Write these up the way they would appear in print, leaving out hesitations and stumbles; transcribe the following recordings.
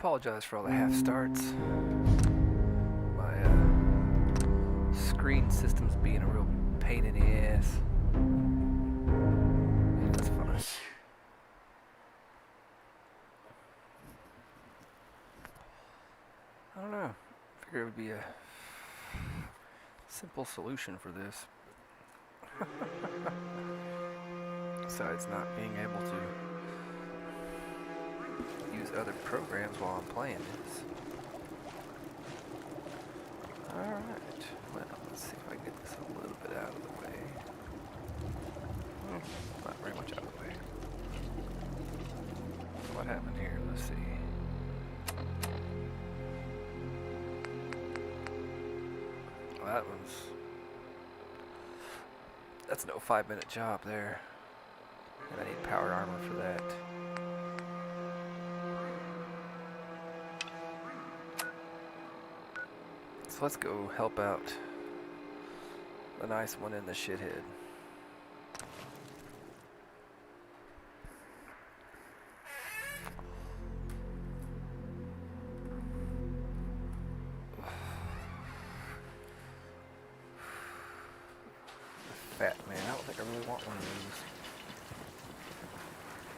Apologize for all the half starts. My screen system's being a real pain in the ass. Yeah, that's fine. I don't know. I figured it would be a simple solution for this. Besides not being able to use other programs while I'm playing this. Alright, well, let's see if I can get this a little bit out of the way. Not very much out of the way. What happened here? Let's see. Well, that's no 5-minute job there. And I need powered armor for that. So let's go help out the nice one in the shithead. Fat man, I don't think I really want one of these.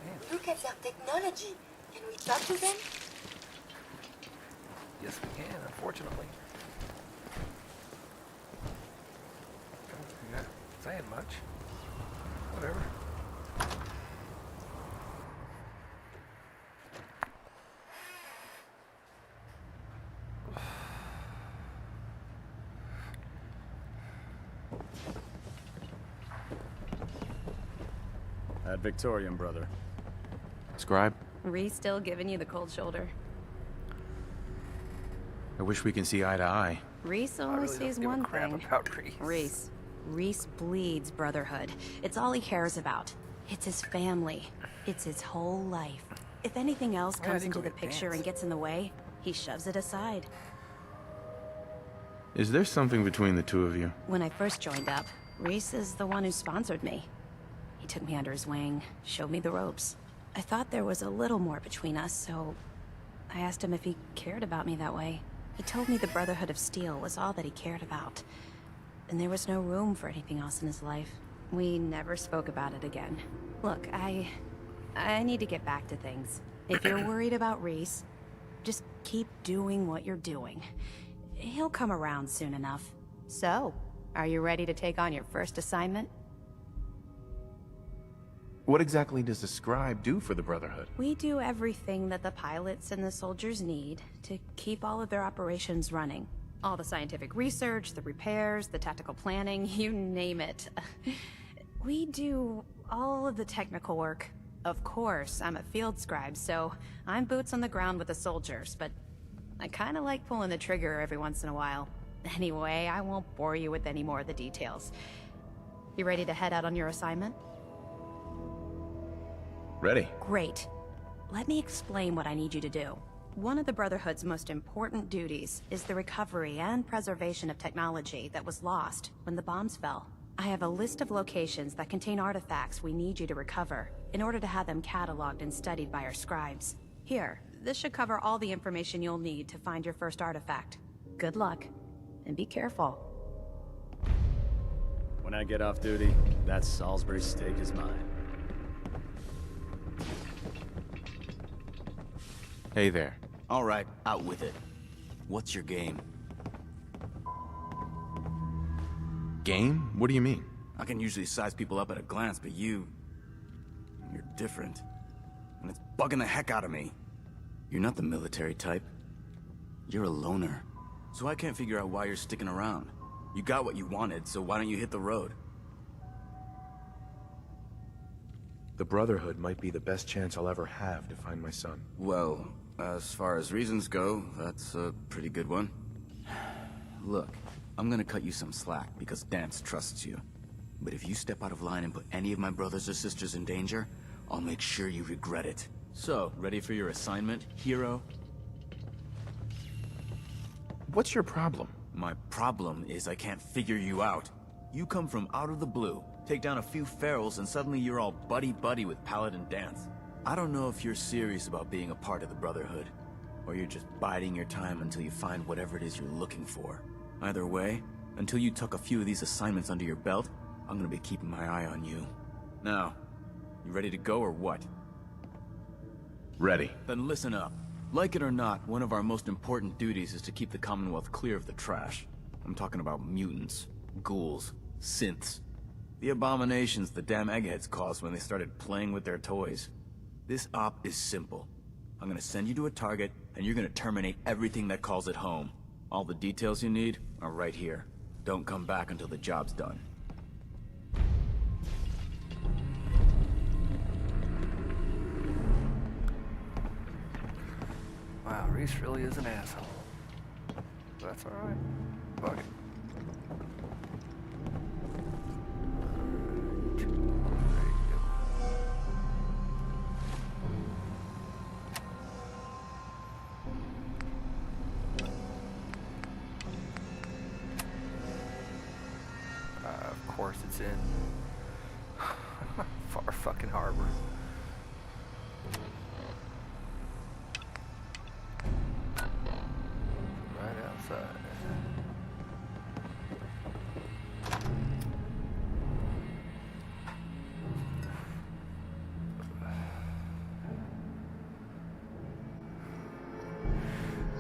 Man. Look at their technology. Can we talk to them? Yes, we can, unfortunately. Not saying much. Whatever. Ad Victorium, brother. Scribe, Reese still giving you the cold shoulder. I wish we can see eye to eye. Reese I only really sees don't give a one crap thing. about Reese. Reese. Reese bleeds Brotherhood. It's all he cares about. It's his family. It's his whole life. If anything else Yeah, I comes didn't into go the get picture dance. and gets in the way, he shoves it aside. Is there something between the two of you? When I first joined up, Reese is the one who sponsored me. He took me under his wing, showed me the ropes. I thought there was a little more between us, so I asked him if he cared about me that way. He told me the Brotherhood of Steel was all that he cared about, and there was no room for anything else in his life. We never spoke about it again. Look, I need to get back to things. If you're worried about Reese, just keep doing what you're doing. He'll come around soon enough. So, are you ready to take on your first assignment? What exactly does the scribe do for the Brotherhood? We do everything that the pilots and the soldiers need to keep all of their operations running. All the scientific research, the repairs, the tactical planning, you name it. We do all of the technical work. Of course, I'm a field scribe, so I'm boots on the ground with the soldiers, but I kinda like pulling the trigger every once in a while. Anyway, I won't bore you with any more of the details. You ready to head out on your assignment? Ready. Great. Let me explain what I need you to do. One of the Brotherhood's most important duties is the recovery and preservation of technology that was lost when the bombs fell. I have a list of locations that contain artifacts we need you to recover in order to have them cataloged and studied by our scribes. Here, this should cover all the information you'll need to find your first artifact. Good luck, and be careful. When I get off duty, that Salisbury steak is mine. Hey there. All right, out with it. What's your game? Game? What do you mean? I can usually size people up at a glance, but you're different. And it's bugging the heck out of me. You're not the military type. You're a loner. So I can't figure out why you're sticking around. You got what you wanted, so why don't you hit the road? The Brotherhood might be the best chance I'll ever have to find my son. Well, as far as reasons go, that's a pretty good one. Look, I'm gonna cut you some slack because Dance trusts you. But if you step out of line and put any of my brothers or sisters in danger, I'll make sure you regret it. So, ready for your assignment, hero? What's your problem? My problem is I can't figure you out. You come from out of the blue, take down a few ferals, and suddenly you're all buddy-buddy with Paladin Dance. I don't know if you're serious about being a part of the Brotherhood. or you're just biding your time until you find whatever it is you're looking for. Either way, until you tuck a few of these assignments under your belt, I'm gonna be keeping my eye on you. Now, you ready to go or what? Ready. Then listen up. Like it or not, one of our most important duties is to keep the Commonwealth clear of the trash. I'm talking about mutants, ghouls, synths. The abominations the damn eggheads caused when they started playing with their toys. This op is simple. I'm gonna send you to a target, and you're gonna terminate everything that calls it home. All the details you need are right here. Don't come back until the job's done. Wow, Reese really is an asshole. That's alright. Fuck it. There you go. Of course it's in Far fucking Harbor. Right outside.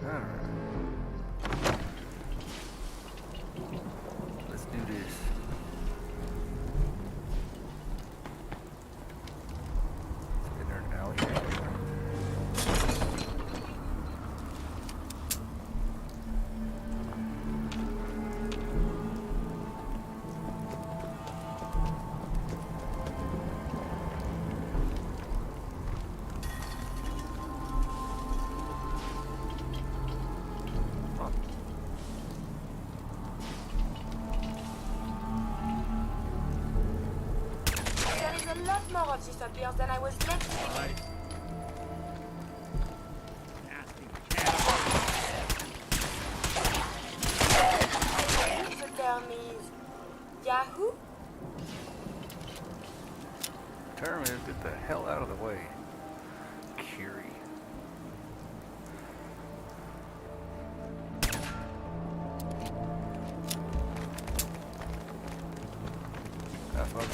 Alright. Let's do this. Let's get her an alley. There is a lot more of these up here than I was meant to be. The term is Yahoo? Term is get the hell out of the way. Curie. That's what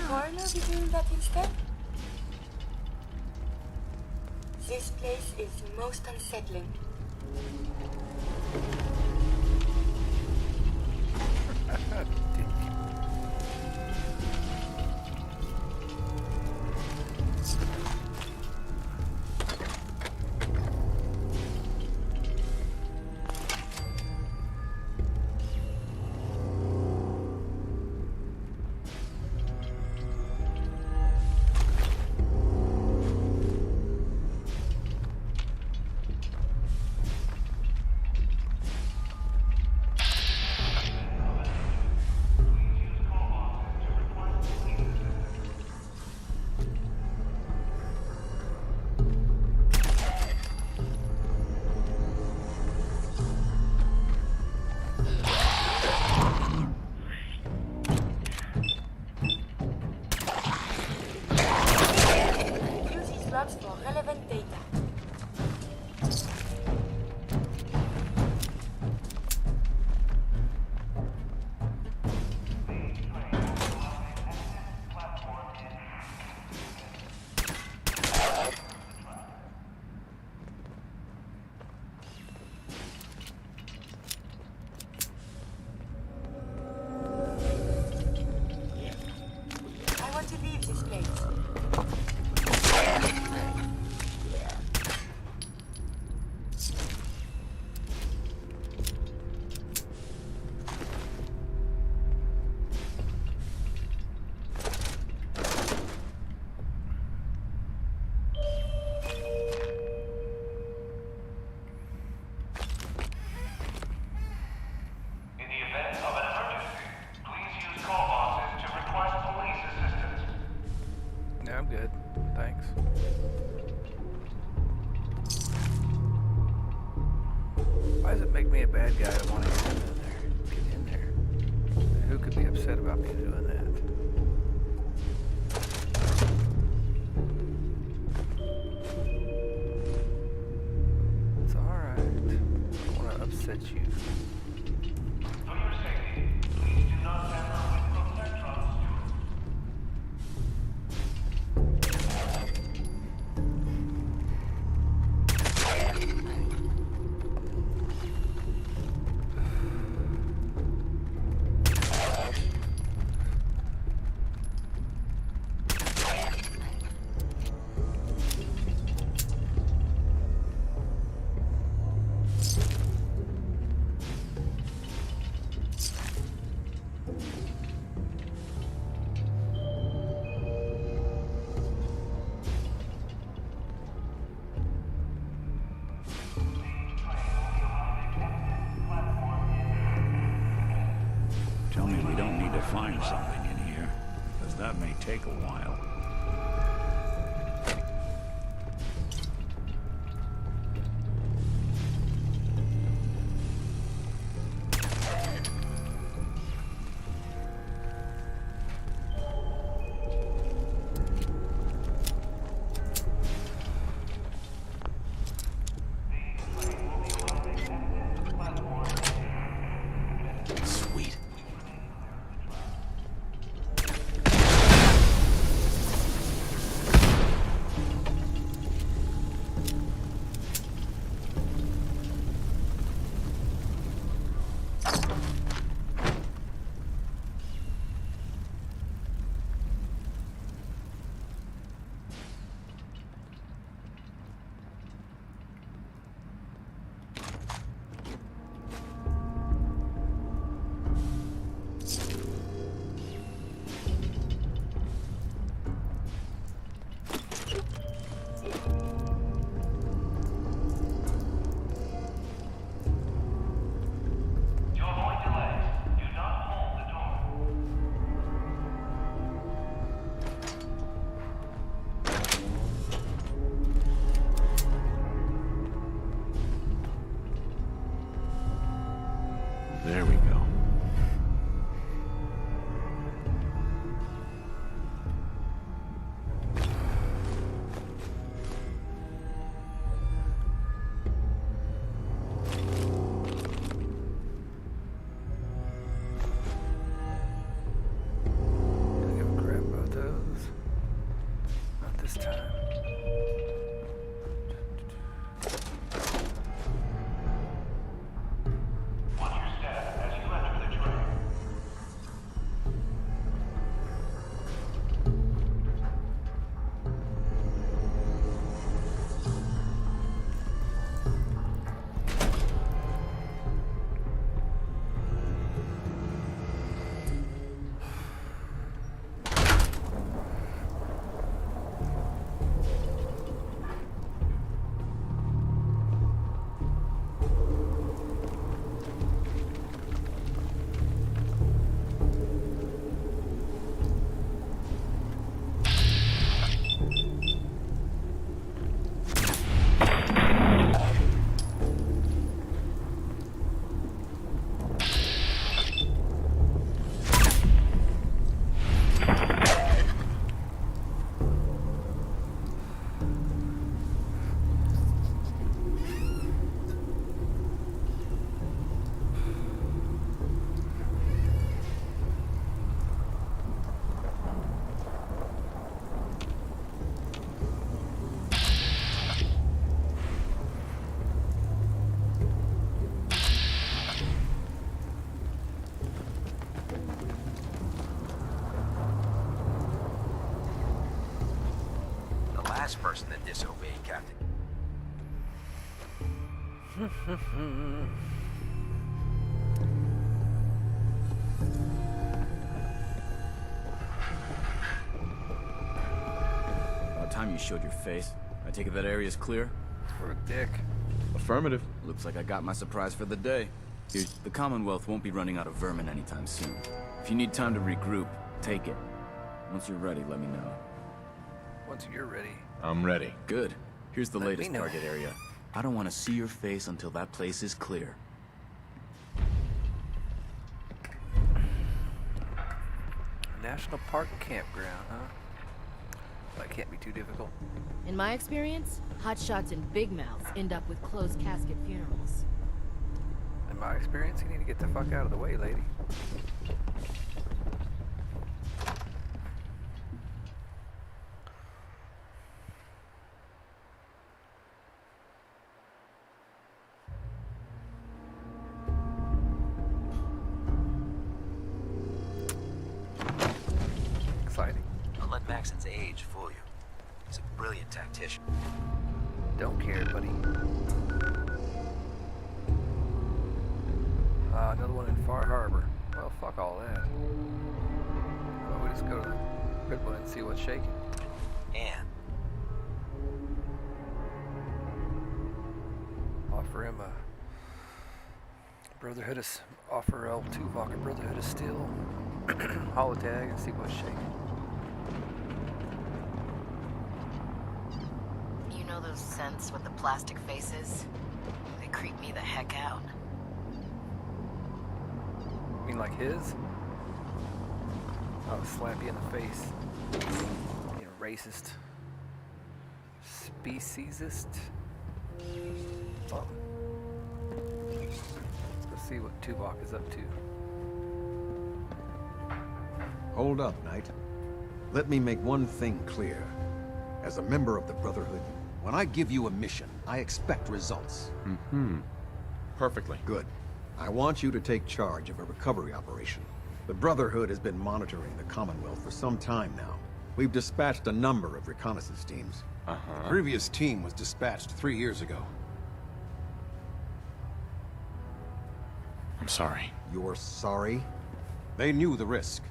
Coroner be doing that instead? This place is most unsettling. Use these logs for relevant data. I want to leave this place. Why does it make me a bad guy to want to get in there? Get in there. Who could be upset about me doing that? It's alright. I don't want to upset you. Tell me we don't need to find something in here, because that may take a while. Sweet. There we go. Don't give a crap about those. Not this time. Last person that disobeyed, Captain. About time you showed your face. I take it that area's clear? For a dick. Affirmative. Looks like I got my surprise for the day. The Commonwealth won't be running out of vermin anytime soon. If you need time to regroup, take it. Once you're ready, let me know. Once you're ready. I'm ready. Good. Here's the Let me latest know. target area. I don't want to see your face until that place is clear. National Park campground, huh? That can't be too difficult. In my experience, hotshots and big mouths end up with closed casket funerals. In my experience, you need to get the fuck out of the way, lady. Exciting. Don't let Maxon's age fool you. He's a brilliant tactician. Don't care, buddy. Another one in Far Harbor. Well, fuck all that. Well, we just go to the red one and see what's shaking. And Offer him a Brotherhood of offer El Tuvok a Brotherhood of Steel holotag and see what's shaking. You know those scents with the plastic faces? They creep me the heck out. You mean like his? I'll slap you in the face. You racist. Speciesist. Oh. Let's go see what Tuvok is up to. Hold up, Knight. Let me make one thing clear. As a member of the Brotherhood, when I give you a mission, I expect results. Perfectly. Good. I want you to take charge of a recovery operation. The Brotherhood has been monitoring the Commonwealth for some time now. We've dispatched a number of reconnaissance teams. The previous team was dispatched 3 years ago. I'm sorry. You're sorry? They knew the risk.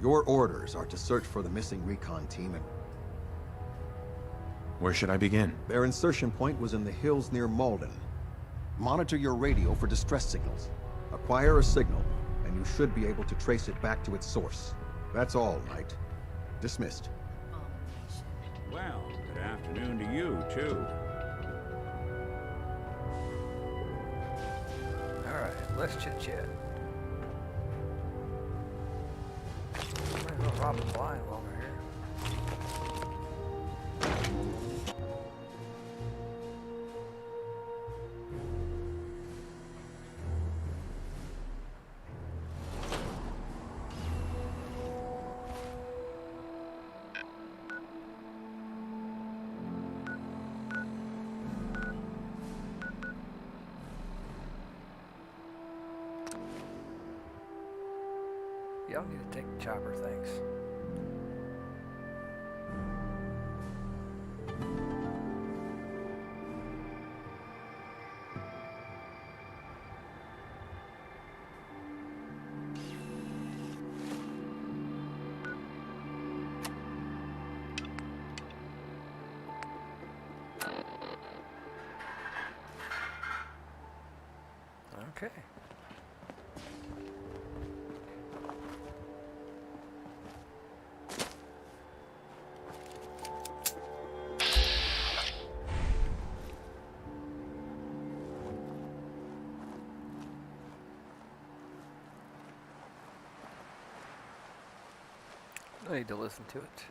Your orders are to search for the missing recon team and... Where should I begin? Their insertion point was in the hills near Malden. Monitor your radio for distress signals. Acquire a signal, and you should be able to trace it back to its source. That's all, Knight. Dismissed. Well, good afternoon to you, too. Alright, let's chit-chat. Might as well rob a blind while we're here. Y'all need to take the chopper, thanks. Okay. I need to listen to it.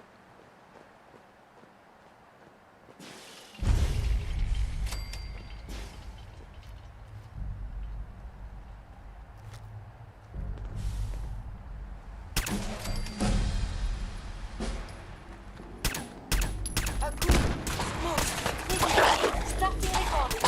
Good. Move. Quickly. Start the recording.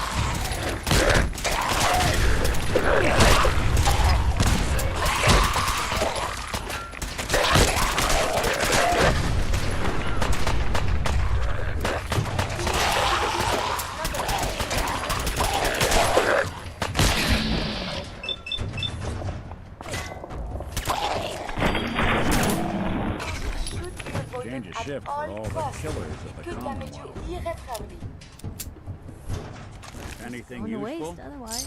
Change a shift for all the killers of the Could damage you Commonwealth. irreparably. Anything On the useful? waste, otherwise.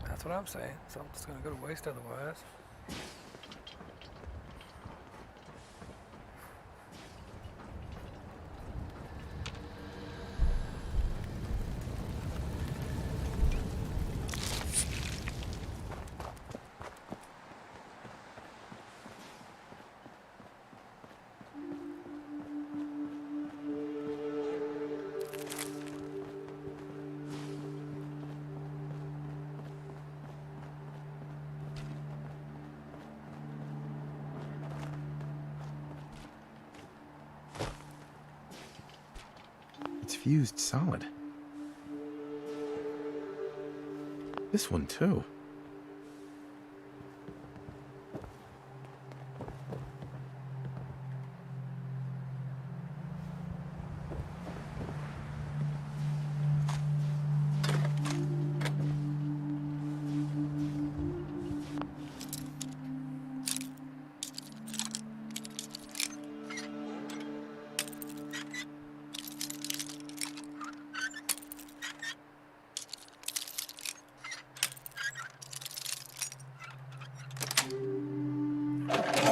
That's what I'm saying. Something's gonna go to waste otherwise. fused solid. This one too.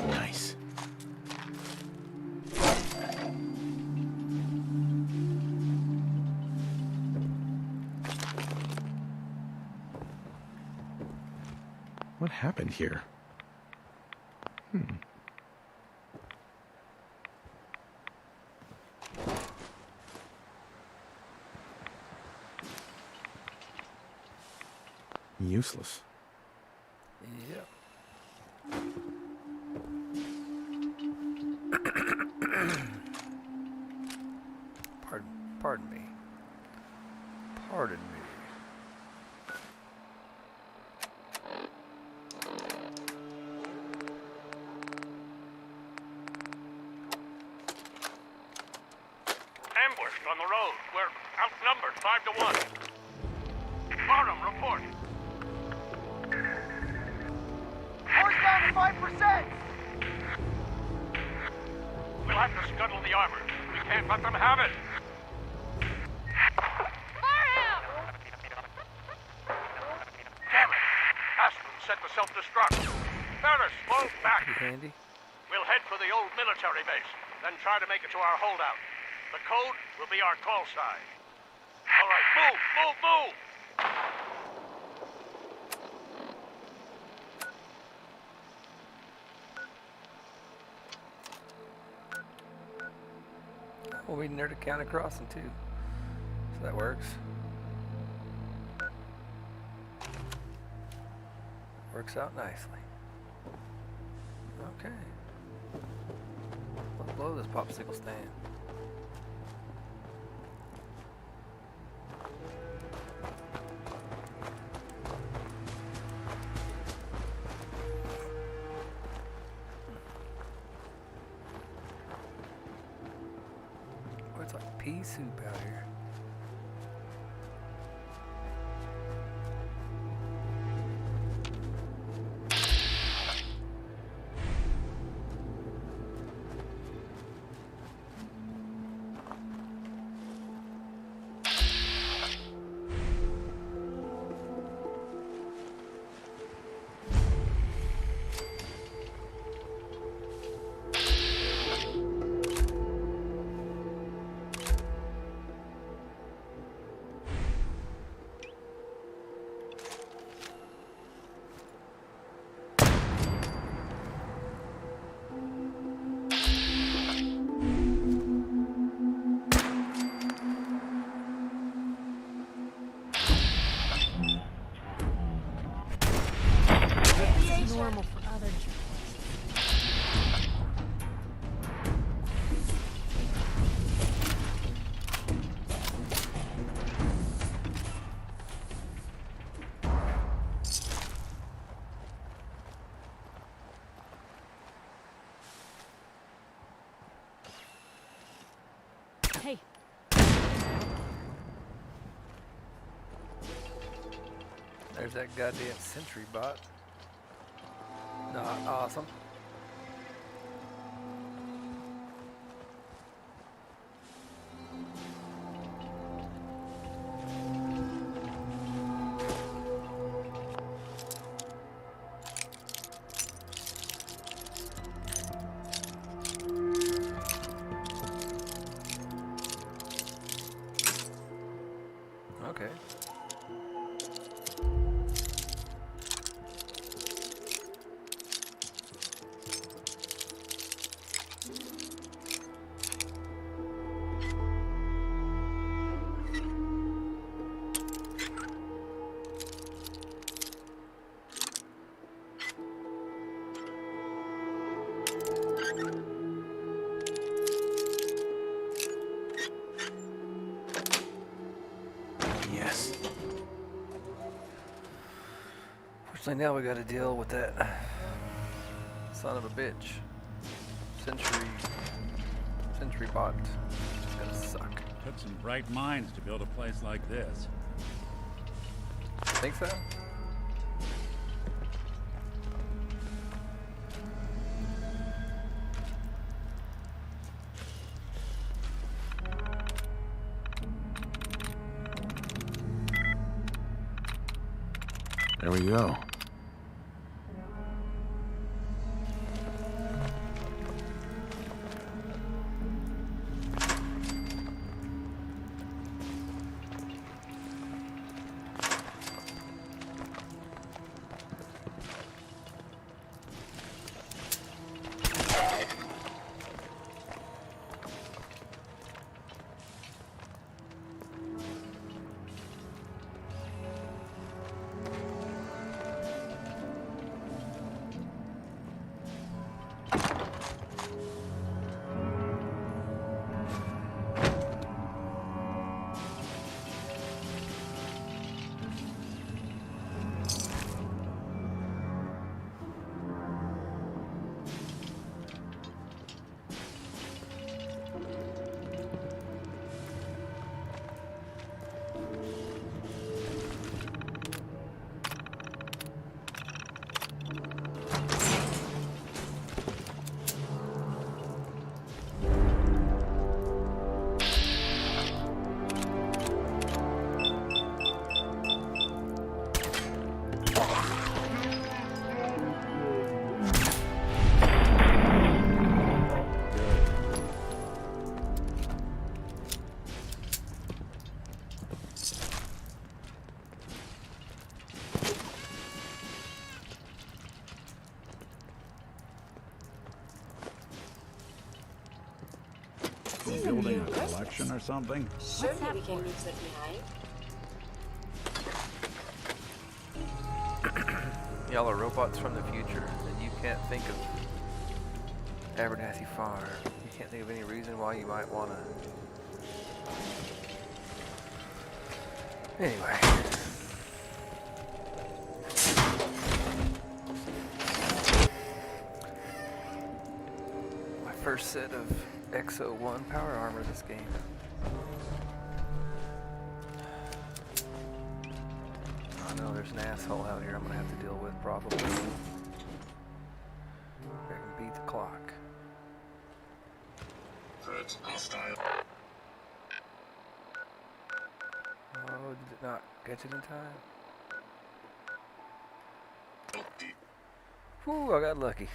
Nice. What happened here? Useless. Yep. Pardon me. Pardon me. Ambushed on the road. We're outnumbered 5 to 1. Bottom, report. Horse down to 5%! We'll have to scuttle the armor. We can't let them have it. Damn it! Aspen set the self-destruct. Ferris, fall back. Pretty handy. We'll head for the old military base, then try to make it to our holdout. The code will be our call sign. All right, move, move, move! We'll be near the county crossing too, so that works. Works out nicely. Okay. Let's blow this popsicle stand. Oh, it's like pea soup out here. Normal for other journalists. Hey. There's that goddamn sentry bot. Not awesome. Okay. So now we gotta deal with that son of a bitch. Sentry bot. It's gonna suck. Took some bright minds to build a place like this. Think so? There we go. Building a collection or something? Surely we can leave that behind. Y'all are robots from the future, and you can't think of Abernathy Farm. You can't think of any reason why you might want to. Anyway. My first set of XO1 power armor this game. I know there's an asshole out here I'm gonna have to deal with probably. I can beat the clock. Oh, did it not catch it in time? Whew, I got lucky.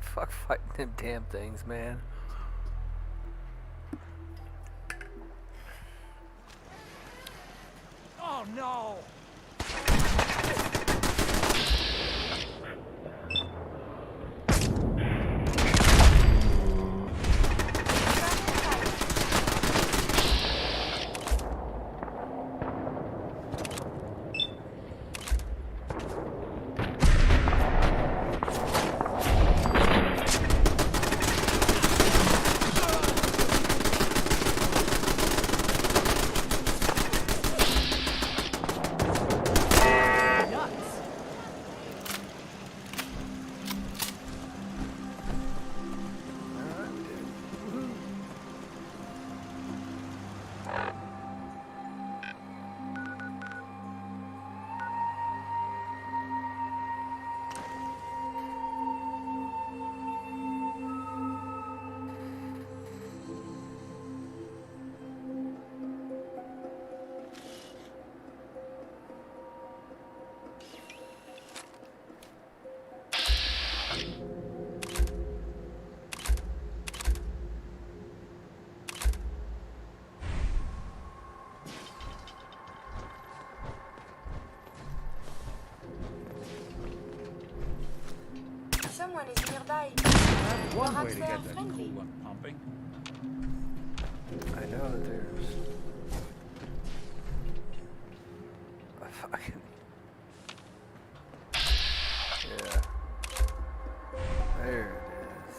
Fuck fighting them damn things, man. Oh no! Someone is nearby. That's one way Perhaps to they are get that friendly. coolant pumping. I know that there's a fucking yeah. There it is.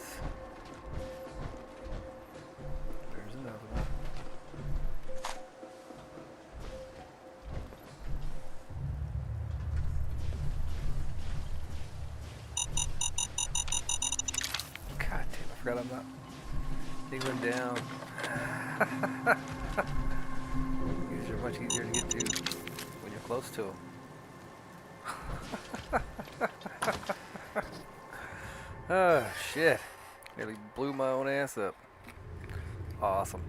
There's another one. forgot I'm not even down. These are much easier to get to when you're close to them. Oh, shit. Nearly blew my own ass up. Awesome.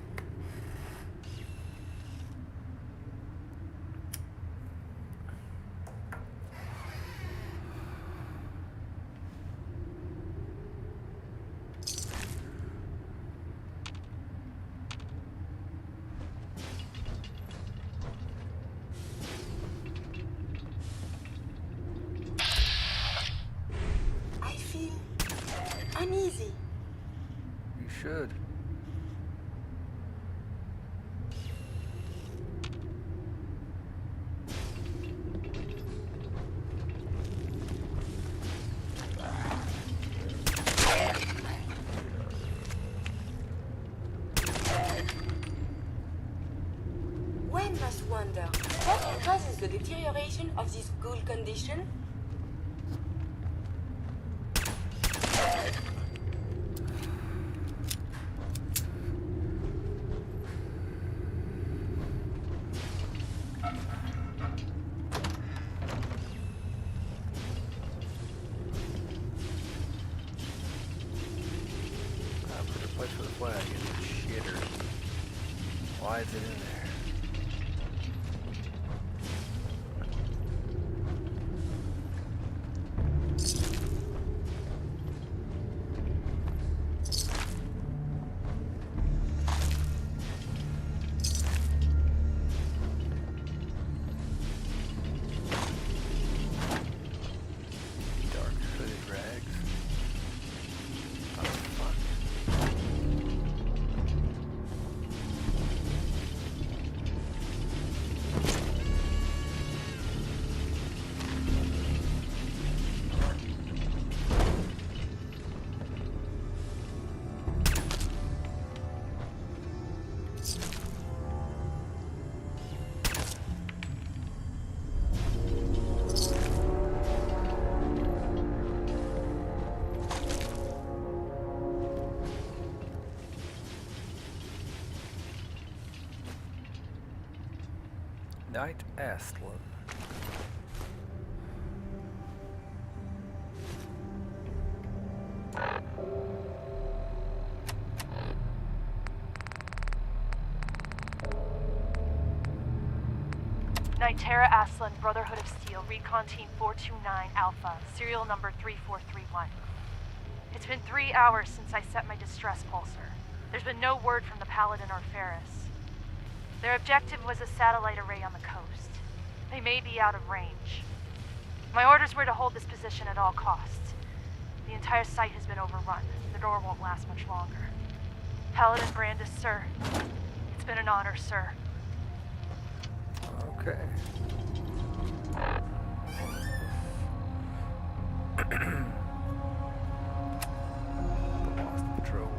I feel uneasy. You should. One must wonder, what causes the deterioration of this ghoul condition? Put a place for the flag in the shitter. Why is it in there? Dark hooded rags. Oh fuck. Knight Astlin. Knight Astlin, Brotherhood of Steel, Recon Team 429 Alpha, serial number 3431. It's been 3 hours since I set my distress pulsar. There's been no word from the Paladin or Ferris. Their objective was a satellite array on the coast. They may be out of range. My orders were to hold this position at all costs. The entire site has been overrun. The door won't last much longer. Paladin Brandis, sir. It's been an honor, sir. Okay. Lost patrol.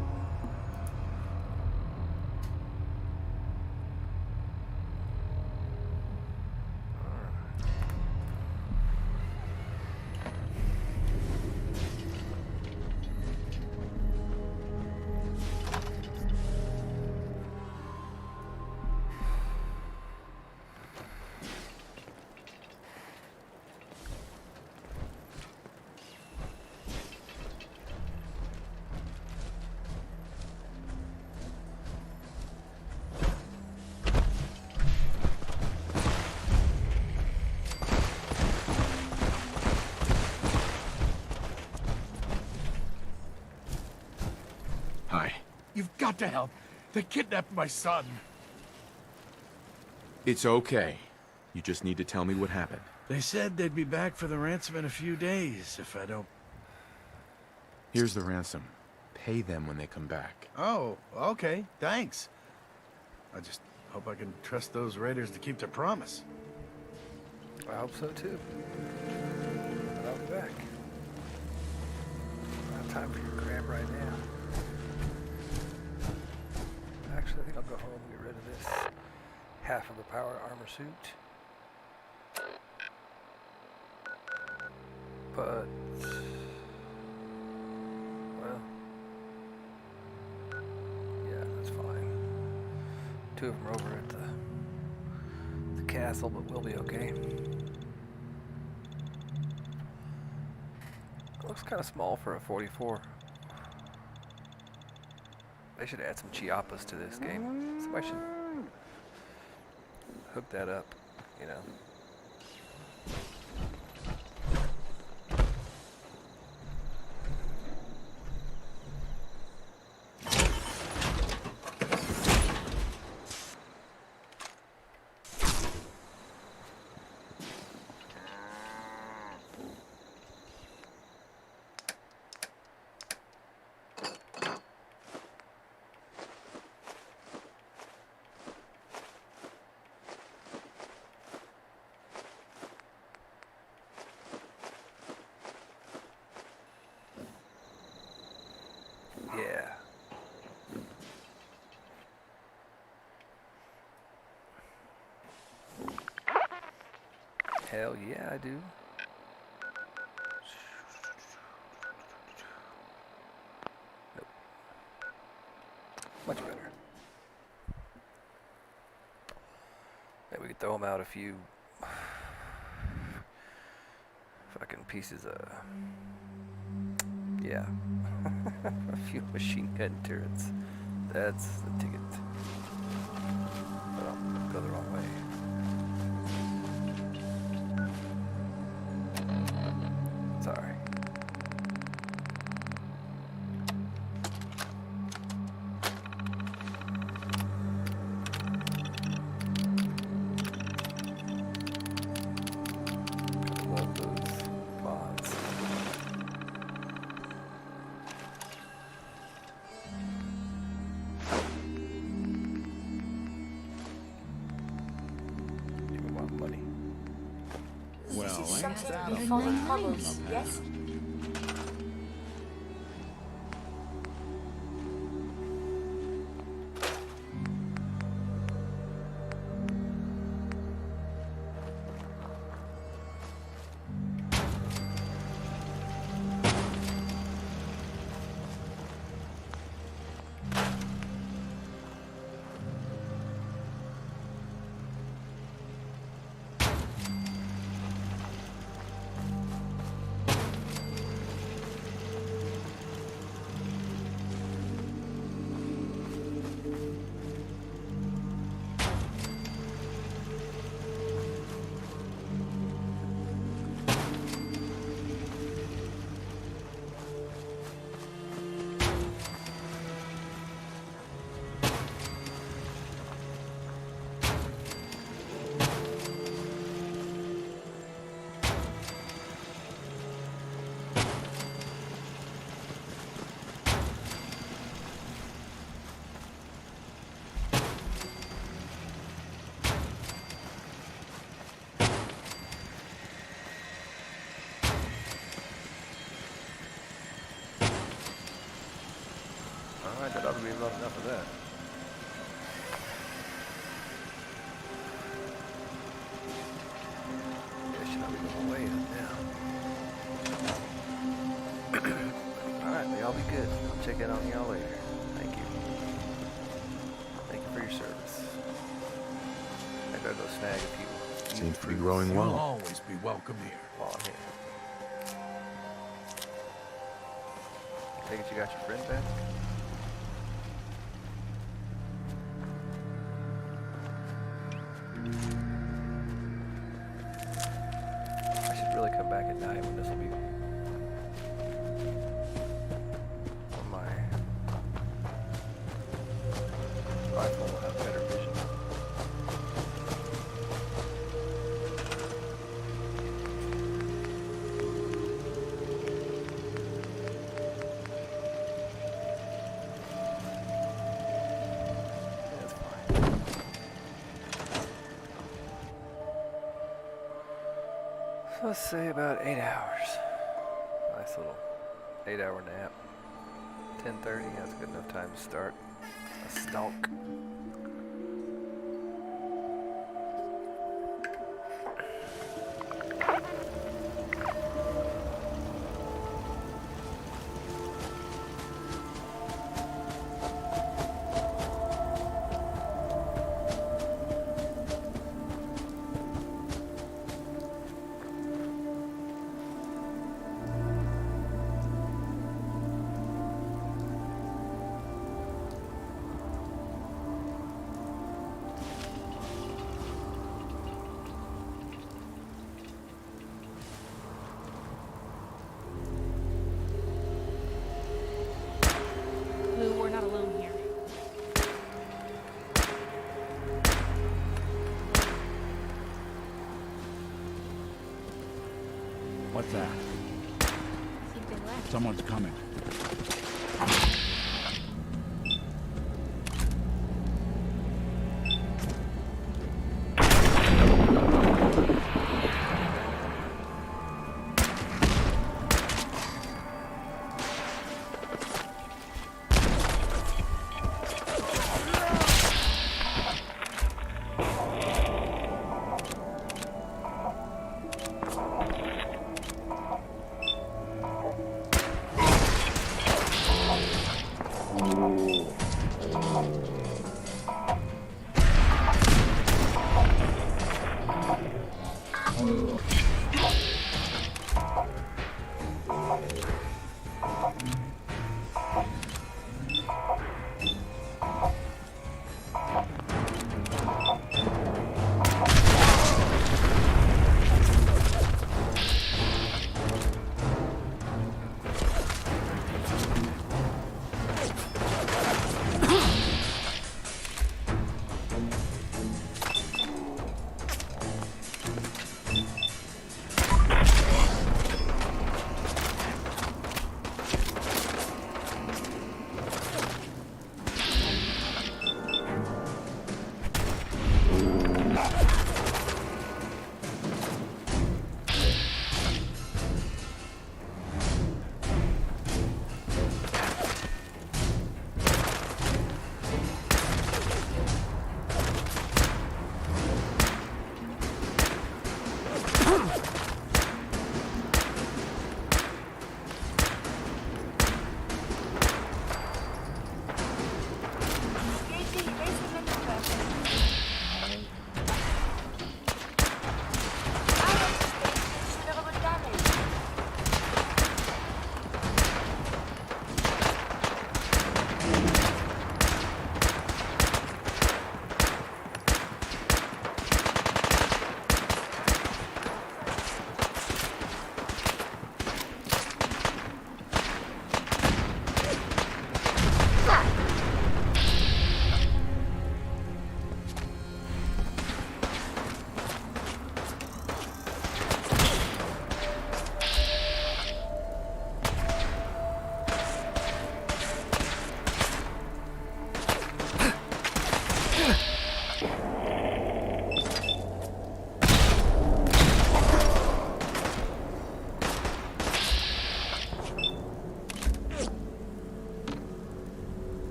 You've got to help. They kidnapped my son. It's okay. You just need to tell me what happened. They said they'd be back for the ransom in a few days if I don't... Here's the ransom. Pay them when they come back. Oh, okay. Thanks. I just hope I can trust those raiders to keep their promise. I hope so too. But I'll be back. I don't have time for your crap right now. Actually, I think I'll go home and get rid of this half of the power armor suit. But, well, Two of them are over at the castle, but we'll be okay. It looks kind of small for a 44. They should add some Chiapas to this game. Somebody should hook that up, you know. Yeah. Hell yeah, I do. Nope. Much better. Maybe we could throw them out a few fucking pieces of, yeah. A few machine gun turrets. That's the ticket. But I'll go the wrong way. Sorry. Love those mods. Money. This is something before the troubles, yes? Alright, that ought to be about enough of that. Yeah, should not be going away now. Alright, y'all be good. I'll check in on y'all later. Thank you. Thank you for your service. I gotta go snag a few. Seems to be growing You'll well. always be welcome here. While I'm here. Take it you got your friend back? I should really come back at night when this will be on my rifle will have better vision. That's fine. So let's say about 8 hours. Nice little 8-hour nap. 10:30, that's a good enough time to start a stalk. Someone's coming.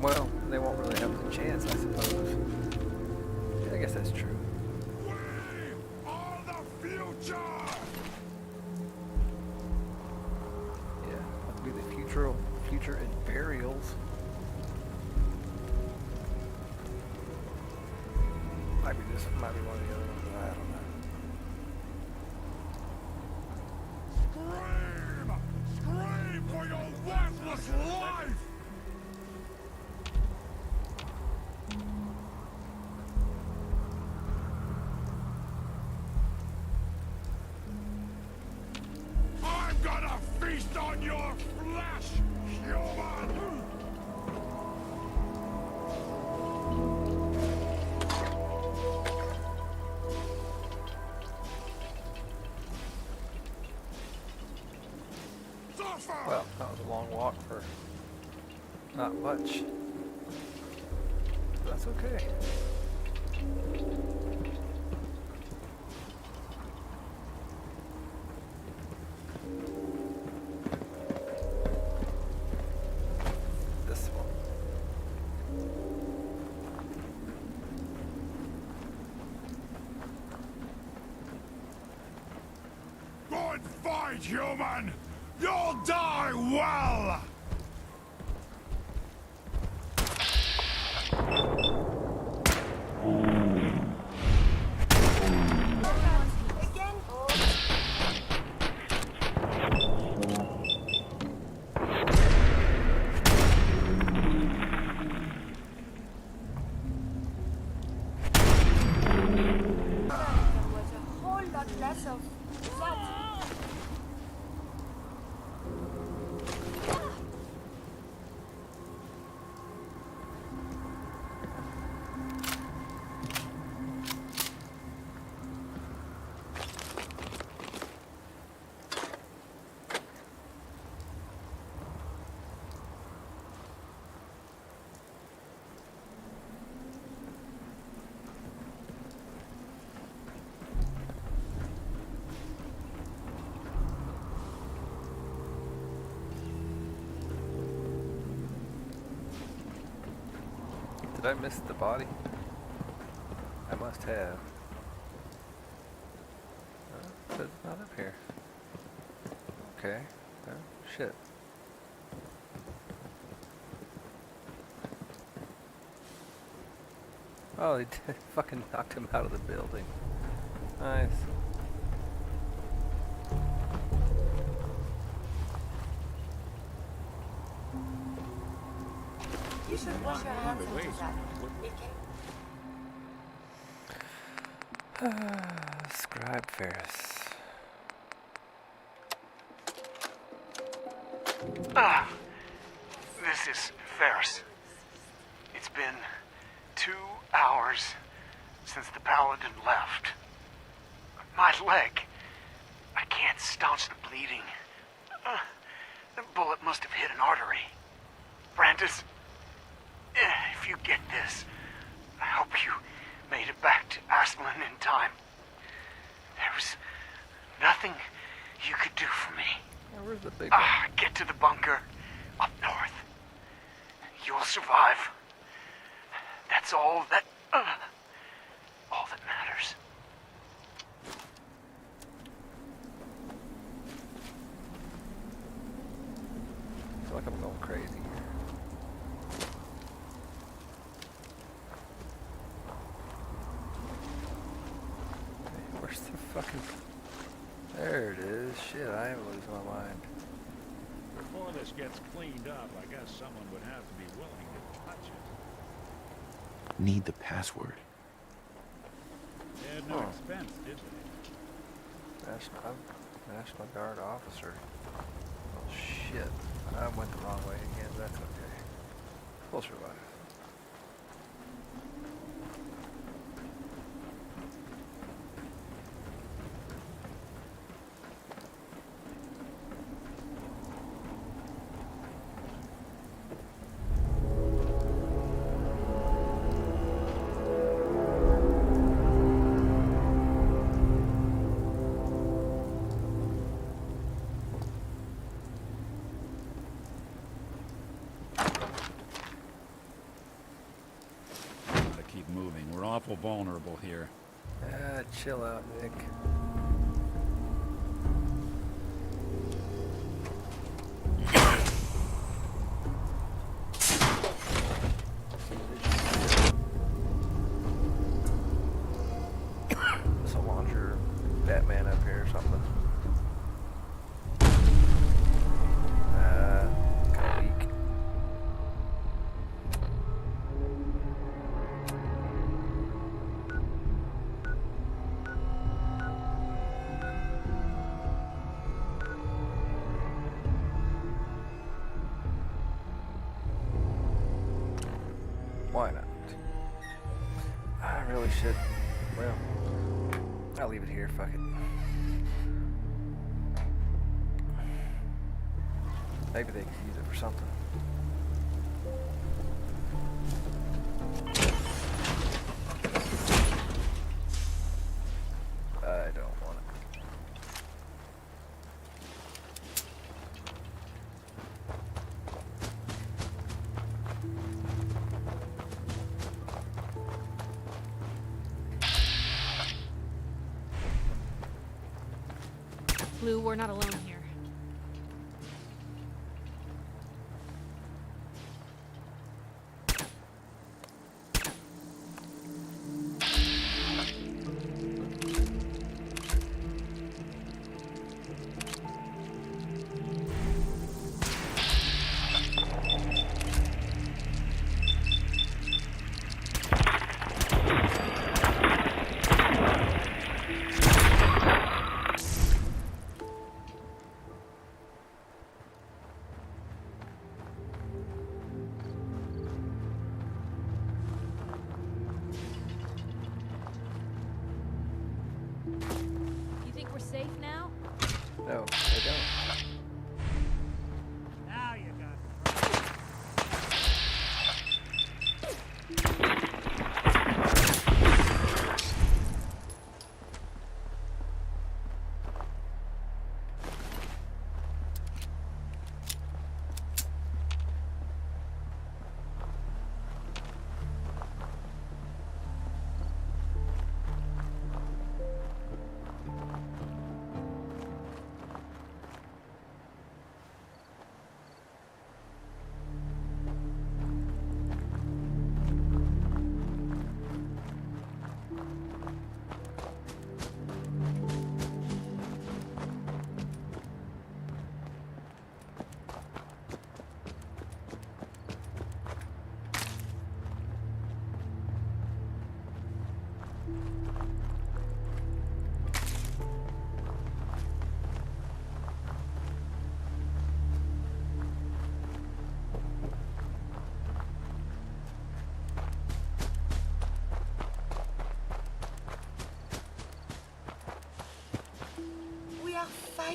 Well, they won't really have the chance, I suppose. Yeah, I guess that's true. We are the future! Yeah, that'd be the future Imperials. Might be this, might be one of the other ones, I don't know. Scream for your worthless life! I'm gonna feast on your flesh, human! Well, that was a long walk for not much. But that's okay. This one. Good fight, human! You'll die well! Did I miss the body? I must have. But it's not up here. Okay. Oh, shit. Oh, they did fucking knocked him out of the building. Nice. You should wash your hands into that. It can... Scribe Ferris. This is Ferris. It's been 2 hours since the Paladin left. My leg. I can't staunch the bleeding. The bullet must have hit an artery. Brandis, if you get this, I hope you made it back to Aslan in time. There was nothing you could do for me. Where's the big one? Get to the bunker up north. You'll survive. That's all that matters. I feel like I'm going crazy here. Hey, where's the fucking... There it is. Shit, I am losing my mind. Before this gets cleaned up, I guess someone would have to be willing to touch it. Need the password. They had no expense, did they? National Guard officer. Oh shit. I went the wrong way again, but that's okay. We'll survive. We're awful vulnerable here. Chill out, Nick. There's a launcher Batman up here or something. Kinda weak. Why not? I really should. Well, I'll leave it here. Fuck it. Maybe they could use it for something. I don't want it. Blue, we're not alone here.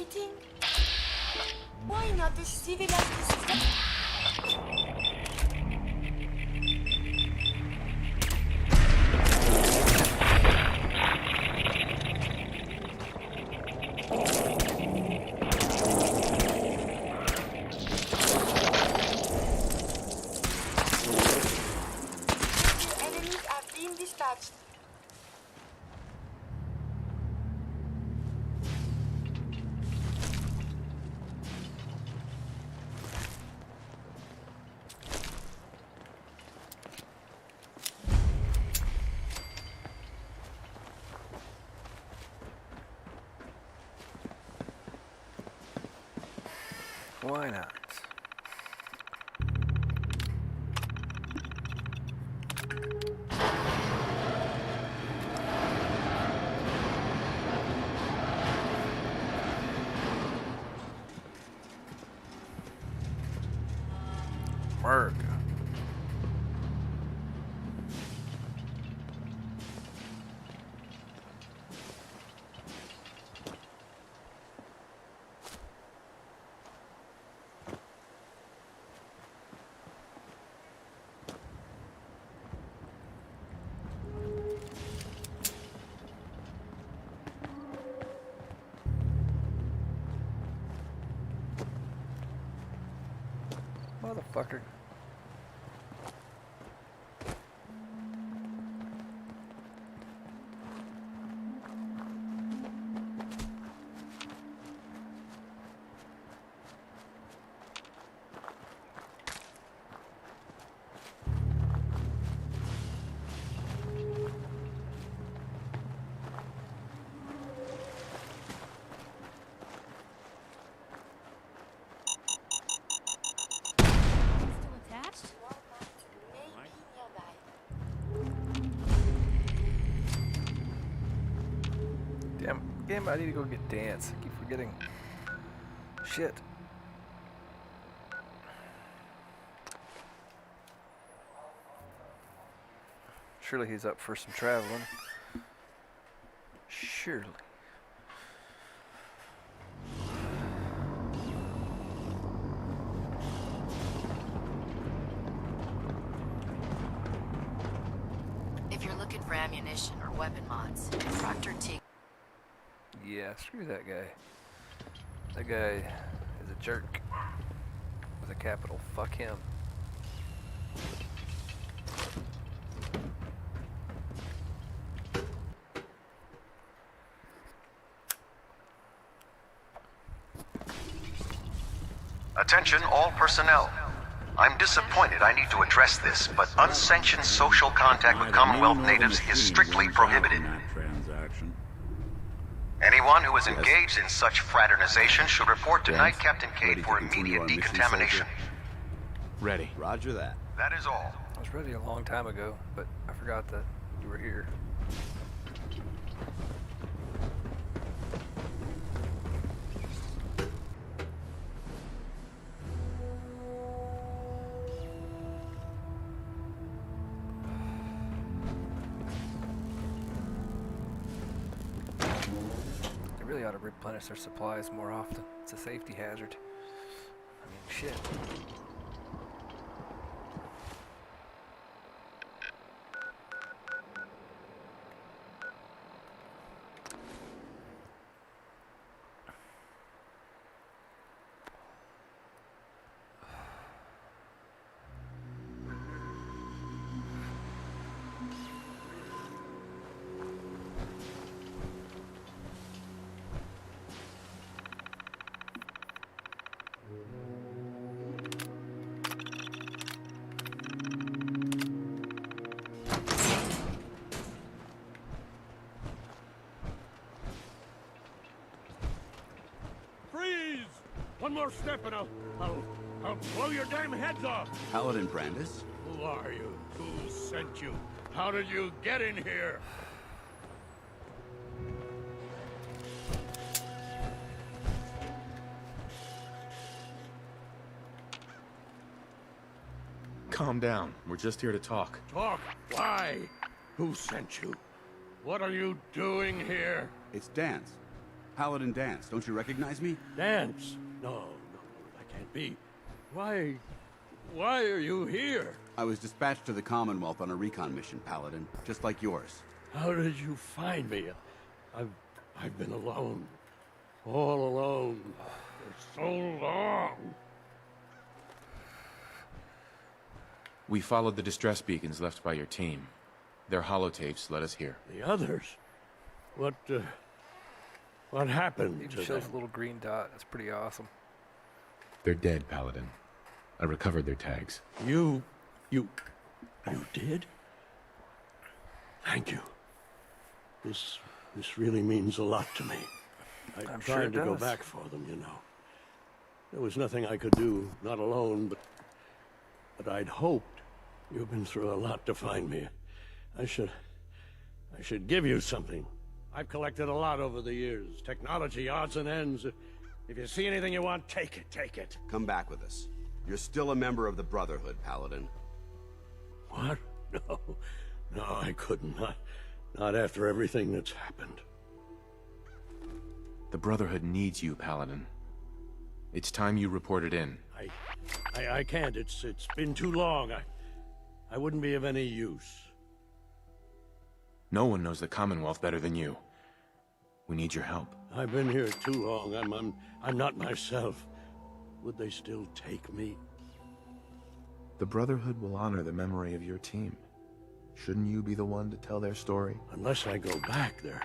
meeting? Why not a civilized discussion? Enemies have been dispatched. Why not? America. Motherfucker. Damn, I need to go get Dance. I keep forgetting. Shit. Surely he's up for some traveling. Surely. If you're looking for ammunition or weapon mods, Dr. T. Yeah, screw that guy. That guy is a jerk. With a capital. Fuck him. Attention all personnel. I'm disappointed I need to address this, but unsanctioned social contact with Commonwealth natives is strictly prohibited. Anyone who is engaged in such fraternization should report to Knight Captain Cade for immediate decontamination. Ready. Roger that. That is all. I was ready a long time ago, but I forgot that you were here. They really ought to replenish their supplies more often. It's a safety hazard. I mean, shit. One more step and I'll blow your damn heads off. Paladin Brandis? Who are you? Who sent you? How did you get in here? Calm down. We're just here to talk. Talk? Why? Who sent you? What are you doing here? It's Dance. Paladin Dance, don't you recognize me? Dance? No, that can't be. Why are you here? I was dispatched to the Commonwealth on a recon mission, Paladin, just like yours. How did you find me? I've been alone. All alone. For so long. We followed the distress beacons left by your team. Their holotapes led us here. The others? What happened It to shows them? a little green dot. That's pretty awesome. They're dead, Paladin. I recovered their tags. You did? Thank you. This really means a lot to me. I I'm sure tried it to go does. back for them, you know. There was nothing I could do, not alone, but I'd hoped. You've been through a lot to find me. I should give you something. I've collected a lot over the years. Technology, odds and ends. If you see anything you want, take it. Come back with us. You're still a member of the Brotherhood, Paladin. What? No, I couldn't. Not after everything that's happened. The Brotherhood needs you, Paladin. It's time you reported in. I can't. It's been too long. I wouldn't be of any use. No one knows the Commonwealth better than you. We need your help. I've been here too long. I'm not myself. Would they still take me? The Brotherhood will honor the memory of your team. Shouldn't you be the one to tell their story? Unless I go back, their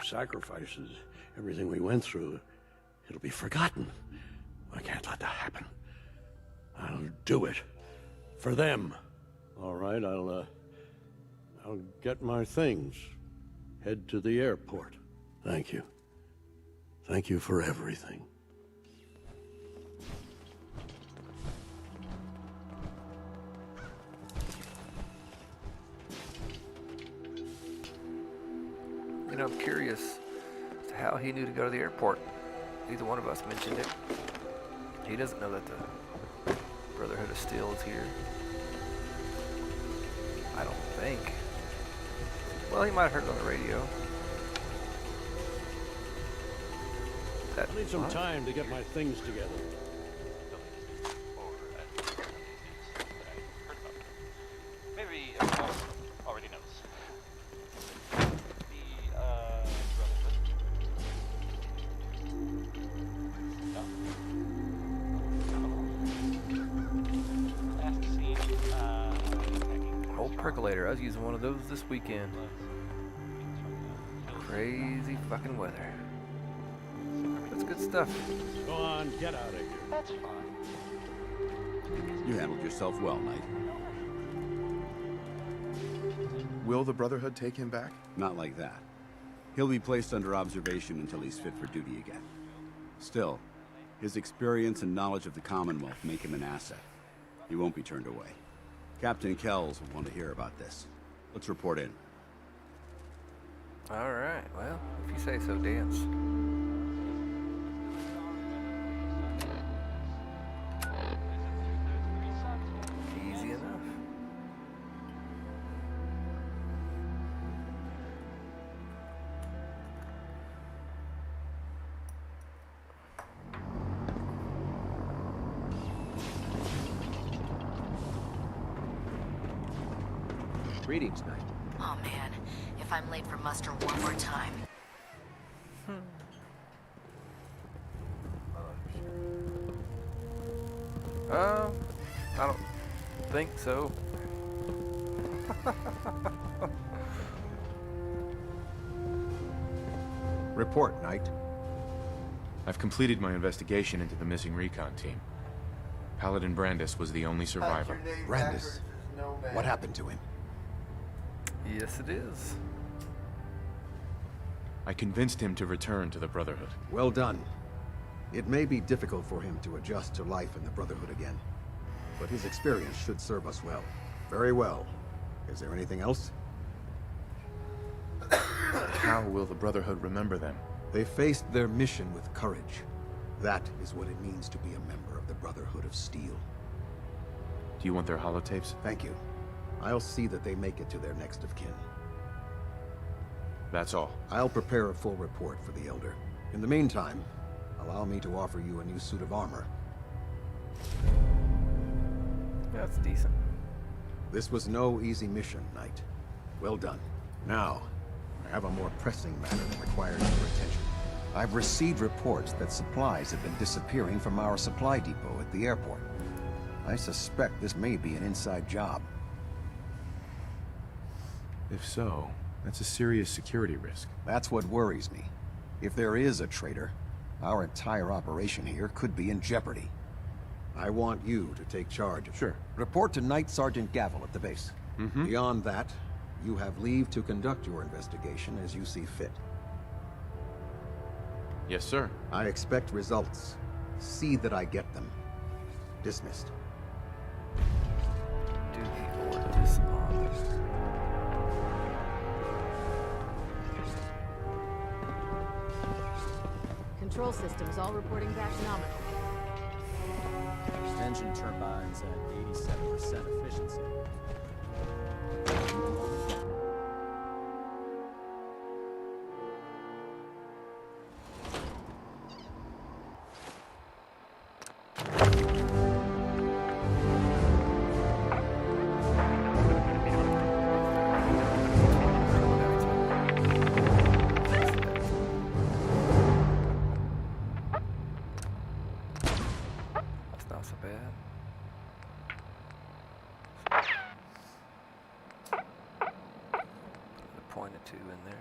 sacrifices, everything we went through, it'll be forgotten. I can't let that happen. I'll do it. For them. All right, I'll get my things. Head to the airport. Thank you. Thank you for everything. You know, I'm curious as to how he knew to go to the airport. Neither one of us mentioned it. He doesn't know that the Brotherhood of Steel is here. I don't think. Well, he might have heard it on the radio. I need some time to get my things together. Maybe everyone already knows. The Brotherhood. Last seen, Old percolator. I was using one of those this weekend. Crazy fucking weather. That's good stuff. Go on, get out of here. That's fine. You handled yourself well, Knight. Will the Brotherhood take him back? Not like that. He'll be placed under observation until he's fit for duty again. Still, his experience and knowledge of the Commonwealth make him an asset. He won't be turned away. Captain Kells will want to hear about this. Let's report in. All right. Well, if you say so, Dance. Easy enough. Greetings, Knight. Oh man, if I'm late for muster one more time. I don't think so. Report, Knight. I've completed my investigation into the missing recon team. Paladin Brandis was the only survivor. Brandis? What happened to him? Yes, it is. I convinced him to return to the Brotherhood. Well done. It may be difficult for him to adjust to life in the Brotherhood again, but his experience should serve us well. Very well. Is there anything else? How will the Brotherhood remember them? They faced their mission with courage. That is what it means to be a member of the Brotherhood of Steel. Do you want their holotapes? Thank you. I'll see that they make it to their next of kin. That's all. I'll prepare a full report for the Elder. In the meantime, allow me to offer you a new suit of armor. That's decent. This was no easy mission, Knight. Well done. Now, I have a more pressing matter that requires your attention. I've received reports that supplies have been disappearing from our supply depot at the airport. I suspect this may be an inside job. If so, that's a serious security risk. That's what worries me. If there is a traitor, our entire operation here could be in jeopardy. I want you to take charge of it. Sure. Report to Night Sergeant Gavel at the base. Mm-hmm. Beyond that, you have leave to conduct your investigation as you see fit. Yes, sir. I expect results. See that I get them. Dismissed. Duty orders on. Control systems all reporting back nominal. Engine turbines at 87% efficiency. That's not so bad. Put a point or two in there.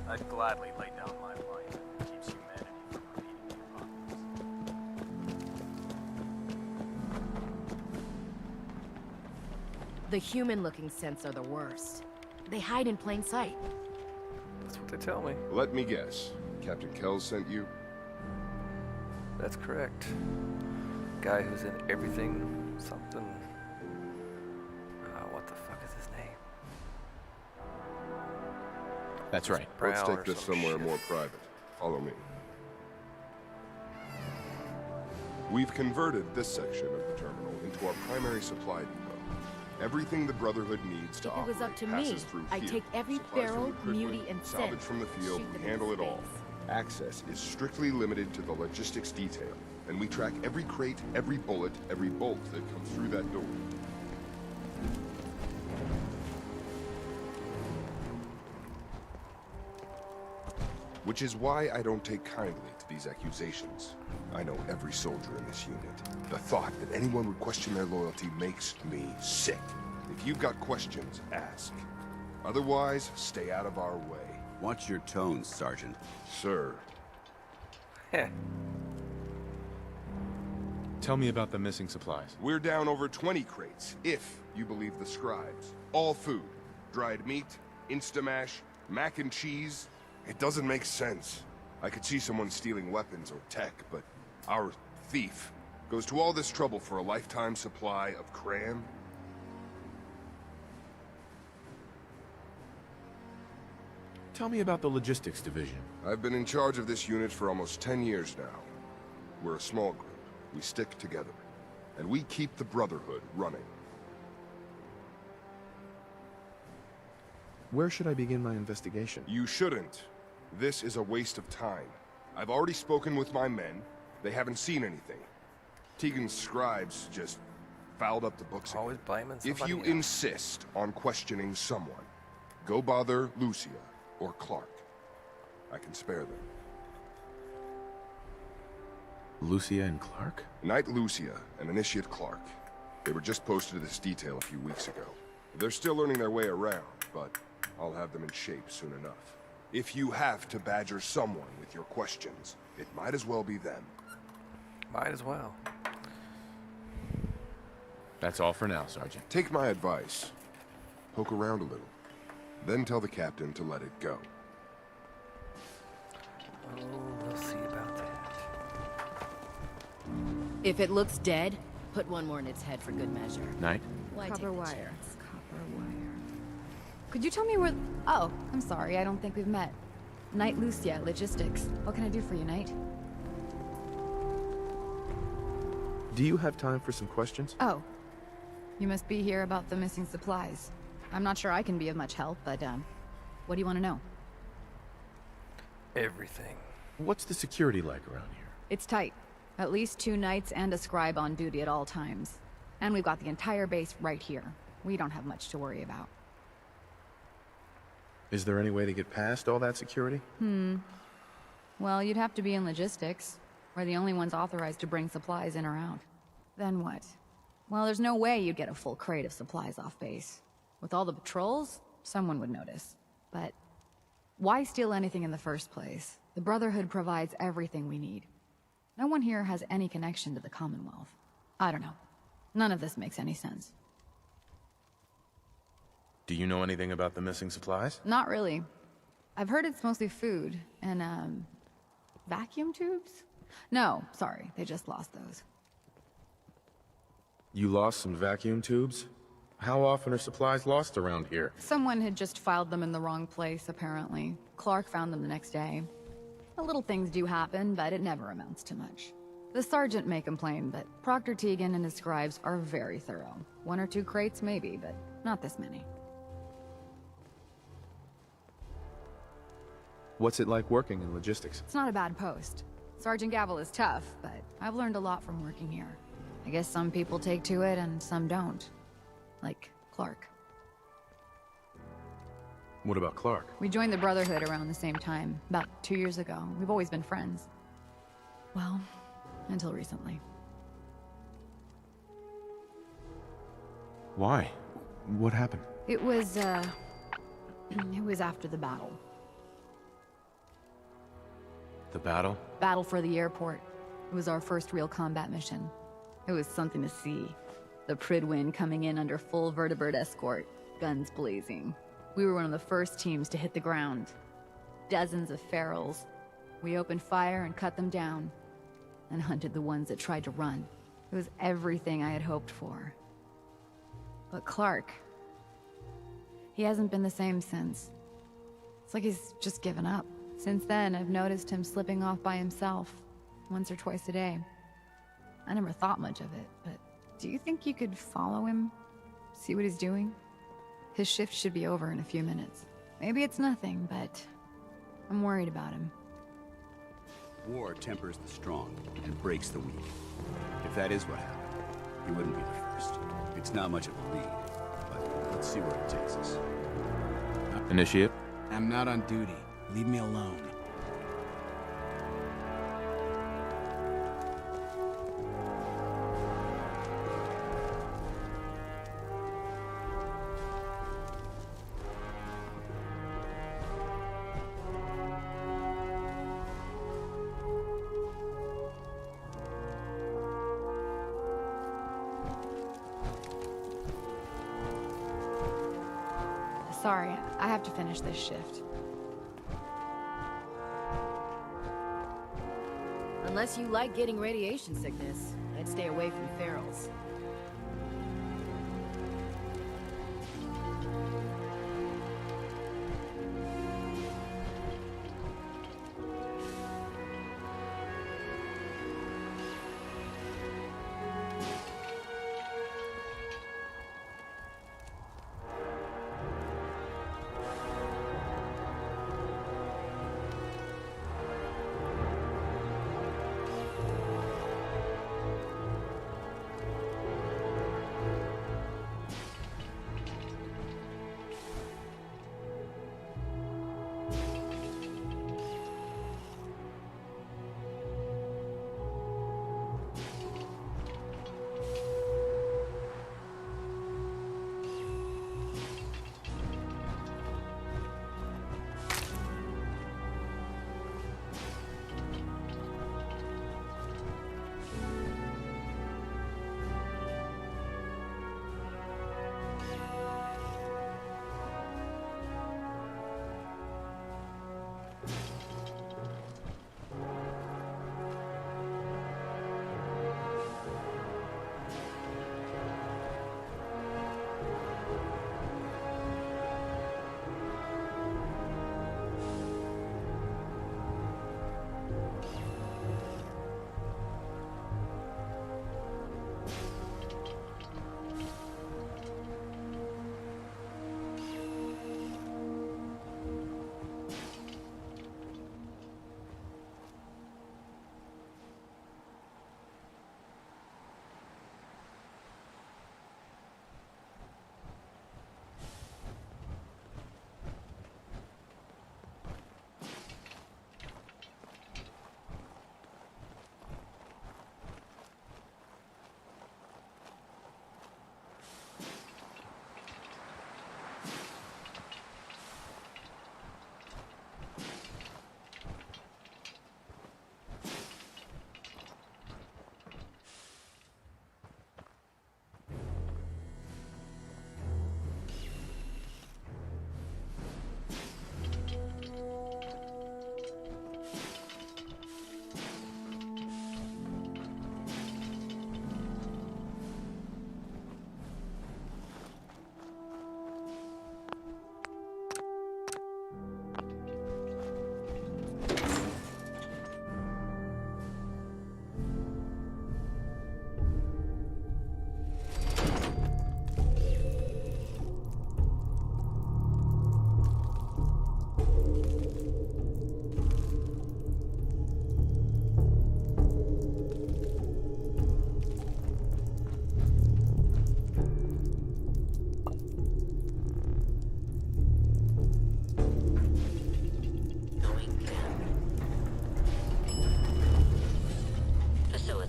I'd gladly lay down my life if it keeps humanity from repeating the apocalypse. The human-looking scents are the worst. They hide in plain sight. That's what they tell me. Let me guess. Captain Kells sent you? That's correct. Guy who's in everything, something. What the fuck is his name? That's right. Let's Brown take or this some somewhere shit. more private. Follow me. We've converted this section of the terminal into our primary supply depot. Everything the Brotherhood needs to If it was operate up to me, passes through I'd here. take every Supplies from barrel, the Crippling, mutie, and salvage scent, from the field, shoot we them handle it into all. Access is strictly limited to the logistics detail, and we track every crate, every bullet, every bolt that comes through that door. Which is why I don't take kindly to these accusations. I know every soldier in this unit. The thought that anyone would question their loyalty makes me sick. If you've got questions, ask. Otherwise, stay out of our way. Watch your tone, Sergeant. Sir. Tell me about the missing supplies. We're down over 20 crates, if you believe the scribes. All food. Dried meat, Instamash, mac and cheese. It doesn't make sense. I could see someone stealing weapons or tech, but our thief goes to all this trouble for a lifetime supply of cram? Tell me about the logistics division. I've been in charge of this unit for almost 10 years now. We're a small group. We stick together. And we keep the Brotherhood running. Where should I begin my investigation? You shouldn't. This is a waste of time. I've already spoken with my men. They haven't seen anything. Tegan's scribes just fouled up the books again. Always blaming somebody If you else. insist on questioning someone, go bother Lucia or Clark. I can spare them. Lucia and Clark? Knight Lucia and Initiate Clark. They were just posted to this detail a few weeks ago. They're still learning their way around, but I'll have them in shape soon enough. If you have to badger someone with your questions, it might as well be them. Might as well. That's all for now, Sergeant. Take my advice. Poke around a little. Then tell the captain to let it go. Oh, we'll see about that. If it looks dead, put one more in its head for good measure. Knight? Why Copper take the wire. chance? Copper wire. Could you tell me where... Oh, I'm sorry, I don't think we've met. Knight Lucia, Logistics. What can I do for you, Knight? Do you have time for some questions? Oh. You must be here about the missing supplies. I'm not sure I can be of much help, but, what do you want to know? Everything. What's the security like around here? It's tight. At least 2 knights and a scribe on duty at all times. And we've got the entire base right here. We don't have much to worry about. Is there any way to get past all that security? Well, you'd have to be in logistics. We're the only ones authorized to bring supplies in or out. Then what? Well, there's no way you'd get a full crate of supplies off base. With all the patrols, someone would notice. But why steal anything in the first place? The Brotherhood provides everything we need. No one here has any connection to the Commonwealth. I don't know. None of this makes any sense. Do you know anything about the missing supplies? Not really. I've heard it's mostly food and, vacuum tubes? No, sorry, they just lost those. You lost some vacuum tubes? How often are supplies lost around here? Someone had just filed them in the wrong place, apparently. Clark found them the next day. The little things do happen, but it never amounts to much. The sergeant may complain, but Proctor Tegan and his scribes are very thorough. 1 or 2 crates, maybe, but not this many. What's it like working in logistics? It's not a bad post. Sergeant Gavel is tough, but I've learned a lot from working here. I guess some people take to it and some don't. Like Clark. What about Clark? We joined the Brotherhood around the same time, about 2 years ago. We've always been friends. Well, until recently. Why? What happened? It was after the battle. The battle? Battle for the airport. It was our first real combat mission. It was something to see. The Pridwin coming in under full vertebrate escort, guns blazing. We were one of the first teams to hit the ground. Dozens of ferals. We opened fire and cut them down, and hunted the ones that tried to run. It was everything I had hoped for. But Clark, he hasn't been the same since. It's like he's just given up. Since then, I've noticed him slipping off by himself, once or twice a day. I never thought much of it, but do you think you could follow him? See what he's doing? His shift should be over in a few minutes. Maybe it's nothing, but I'm worried about him. War tempers the strong and breaks the weak. If that is what happened, he wouldn't be the first. It's not much of a lead, but let's see where it takes us. Initiate. I'm not on duty. Leave me alone. Sorry, I have to finish this shift. Unless you like getting radiation sickness, I'd stay away from ferals.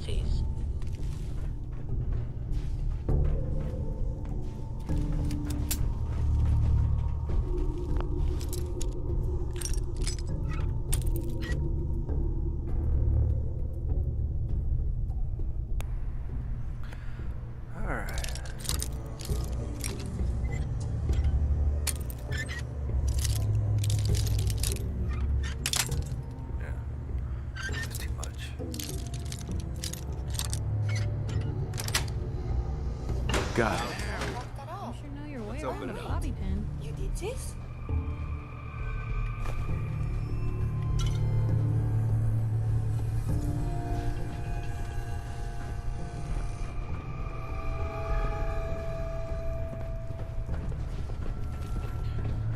facilities. Got it. You sure know your way Let's around open a it up. bobby pin. You did this?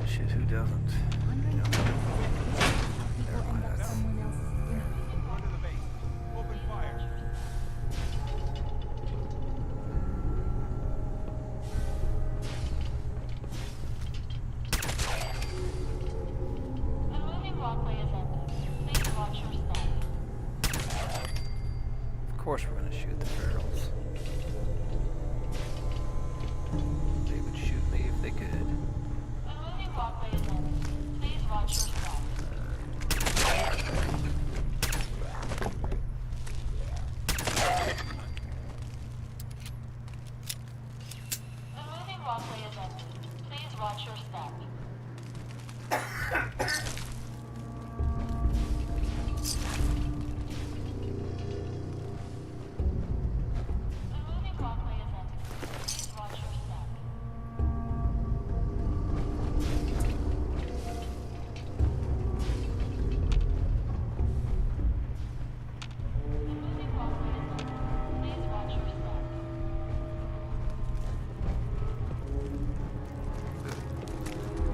Shit, who doesn't? Of course we're gonna shoot the barrels. They would shoot me if they could.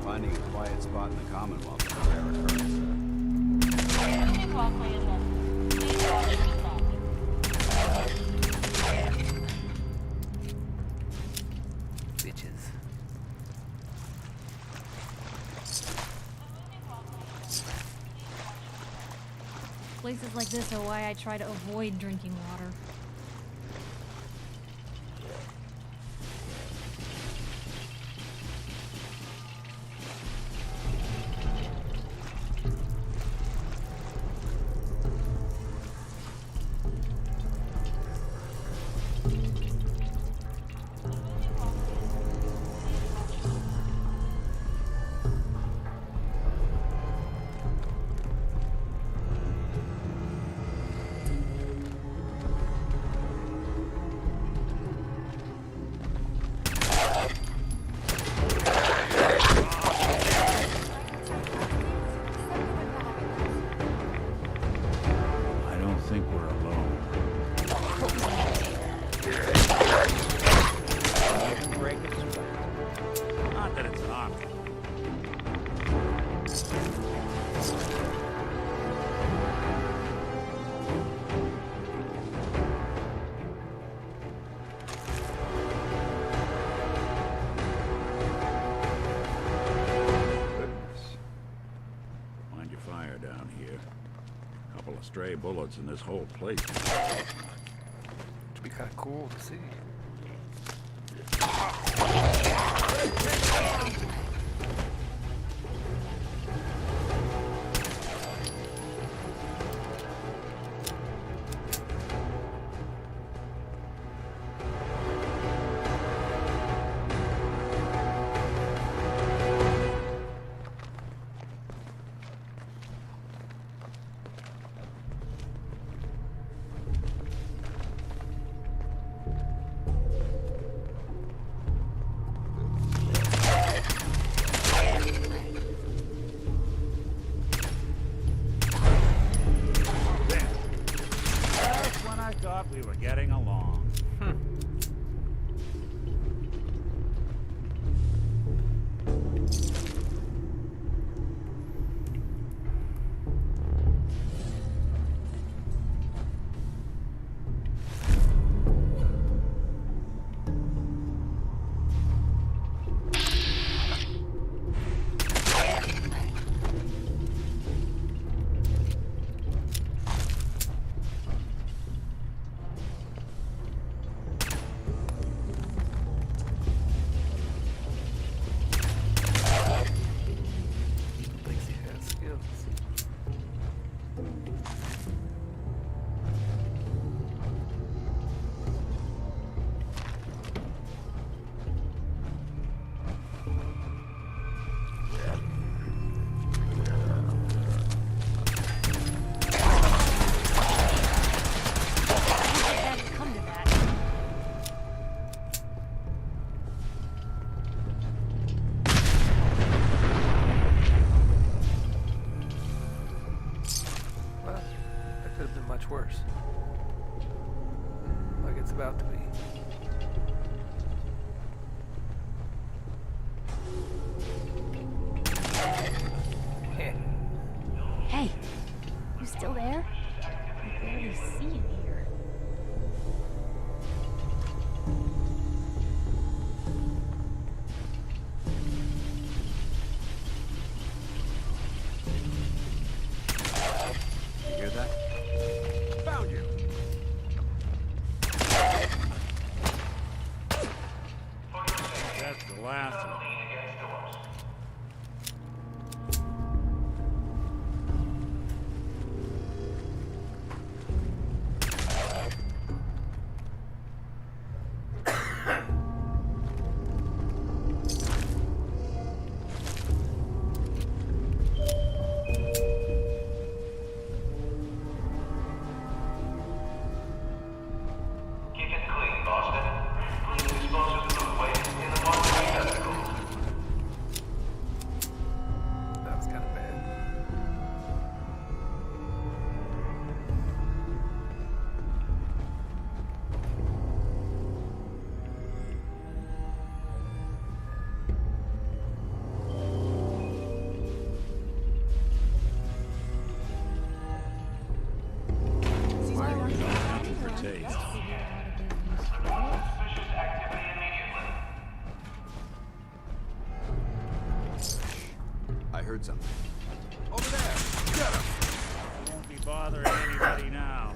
Finding a quiet spot in the Commonwealth is a rare occurrence. Bitches. Places like this are why I try to avoid drinking water. I don't think we're alone. Not that it's an option. Mind your fire down here. Couple of stray bullets in this whole place. It'd be kind of cool to see. Just when I thought we were getting along. about to be. Hey, you still there? I barely see you here. You hear that? Found you! That's the last of them. That was kind of bad. For taste. I heard something. Over there! Get him! Won't be bothering anybody now.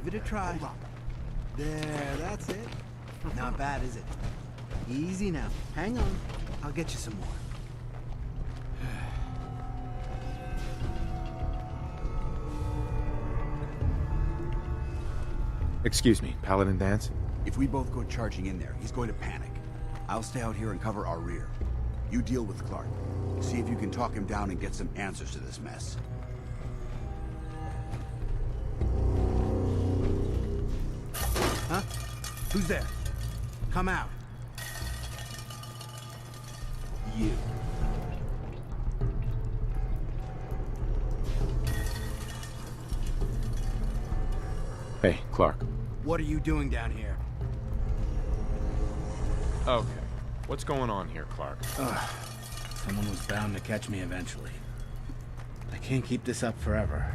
Give it a try. There, that's it. Not bad, is it? Easy now. Hang on. I'll get you some more. Excuse me, Paladin Dance? If we both go charging in there, he's going to panic. I'll stay out here and cover our rear. You deal with Clark. See if you can talk him down and get some answers to this mess. Huh? Who's there? Come out. You. Hey, Clark. What are you doing down here? Okay. What's going on here, Clark? Someone was bound to catch me eventually. I can't keep this up forever.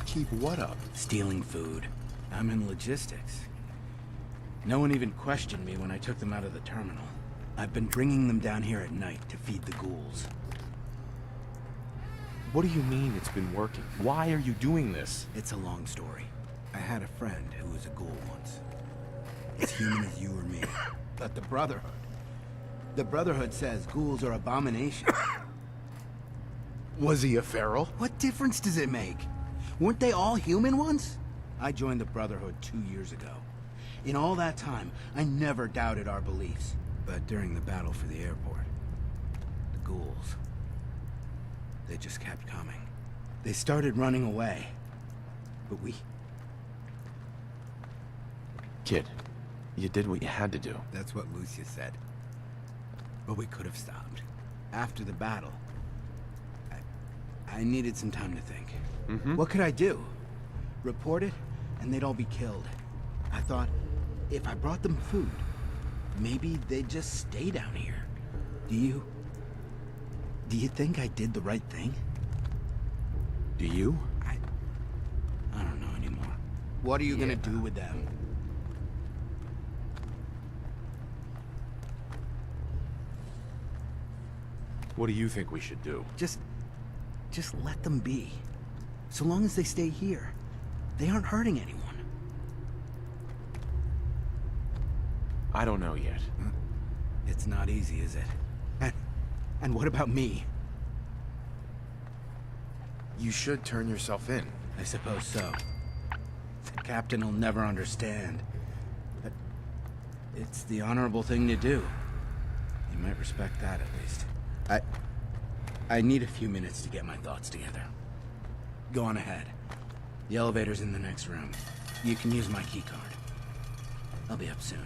Keep what up? Stealing food. I'm in logistics. No one even questioned me when I took them out of the terminal. I've been bringing them down here at night to feed the ghouls. What do you mean it's been working? Why are you doing this? It's a long story. I had a friend who was a ghoul once. As human as you or me. But the Brotherhood. The Brotherhood says ghouls are abominations. Was he a feral? What difference does it make? Weren't they all human once? I joined the Brotherhood 2 years ago. In all that time, I never doubted our beliefs. But during the battle for the airport, the ghouls, they just kept coming. They started running away. But we... Kid, you did what you had to do. That's what Lucia said. But we could have stopped. After the battle, I needed some time to think. What could I do? Report it, and they'd all be killed. I thought, if I brought them food, maybe they'd just stay down here. Do you think I did the right thing? Do you? I don't know anymore. What are you gonna do with them? What do you think we should do? Just let them be. So long as they stay here, they aren't hurting anyone. I don't know yet. It's not easy, is it? And what about me? You should turn yourself in. I suppose so. The captain will never understand. But it's the honorable thing to do. You might respect that, at least. I need a few minutes to get my thoughts together. Go on ahead. The elevator's in the next room. You can use my keycard. I'll be up soon.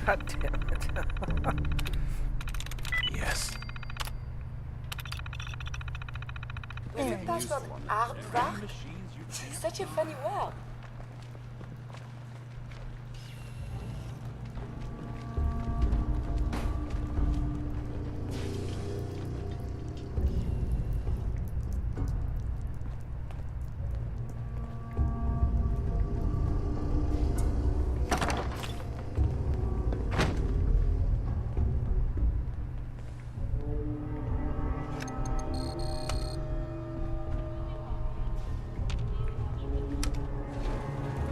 God damn it. Yes. Is the password aardvark? Such a funny word.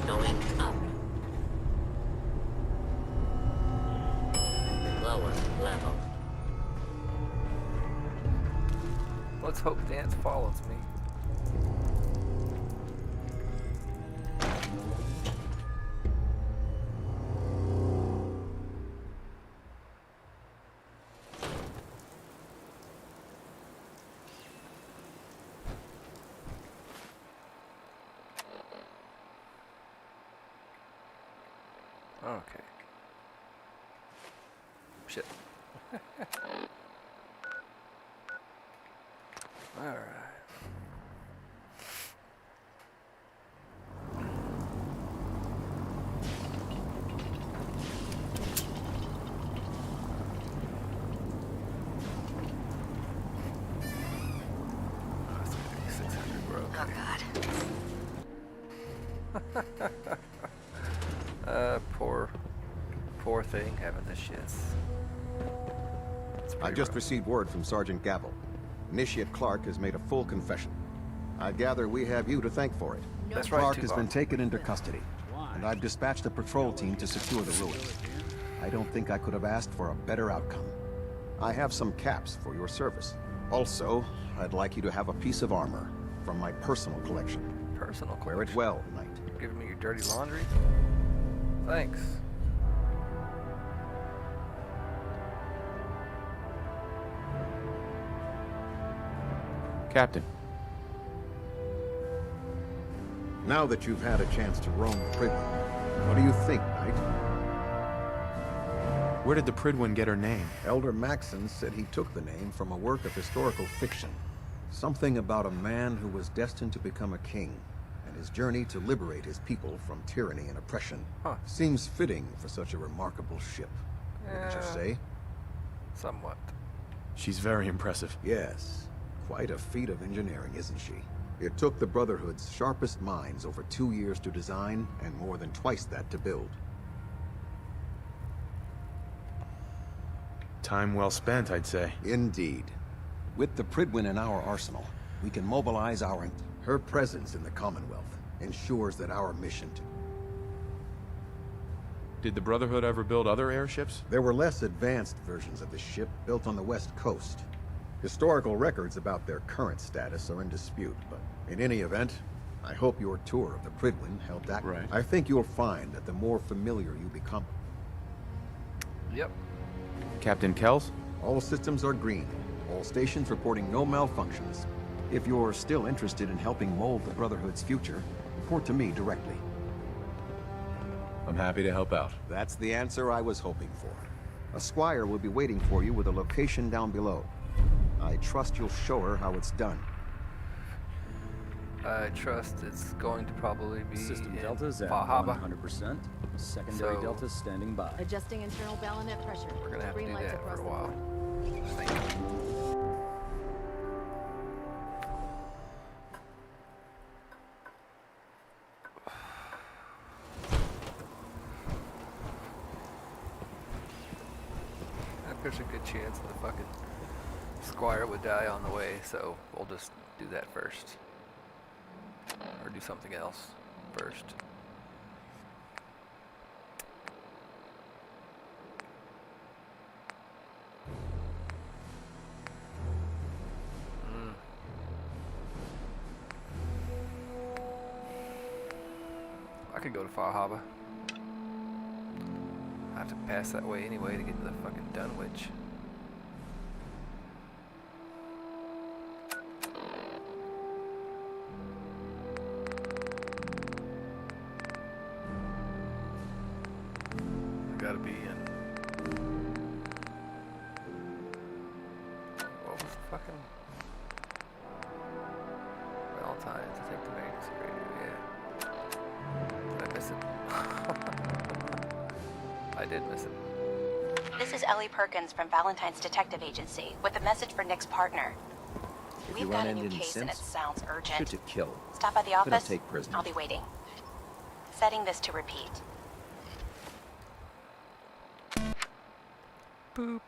Going up. Lower level. Let's hope Dance follows me. Okay. Shit. Alright. That's gonna be 600, bro. Oh God. Poor thing having the shits. I just received word from Sergeant Gavel. Initiate Clark has made a full confession. I gather we have you to thank for it. That's right, Clark has Tupac. been taken into custody, and I've dispatched a patrol team to secure the ruins. I don't think I could have asked for a better outcome. I have some caps for your service. Also, I'd like you to have a piece of armor from my personal collection. Personal collection? Wear it well tonight. You're giving me your dirty laundry? Thanks. Captain. Now that you've had a chance to roam the Pridwen, what do you think, Knight? Where did the Pridwen get her name? Elder Maxson said he took the name from a work of historical fiction. Something about a man who was destined to become a king, and his journey to liberate his people from tyranny and oppression. Seems fitting for such a remarkable ship, wouldn't you say? Somewhat. She's very impressive. Yes. Quite a feat of engineering, isn't she? It took the Brotherhood's sharpest minds over 2 years to design, and more than twice that to build. Time well spent, I'd say. Indeed. With the Pridwen in our arsenal, we can mobilize her presence in the Commonwealth ensures that our mission to... Did the Brotherhood ever build other airships? There were less advanced versions of the ship built on the West Coast. Historical records about their current status are in dispute, but in any event, I hope your tour of the Pridwen helped that. Right. I think you'll find that the more familiar you become... Yep. Captain Kells? All systems are green. All stations reporting no malfunctions. If you're still interested in helping mold the Brotherhood's future, report to me directly. I'm happy to help out. That's the answer I was hoping for. A squire will be waiting for you with a location down below. I trust you'll show her how it's done. I trust it's going to probably be System in deltas at Valhalla. 100%. Secondary deltas standing by. Adjusting internal bayonet pressure. We're gonna have to Green do lights that across for a the while. board. I think. There's a good chance the fucking squire would die on the way, so we'll just do that first. Or do something else first. I could go to Valhalla. I have to pass that way anyway to get to the fucking Dunwich. I gotta be in. What was the fucking Valentine's to take the emergency radio? Yeah. Did I miss it? I did miss it. This is Ellie Perkins from Valentine's Detective Agency with a message for Nick's partner. If We've you got run a into new any case and it synths, sounds urgent. shoot to kill. Stop by the We don't office. take prisoners. I'll be waiting. Setting this to repeat. Boop.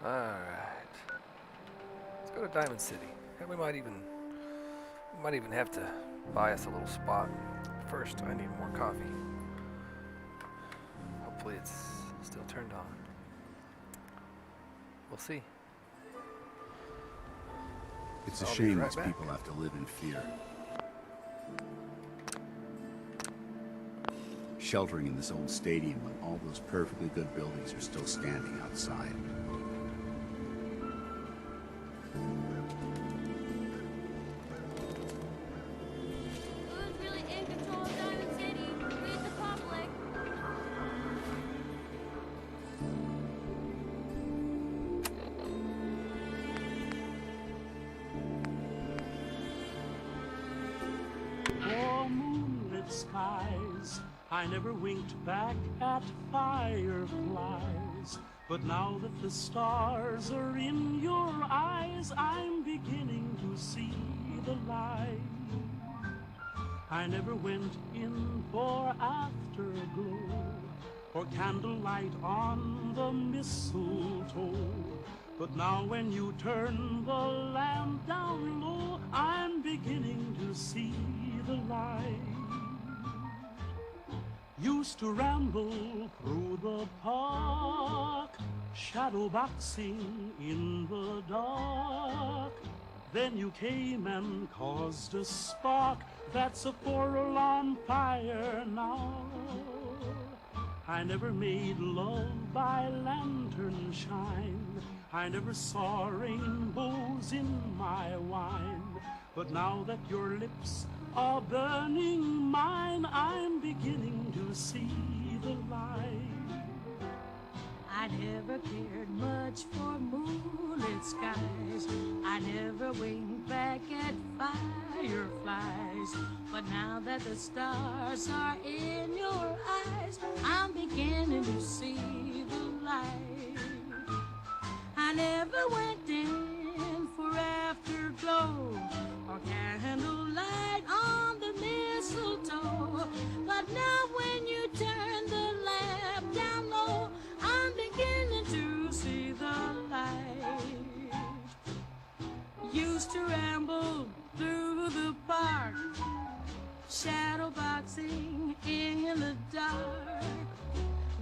Alright. Let's go to Diamond City. And we might even have to buy us a little spot. First, I need more coffee. Hopefully it's still turned on. We'll see. It's a I'll be shame right these back. people have to live in fear. Sheltering in this old stadium when all those perfectly good buildings are still standing outside. Who's really eyes. I never winked back at fireflies. But now that the stars are in your eyes, I'm beginning to see the light. I never went in for afterglow or candlelight on the mistletoe. But now when you turn the lamp down low, I'm beginning to see the light. Used to ramble through the park, shadow boxing in the dark. Then you came and caused a spark that's a 4-alarm fire now. I never made love by lantern shine. I never saw rainbows in my wine. But now that your lips are burning mine, I'm beginning to see the light. I never cared much for moonlit skies. I never winked back at fireflies. But now that the stars are in your eyes, I'm beginning to see the light. I never went in for afterglow or candlelight on the mistletoe. But now when you turn the lamp down low, I'm beginning to see the light. Used to ramble through the park, shadow boxing in the dark.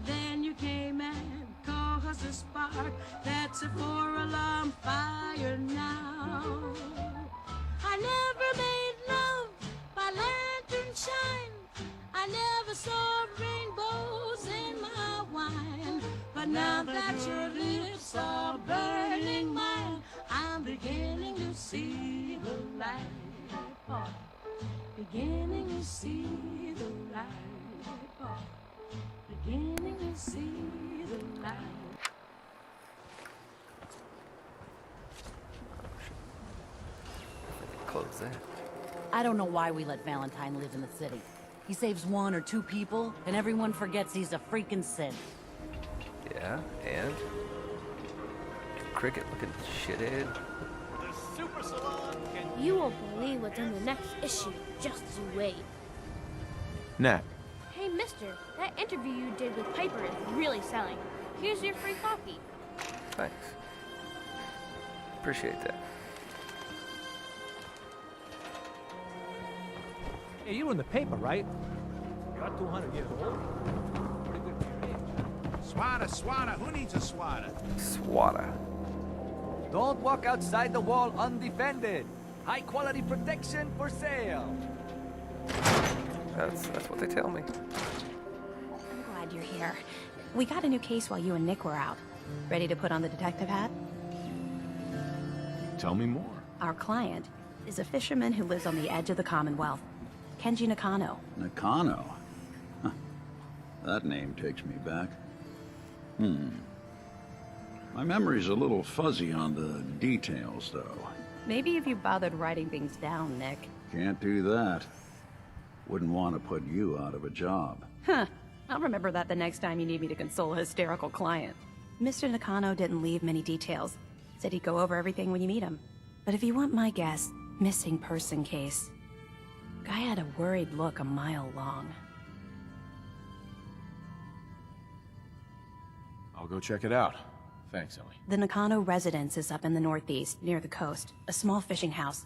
Then you came and caused a spark that's a 4-alarm fire now. I never made love by lantern shine. I never saw rainbows in my wine. But now that your lips are burning mine, I'm beginning to see the light. Oh, beginning to see the light. Oh, beginning to see the light. Close that. I don't know why we let Valentine live in the city. He saves 1 or 2 people, and everyone forgets he's a freaking synth. Yeah, and? Cricket looking shithead. The Super Salon can... You won't believe what's in the next issue. Just you wait. Nat, Hey, mister, that interview you did with Piper is really selling. Here's your free copy. Thanks. Appreciate that. Hey, you in the paper, right? You're 200 years old. Pretty good for your age. Swatter. Who needs a swatter? Swatter. Don't walk outside the wall undefended. High quality protection for sale. That's what they tell me. I'm glad you're here. We got a new case while you and Nick were out. Ready to put on the detective hat? tell me more. Our client is a fisherman who lives on the edge of the Commonwealth. Kenji Nakano. Nakano? Huh. That name takes me back. My memory's a little fuzzy on the details, though. Maybe if you bothered writing things down, Nick. Can't do that. Wouldn't want to put you out of a job. Huh. I'll remember that the next time you need me to console a hysterical client. Mr. Nakano didn't leave many details. Said he'd go over everything when you meet him. But if you want my guess, missing person case. Guy had a worried look a mile long. I'll go check it out. Thanks, Ellie. The Nakano residence is up in the northeast, near the coast. A small fishing house.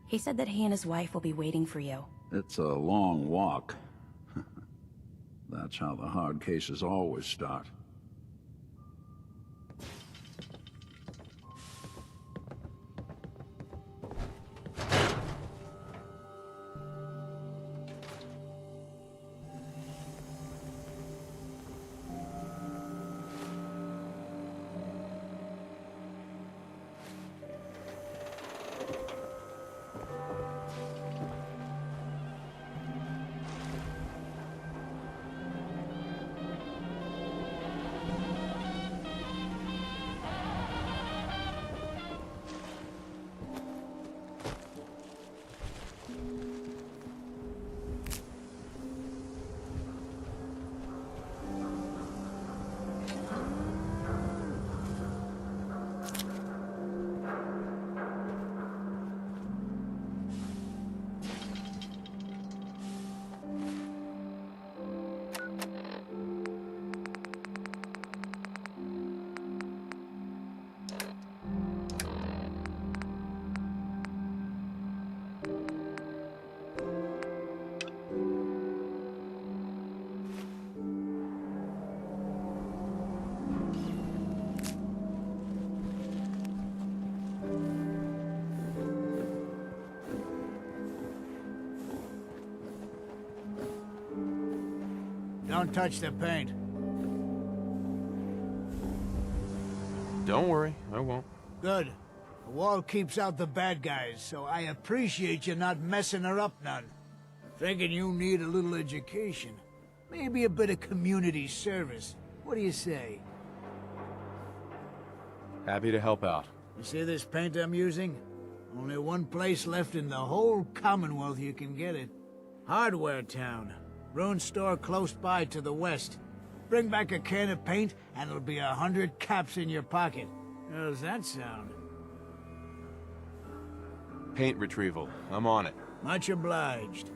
He said that he and his wife will be waiting for you. It's a long walk. That's how the hard cases always start. Don't touch the paint. Don't worry, I won't. Good. The wall keeps out the bad guys, so I appreciate you not messing her up none. Thinking you need a little education. Maybe a bit of community service. What do you say? Happy to help out. You see this paint I'm using? Only one place left in the whole Commonwealth you can get it. Hardware Town. Ruin store close by to the west. Bring back a can of paint, and it'll be 100 caps in your pocket. How's that sound? Paint retrieval. I'm on it. Much obliged.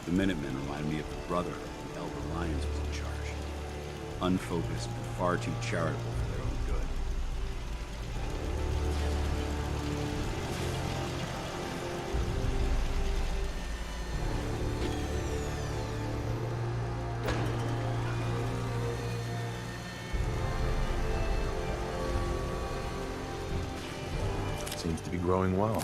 The Minutemen remind me of the Brotherhood when Elder Lyons was in charge. Unfocused and far too charitable for their own good. Seems to be growing well.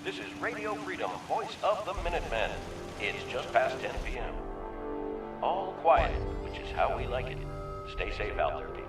This is Radio Freedom, voice of the Minutemen. It's just past 10 p.m. All quiet, which is how we like it. Stay safe out there, people.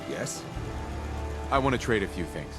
Yes? I want to trade a few things.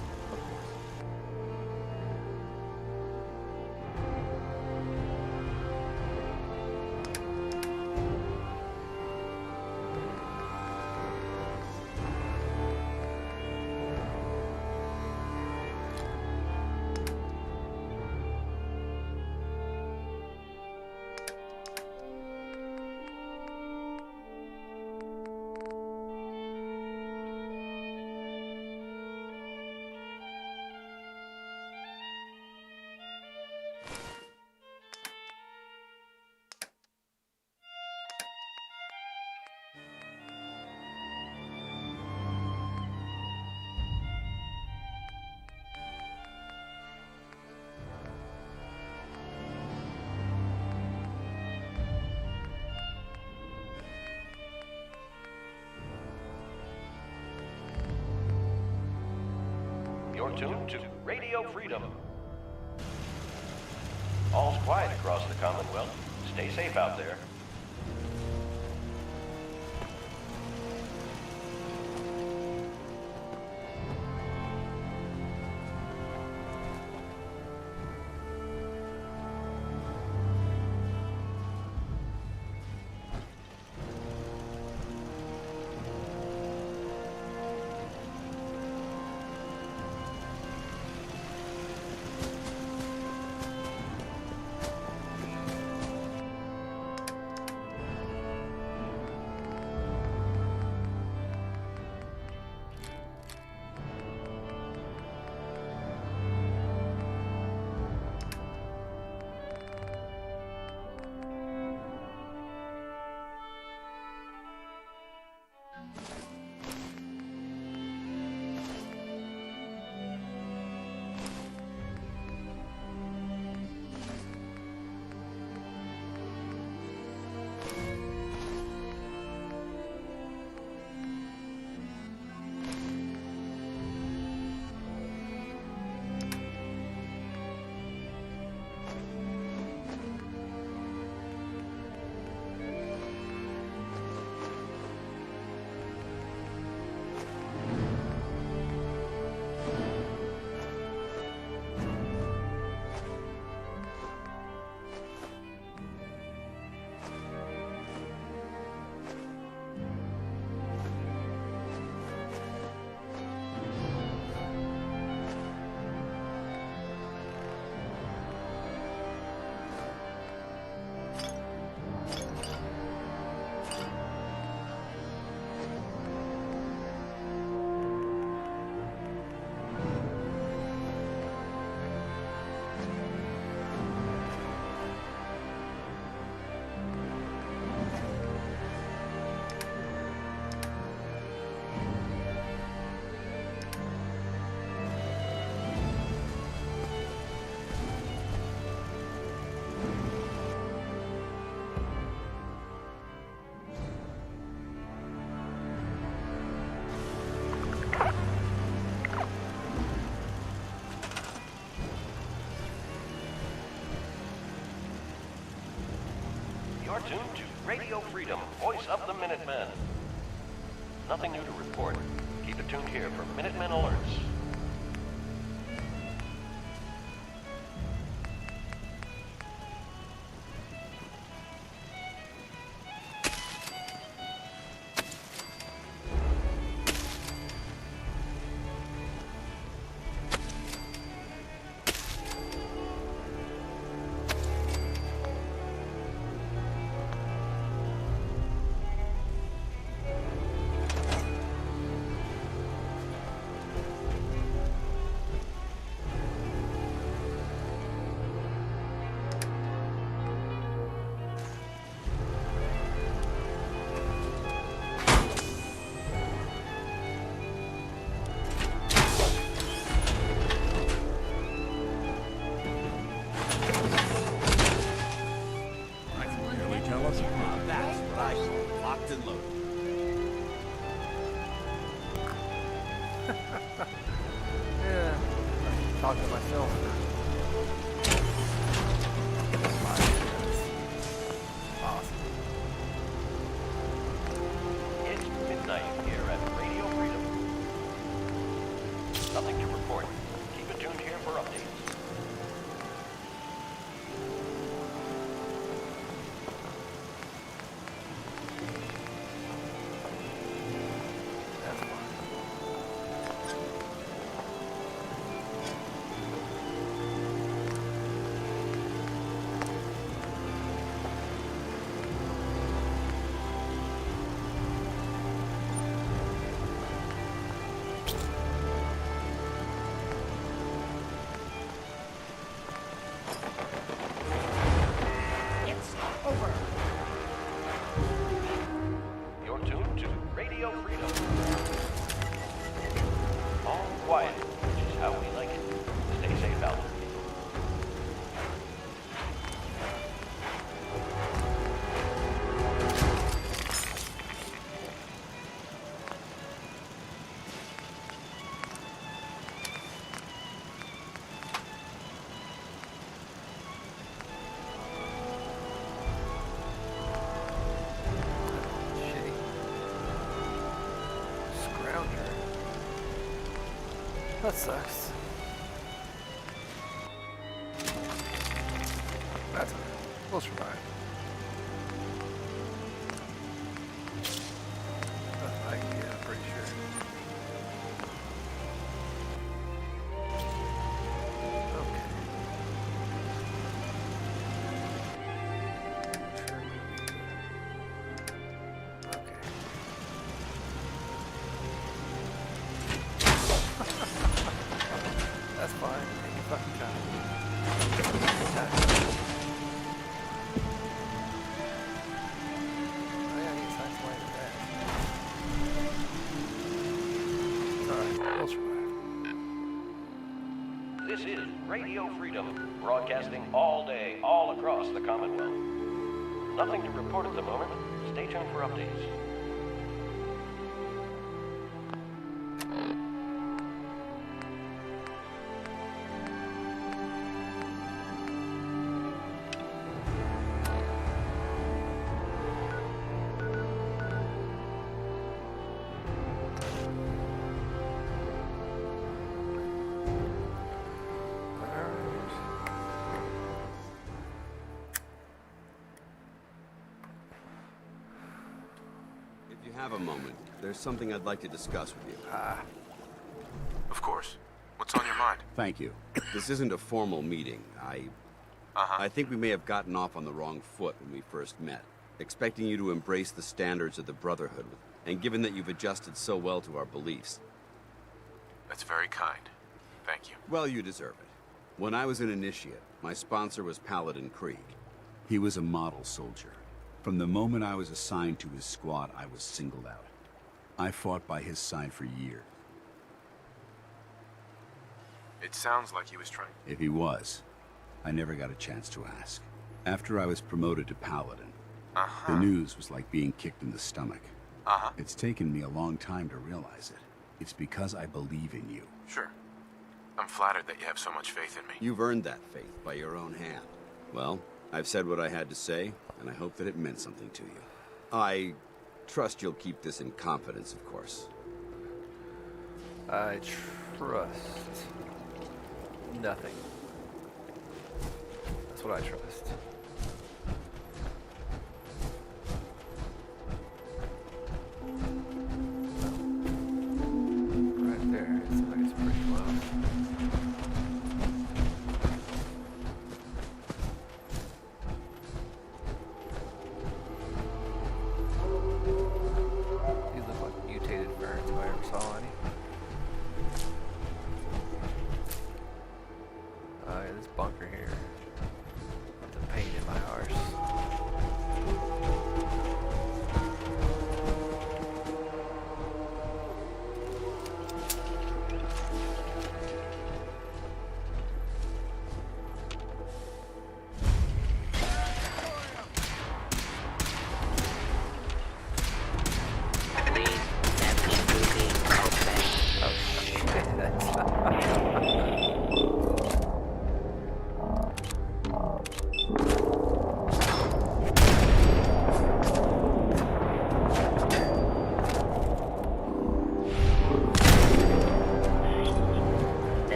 You're tuned to Radio Freedom. All's quiet across the Commonwealth. Stay safe out there. You're tuned to Radio Freedom, voice of the Minutemen. Nothing new to report. Keep it tuned here for Minutemen alerts. Yeah, talk to myself. Awesome. It's midnight here at Radio Freedom. Nothing to report. Keep it tuned here for updates. You're tuned to Radio Freedom. All quiet, which is how we like it. Stay safe out there. That sucks. That's okay. We'll survive. Yeah, I'm pretty sure. Okay. That's fine. Take your fucking time. Oh yeah, I need to explain that. Alright, we'll survive. This is Radio Freedom, broadcasting all day, all across the Commonwealth. Nothing to report at the moment. Stay tuned for updates. Have a moment. There's something I'd like to discuss with you. Of course. What's on your mind? Thank you. This isn't a formal meeting. I think we may have gotten off on the wrong foot when we first met, expecting you to embrace the standards of the Brotherhood, and given that you've adjusted so well to our beliefs. That's very kind. Thank you. Well, you deserve it. When I was an initiate, my sponsor was Paladin Krieg. He was a model soldier. From the moment I was assigned to his squad, I was singled out. I fought by his side for years. It sounds like he was trying. If he was, I never got a chance to ask. After I was promoted to Paladin, the news was like being kicked in the stomach. It's taken me a long time to realize it. It's because I believe in you. Sure. I'm flattered that you have so much faith in me. You've earned that faith by your own hand. Well, I've said what I had to say, and I hope that it meant something to you. I trust you'll keep this in confidence, of course. I trust nothing. That's what I trust. Right there. It's like it's pretty close. These look like mutated ferns if I ever saw any. Yeah, this bunker here. Have to paint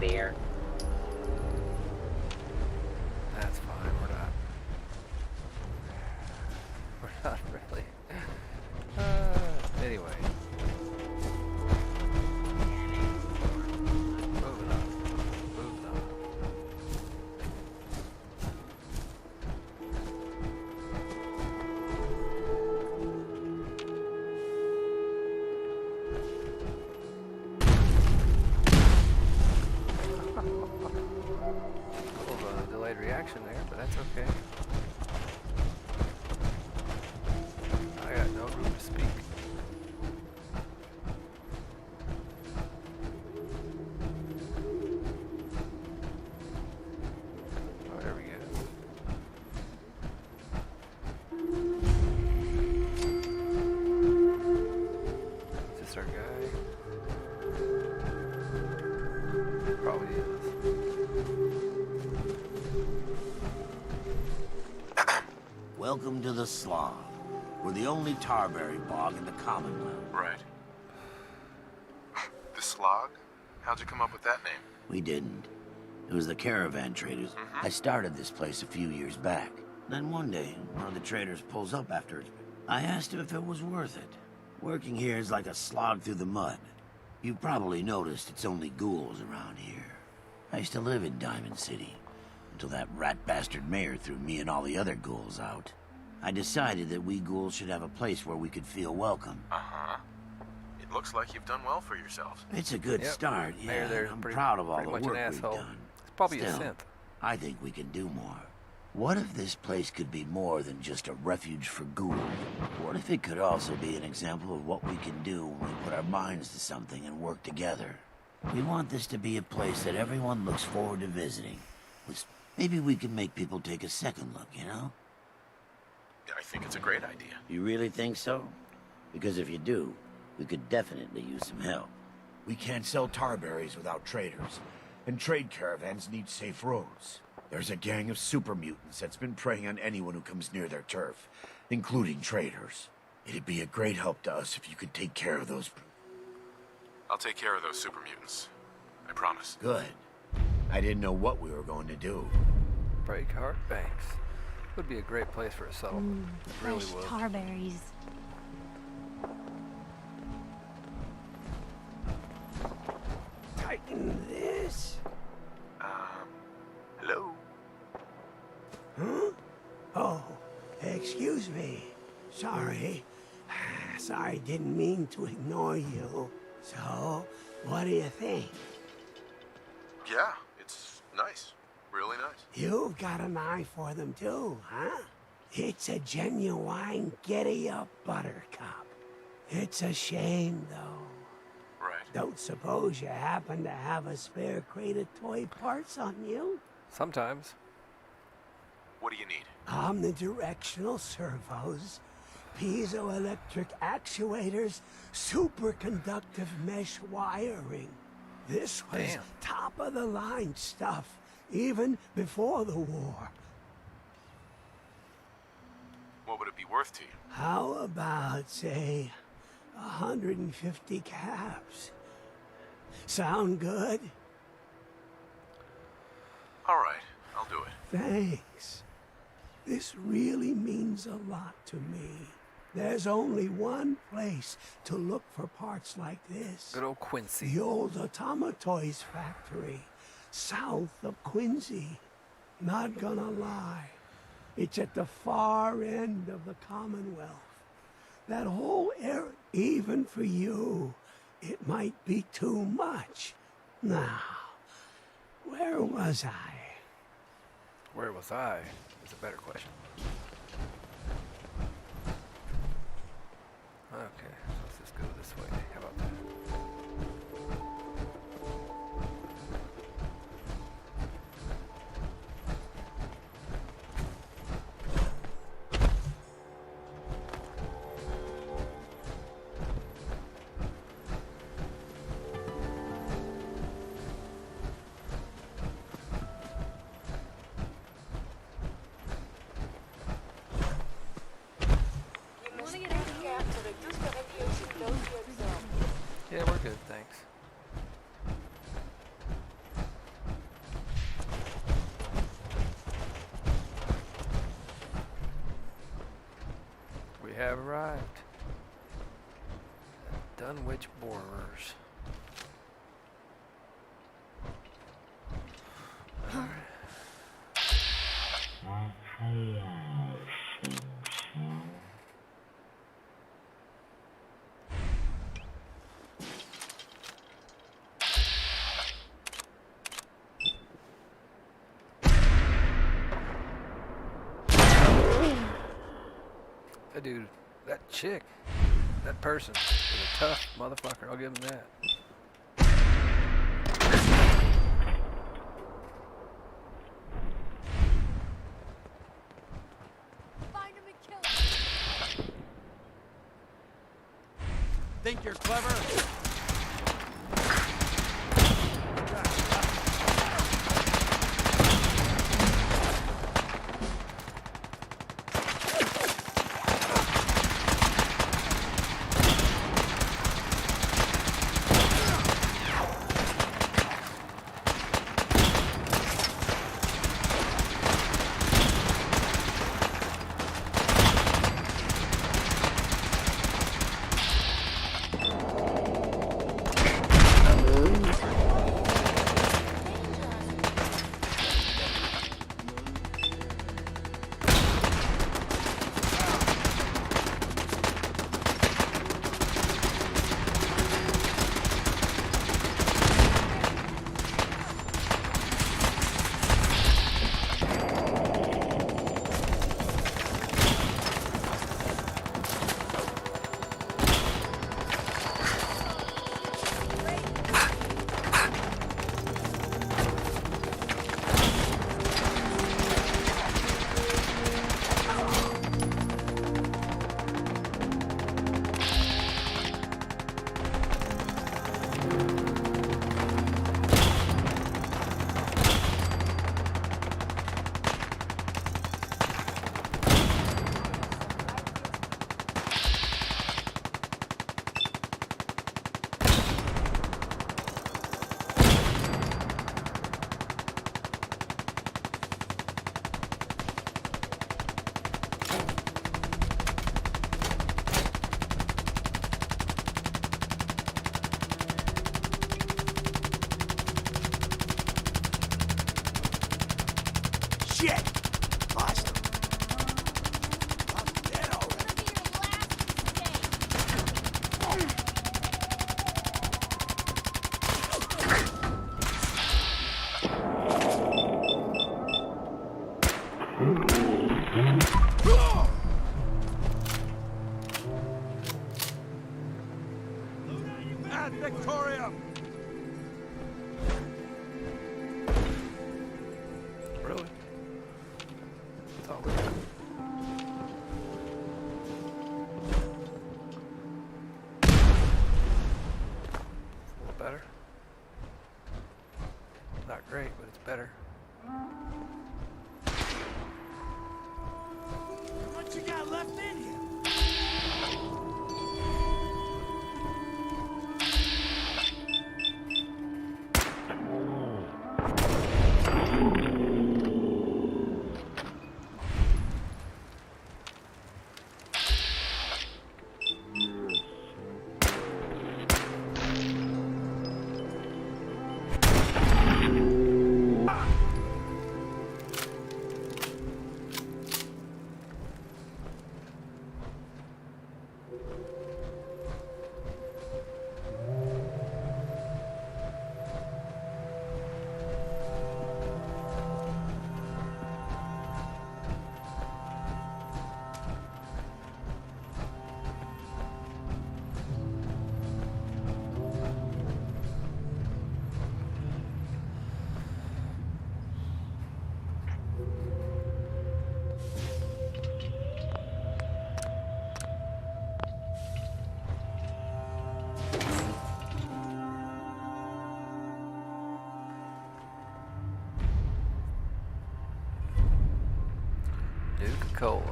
beer? That's fine. We're not really. Anyway. Moving on. Moving on. Delayed reaction there, but that's okay. I got no room to speak. Oh, there we go. Is this our guy? Probably is. Welcome to the Slog. We're the only tarberry bog in the Commonwealth. Right. The Slog? How'd you come up with that name? We didn't. It was the caravan traders. I started this place a few years back. Then one day, one of the traders pulls up after it. I asked him if it was worth it. Working here is like a slog through the mud. You've probably noticed it's only ghouls around here. I used to live in Diamond City, until that rat bastard mayor threw me and all the other ghouls out. I decided that we ghouls should have a place where we could feel welcome. Uh-huh. It looks like you've done well for yourselves. It's a good start, yeah. Mayor I'm proud of all the pretty work much an we've asshole. done. It's probably Still, a synth. I think we can do more. What if this place could be more than just a refuge for ghouls? What if it could also be an example of what we can do when we put our minds to something and work together? We want this to be a place that everyone looks forward to visiting. Maybe we can make people take a second look, you know? I think it's a great idea. You really think so? Because if you do, we could definitely use some help. We can't sell tarberries without traders, and trade caravans need safe roads. There's a gang of super mutants that's been preying on anyone who comes near their turf, including traders. It'd be a great help to us if you could take care of those... I'll take care of those super mutants. I promise. Good. I didn't know what we were going to do. Breakheart Banks. Would be a great place for a settlement. It really Fresh would. tarberries. Tighten this. Hello? Huh? Oh, excuse me. Sorry. Sorry, didn't mean to ignore you. So, what do you think? Yeah, it's nice. Really nice. You've got an eye for them too, huh? It's a genuine giddy-up buttercup. It's a shame, though. Right. Don't suppose you happen to have a spare crate of toy parts on you? Sometimes. What do you need? Omnidirectional servos, piezoelectric actuators, superconductive mesh wiring. This was top-of-the-line stuff, even before the war. What would it be worth to you? How about, say, 150 caps? Sound good? All right, I'll do it. Thanks. This really means a lot to me. There's only one place to look for parts like this. Good old Quincy. The old Automatoys factory, south of Quincy. Not gonna lie, it's at the far end of the Commonwealth. That whole area, even for you, it might be too much. Now, where was I? Where was I? Is a better question. Okay, so let's just go this way. How about that? Yeah, we're good, thanks. Dunwich Borers. That dude, that chick, that person is a tough motherfucker. I'll give him that. Find him and kill him. Think you're clever? Shit! Lost him. I'm dead already. At Victoria! Really? Thought we did. A little better. Not great, but it's better. What you got left in here? Nuka-Cola.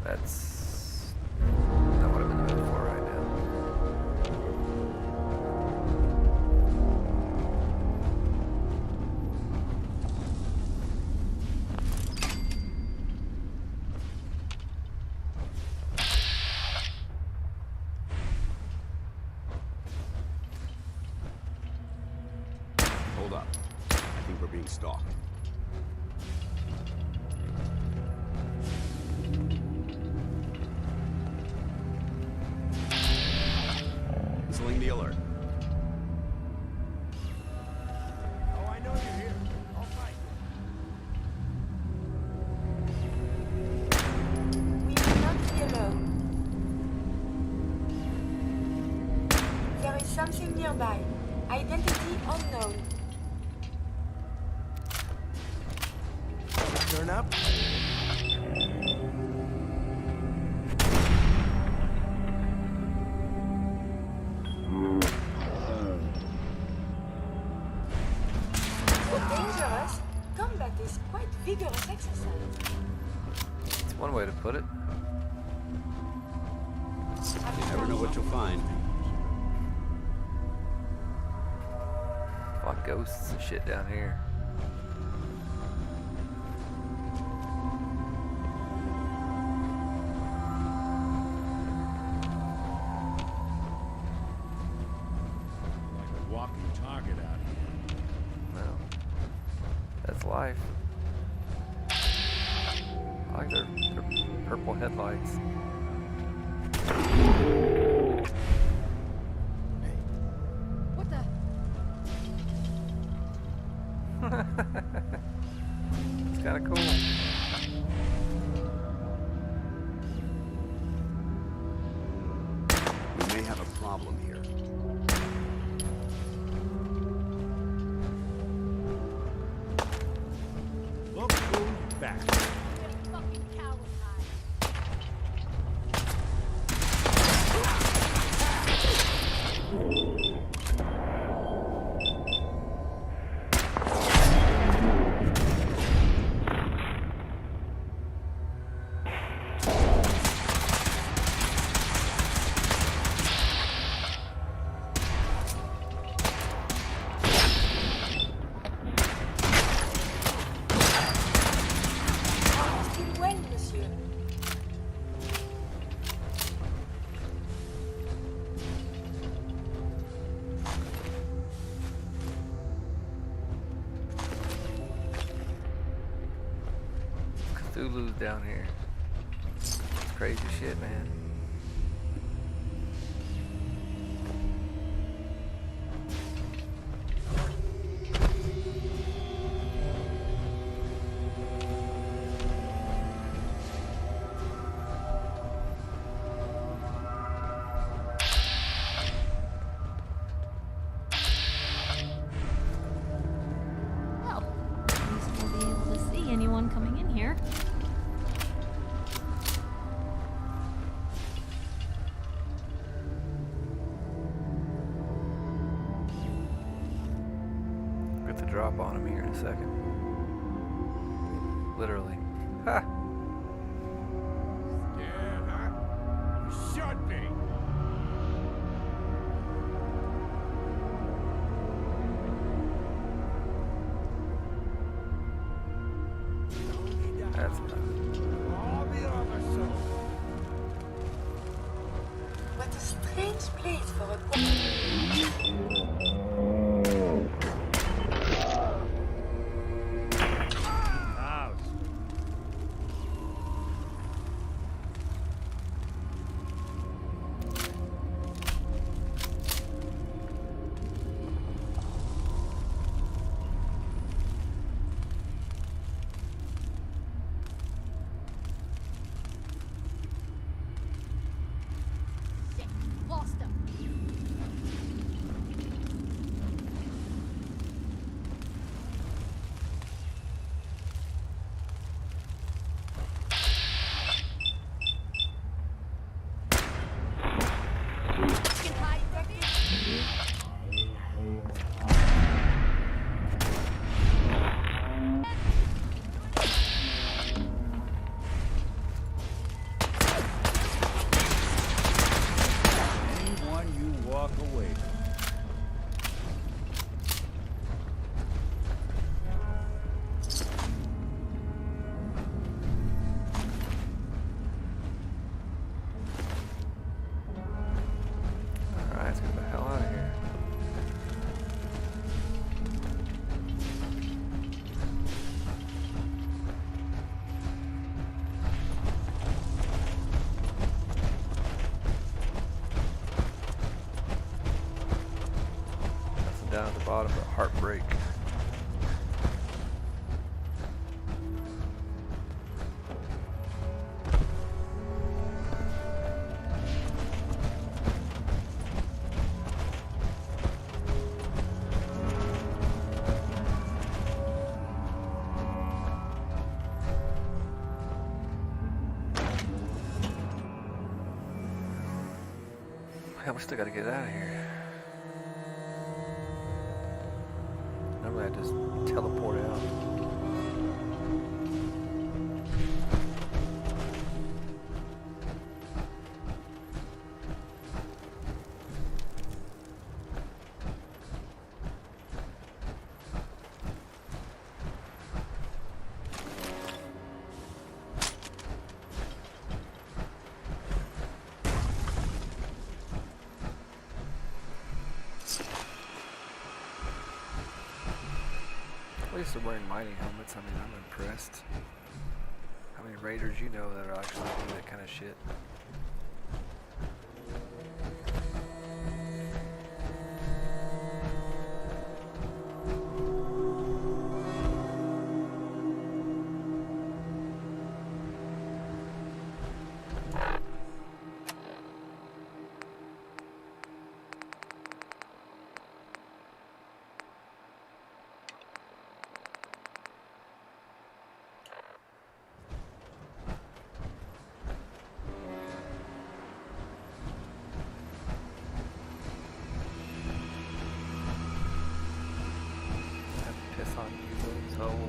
That's not what I'm in the mood for right now. up. I think we're being stalked. Canceling the alert. Oh, I know you're here. I'll fight We will not be alone. There is something nearby. Identity unknown. Turn up. For dangerous, combat is quite vigorous exercise. It's one way to put it. You never know what you'll find. Fought ghosts and shit down here. Like a walking target out here. Well, that's life. I like their purple headlights. What the? It's kind of cool. We may have a problem here. Look who's back. Fucking coward. Still well, monsieur. Cthulhu's down here. Crazy shit, man. Well, at least we'll be able to see anyone coming in here. Get the drop on him here in a second. Literally. Ha! Scared, huh? You should be. That's enough. All the other soul. What a strange place for a House. Shit, lost him. bottom, but heartbreak. Hell, we still gotta get out of here. Normally I just teleport out. At least they're wearing mining helmets. I mean, I'm impressed. How many raiders you know that are actually doing that kind of shit? On you, little toe.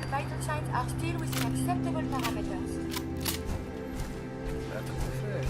Vital signs are still within acceptable parameters. That's what they say.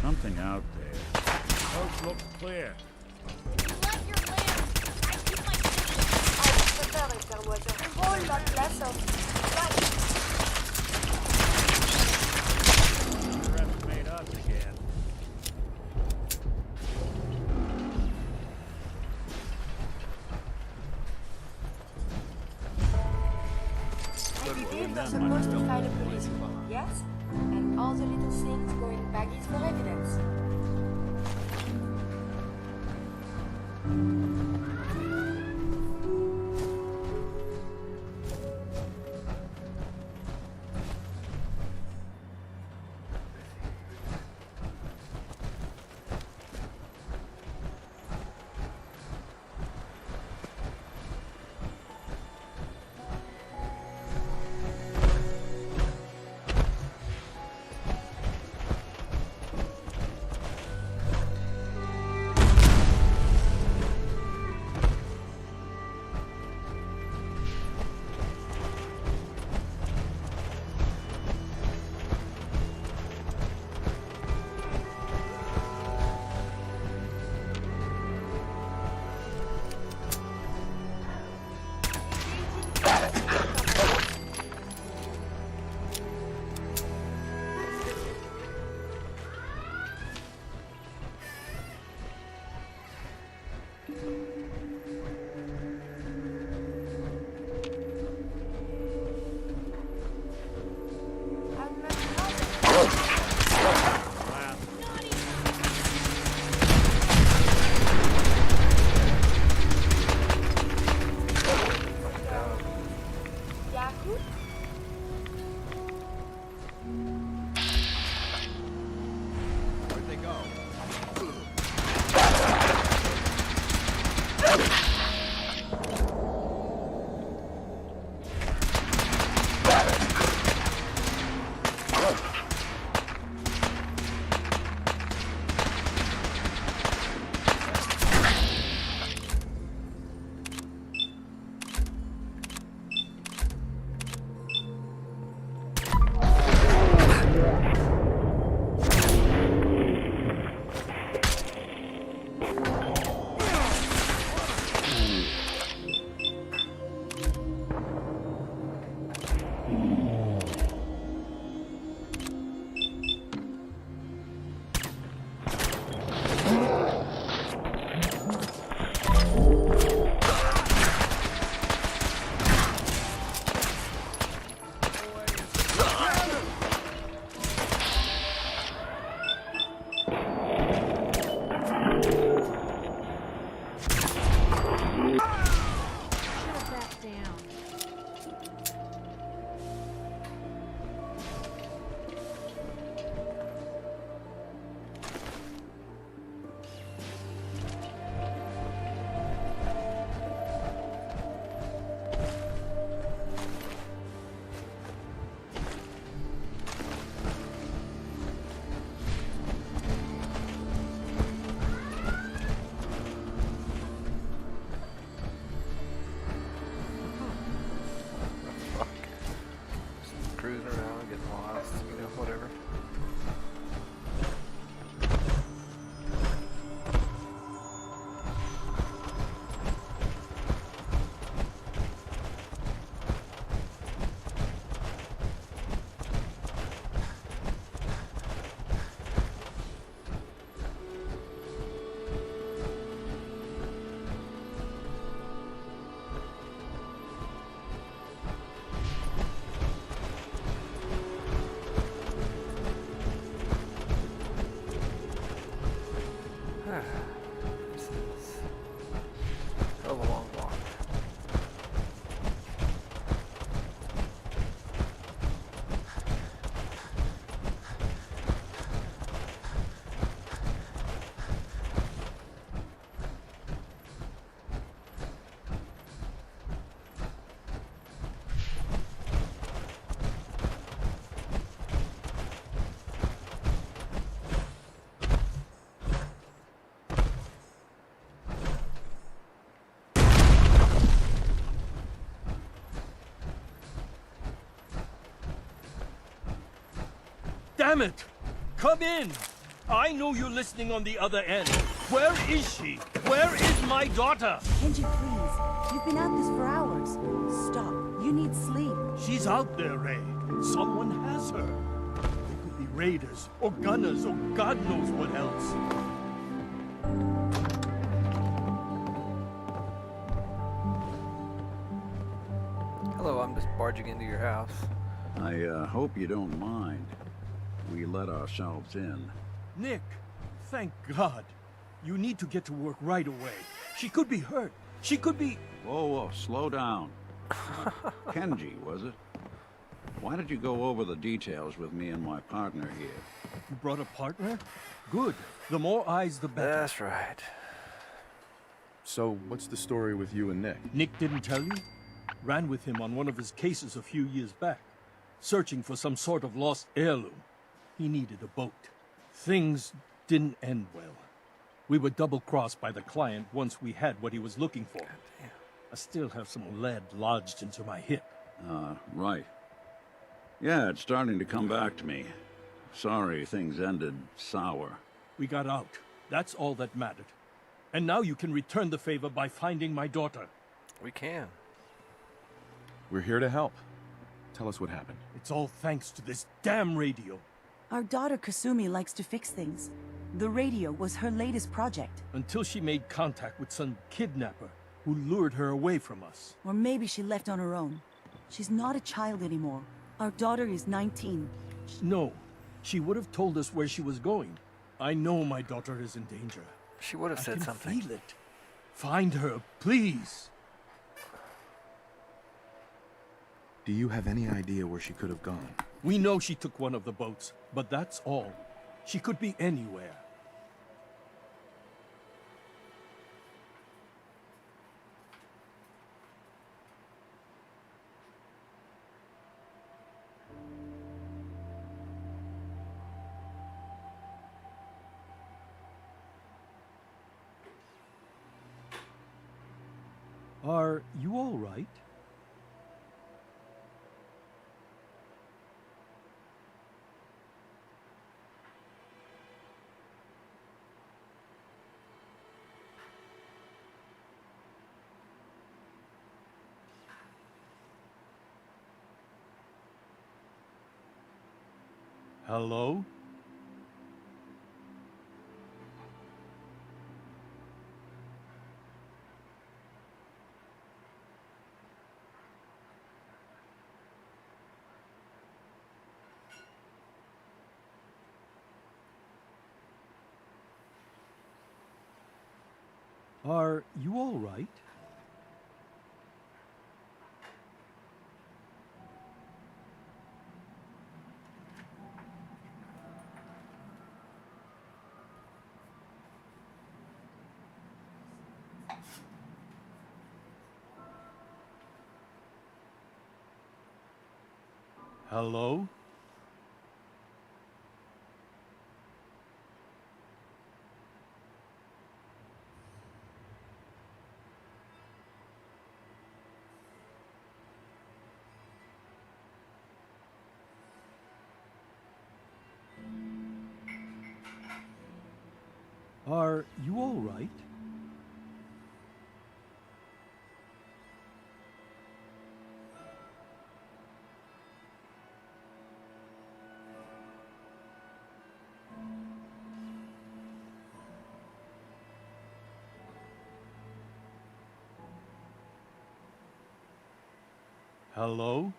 Something out there. Coast looks clear. You left your lamp. prefer if there was a whole lot less of life. Made us again. I believe you're supposed to find a police report, yes? And all the little things go in baggies for evidence. Damn it! Come in! I know you're listening on the other end. Where is she? Where is my daughter? Kenji, please. You've been at this for hours. Stop. You need sleep. She's out there, Ray. Someone has her. They could be raiders, or gunners, or God knows what else. Hello, I'm just barging into your house. I hope you don't mind. We let ourselves in. Nick, thank God. You need to get to work right away. She could be hurt. She could be... Whoa, slow down. Kenji, was it? Why did you go over the details with me and my partner here? You brought a partner? Good. The more eyes, the better. That's right. So, what's the story with you and Nick? Nick didn't tell you? Ran with him on one of his cases a few years back, searching for some sort of lost heirloom. He needed a boat. Things didn't end well. We were double-crossed by the client once we had what he was looking for. I still have some lead lodged into my hip. Right. Yeah, it's starting to come back to me. Sorry things ended sour. We got out. That's all that mattered. And now you can return the favor by finding my daughter. We can. We're here to help. Tell us what happened. It's all thanks to this damn radio. Our daughter Kasumi likes to fix things. The radio was her latest project. Until she made contact with some kidnapper who lured her away from us. Or maybe she left on her own. She's not a child anymore. Our daughter is 19. No, she would have told us where she was going. I know my daughter is in danger. She would have said something. I can feel it. Find her, please. Do you have any idea where she could have gone? We know she took one of the boats, but that's all. She could be anywhere. Are you all right? Hello? Are you all right? Hello? Are you all right? Hello?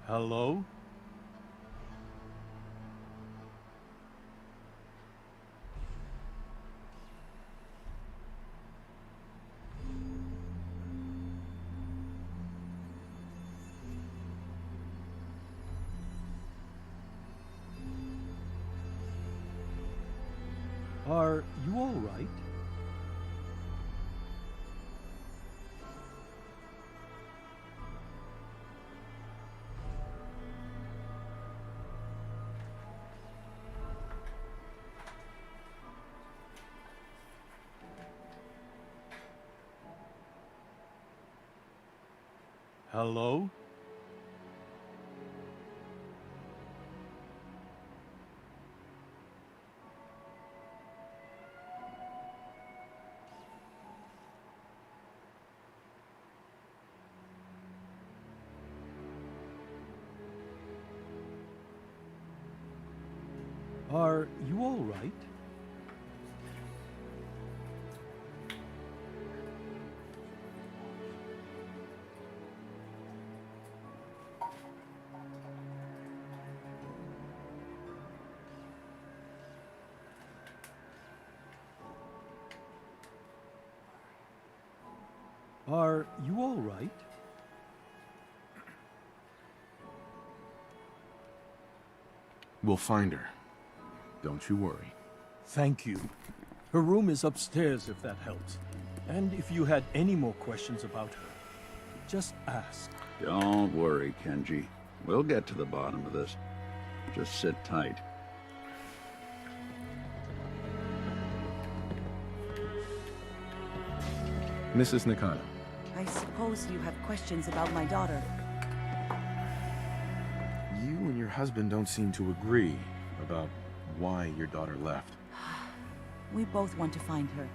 Hello? Are you all right? Hello? Are you all right? Are you all right? We'll find her. Don't you worry. Thank you. Her room is upstairs if that helps. And if you had any more questions about her, just ask. Don't worry, Kenji. We'll get to the bottom of this. Just sit tight. Mrs. Nakano. I suppose you have questions about my daughter. You and your husband don't seem to agree about why your daughter left. We both want to find her.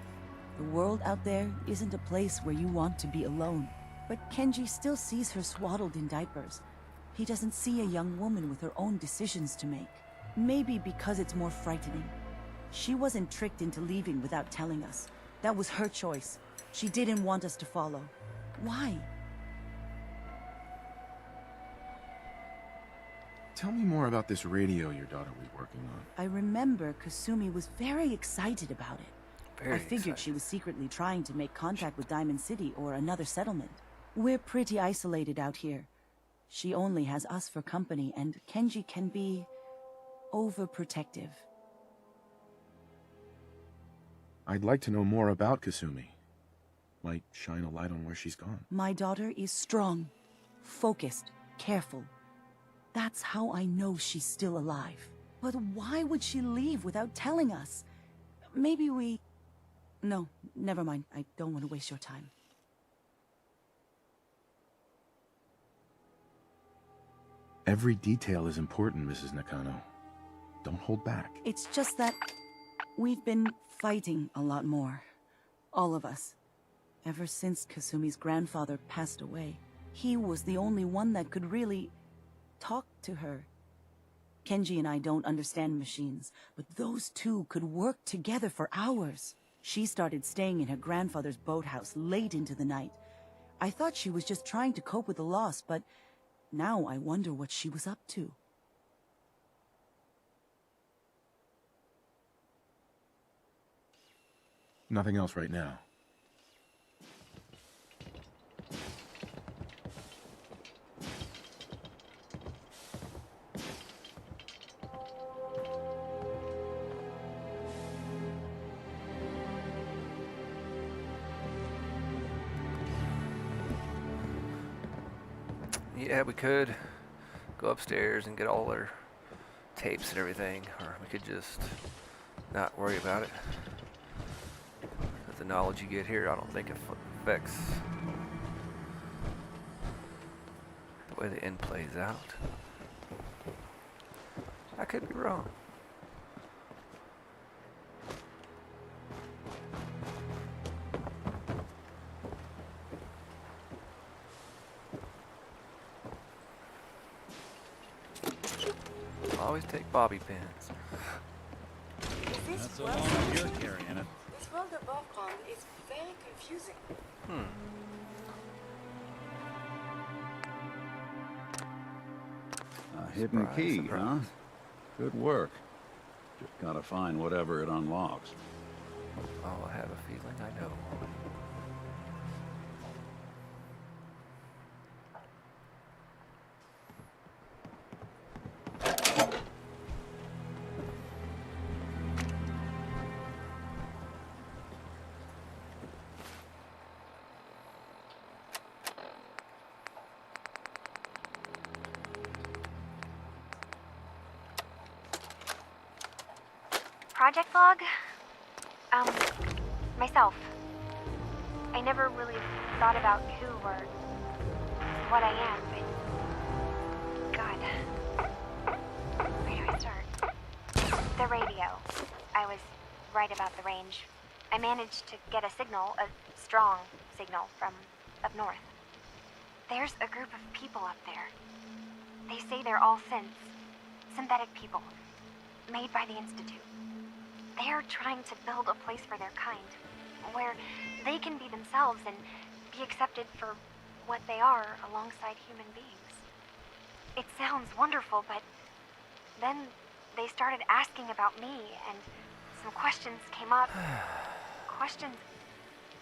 The world out there isn't a place where you want to be alone. But Kenji still sees her swaddled in diapers. He doesn't see a young woman with her own decisions to make. Maybe because it's more frightening. She wasn't tricked into leaving without telling us. That was her choice. She didn't want us to follow. Why? Tell me more about this radio your daughter was working on. I remember Kasumi was very excited about it. I figured she was secretly trying to make contact with Diamond City or another settlement. We're pretty isolated out here. She only has us for company, and Kenji can be overprotective. I'd like to know more about Kasumi. Might shine a light on where she's gone. My daughter is strong, focused, careful. That's how I know she's still alive. But why would she leave without telling us? Maybe we... No, never mind. I don't want to waste your time. Every detail is important, Mrs. Nakano. Don't hold back. It's just that we've been fighting a lot more. All of us. Ever since Kasumi's grandfather passed away. He was the only one that could really talk to her. Kenji and I don't understand machines, but those two could work together for hours. She started staying in her grandfather's boathouse late into the night. I thought she was just trying to cope with the loss, but now I wonder what she was up to. Nothing else right now. Yeah, we could go upstairs and get all their tapes and everything, or we could just not worry about it. With the knowledge you get here, I don't think it affects the way the end plays out. I could be wrong. Always take bobby pins. This world You're carrying it. This world above ground is very confusing. A hidden key, huh? Good work. Just gotta find whatever it unlocks. Oh, I have a feeling I know. Project log? Myself. I never really thought about who or what I am, but... God. Where do I start? The radio. I was right about the range. I managed to get a signal, a strong signal, from up north. There's a group of people up there. They say they're all synthetic people, made by the Institute. They're trying to build a place for their kind, where they can be themselves and be accepted for what they are alongside human beings. It sounds wonderful, but then they started asking about me, and some questions came up. Questions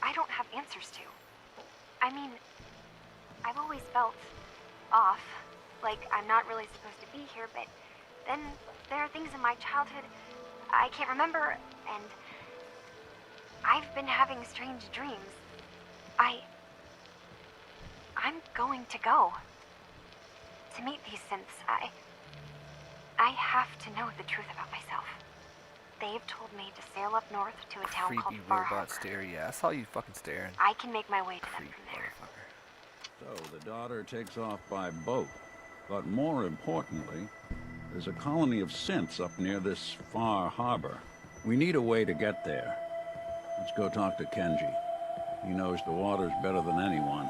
I don't have answers to. I mean, I've always felt off, like I'm not really supposed to be here, but then there are things in my childhood I can't remember, and I've been having strange dreams. I'm going to go to meet these synths. I have to know the truth about myself. They've told me to sail up north to a town called Creepy Far robot Harbor. stare. Yeah, I saw you fucking staring. I can make my way to them from there. So the daughter takes off by boat. But more importantly, there's a colony of synths up near this Far Harbor. We need a way to get there. Let's go talk to Kenji. He knows the waters better than anyone.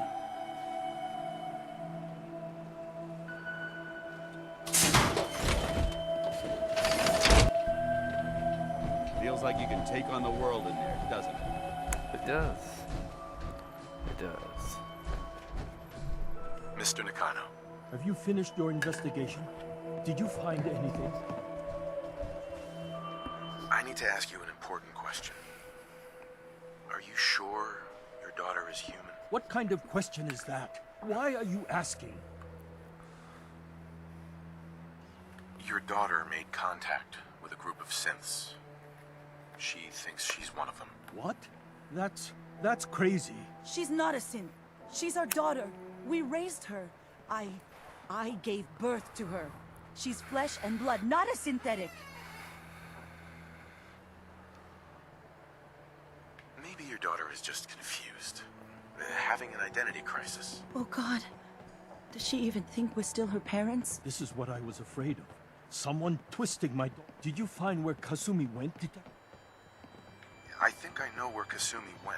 Feels like you can take on the world in there, doesn't it? It does. It does. Mr. Nakano. Have you finished your investigation? Did you find anything? I need to ask you an important question. Are you sure your daughter is human? What kind of question is that? Why are you asking? Your daughter made contact with a group of synths. She thinks she's one of them. What? That's crazy. She's not a synth. She's our daughter. We raised her. I gave birth to her. She's flesh and blood, not a synthetic. Maybe your daughter is just confused. Having an identity crisis. Oh God. Does she even think we're still her parents? This is what I was afraid of. Someone twisting my... Did you find where Kasumi went? I think I know where Kasumi went.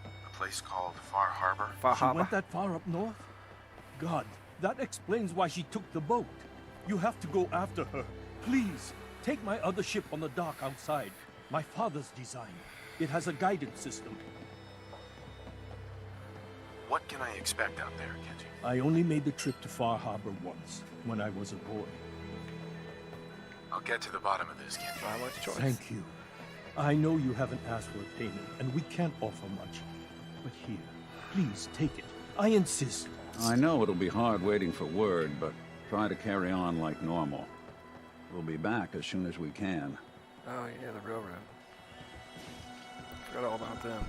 A place called Far Harbor. She went that far up north? God, that explains why she took the boat. You have to go after her. Please, take my other ship on the dock outside. My father's design. It has a guidance system. What can I expect out there, Kenji? I only made the trip to Far Harbor once, when I was a boy. I'll get to the bottom of this, Kenji. Not much choice. Thank you. I know you haven't asked for a payment, and we can't offer much. But here, please take it. I insist. I know it'll be hard waiting for word, but try to carry on like normal. We'll be back as soon as we can. Oh yeah, the railroad. Forgot all about them.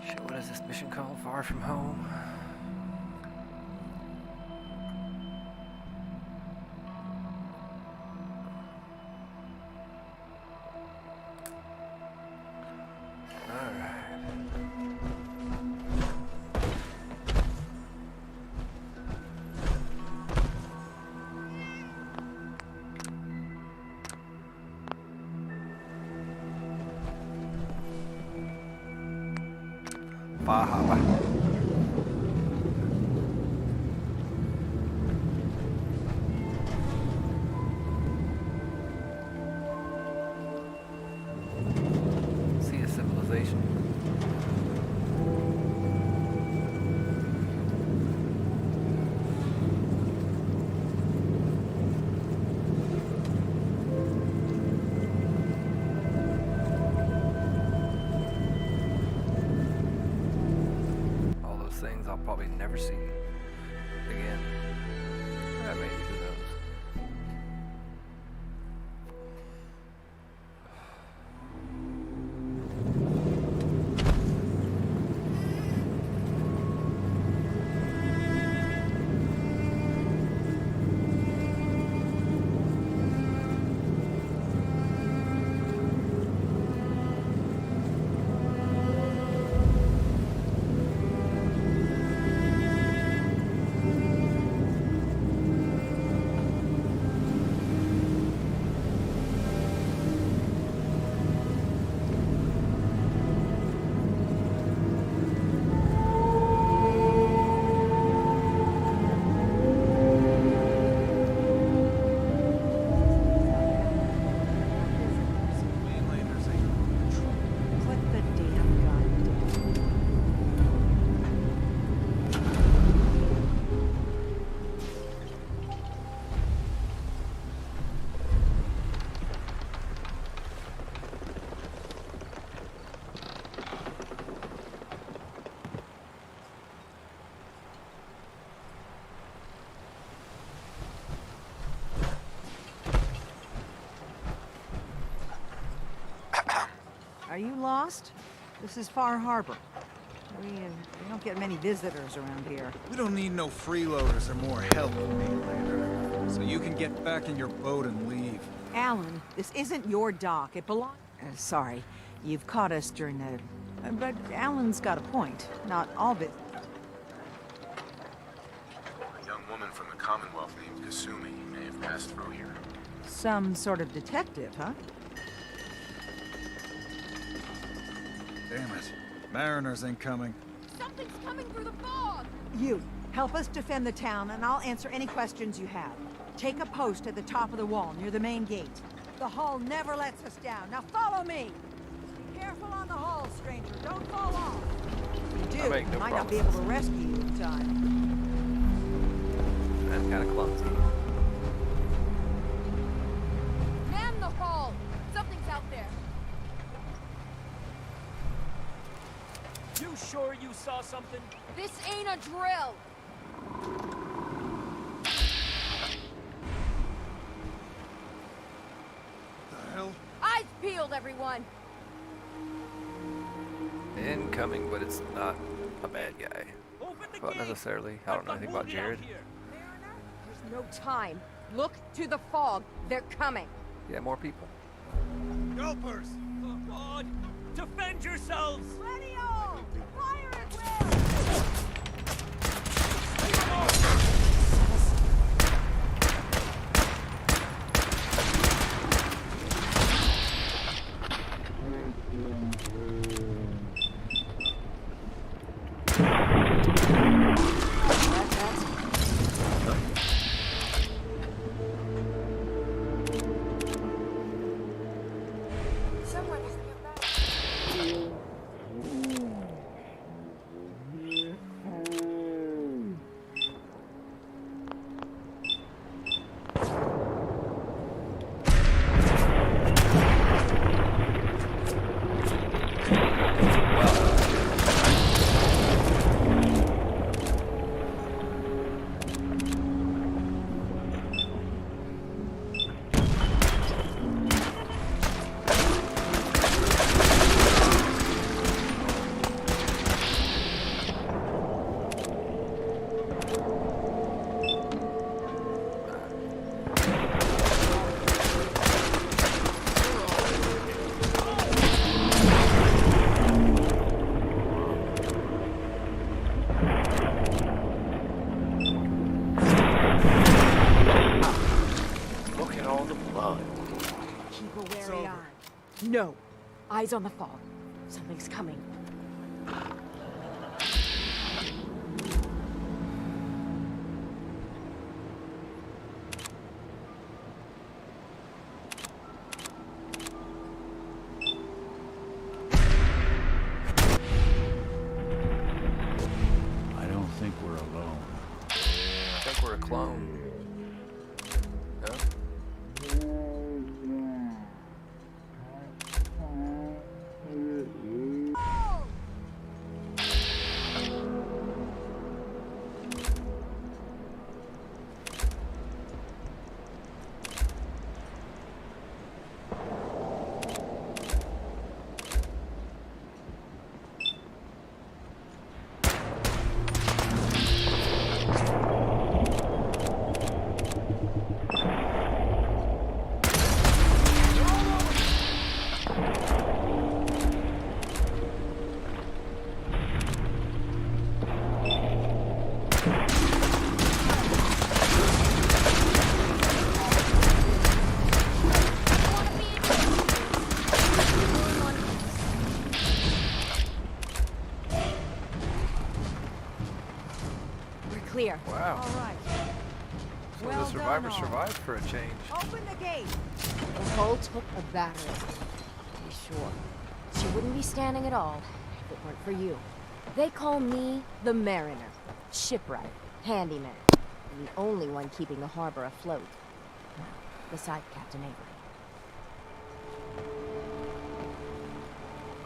Shit, what is this mission called? Far From Home? Far Harbor. See a civilization. Things I'll probably never see again. Maybe, who knows? Are you lost? This is Far Harbor. We don't get many visitors around here. We don't need no freeloaders or more help, mainlander. So you can get back in your boat and leave. Alan, this isn't your dock. It belongs... sorry. You've caught us during the... but Alan's got a point. Not all of it. A young woman from the Commonwealth named Kasumi may have passed through here. Some sort of detective, huh? Damn it. Mariners ain't coming. Something's coming through the fog! You, help us defend the town, and I'll answer any questions you have. Take a post at the top of the wall, near the main gate. The hull never lets us down. Now follow me! Be careful on the hull, stranger. Don't fall off. If you do, we might not be able to rescue you in time. That's kind of clumsy. Man the hull! Something's out there. You sure you saw something? This ain't a drill! The hell? Eyes peeled, everyone! Incoming, but it's not a bad guy. Well, necessarily. I don't know anything about Jared. There's no time. Look to the fog. They're coming. Yeah, more people. Gulpers! Oh, God! Defend yourselves! Ready all! Fire at will! Someone is nearby. No. Eyes on the fog. Something's coming. I don't think we're alone. I think we're a clone. No? Clear. Wow. All right. So Well the survivors done, all. survived for a change. Open the gate. The hull took a battery. To be sure. She wouldn't be standing at all if it weren't for you. They call me the Mariner. Shipwright. Handyman. And the only one keeping the harbor afloat. Well, beside Captain Avery.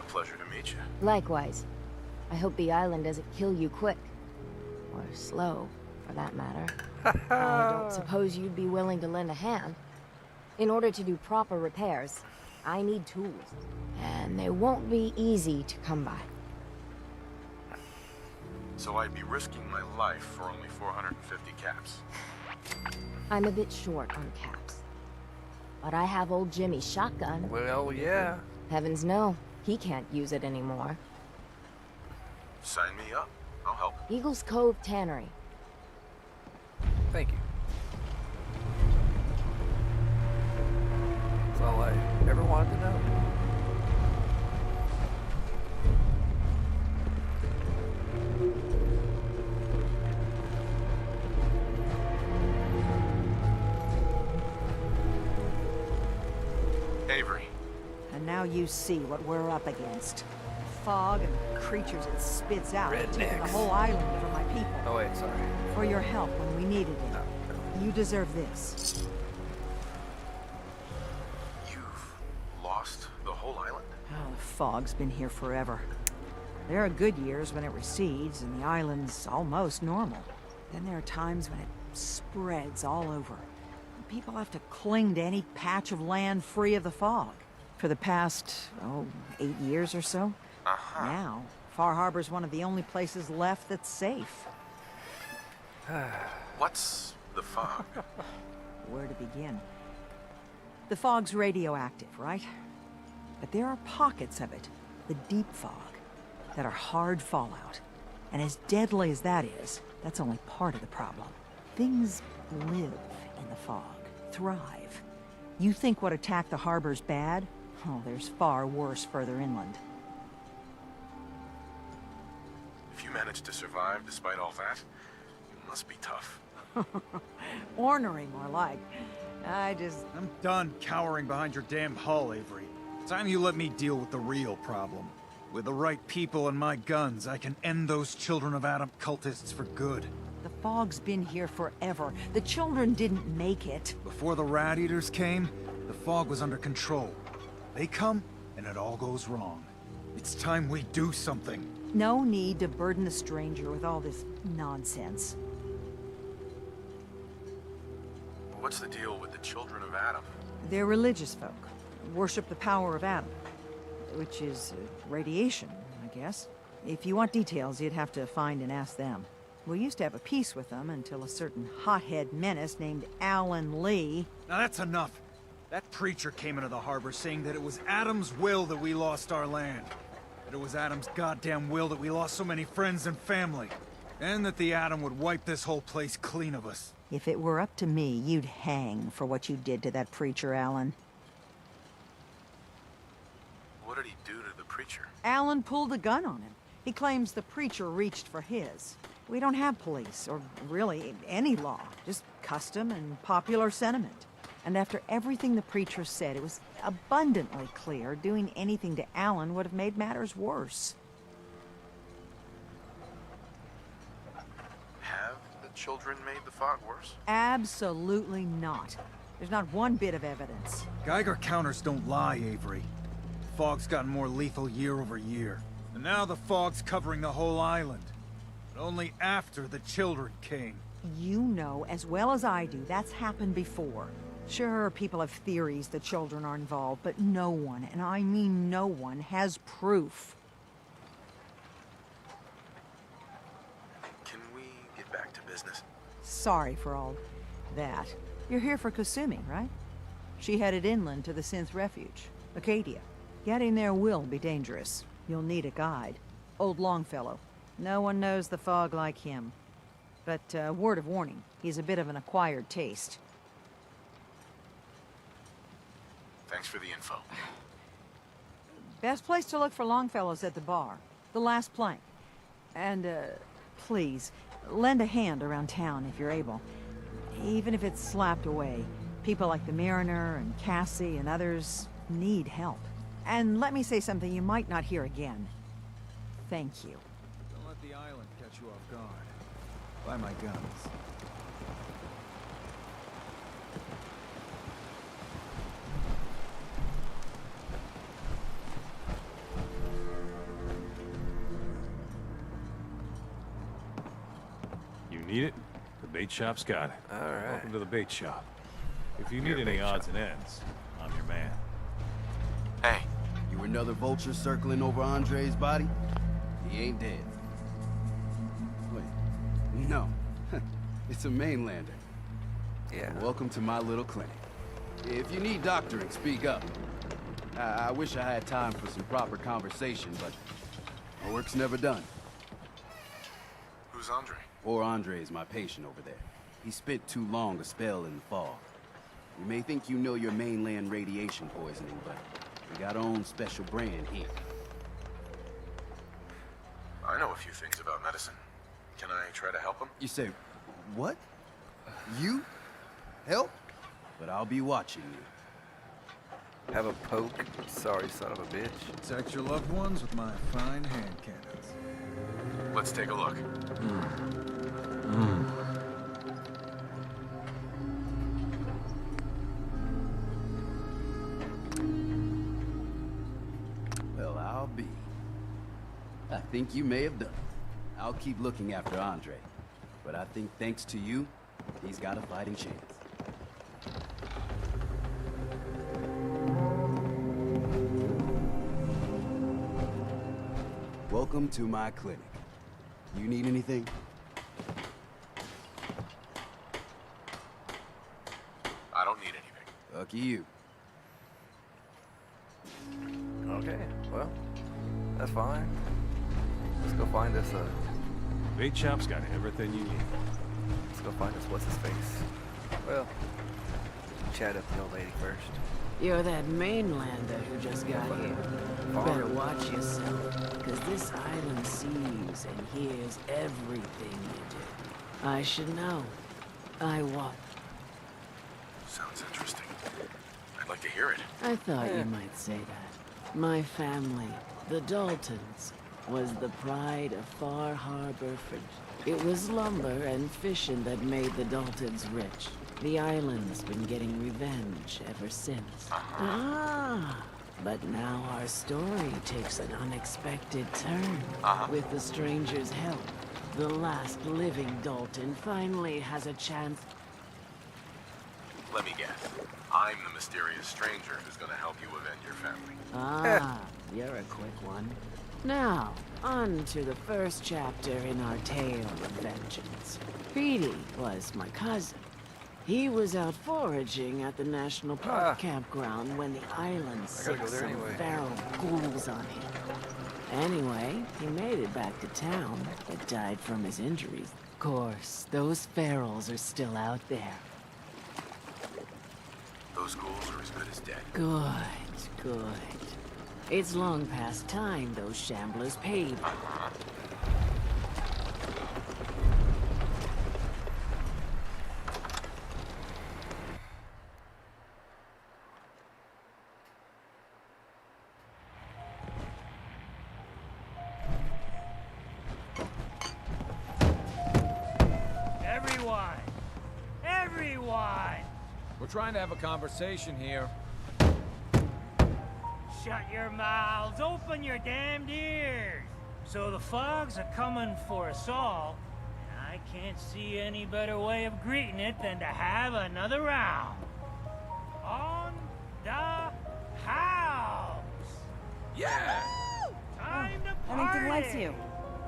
A pleasure to meet you. Likewise. I hope the island doesn't kill you quick. Or slow, for that matter. I don't suppose you'd be willing to lend a hand. In order to do proper repairs, I need tools. And they won't be easy to come by. So I'd be risking my life for only 450 caps. I'm a bit short on caps. But I have old Jimmy's shotgun. Well, yeah. Heavens no, he can't use it anymore. Sign me up. I'll help. Eagles Cove Tannery. Thank you. That's all I ever wanted to know. Avery. And now you see what we're up against. Fog and the creatures it spits out. Taking the Rednecks. whole island for my people. Oh wait, sorry. For your help when we needed it. You deserve this. You've lost the whole island? Oh, the fog's been here forever. There are good years when it recedes and the island's almost normal. Then there are times when it spreads all over. People have to cling to any patch of land free of the fog. For the past, 8 years or so. Now, Far Harbor's one of the only places left that's safe. What's the fog? Where to begin? The fog's radioactive, right? But there are pockets of it, the deep fog, that are hard fallout. And as deadly as that is, that's only part of the problem. Things live in the fog, thrive. You think what attacked the harbor's bad? Oh, there's far worse further inland. If you managed to survive despite all that, it must be tough. Ornery, more like. I'm done cowering behind your damn hull, Avery. Time you let me deal with the real problem. With the right people and my guns, I can end those Children of Adam cultists for good. The fog's been here forever. The children didn't make it. Before the Rat Eaters came, the fog was under control. They come, and it all goes wrong. It's time we do something. No need to burden the stranger with all this nonsense. What's the deal with the Children of Adam? They're religious folk. Worship the power of Adam. Which is radiation, I guess. If you want details, you'd have to find and ask them. We used to have a peace with them until a certain hothead menace named Alan Lee... Now that's enough. That preacher came into the harbor saying that it was Adam's will that we lost our land. That it was Adam's goddamn will that we lost so many friends and family. And that the Atom would wipe this whole place clean of us. If it were up to me, you'd hang for what you did to that preacher, Alan. What did he do to the preacher? Alan pulled a gun on him. He claims the preacher reached for his. We don't have police, or really any law, just custom and popular sentiment. And after everything the preacher said, it was abundantly clear doing anything to Alan would have made matters worse. Have the children made the fog worse? Absolutely not. There's not one bit of evidence. Geiger counters don't lie, Avery. The fog's gotten more lethal year over year. And now the fog's covering the whole island. But only after the children came. You know as well as I do that's happened before. Sure, people have theories the children are involved, but no one, and I mean no one, has proof. Can we get back to business? Sorry for all that. You're here for Kasumi, right? She headed inland to the Synth Refuge, Acadia. Getting there will be dangerous. You'll need a guide. Old Longfellow. No one knows the fog like him. But, word of warning, he's a bit of an acquired taste. Thanks for the info. Best place to look for Longfellow's at the bar. The last plank. And, please, lend a hand around town if you're able. Even if it's slapped away. People like the Mariner and Cassie and others need help. And let me say something you might not hear again. Thank you. Don't let the island catch you off guard. Buy my guns. You need it? The bait shop's got it. All right. Welcome to the bait shop. If you need any odds and ends, I'm your man. Hear another vulture circling over Andre's body? He ain't dead. Wait, no. It's a mainlander. Yeah. Welcome to my little clinic. If you need doctoring, speak up. I wish I had time for some proper conversation, but my work's never done. Who's Andre? Poor Andre is my patient over there. He spent too long a spell in the fog. You may think you know your mainland radiation poisoning, but we got our own special brand here. I know a few things about medicine. Can I try to help him? You say, what? You? Help? But I'll be watching you. Have a poke? Sorry, son of a bitch. Protect your loved ones with my fine hand cannons. Let's take a look. Well, I'll be. I think you may have done it. I'll keep looking after Andre. But I think thanks to you, he's got a fighting chance. Welcome to my clinic. You need anything? I don't need anything. Lucky you. Okay, well, that's fine. Let's go find us a... Bait shop's got everything you need. Let's go find us what's-his-face. Well, chat up the old lady first. You're that mainlander who just got here. Better watch yourself, because this island sees and hears everything you do. I should know. I what? Sounds interesting. I'd like to hear it. I thought you might say that. My family, the Daltons, was the pride of Far Harbor. It was lumber and fishing that made the Daltons rich. The island's been getting revenge ever since. But now our story takes an unexpected turn. With the stranger's help, the last living Dalton finally has a chance. Let me guess. I'm the mysterious stranger who's gonna help you avenge your family. You're a quick one. Now, on to the first chapter in our tale of vengeance. Petey was my cousin. He was out foraging at the National Park campground when the island sicked some feral ghouls on him. Anyway, he made it back to town, but died from his injuries. Of course, those ferals are still out there. Those ghouls are as good as dead. Good. It's long past time those shamblers paid. Everyone! We're trying to have a conversation here. Shut your mouths, open your damned ears! So the fogs are coming for us all, and I can't see any better way of greeting it than to have another round. On the house! Yeah! Time to party! Pennington likes you.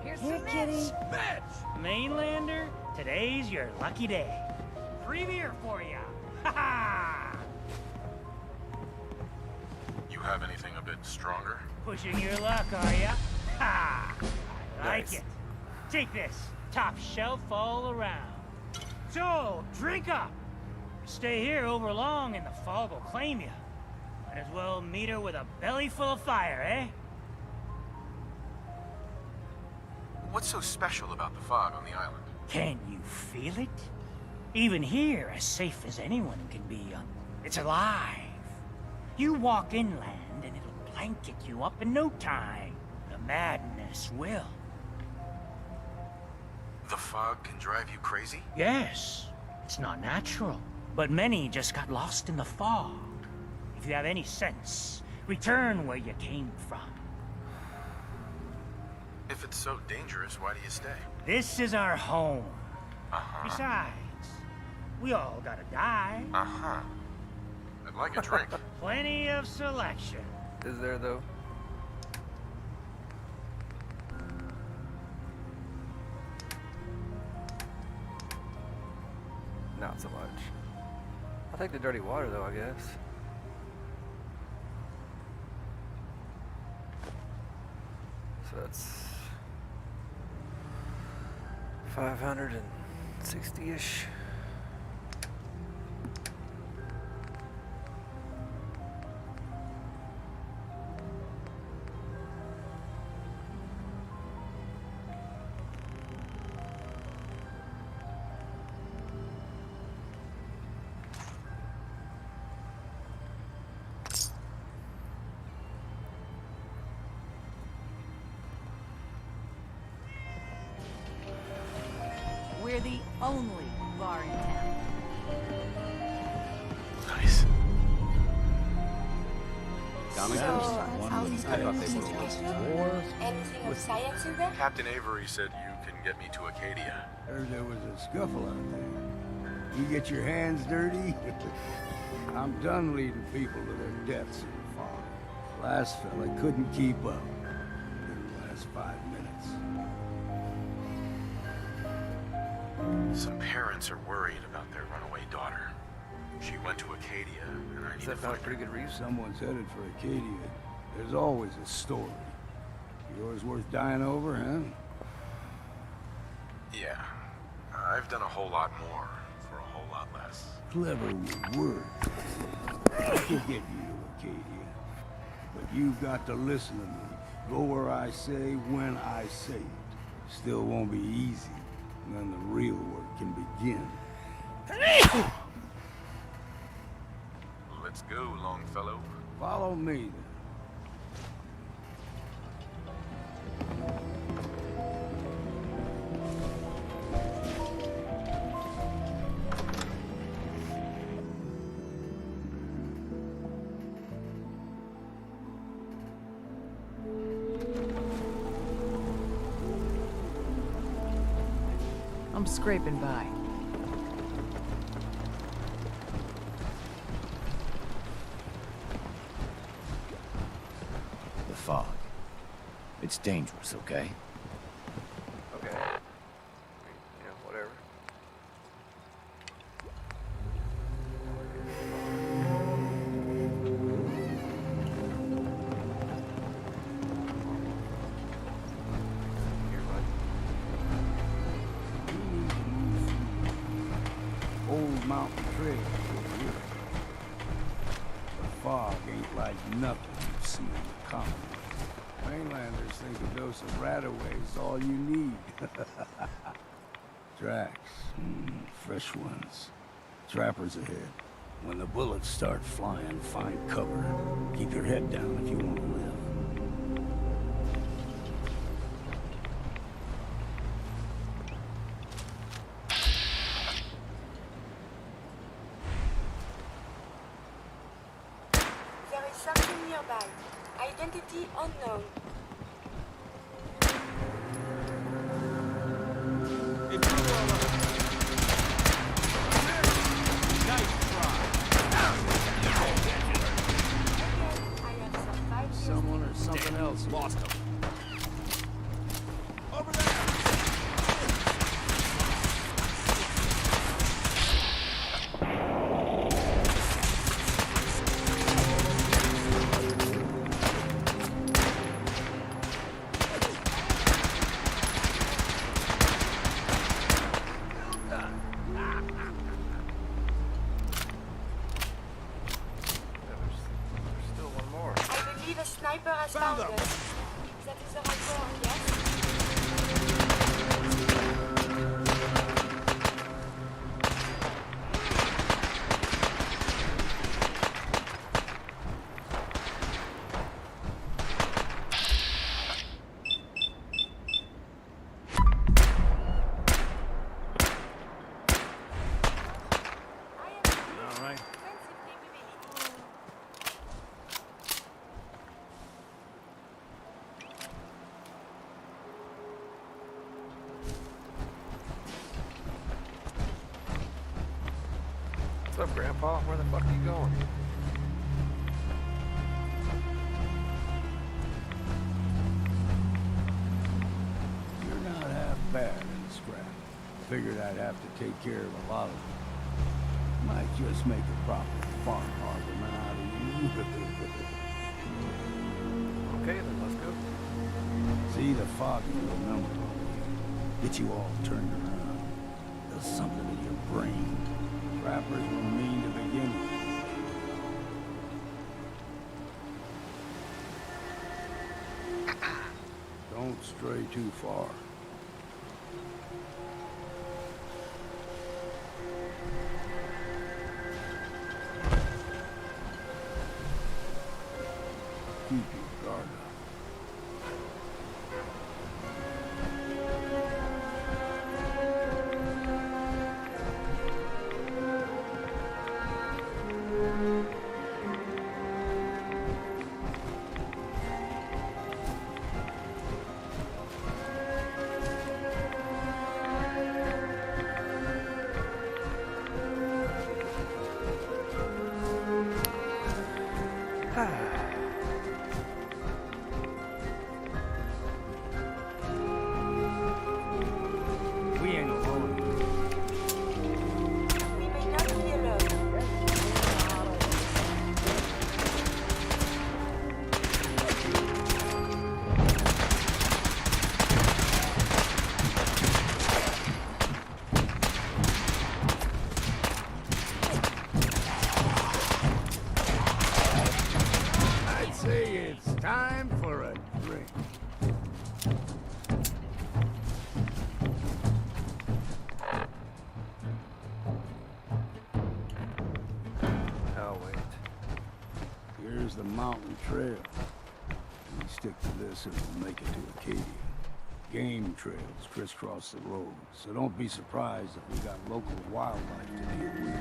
Here's Here, some kitty. Mitch! Mainlander, today's your lucky day. Free beer for ya! Ha ha! You have anything a bit stronger? Pushing your luck, are ya? Ha! I like Nice. it. Take this. Top shelf all around. So, drink up. Stay here over long and the fog will claim you. Might as well meet her with a belly full of fire, eh? What's so special about the fog on the island? Can you feel it? Even here, as safe as anyone can be, it's alive. You walk inland and it'll blanket you up in no time. The madness will. The fog can drive you crazy? Yes, it's not natural. But many just got lost in the fog. If you have any sense, return where you came from. If it's so dangerous, why do you stay? This is our home. Besides, we all gotta die. I'd like a drink. Plenty of selection. Is there, though? not so much. I'll take the dirty water though, I guess. So that's 560-ish. We're the only bar in town. Nice. Anything of science in there? Captain Avery said you can get me to Acadia. Heard there was a scuffle out there. You get your hands dirty? I'm done leading people to their deaths in the fog. Last fella couldn't keep up. Didn't last 5 minutes. Some parents are worried about their runaway daughter. She went to Acadia, and I need to find pretty good reason. Someone's headed for Acadia. There's always a story. Yours worth dying over, huh? Yeah. I've done a whole lot more for a whole lot less. Clever with words. I could get you to Acadia. But you've got to listen to me. Go where I say, when I say it. Still won't be easy. And then the real work can begin. Let's go, Longfellow. Follow me, then. I'm scraping by. The fog. It's dangerous, okay? Okay. Yeah, whatever. Old mountain trail over here. The fog ain't like nothing you've seen in the common. Mainlanders think a dose of Radaway is all you need. Tracks, fresh ones. Trappers ahead. When the bullets start flying, find cover. Keep your head down if you want to live. There is something nearby. Identity unknown. Someone or something else lost him. Over there! I believe a sniper has found us. That is the right word, yes? All right. What's up, Grandpa? Where the fuck are you going? You're not half bad in the scrap. Figured I'd have to take care of a lot of them. Might just make a proper farm argument out of you. Okay, then let's go. See, the fog will remember. Get you all turned around. Does something in your brain. Trappers were mean to begin with. Don't stray too far. Keep your guard up. We ain't alone. We may not be alone. I'd say it's time for a drink. Oh, wait. Here's the mountain trail. We stick to this and we'll make it to Acadia. Game trails crisscross the road, so don't be surprised if we got local wildlife to deal with.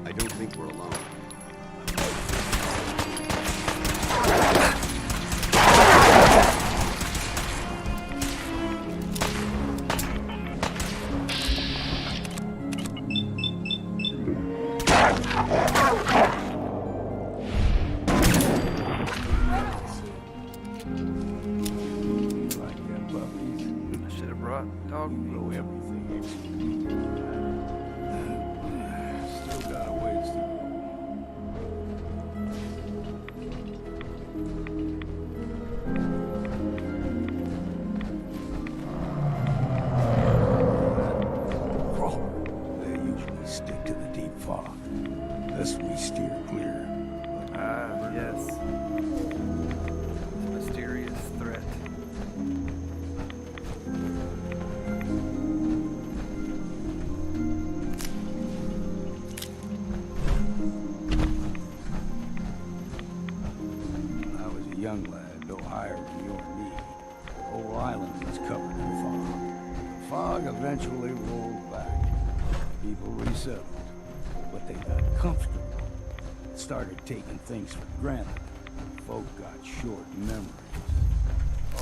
I don't think we're alone. Like them puppies. I should have brought dog meat. Blow everything except still got a ways to go. Crawler, they usually stick to the deep fog. This we steer clear. Ah, yes. Mysterious threat. When I was a young lad, no higher than you or me, the whole island was covered in fog. The fog eventually rolled back. People resettled, but they got comfortable. Started taking things for granted. Folk got short memories.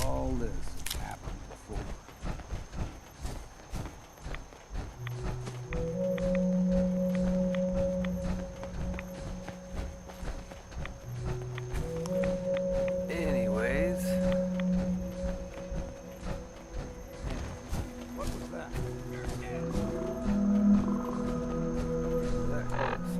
All this happened before. Anyways. What was that? That close.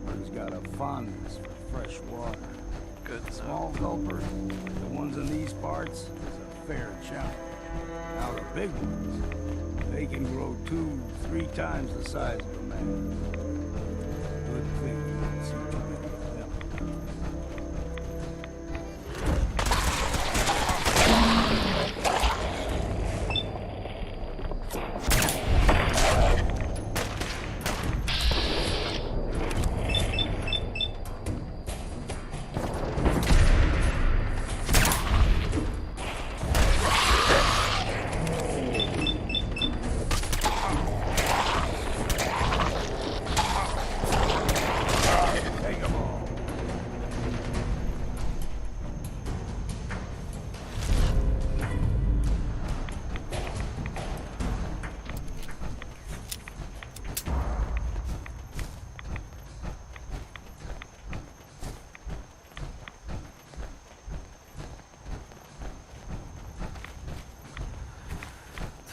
gulper's got a fondness for fresh water. Good. Small gulper, like the ones in these parts, is a fair challenge. Now the big ones, they can grow 2-3 times the size of a man. Good thing you don't see too many of them.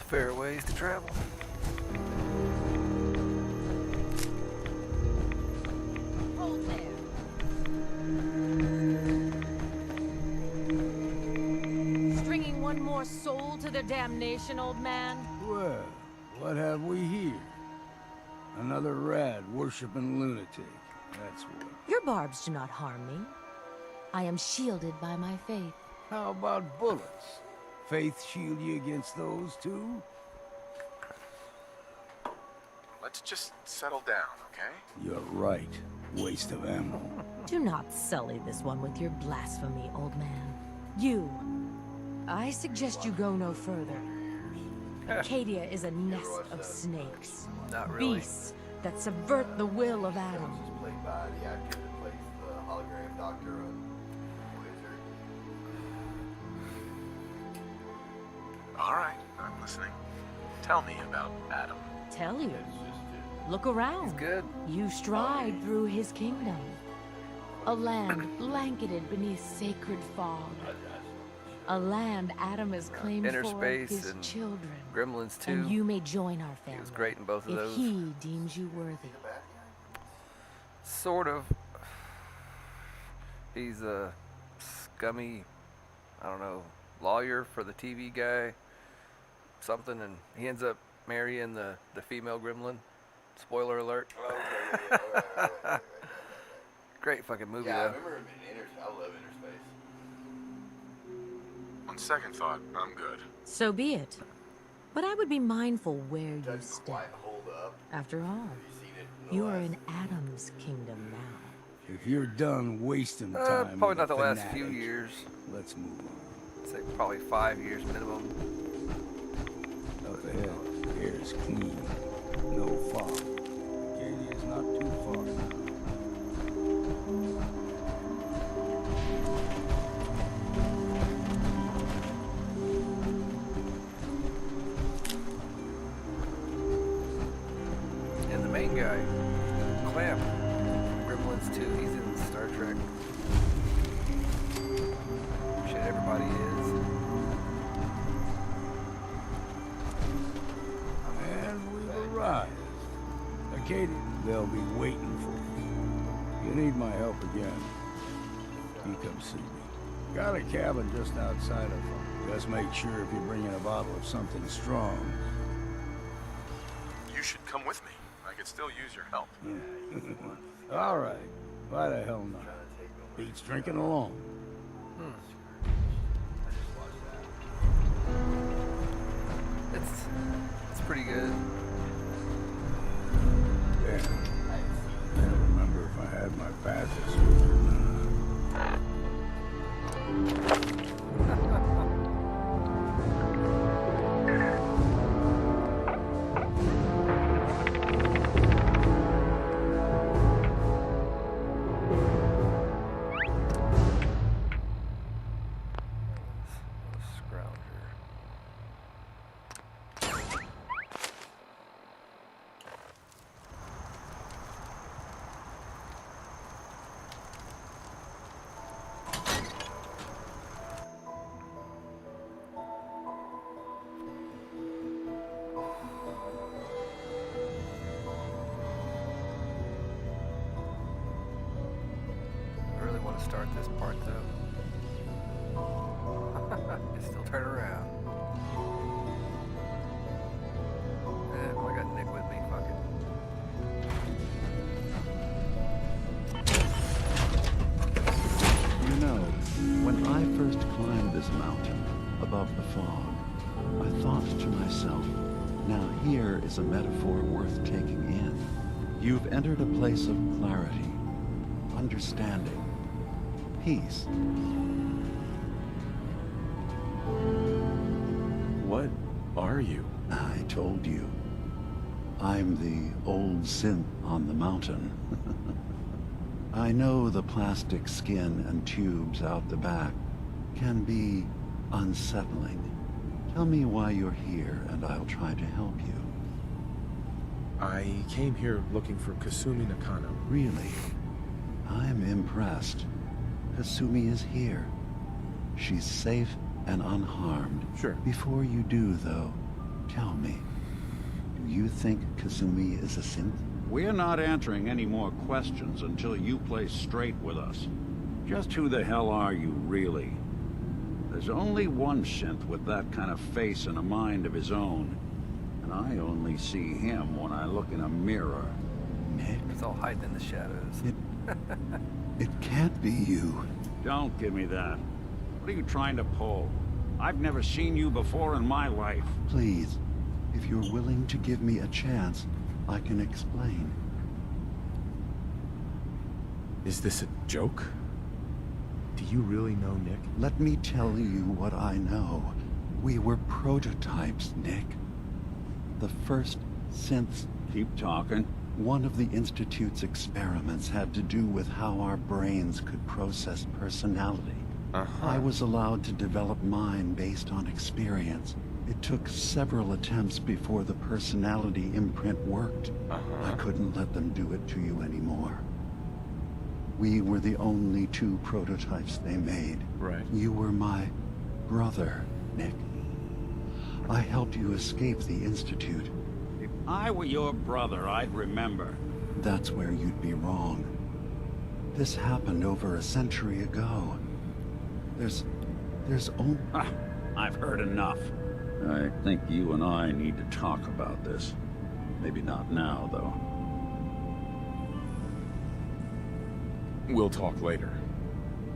Fair ways to travel. Hold there. Stringing one more soul to their damnation, old man? Well, what have we here? Another rad worshipping lunatic. That's what. Your barbs do not harm me. I am shielded by my faith. How about bullets? Faith shield you against those too? Let's just settle down, okay? You're right. Waste of ammo. Do not sully this one with your blasphemy, old man. You. I suggest you go no further. Acadia is a nest of snakes. Not really. Beasts that subvert the will of Adam. Played by the actor that plays the hologram doctor on Wizard. All right, I'm listening. Tell me about Adam. Tell you. Look around. He's good. You stride through his kingdom. A land blanketed beneath sacred fog. A land Adam has claimed Inner for Space his and children. Gremlins 2. And you may join our family. He was great in both of those. If he deems you worthy. Sort of. He's a scummy, I don't know, lawyer for the TV guy. Something, and he ends up marrying the female gremlin. Spoiler alert. Okay, Great fucking movie, yeah, I though. remember him in I love Inner Space. On second thought, I'm good. So be it. But I would be mindful where you step. Quite hold up. After all, you are in Adam's kingdom now. If you're done wasting time, Probably with not the a last fanatic, few years. Let's move on. I'd say probably 5 years minimum. Up ahead, air's clean. No fog. Acadia's not too far now. And the main guy, Clamp, Gremlins 2, he's in Star Trek. Shit, everybody is. And we've arrived. Acadia, they'll be waiting for you. If you need my help again, you come see me. Got a cabin just outside of them. Just make sure if you're bringing a bottle of something strong. You should come with me. I could still use your help. All right. Why the hell not? Beats drinking alone. It's pretty good. Yeah. I don't remember if I had my passes with me or not. restart this part though. Can still turn around. Well, I got Nick with me. Fuck it. You know, when I first climbed this mountain above the fog, I thought to myself, now here is a metaphor worth taking in. You've entered a place of clarity, understanding, peace. What are you? I told you. I'm the old synth on the mountain. I know the plastic skin and tubes out the back can be unsettling. Tell me why you're here, and I'll try to help you. I came here looking for Kasumi Nakano. Really? I'm impressed. Kasumi is here. She's safe and unharmed. Sure. Before you do, though, tell me, do you think Kasumi is a synth? We're not answering any more questions until you play straight with us. Just who the hell are you, really? There's only one synth with that kind of face and a mind of his own. And I only see him when I look in a mirror. Nick? It's all hiding in the shadows. It can't be you. Don't give me that. What are you trying to pull? I've never seen you before in my life. Please, if you're willing to give me a chance, I can explain. Is this a joke? Do you really know Nick? Let me tell you what I know. We were prototypes, Nick. The first synths. Keep talking. One of the Institute's experiments had to do with how our brains could process personality. I was allowed to develop mine based on experience. It took several attempts before the personality imprint worked. I couldn't let them do it to you anymore. We were the only two prototypes they made. Right. You were my brother, Nick. I helped you escape the Institute. If I were your brother, I'd remember. That's where you'd be wrong. This happened over a century ago. There's only... I've heard enough. I think you and I need to talk about this. Maybe not now, though. We'll talk later.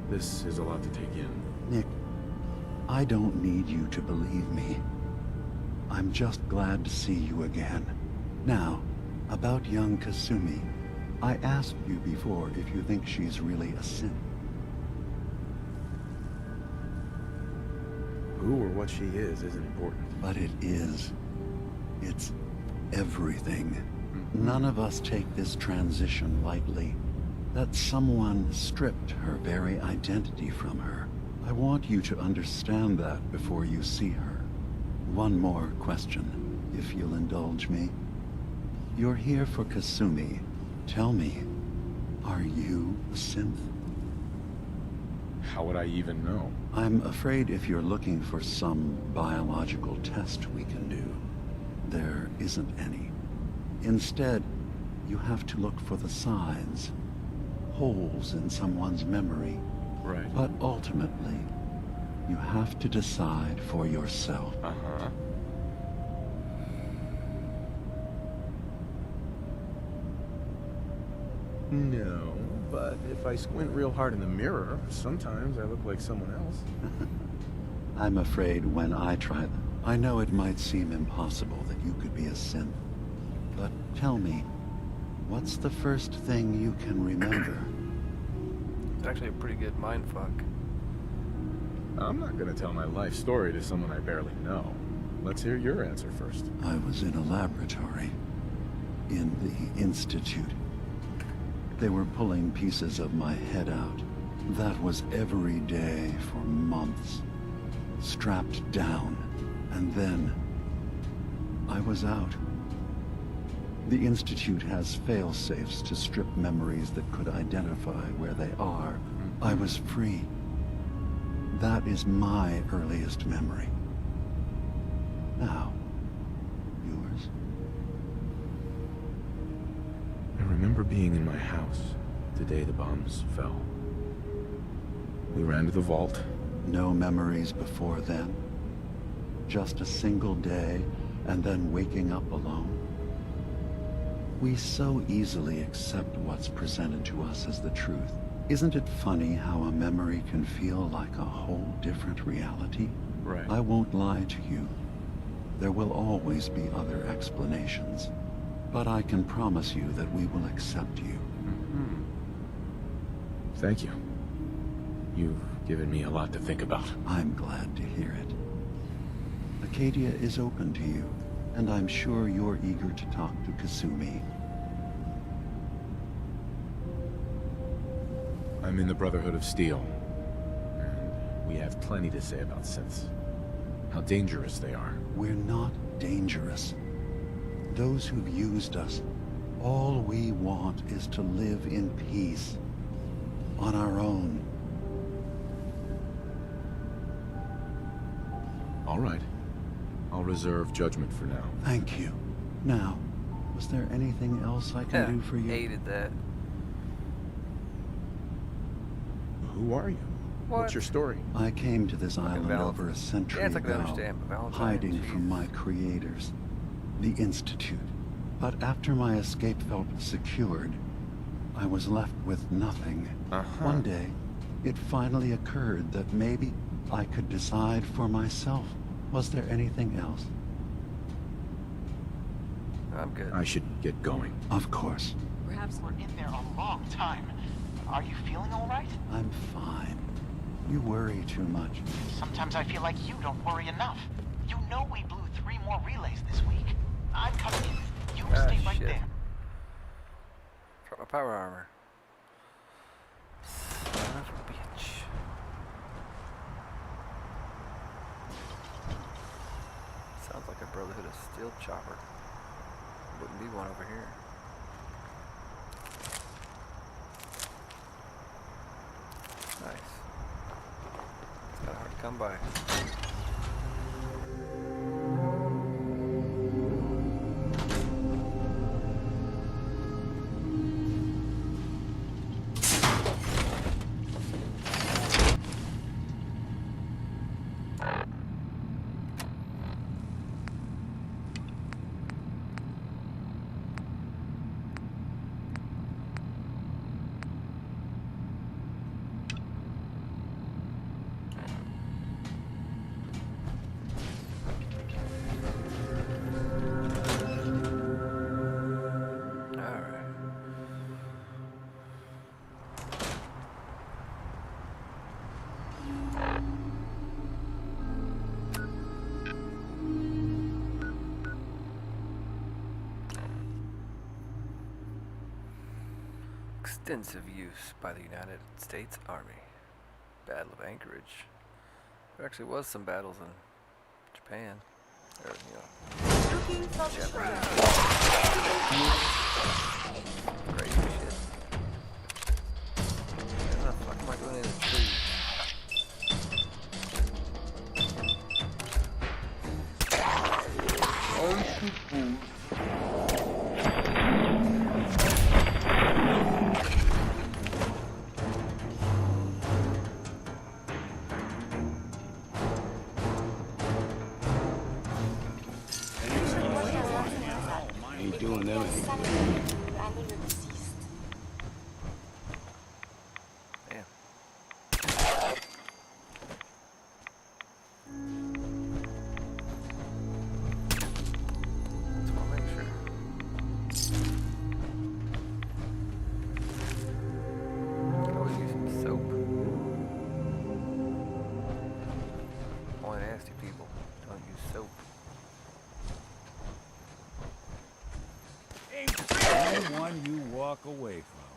This is a lot to take in. Nick, I don't need you to believe me. I'm just glad to see you again. Now, about young Kasumi. I asked you before if you think she's really a synth. Who or what she is isn't important. But it is. It's everything. None of us take this transition lightly. That someone stripped her very identity from her. I want you to understand that before you see her. One more question, if you'll indulge me. You're here for Kasumi. Tell me, are you a synth? How would I even know? I'm afraid if you're looking for some biological test we can do, there isn't any. Instead, you have to look for the signs, holes in someone's memory. Right. But ultimately, you have to decide for yourself. No, but if I squint real hard in the mirror, sometimes I look like someone else. I'm afraid when I try them, I know it might seem impossible that you could be a synth. But tell me, what's the first thing you can remember? It's actually a pretty good mindfuck. I'm not gonna tell my life story to someone I barely know. Let's hear your answer first. I was in a laboratory. In the Institute. They were pulling pieces of my head out. That was every day for months. Strapped down. And then... I was out. The Institute has fail-safes to strip memories that could identify where they are. I was free. That is my earliest memory. Now, yours? I remember being in my house the day the bombs fell. We ran to the vault. No memories before then? Just a single day, and then waking up alone? We so easily accept what's presented to us as the truth. Isn't it funny how a memory can feel like a whole different reality? Right. I won't lie to you. There will always be other explanations. But I can promise you that we will accept you. Mm-hmm. Thank you. You've given me a lot to think about. I'm glad to hear it. Acadia is open to you, and I'm sure you're eager to talk to Kasumi. I'm in the Brotherhood of Steel, and we have plenty to say about synths. How dangerous they are. We're not dangerous. Those who've used us, all we want is to live in peace. On our own. All right. I'll reserve judgment for now. Thank you. Now, was there anything else I can do for you? Hated that. Who are you? What's your story? I came to this island over a century ago, hiding from my creators, the Institute. But after my escape felt secured, I was left with nothing. One day, it finally occurred that maybe I could decide for myself. Was there anything else? I'm good. I should get going. Of course. Perhaps we're in there a long time. Are you feeling all right? I'm fine. You worry too much. Sometimes I feel like you don't worry enough. You know we blew 3 more relays this week. I'm coming in. You stay right there. Drop my power armor. Son of a bitch. Sounds like a Brotherhood of Steel chopper. Wouldn't be one over here. Nice. It's kind of hard to come by. Extensive use by the United States Army. Battle of Anchorage. There actually was some battles in Japan. Or, you know, Looking for Japanese. Crazy shit. What the fuck am I doing in a tree? Ain't doing them any good. Damn. Just want to make sure. Could always use some soap. Only nasty people don't use soap. Anyone you walk away from.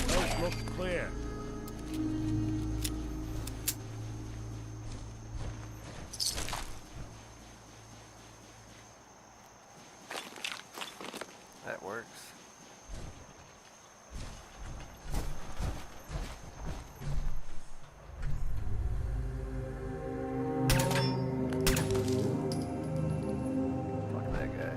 Coast looks clear. That works. Fuck that guy.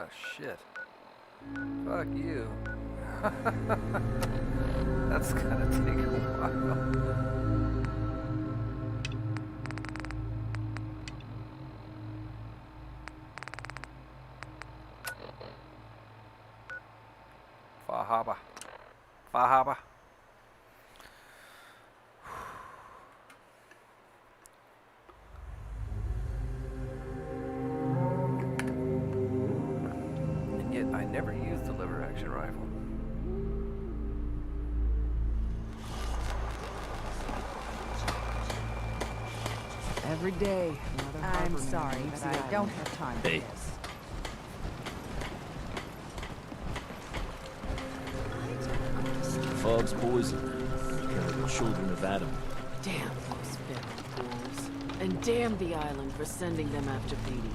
Ah, shit. Fuck you. That's gonna take a while. Fahaba. Fahaba. And yet I never used the lever action rifle. Every day, another I'm harbor sorry, man but leaves the I island. don't have time for Hey. this. Fog's poison. The children of Adam. Damn those federal fools. And damn the island for sending them after Petey.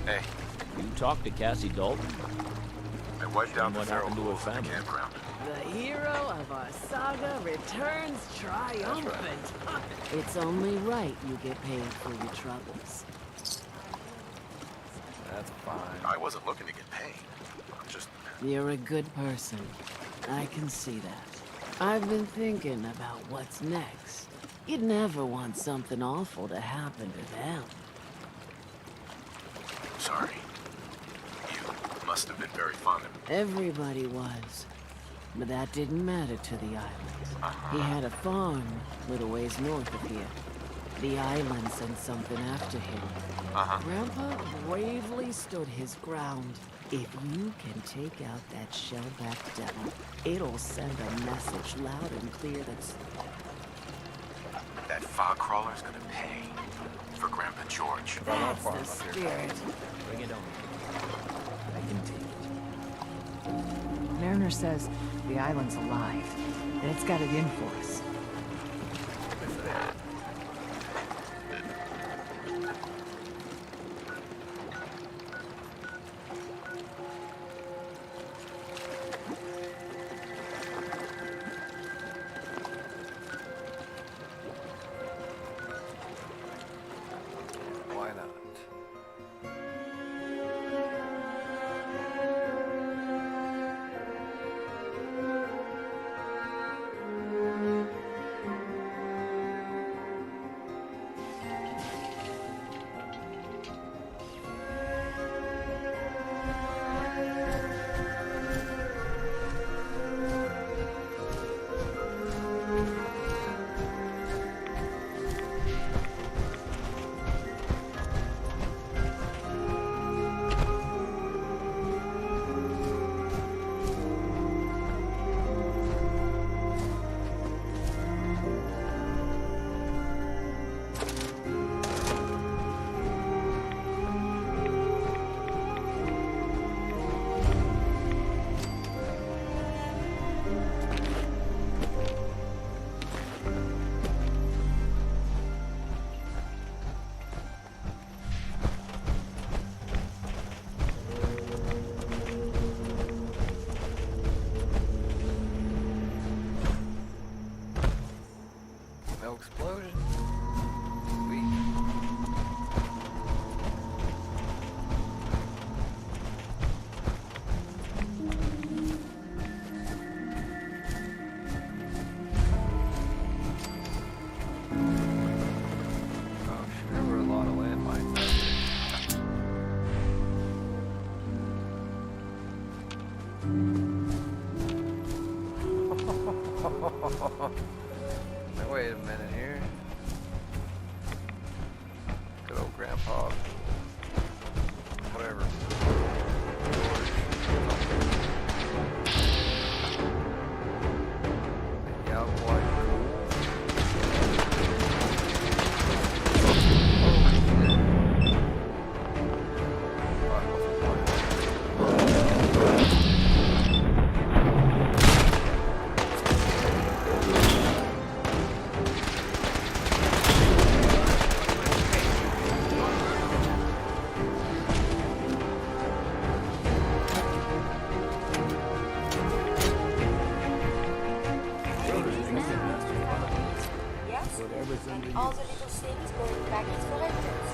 Hey. You talked to Cassie Dalton? I wiped out the What feral happened to her wolves in the family? campground. The hero of our saga returns triumphant. It's only right you get paid for your troubles. That's fine. I wasn't looking to get paid. I'm just... You're a good person. I can see that. I've been thinking about what's next. You'd never want something awful to happen to them. Sorry. You must have been very fond of me. Everybody was. But that didn't matter to the island. He had a farm a little ways north of here. The island sent something after him. Grandpa bravely stood his ground. If you can take out that shell-backed devil, it'll send a message loud and clear that's... That fog crawler's gonna pay for Grandpa George. That's the spirit. Bring it on. I can take it. Mariner says the island's alive, and it's got it in for us. Why not? No explosion. Sweet. Oh, shit, there were a lot of landmines out there. Now, wait a minute here. Good old grandpa. Whatever. Yeah, boy. Yes? Whatever's under And all the little things going back is for evidence.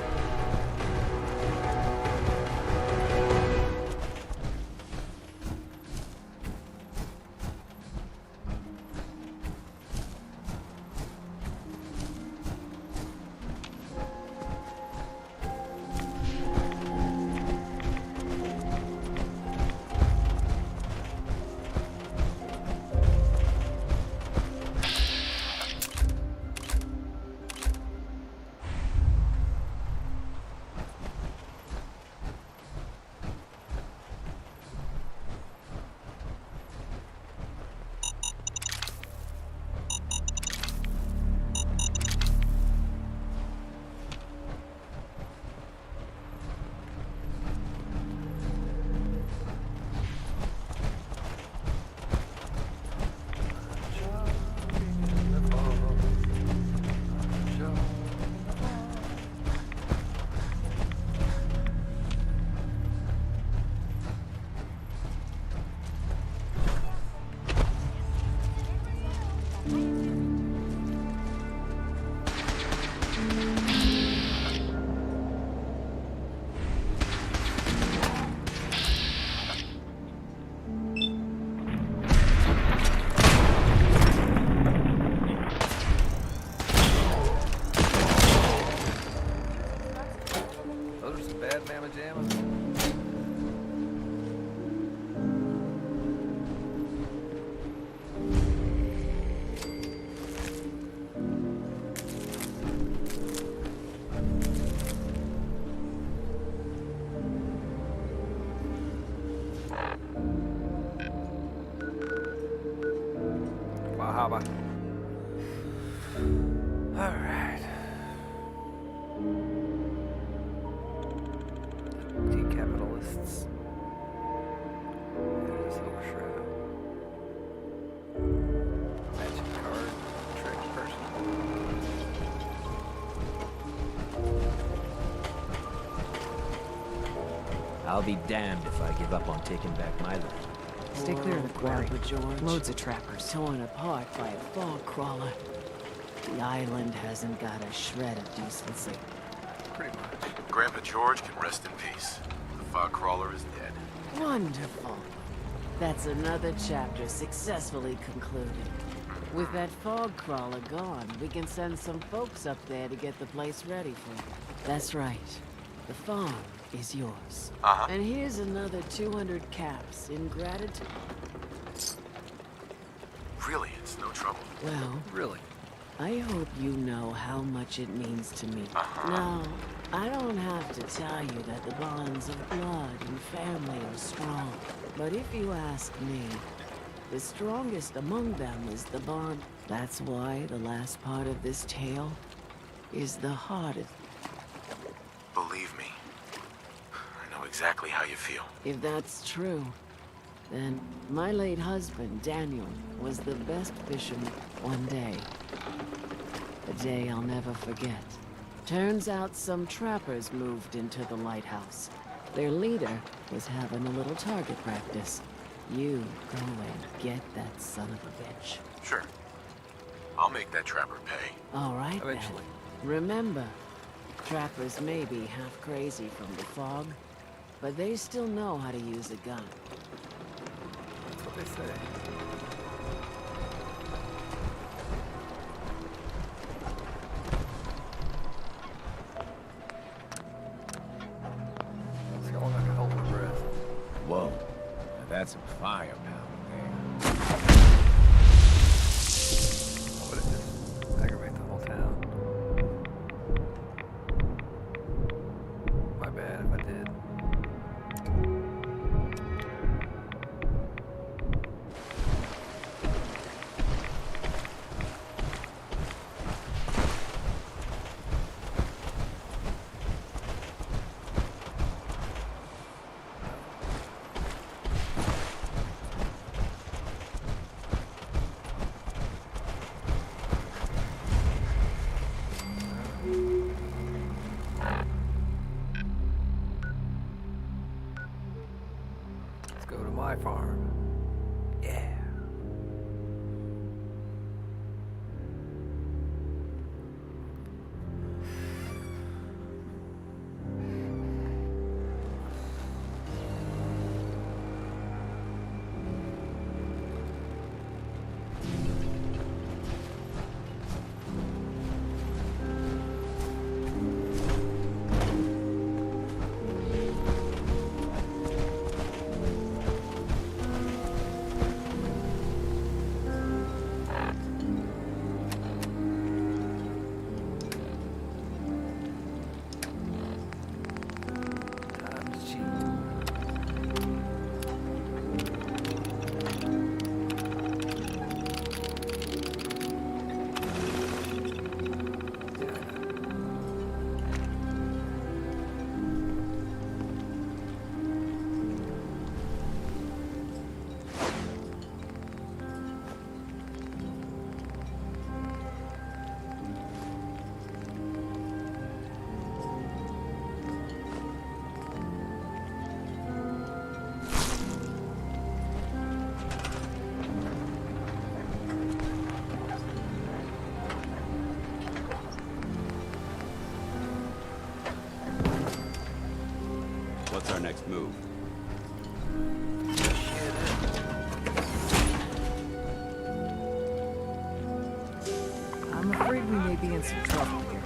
I'll be damned if I give up on taking back my land. Stay clear of the quarry. George. Loads of trappers. Torn apart by a fog crawler. The island hasn't got a shred of decency. Pretty much. Grandpa George can rest in peace. The fog crawler is dead. Wonderful. That's another chapter successfully concluded. With that fog crawler gone, we can send some folks up there to get the place ready for you. That's right. The farm is yours. And here's another 200 caps in gratitude. Really, it's no trouble. Well, really, I hope you know how much it means to me. Now, I don't have to tell you that the bonds of blood and family are strong. But if you ask me, the strongest among them is the bond. That's why the last part of this tale is the hardest. Believe me, I know exactly how you feel. If that's true, then my late husband, Daniel, was the best fisherman one day. A day I'll never forget. Turns out some trappers moved into the lighthouse. Their leader was having a little target practice. You go and get that son of a bitch. Sure. I'll make that trapper pay. All right, eventually. then. Remember, trappers may be half crazy from the fog, but they still know how to use a gun. That's what they say. See how long I can hold my breath. Whoa. Now that's some firepower there. What would it just aggravate the whole town? My bad if I did. Let's go to my farm. Yeah. Time's cheap. What's our next move? I'm afraid we may be in some trouble here.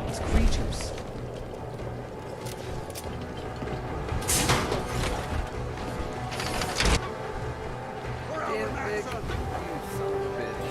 It's creatures. Damn big. You son of a bitch.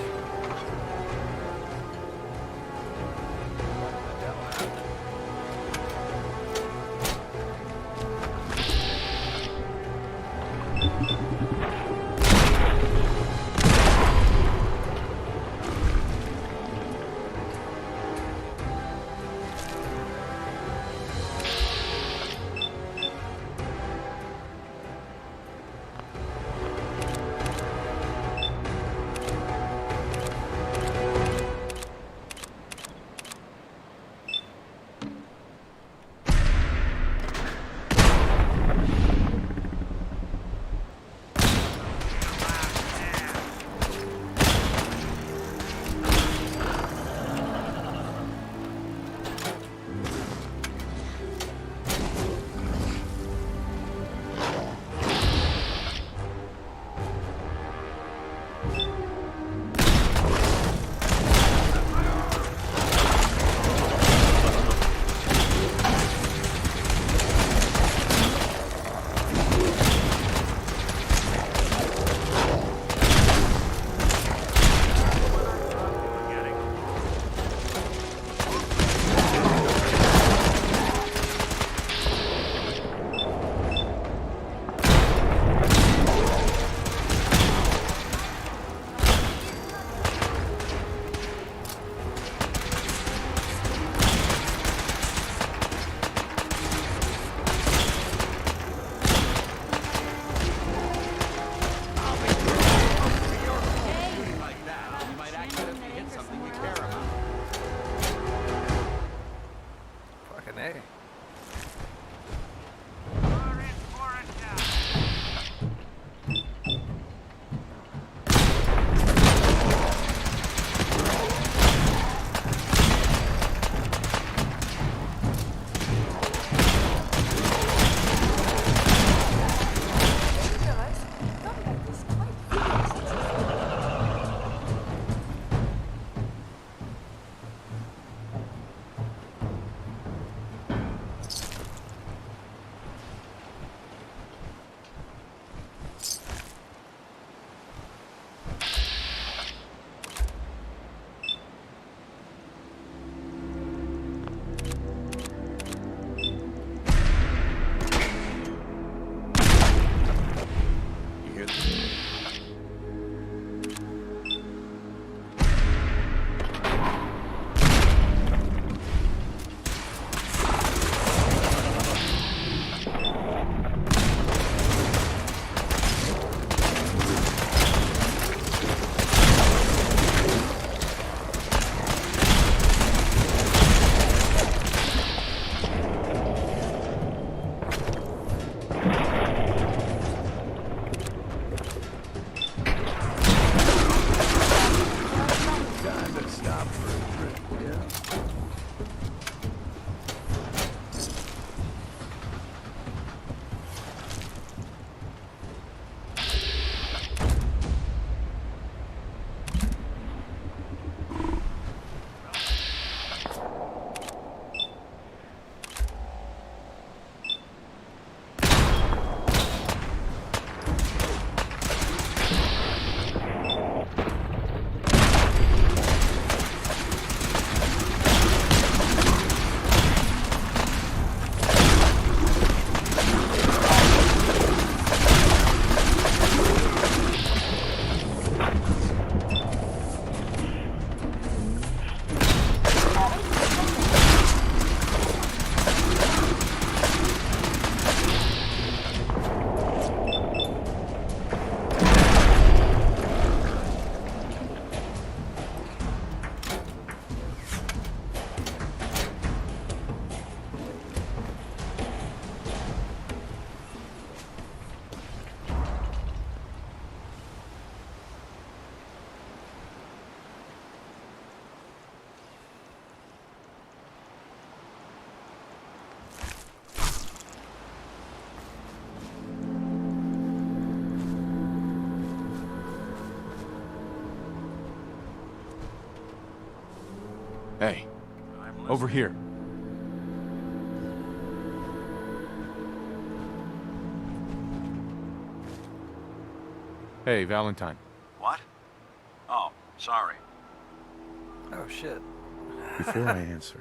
Over here. Hey, Valentine. What? Oh, sorry. Oh, shit. Before I answer,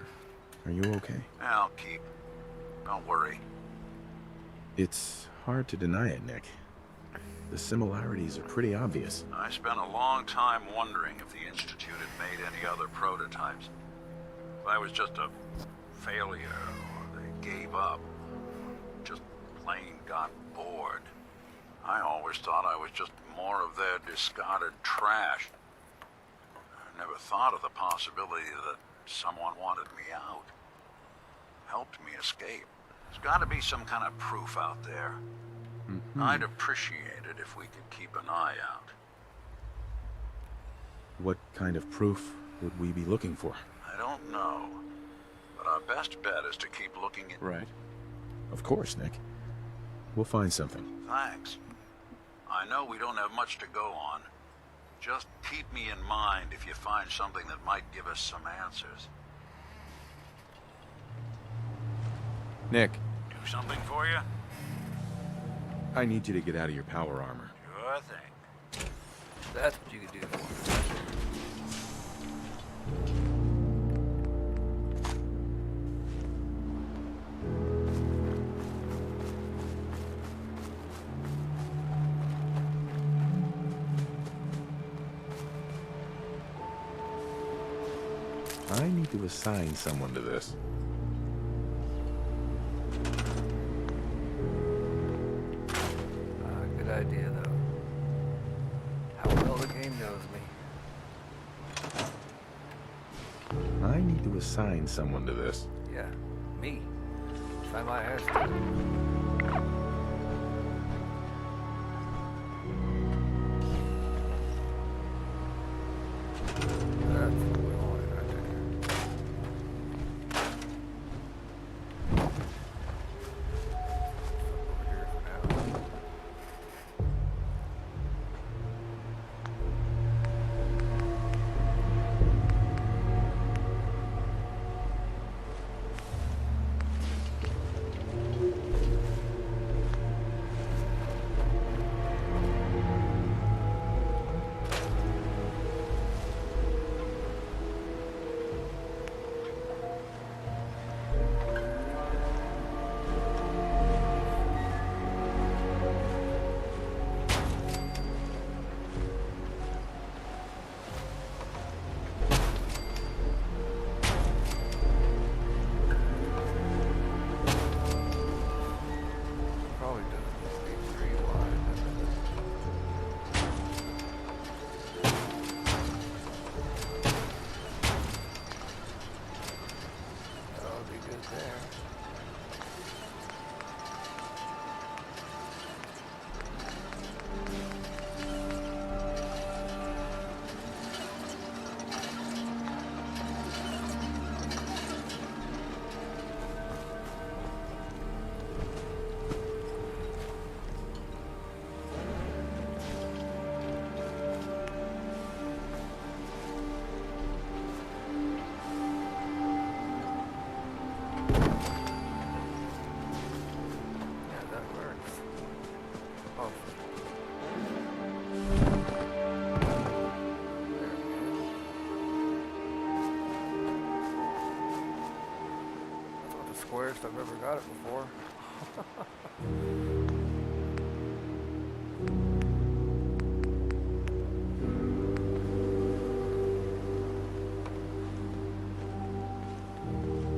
are you okay? I'll keep. Don't worry. It's hard to deny it, Nick. The similarities are pretty obvious. I spent a long time wondering if the Institute had made any other prototypes. If I was just a failure, or they gave up, just plain got bored. I always thought I was just more of their discarded trash. I never thought of the possibility that someone wanted me out, helped me escape. There's got to be some kind of proof out there. I'd appreciate it if we could keep an eye out. What kind of proof would we be looking for? I don't know, but our best bet is to keep looking at... Right. Of course, Nick. We'll find something. Thanks. I know we don't have much to go on. Just keep me in mind if you find something that might give us some answers. Nick, Do something for you? I need you to get out of your power armor. Sure thing. That's what you could do for me. I need to assign someone to this. Good idea, though. How well the game knows me. I need to assign someone to this. Yeah, me. If I might ask you. That's what we wanted right there. Over here for now. Probably doesn't need to be 3 wide. That'll be good there. Yeah, that works. Oh. There we go. That's about the squarest I've ever got it before.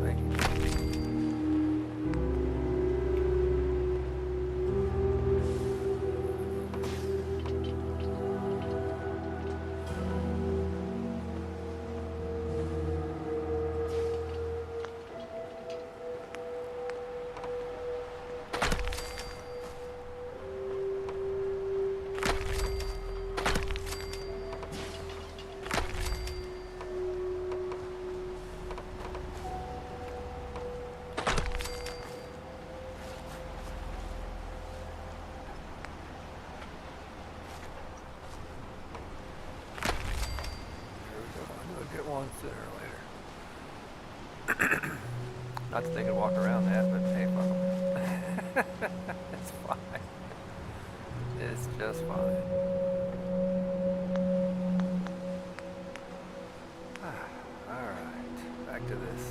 Thank you. Not that they could walk around that, but hey, fuck 'em. It's fine. It's just fine. Alright, back to this.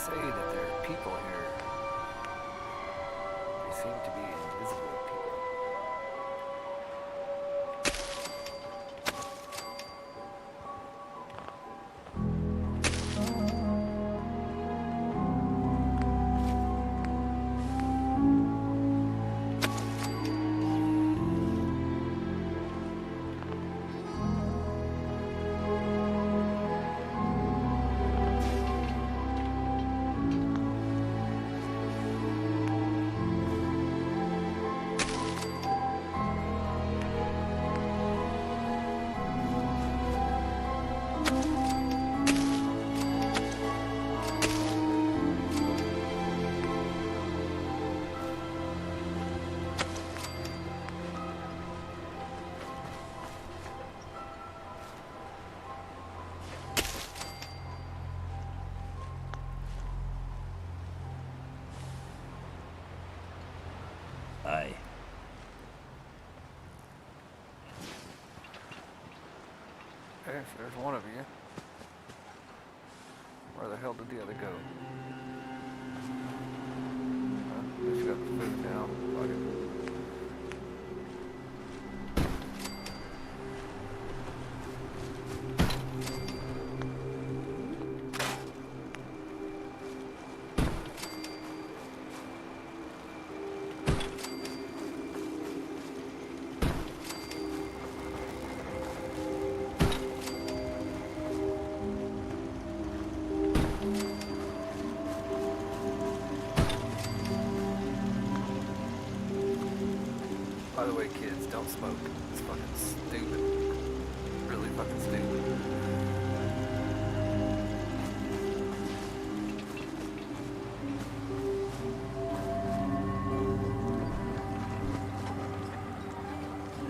Say that there are people here. They seem to be invisible people. Aye. Okay, so there's one of you. Where the hell did the other go? Just got the food down. Fuck it. By the way, kids, don't smoke. It's fucking stupid. Really fucking stupid.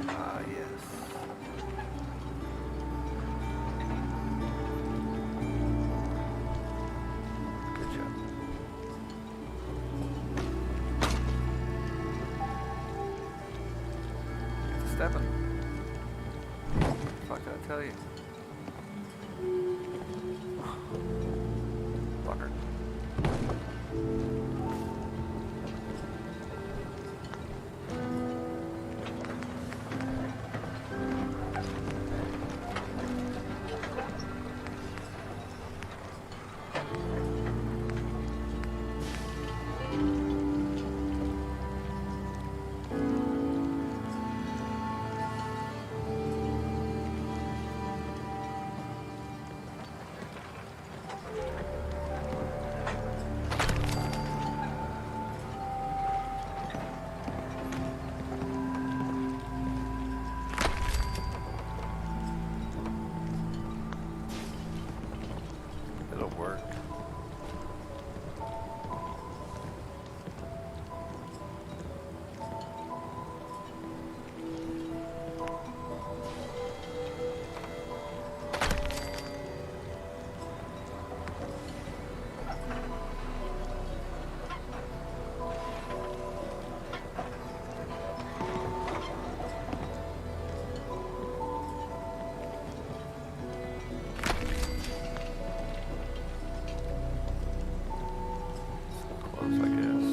Ah, yes. Good job. Stepping. Fuck did I tell you? Fucker. It'll work. Close, I guess.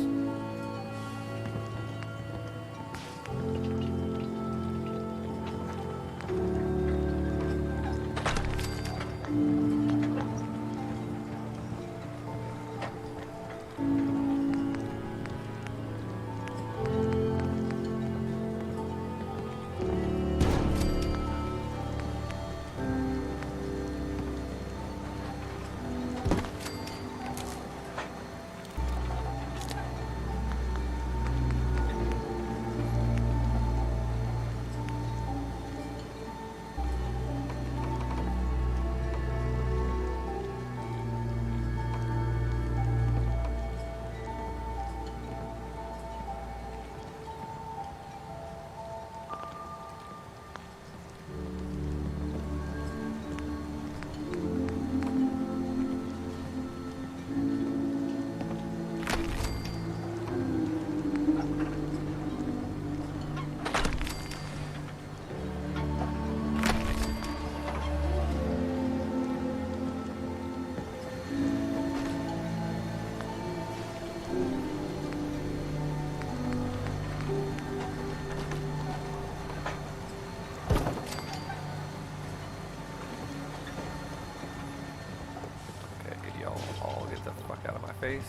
All get the fuck out of my face.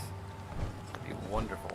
It'd be wonderful.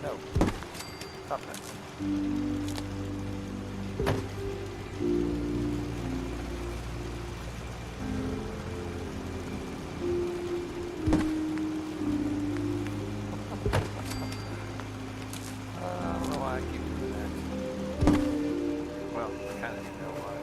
No. Stop that. I don't know why I keep doing that. Well, I kind of know why.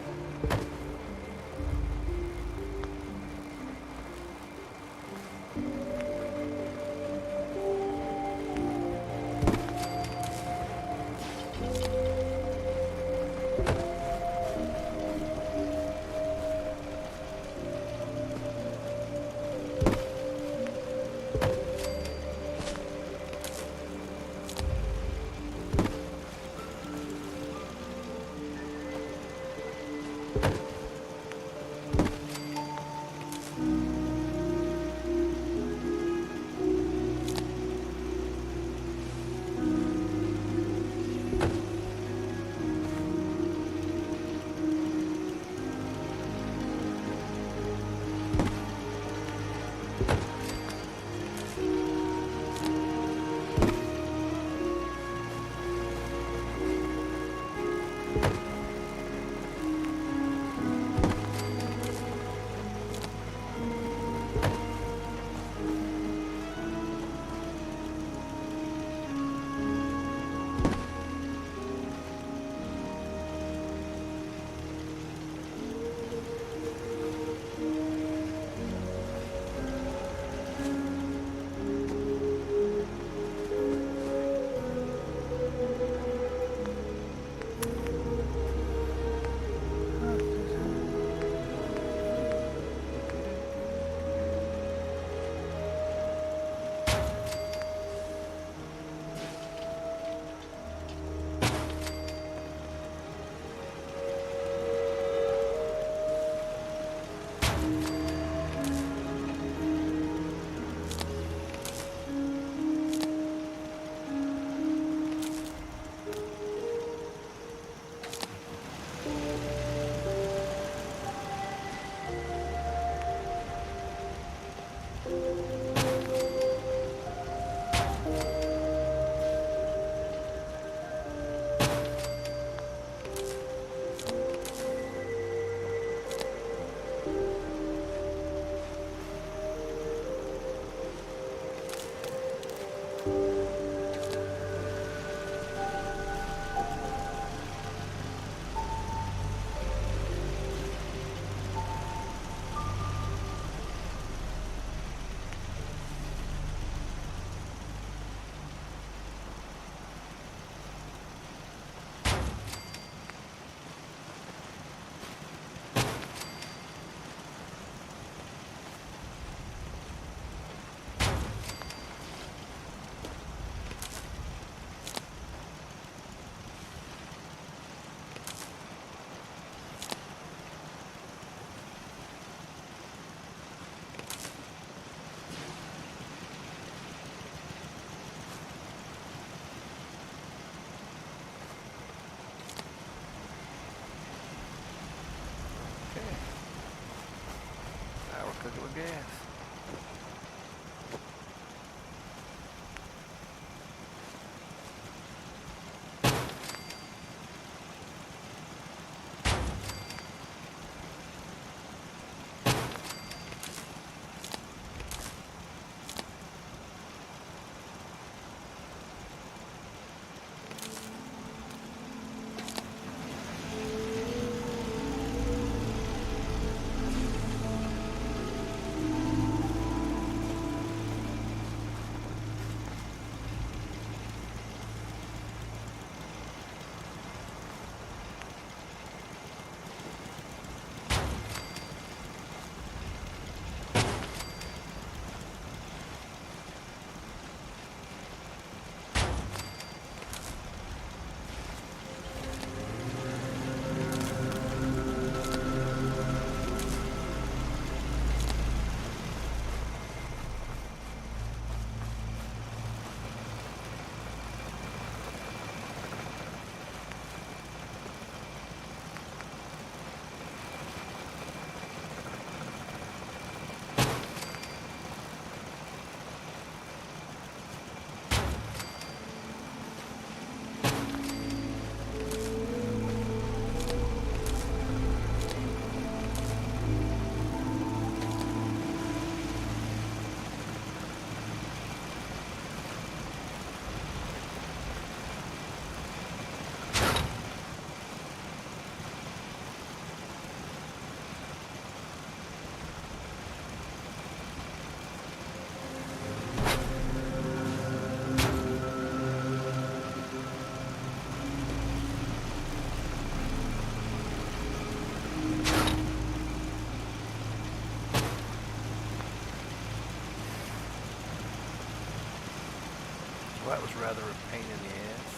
Well, that was rather a pain in the ass.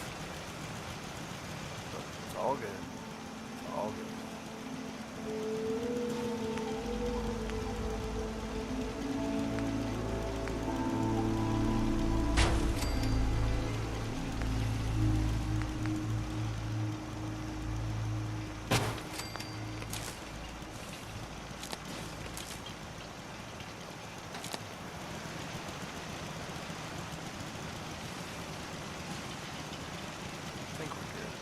But it's all good. It's all good. I think we're good.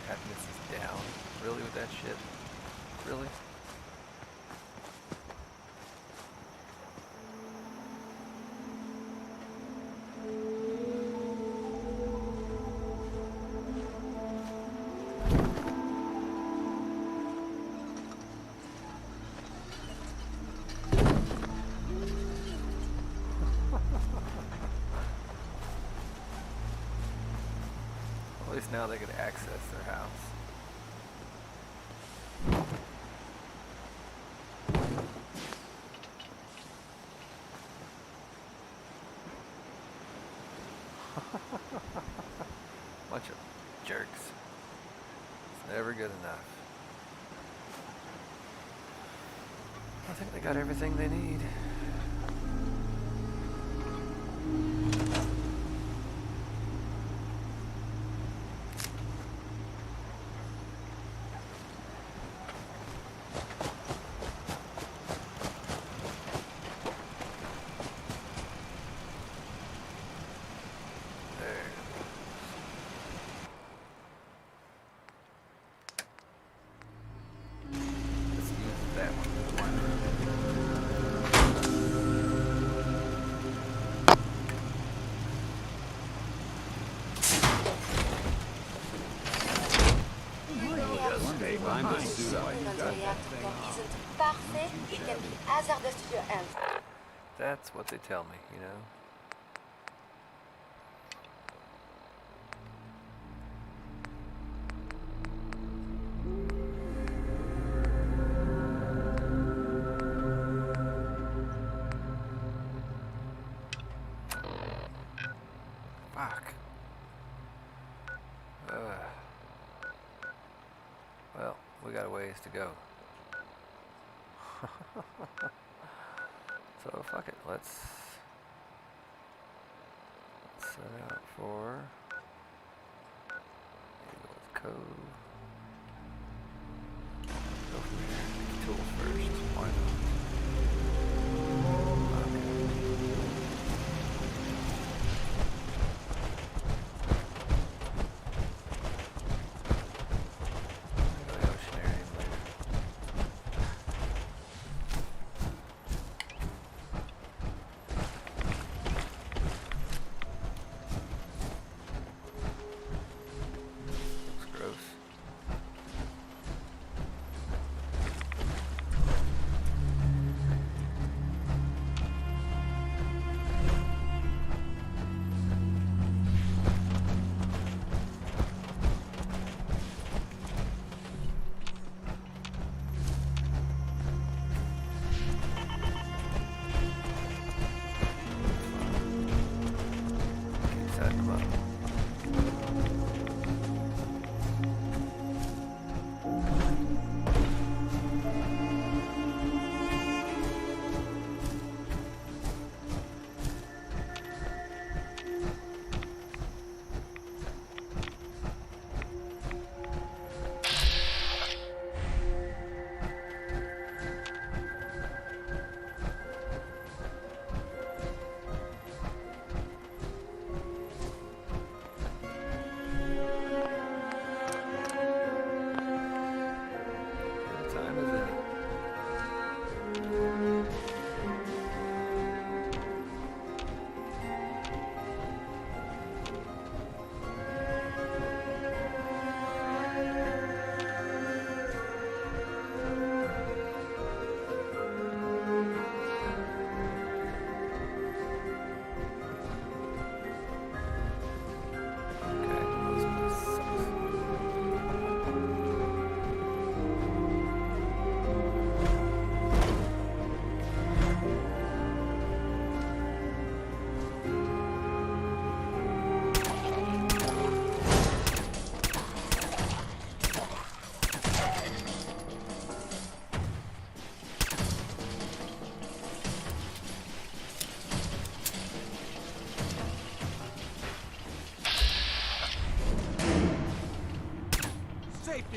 Happiness is down. Really with that shit? Really? At least now they can access their house. Bunch of jerks. It's never good enough. I think they got everything they need. Parfait, it can be hazardous to your health. That's what they tell me, you know? Fuck. Well, we got a ways to go. So fuck it, let's set out for code. Go from here. Tools first. Why not?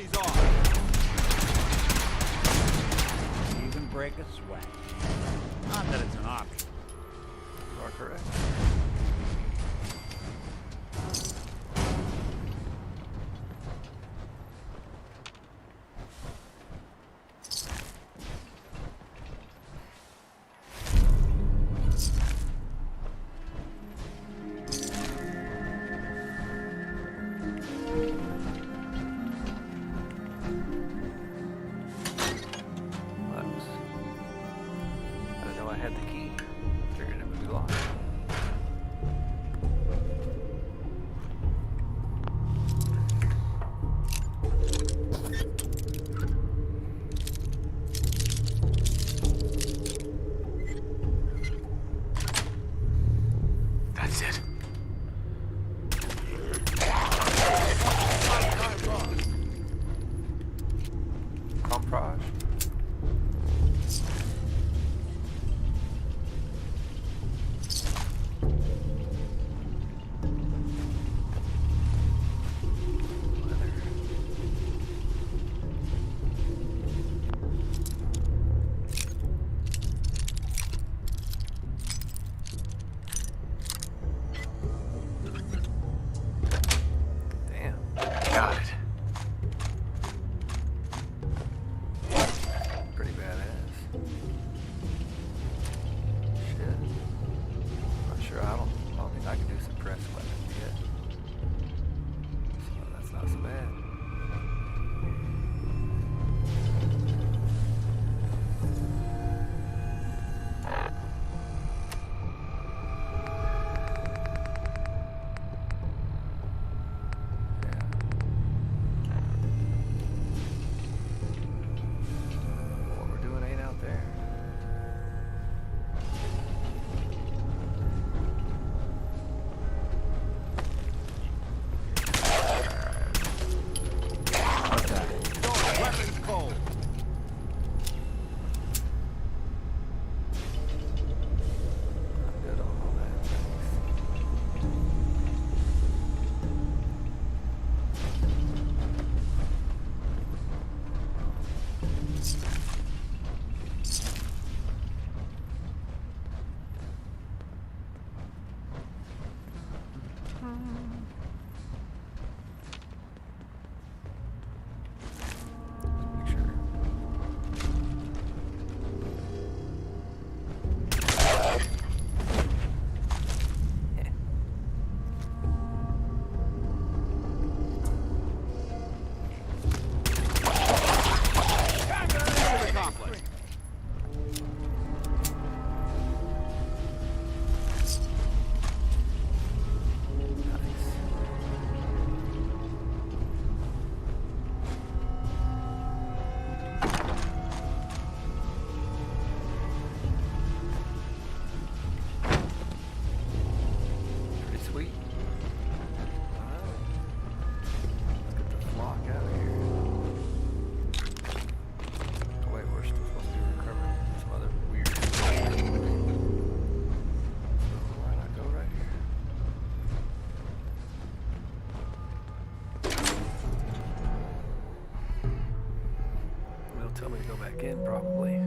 he's off. Even break a sweat. Not that it's an option. You are correct. That's it. Comprage. Got it. Pretty badass. Shit. Not sure. I don't think I can do suppressed weapons yet. So that's not so bad. Tell me to go back in, probably.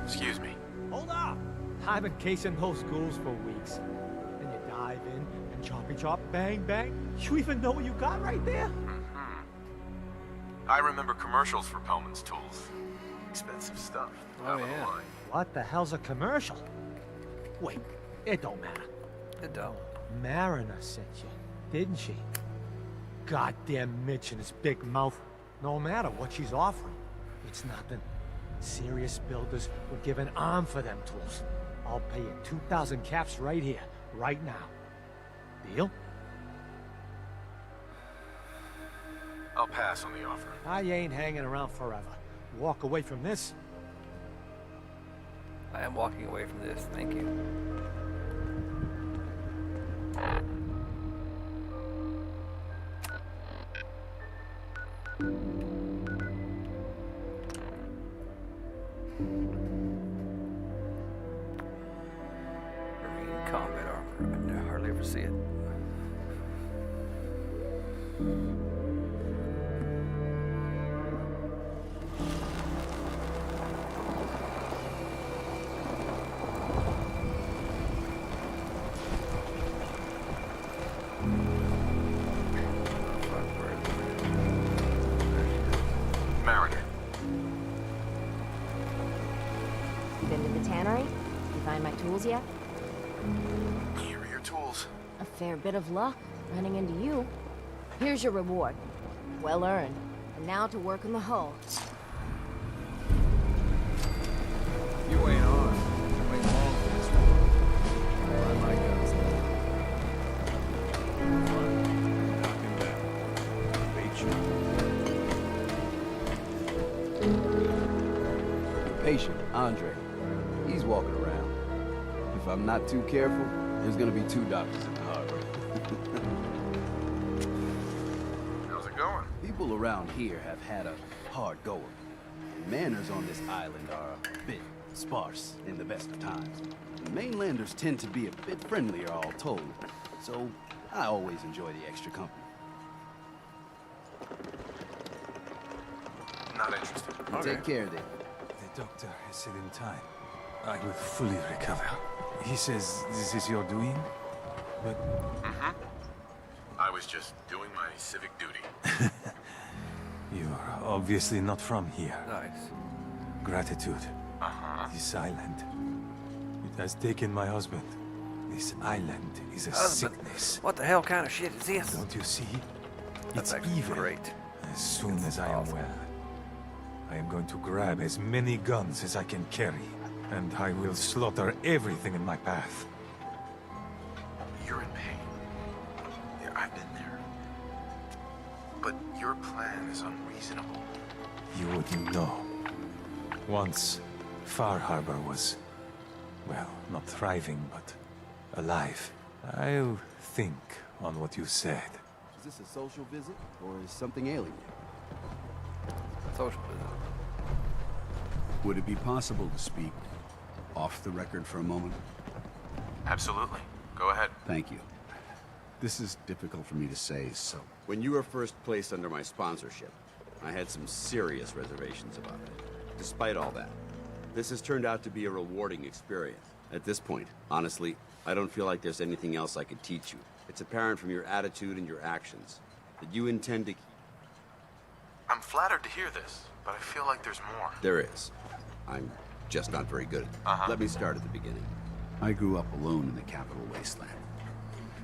Excuse me. Hold up! I've been casing those ghouls for weeks. Then you dive in and choppy chop, bang bang. You even know what you got right there? I remember commercials for Pellman's tools. Expensive stuff. Oh, yeah. What the hell's a commercial? Wait, it don't matter. It don't. Mariner sent you, didn't she? Goddamn Mitch and his big mouth. No matter what she's offering, It's nothing. Serious builders would give an arm for them tools. I'll pay you 2,000 caps right here, right now. Deal? I'll pass on the offer. I ain't hanging around forever. Walk away from this. I am walking away from this, thank you. Marine combat armor. I hardly ever see it. Been to the tannery? You find my tools yet? Here are your tools. A fair bit of luck running into you. Here's your reward. Well earned. And now to work on the hull. You ain't on. You ain't long for this one. Where my guns Patient, Andre. He's walking around. If I'm not too careful, there's gonna be 2 doctors in the harbor. How's it going? People around here have had a hard go of it. Manners on this island are a bit sparse in the best of times. The mainlanders tend to be a bit friendlier, all told. So I always enjoy the extra company. Not interested. Take care then. The doctor has said in time I will fully recover. He says this is your doing, but... I was just doing my civic duty. You're obviously not from here. Nice. Gratitude. This island. It has taken my husband. This island is a sickness. What the hell kind of shit is this? Don't you see? That's It's actually evil. great. As soon as I am well, I am going to grab as many guns as I can carry, and I will slaughter everything in my path. You're in pain. Yeah, I've been there. But your plan is unreasonable. You wouldn't know. Once, Far Harbor was, well, not thriving, but alive. I'll think on what you said. Is this a social visit, or is something ailing you? Social visit. Would it be possible to speak off the record for a moment? Absolutely. Go ahead. Thank you. This is difficult for me to say, so... When you were first placed under my sponsorship, I had some serious reservations about it. Despite all that, this has turned out to be a rewarding experience. At this point, honestly, I don't feel like there's anything else I could teach you. It's apparent from your attitude and your actions that you intend to... I'm flattered to hear this, but I feel like there's more. There is. I'm just not very good at it. Let me start at the beginning. I grew up alone in the capital wasteland.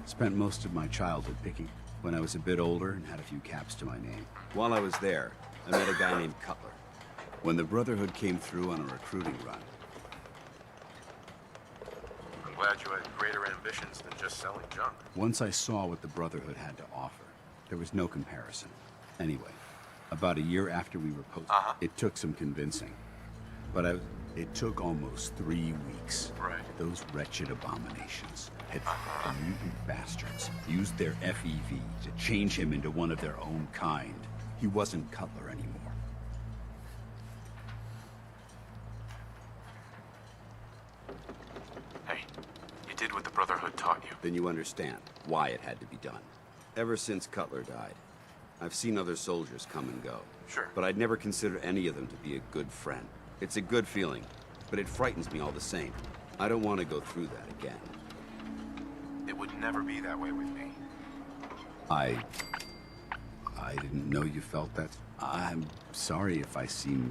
Spent most of my childhood picking. When I was a bit older and had a few caps to my name. While I was there, I met a guy named Cutler. When the Brotherhood came through on a recruiting run. I'm glad you had greater ambitions than just selling junk. Once I saw what the Brotherhood had to offer, there was no comparison. Anyway, about a year after we were posted, it took some convincing. But it took almost 3 weeks. Right. Those wretched abominations had the mutant bastards used their FEV to change him into one of their own kind. He wasn't Cutler anymore. Hey, you did what the Brotherhood taught you. Then you understand why it had to be done. Ever since Cutler died, I've seen other soldiers come and go. Sure. But I'd never consider any of them to be a good friend. It's a good feeling, but it frightens me all the same. I don't want to go through that again. It would never be that way with me. I didn't know you felt that. I'm sorry if I seem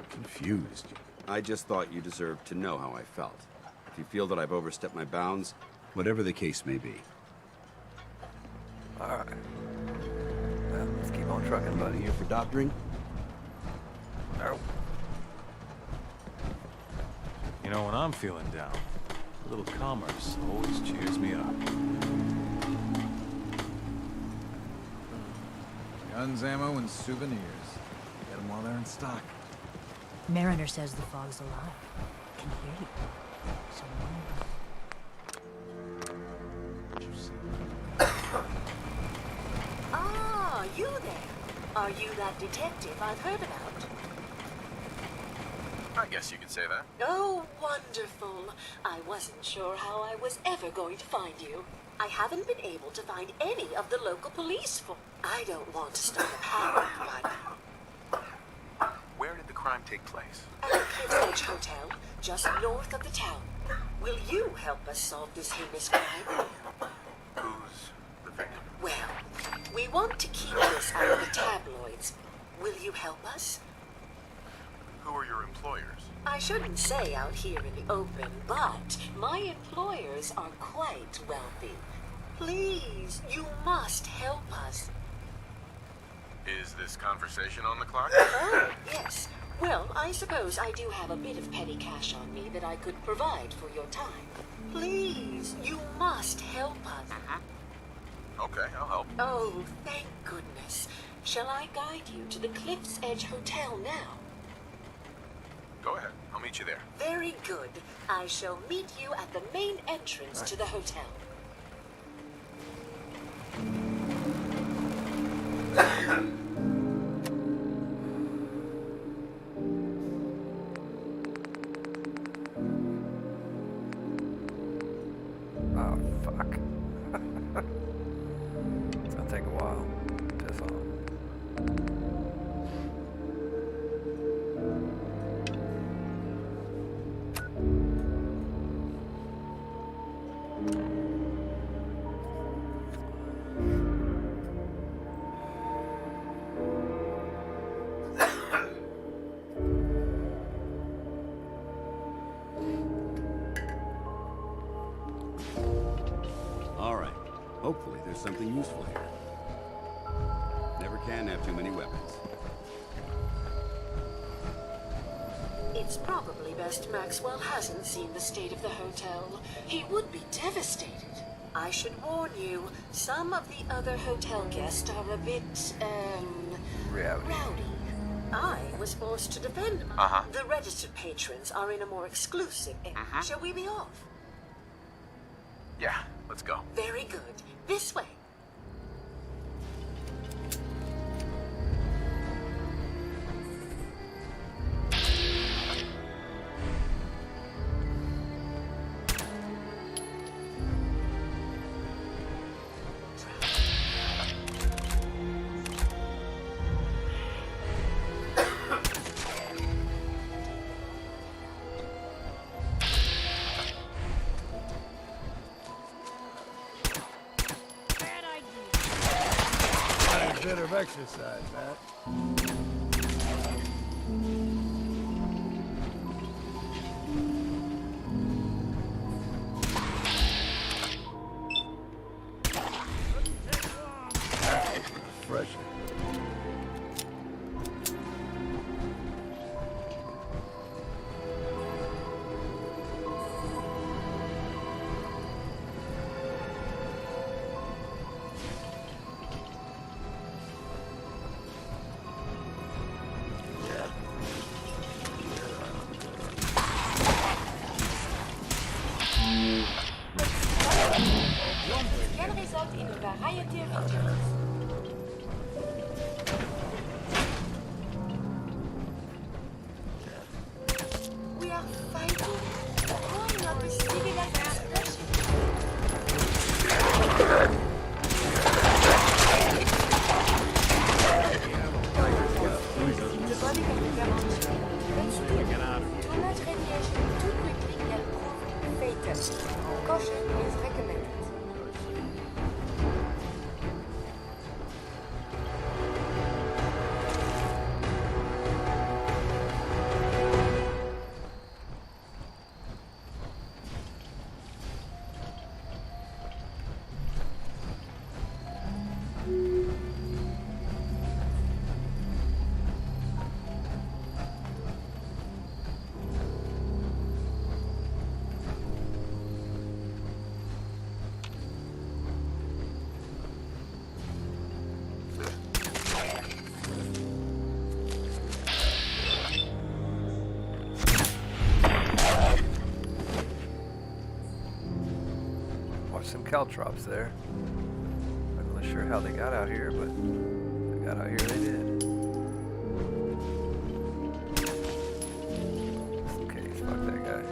confused. I just thought you deserved to know how I felt. If you feel that I've overstepped my bounds... Whatever the case may be. Alright. Well, let's keep on trucking, buddy. Here for doctoring? Oh. You know, when I'm feeling down, a little commerce always cheers me up. Guns, ammo, and souvenirs. Get them while they're in stock. Mariner says the fog's alive. I can hear you. Ah, you there. Are you that detective I've heard about? I guess you could say that. Oh, wonderful. I wasn't sure how I was ever going to find you. I haven't been able to find any of the local police for... I don't want to start a panic, but... Where did the crime take place? At the Cliff's Edge Hotel, just north of the town. Will you help us solve this heinous crime? Who's the victim? Well, we want to keep this out of the tabloids. Will you help us? Who are your employers? I shouldn't say out here in the open, but my employers are quite wealthy. Please, you must help us. Is this conversation on the clock? Oh, yes. Well, I suppose I do have a bit of petty cash on me that I could provide for your time. Please, you must help us. Okay, I'll help. Oh, thank goodness. Shall I guide you to the Cliff's Edge Hotel now? Go ahead. I'll meet you there. Very good. I shall meet you at the main entrance to the hotel. Oh, fuck. It's gonna take a while. Piss off. All right. Hopefully there's something useful here. Never can have too many weapons. It's probably best Maxwell hasn't seen the state of the hotel. He would be devastated. I should warn you, some of the other hotel guests are a bit, Rowdy. I was forced to defend them. Uh-huh. The registered patrons are in a more exclusive area. Shall we be off? Yeah, let's go. Very good. This way. Bit of exercise, Matt. Fresh. Can result in a variety of injuries. We are fighting. Why not a civilized expression? The body can be damaged. But still, too much radiation too quickly can prove fatal. Caution is recommended. some caltrops there. Not really sure how they got out here, but they got out here, they did. Okay, fuck that guy.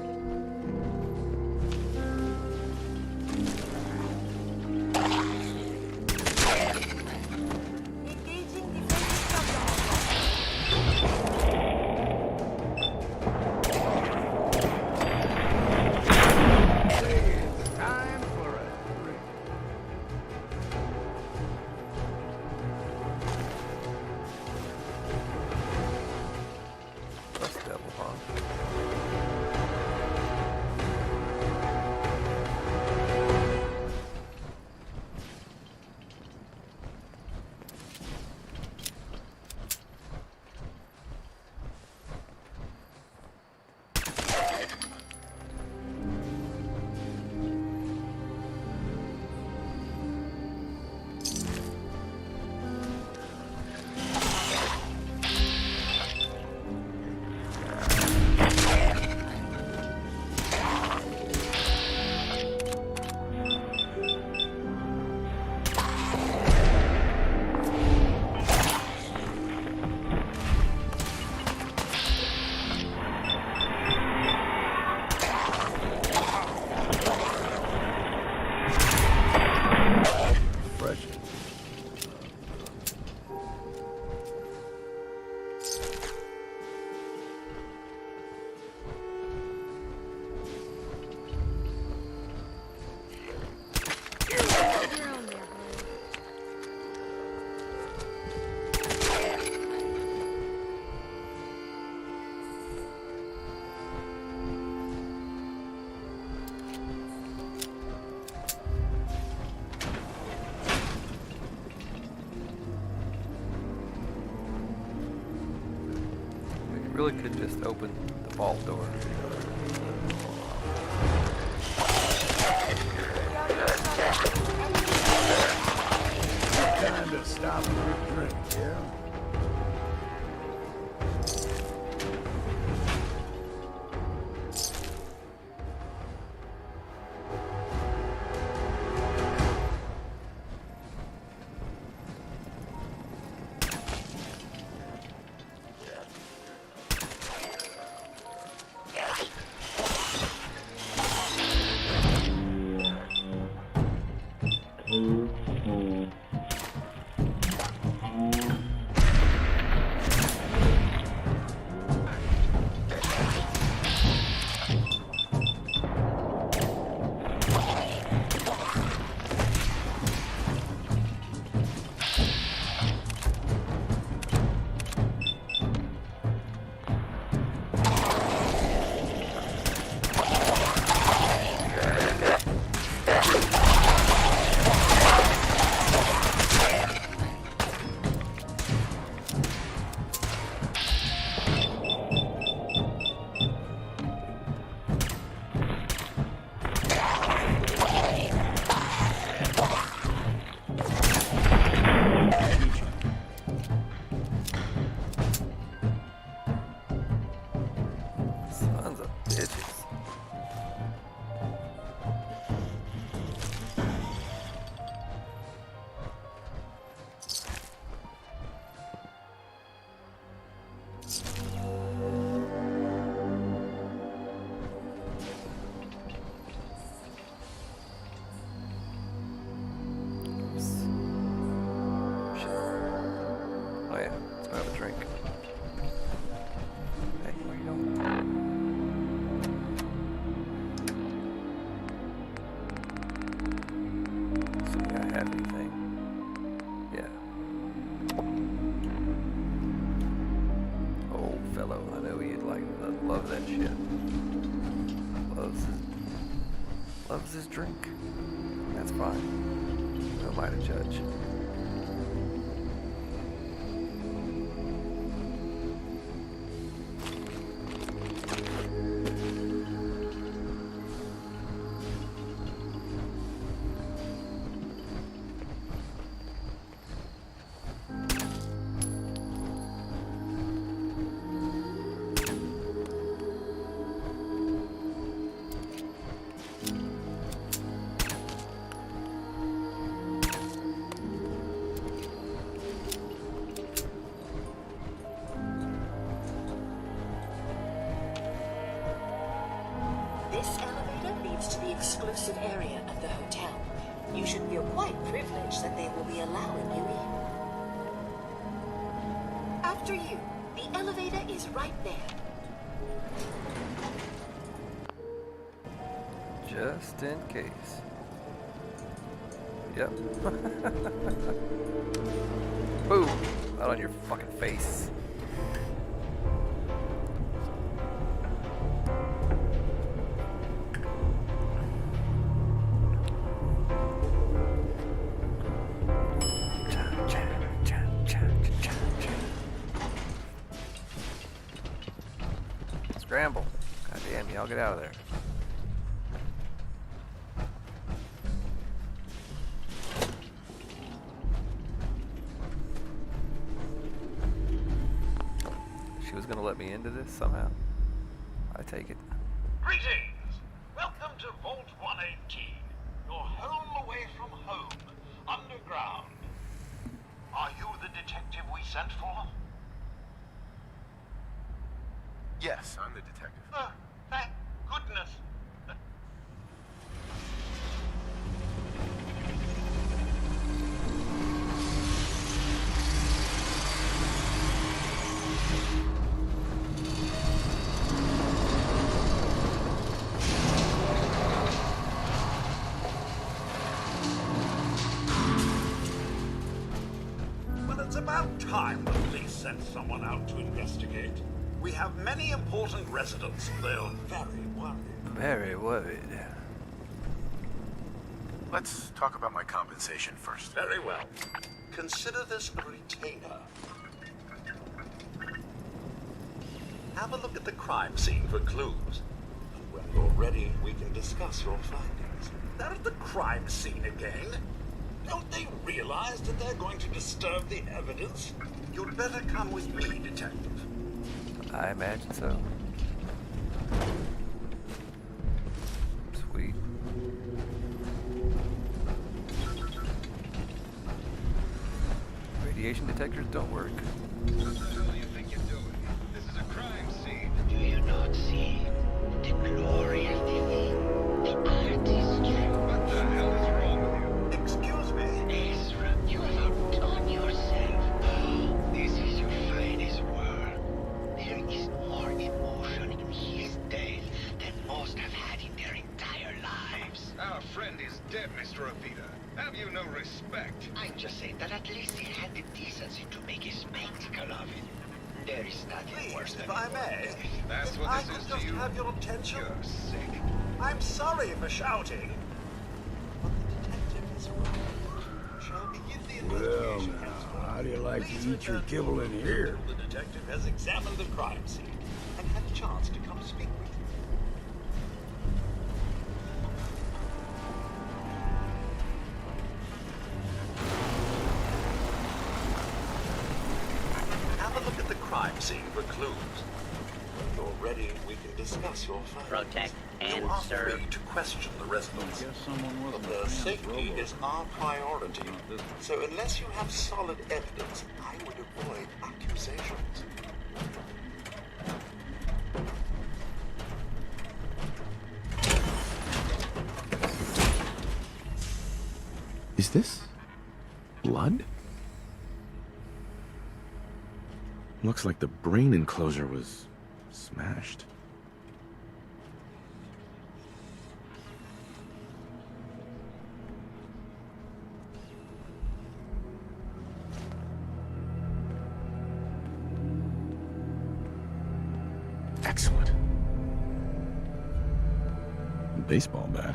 Really could just open the vault door. Time to stop for a drink, yeah? Loves his drink. That's fine. Who am I to judge? This elevator leads to the exclusive area of the hotel. You should feel quite privileged that they will be allowing you in. After you, the elevator is right there. Just in case. Yep. Boom! Out on your fucking face. Scramble. God damn, y'all get out of there. She was gonna let me into this somehow. I take it. Greetings! Welcome to Vault 118. Your home away from home. Underground. Are you the detective we sent for? Yes, I'm the detective. Oh, thank goodness. Well, it's about time the police sent someone out to investigate. We have many important residents. They're very worried. Very worried. Let's talk about my compensation first. Very well. Consider this a retainer. Have a look at the crime scene for clues. And when you're ready, we can discuss your findings. They're at the crime scene again. Don't they realize that they're going to disturb the evidence? You'd better come with me, detective. I imagine so. Sweet. Radiation detectors don't work. What the hell do you think you're doing? This is a crime scene. Do you not see the glory of the thing? The artistry. What the hell is wrong with you? Excuse me? Ezra, you have outdone yourself. This is your finest work. There is more emotion in his tale than most have had in their entire lives. Our friend is dead, Mr. Avita. Have you no respect? I'm just saying that at least he had the decency to make a spectacle of it. There is nothing worse Please, than if I may. That's If what I this could is just to you. have your attention. You're sick. I'm sorry for shouting. But the detective is right. Shall begin the Well, investigation. now, how do you like Please to eat your return kibble in here? The detective has examined the crime scene and had a chance to come speak with you. Have a look at the crime scene for clues. When you're ready, we can discuss your findings. Protect and you are serve. free to question the residents. Guess someone But wasn't their a fan of safety Robo. is our priority. Not this one. So unless you have solid evidence, I would avoid accusations. Is this blood? Looks like the brain enclosure was smashed. Excellent. Baseball bat.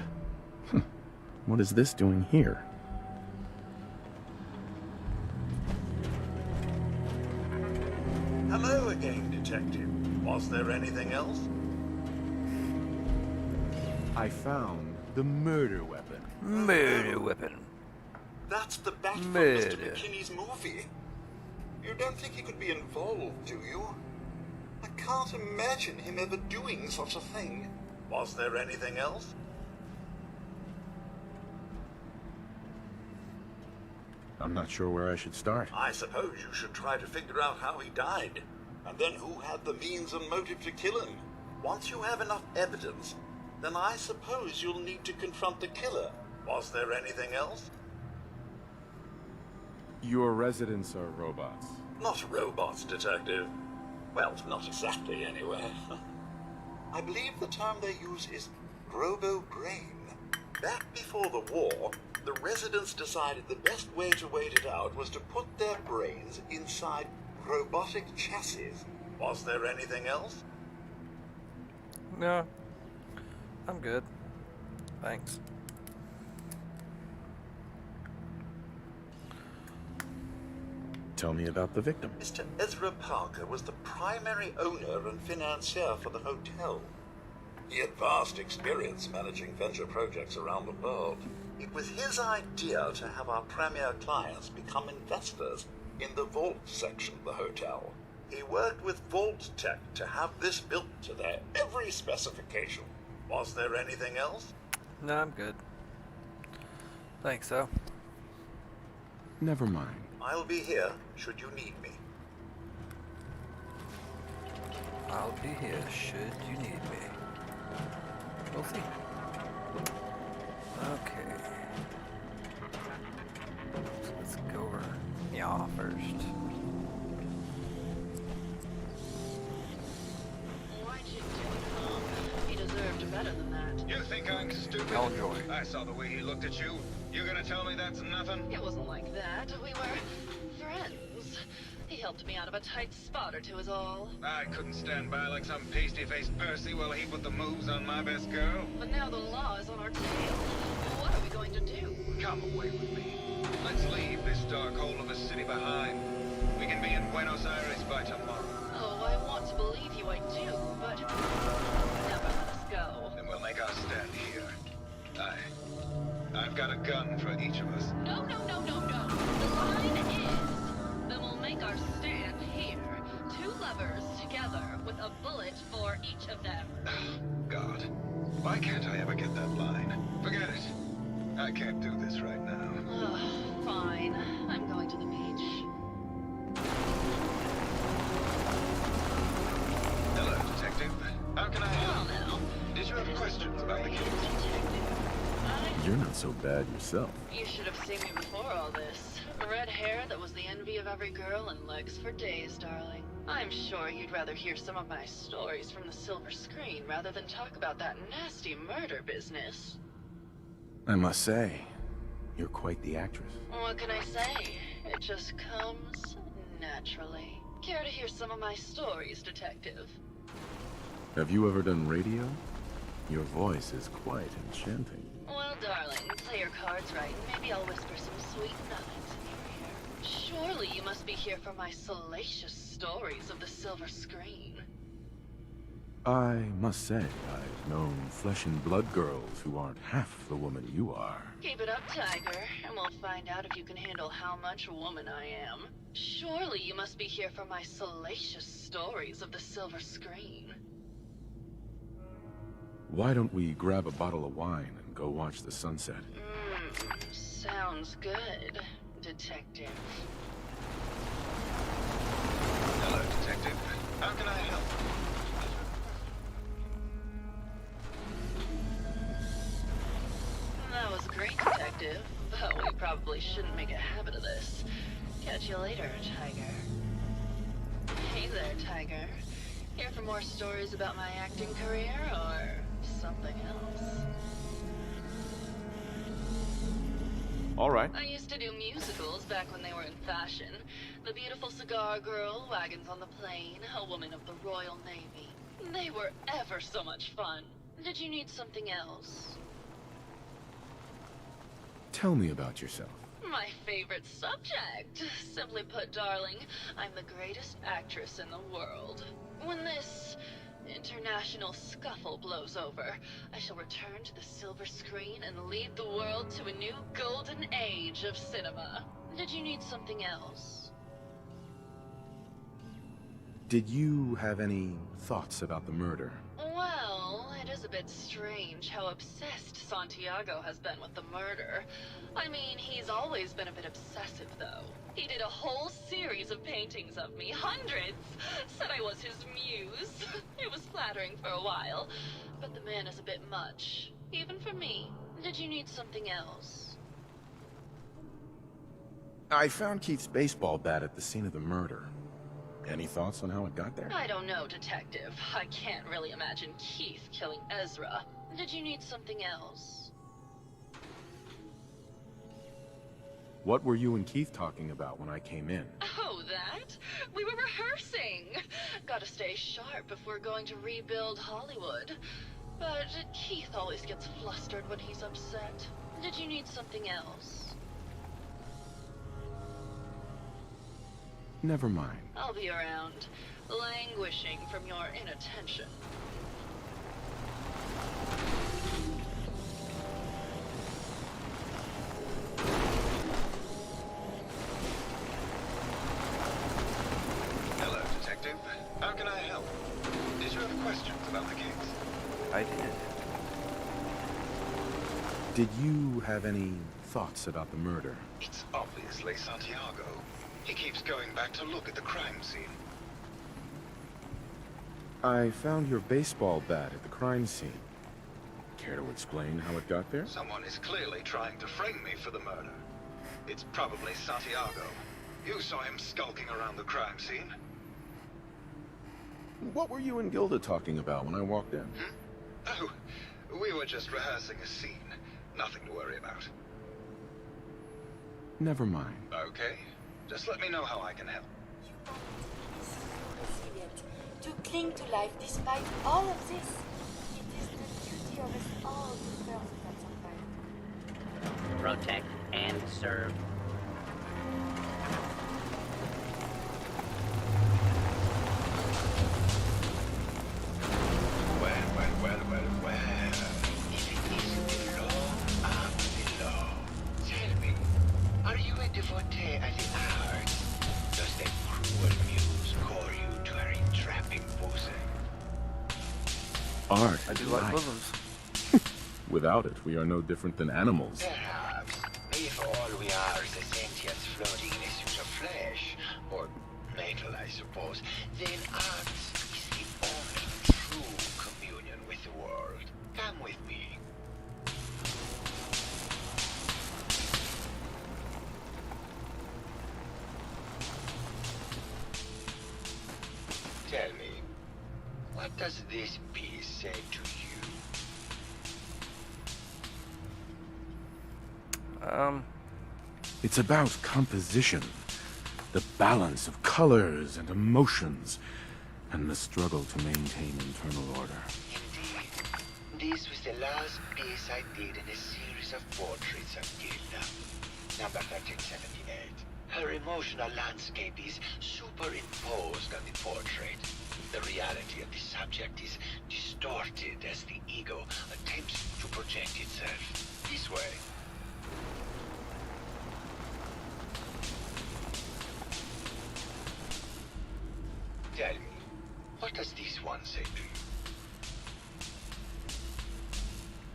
What is this doing here? Hello again, Detective. Was there anything else? I found the murder weapon. Murder weapon. That's the bat from Murder. Mr. McKinney's movie. You don't think he could be involved, do you? I can't imagine him ever doing such a thing. Was there anything else? I'm not sure where I should start. I suppose you should try to figure out how he died, and then who had the means and motive to kill him. Once you have enough evidence, Then I suppose you'll need to confront the killer. Was there anything else? Your residents are robots. Not robots, Detective. Well, not exactly, anyway. I believe the term they use is robo-brain. Back before the war, the residents decided the best way to wait it out was to put their brains inside robotic chassis. Was there anything else? No. I'm good. Thanks. Tell me about the victim. Mr. Ezra Parker was the primary owner and financier for the hotel. He had vast experience managing venture projects around the world. It was his idea to have our premier clients become investors in the vault section of the hotel. He worked with Vault Tech to have this built to their every specification. Was there anything else? No, I'm good. Thanks, though. Never mind. I'll be here should you need me. I'll be here should you need me. We'll see. Okay. So let's go over Yaw first. Why'd you do it, Mom? He deserved better than that. You think I'm stupid? All joy. I saw the way he looked at you. You gonna tell me that's nothing? It wasn't like that. We were friends. He helped me out of a tight spot or two is all. I couldn't stand by like some pasty-faced Percy while he put the moves on my best girl. But now the law is on our tail. What are we going to do? Come away with me. Let's leave this dark hole of a city behind. We can be in Buenos Aires by tomorrow. Oh, I want to believe you, I do, but never let us go. Then we'll make our stand here. I've got a gun for each of us. No, no, no, no, no. The line is, then we'll make our stand here. 2 lovers together with a bullet for each of them. God, why can't I ever get that line? Forget it. I can't do this right now. Fine. I'm going to the beach. Hello, Detective. How can I help? Well, now. Did you have questions about the case? You're not so bad yourself. You should have seen me before all this. Red hair that was the envy of every girl and legs for days, darling. I'm sure you'd rather hear some of my stories from the silver screen rather than talk about that nasty murder business. I must say, you're quite the actress. What can I say? It just comes naturally. Care to hear some of my stories, Detective? Have you ever done radio? Your voice is quite enchanting. Well, darling, play your cards right, and maybe I'll whisper some sweet nothings in your ear. Surely you must be here for my salacious stories of the silver screen. I must say, I've known flesh and blood girls who aren't half the woman you are. Keep it up, Tiger, and we'll find out if you can handle how much woman I am. Surely you must be here for my salacious stories of the silver screen. Why don't we grab a bottle of wine and go watch the sunset? Sounds good, Detective. Hello, Detective. How can I help? That was great, Detective, but we probably shouldn't make a habit of this. Catch you later, Tiger. Hey there, Tiger. Here for more stories about my acting career, or something else? All right. I used to do musicals back when they were in fashion. The Beautiful Cigar Girl, Wagons on the Plain, A Woman of the Royal Navy. They were ever so much fun. Did you need something else? Tell me about yourself. My favorite subject. Simply put, darling, I'm the greatest actress in the world. When this international scuffle blows over, I shall return to the silver screen and lead the world to a new golden age of cinema. Did you need something else? Did you have any thoughts about the murder? Well, it is is a bit strange how obsessed Santiago has been with the murder. I mean, he's always been a bit obsessive, though. He did a whole series of paintings of me, hundreds. Said I was his muse. It was flattering for a while, but the man is a bit much, even for me. Did you need something else? I found Keith's baseball bat at the scene of the murder. Any thoughts on how it got there? I don't know, Detective. I can't really imagine Keith killing Ezra. Did you need something else? What were you and Keith talking about when I came in? Oh, that? We were rehearsing. Gotta stay sharp if we're going to rebuild Hollywood. But Keith always gets flustered when he's upset. Did you need something else? Never mind. I'll be around, languishing from your inattention. Hello, Detective. How can I help? Did you have questions about the case? I did. Did you have any thoughts about the murder? It's obviously Santiago. He keeps going back to look at the crime scene. I found your baseball bat at the crime scene. Care to explain how it got there? Someone is clearly trying to frame me for the murder. It's probably Santiago. You saw him skulking around the crime scene. What were you and Gilda talking about when I walked in? Oh, we were just rehearsing a scene. Nothing to worry about. Never mind. Okay. Just let me know how I can help. Resilient, to cling to life despite all of this. It is the duty of us all to further that survival. Protect and serve. Well. If it is the law, I'm the law. Tell me, are you a devotee of the arts? Does that cruel muse call you to her entrapping bosom? Art. I do like bosoms. Without it, we are no different than animals. Perhaps, if all we are is a sentience floating in a suit of flesh, or metal, I suppose, then art is the only true communion with the world. Come with me. Tell me, what does this piece say to you? It's about composition, the balance of colors and emotions, and the struggle to maintain internal order. This was the last piece I did in a series of portraits of Gilda, number 1378. Her emotional landscape is superimposed on the portrait. The reality of the subject is distorted as the ego attempts to project itself this way. Tell me, what does this one say to you?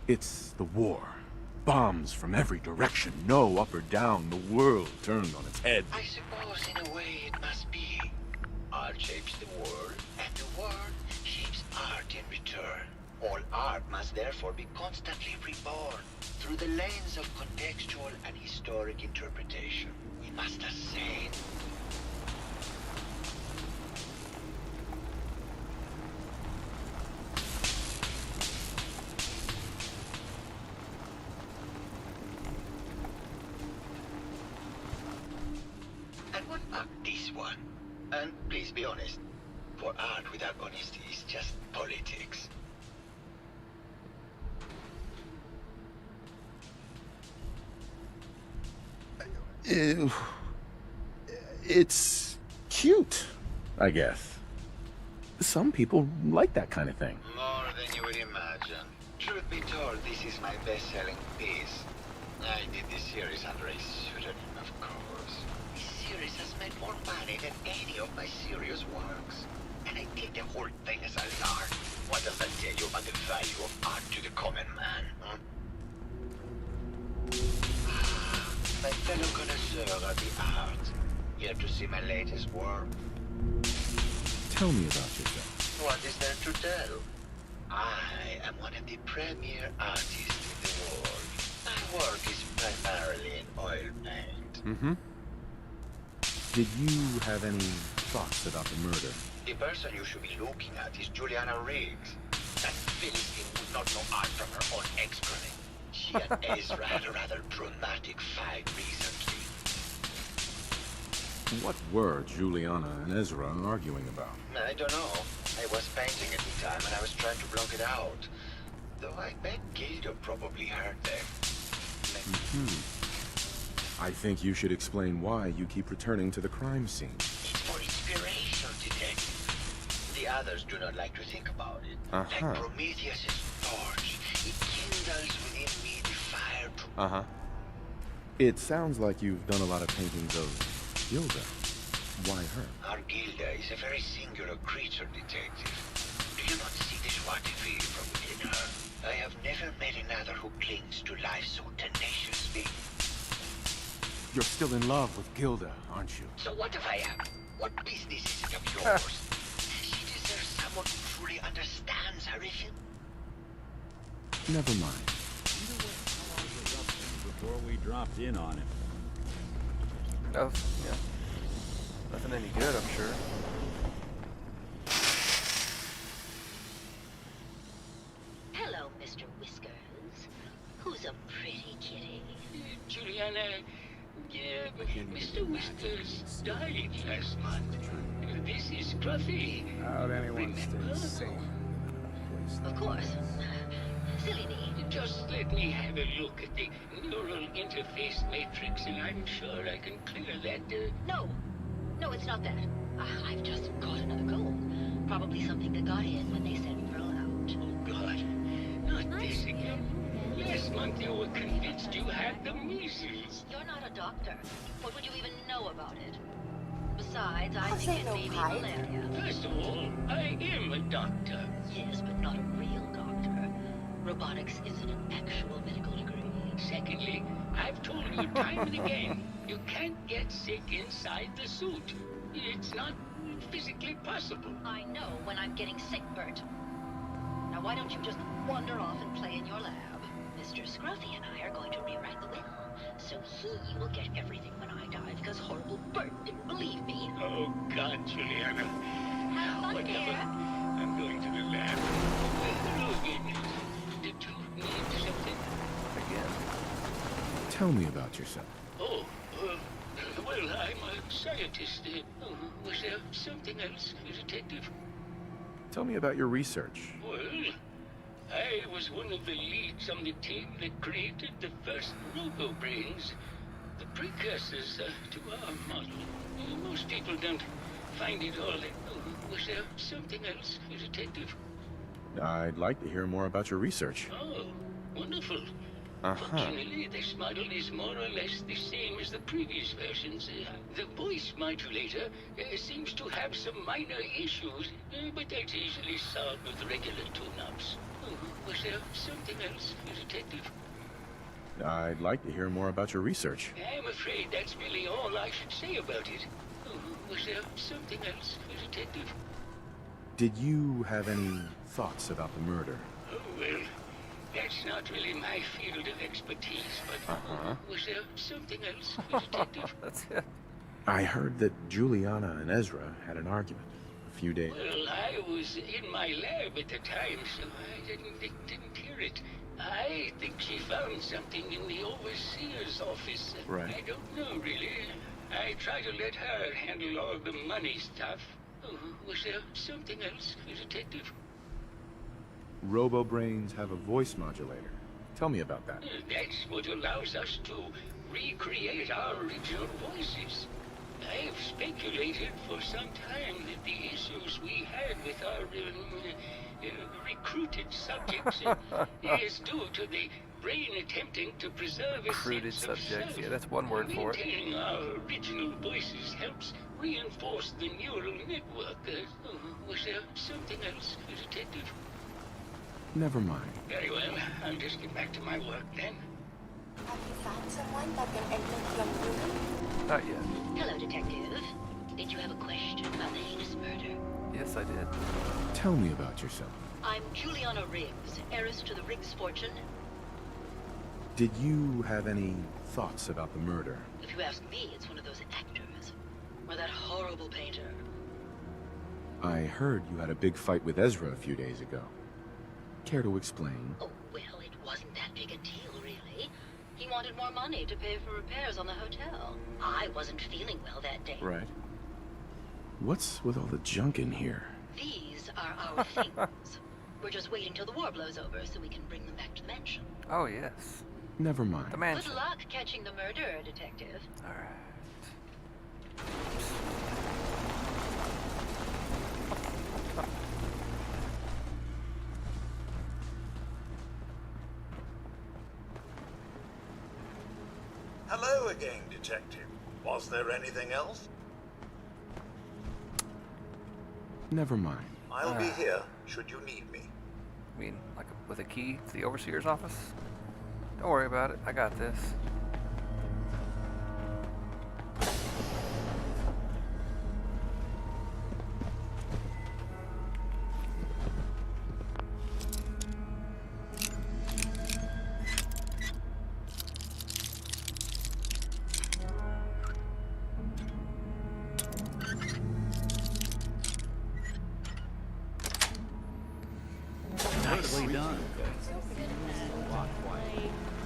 It's the war. Bombs from every direction, no up or down, the world turned on its head. I suppose in a way it must be. Art shapes the world, and the world shapes art in return. All art must therefore be constantly reborn through the lens of contextual and historic interpretation. We must ascend. And what about this one? And please be honest, for art without honesty is just politics. It's cute, I guess. Some people like that kind of thing. More than you would imagine. Truth be told, this is my best-selling piece. I did this series under a pseudonym, of course. This series has made more money than any of my serious works. And I take the whole thing as a lark. What does that tell you about the value of art to the common man, huh? My fellow connoisseur of the arts, here to see my latest work. Tell me about yourself. What is there to tell? I am one of the premier artists in the world. My work is primarily in oil paint. Mm-hmm. Did you have any thoughts about the murder? The person you should be looking at is Juliana Riggs. That Philistine would not know art from her own excrement. She and Ezra had a rather dramatic fight recently. What were Juliana and Ezra arguing about? I don't know. I was painting at the time and I was trying to block it out. Though I bet Gilda probably heard them. I think you should explain why you keep returning to the crime scene. It's for inspiration, detective. The others do not like to think about it. Uh-huh. Like Prometheus's torch. It kindles within me the fire to... It sounds like you've done a lot of paintings of Gilda. Why her? Our Gilda is a very singular creature, detective. Do you not see the joie from within her? I have never met another who clings to life so tenaciously. You're still in love with Gilda, aren't you? So what if I am? What business is it of yours? She deserves someone who truly understands her, if you... Never mind. Before we dropped in on him. Oh, yeah. Nothing any good, I'm sure. Hello, Mr. Whiskers. Who's a pretty kitty? Juliana, Mr. Whiskers died last month. This is Scruffy. How'd anyone stay sane? Of course. Silly me. Just let me have a look at the neural interface matrix, and I'm sure I can clear that. No. No, it's not that. I've just got another goal. Probably something that got in when they said we were allowed. Oh, God. Not this again. Last month you were convinced you had the measles. You're not a doctor. What would you even know about it? Besides, I I'll think say it no may be pipe. malaria. First of all, I am a doctor. Yes, but not a real doctor. Robotics isn't an actual medical degree. Secondly, I've told you time and again, you can't get sick inside the suit. It's not physically possible. I know when I'm getting sick, Bert. Now why don't you just wander off and play in your lab? Mr. Scruffy and I are going to rewrite the will. So he will get everything when I die because horrible Bert didn't believe me. Oh, God, Juliana. Have fun, Whatever. dear. I'm going to the lab. Hello again. Did you need something? Again. Tell me about yourself. Oh, well, I'm a scientist. Was there something else, Detective? Tell me about your research. Well, I was one of the leads on the team that created the first robo-brains, the precursors to our model. Most people don't find it all. Was there something else, Detective? I'd like to hear more about your research. Oh, wonderful. Fortunately, this model is more or less the same as the previous versions. The voice modulator seems to have some minor issues, but that's easily solved with regular tune-ups. Was there something else, Detective? I'd like to hear more about your research. I'm afraid that's really all I should say about it. Was there something else, Detective? Did you have any thoughts about the murder? Oh, well, that's not really my field of expertise, but was there something else, Detective? That's it. I heard that Juliana and Ezra had an argument a few days. Well, I was in my lab at the time, so I didn't hear it. I think she found something in the overseer's office. Right. I don't know, really. I try to let her handle all the money stuff. Was there something else, Detective? Robo-brains have a voice modulator. Tell me about that. That's what allows us to recreate our original voices. I've speculated for some time that the issues we had with our recruited subjects is due to the brain attempting to preserve a Recruited sense of subjects. self. Yeah, that's one word for it. Maintaining our original voices helps reinforce the neural network. Was there something else, Detective? Never mind. Very well. I'll just get back to my work then. Have you found someone that can admit young Curie? Not yet. Hello, Detective. Did you have a question about the heinous murder? Yes, I did. Tell me about yourself. I'm Juliana Riggs, heiress to the Riggs fortune. Did you have any thoughts about the murder? If you ask me, it's one of those actors. Or that horrible painter. I heard you had a big fight with Ezra a few days ago. Care to explain? Oh, well, it wasn't that big a deal, really. He wanted more money to pay for repairs on the hotel. I wasn't feeling well that day. Right. What's with all the junk in here? These are our things. We're just waiting till the war blows over so we can bring them back to the mansion. Oh, yes. Never mind. The mansion. Good luck catching the murderer, Detective. Alright. Hello again, Detective. Was there anything else? Never mind. I'll be here, should you need me. I mean, like with a key to the overseer's office? Don't worry about it. I got this. Nicely done.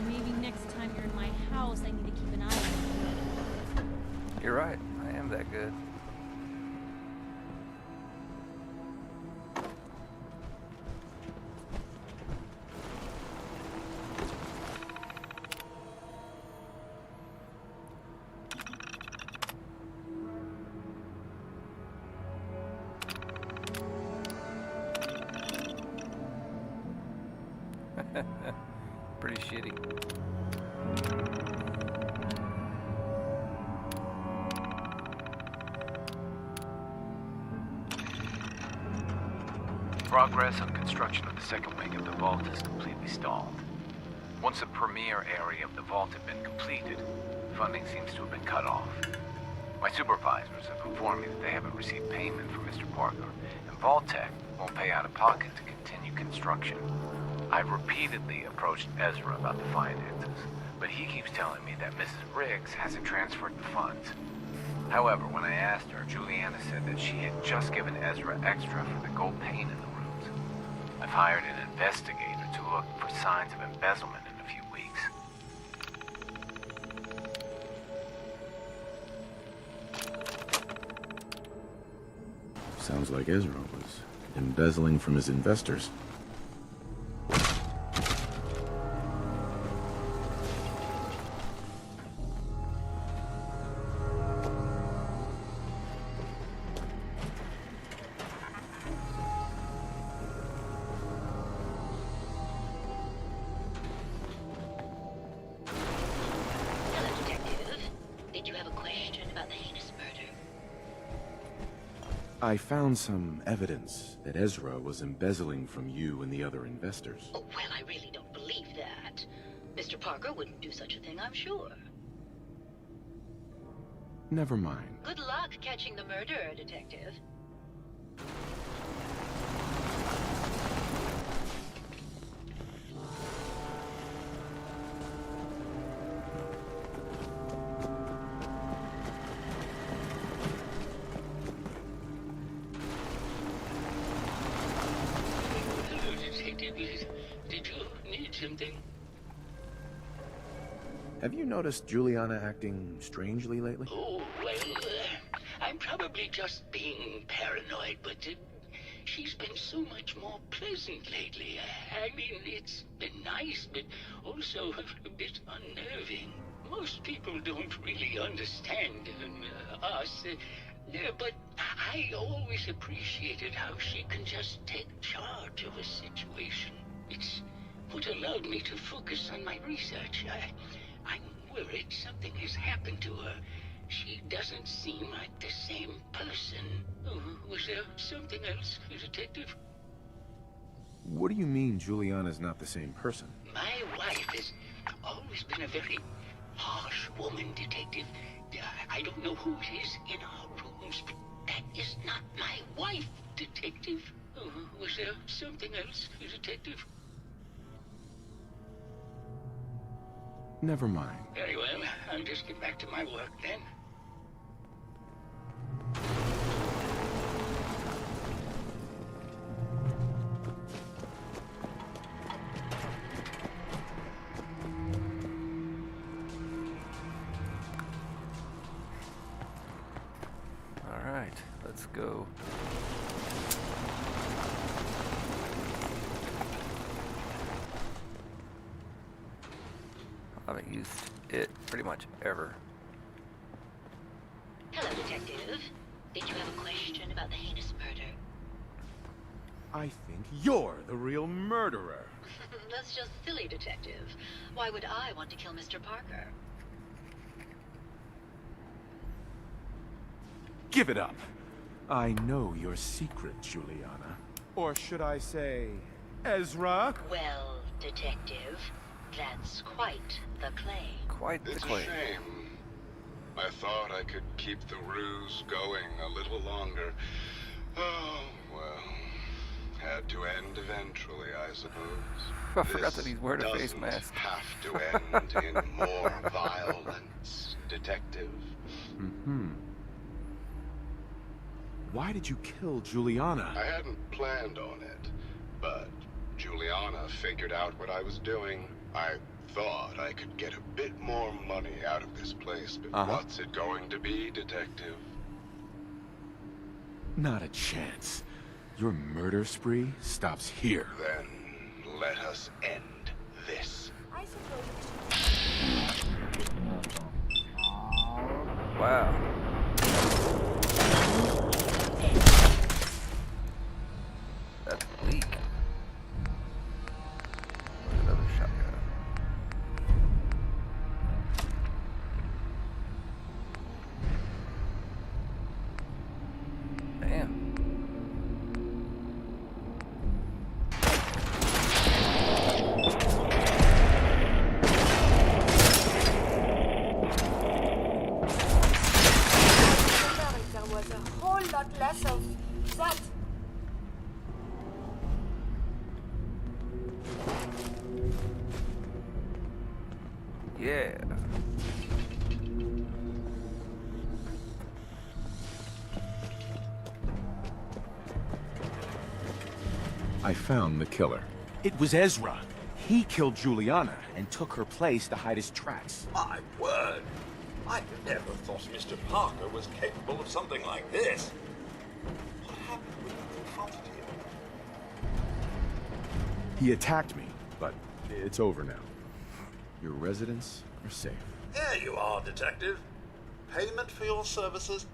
Maybe next time you're in my house, I need to keep an eye on you. You're right. I am that good. Pretty shitty. Progress on construction of the second wing of the vault is completely stalled. Once the premier area of the vault had been completed, funding seems to have been cut off. My supervisors have informed me that they haven't received payment from Mr. Parker, and Vault Tech won't pay out of pocket to continue construction. I've repeatedly approached Ezra about the finances, but he keeps telling me that Mrs. Riggs hasn't transferred the funds. However, when I asked her, Juliana said that she had just given Ezra extra for the gold paint in the rooms. I've hired an investigator to look for signs of embezzlement in a few weeks. Sounds like Ezra was embezzling from his investors. I found some evidence that Ezra was embezzling from you and the other investors. Oh, well, I really don't believe that. Mr. Parker wouldn't do such a thing, I'm sure. Never mind. Good luck catching the murderer, Detective. Did you need something? Have you noticed Juliana acting strangely lately? Oh, well, I'm probably just being paranoid, but she's been so much more pleasant lately. I mean, it's been nice, but also a bit unnerving. Most people don't really understand us, but I always appreciated how she can just take charge of a situation. It's what allowed me to focus on my research. I'm worried something has happened to her. She doesn't seem like the same person. Oh, was there something else, Detective? What do you mean Juliana's not the same person? My wife has always been a very harsh woman, Detective. I don't know who it is in our rooms, but that is not my wife, Detective. Was there something else, Detective? Never mind. Very well. I'll just get back to my work then. All right, let's go. I haven't used it pretty much ever. Hello, Detective. Did you have a question about the heinous murder? I think you're the real murderer. That's just silly, Detective. Why would I want to kill Mr. Parker? Give it up. I know your secret, Juliana. Or should I say, Ezra? Well, Detective, that's quite the claim. Quite the It's a claim. shame. I thought I could keep the ruse going a little longer. Oh, well. Had to end eventually, I suppose. I forgot that he's wearing a face mask. Have to end in more violence, Detective. Mm-hmm. Why did you kill Juliana? I hadn't planned on it, but Juliana figured out what I was doing. I thought I could get a bit more money out of this place, but what's it going to be, Detective? Not a chance. Your murder spree stops here. Then let us end this. I suppose Wow. That's weak. Another shotgun. Damn. there was a whole lot less of that. Yeah. I found the killer. It was Ezra. He killed Juliana and took her place to hide his tracks. My word! I never thought Mr. Parker was capable of something like this. What happened when you confronted him? He attacked me, but it's over now. Your residents are safe. There you are, Detective. Payment for your services.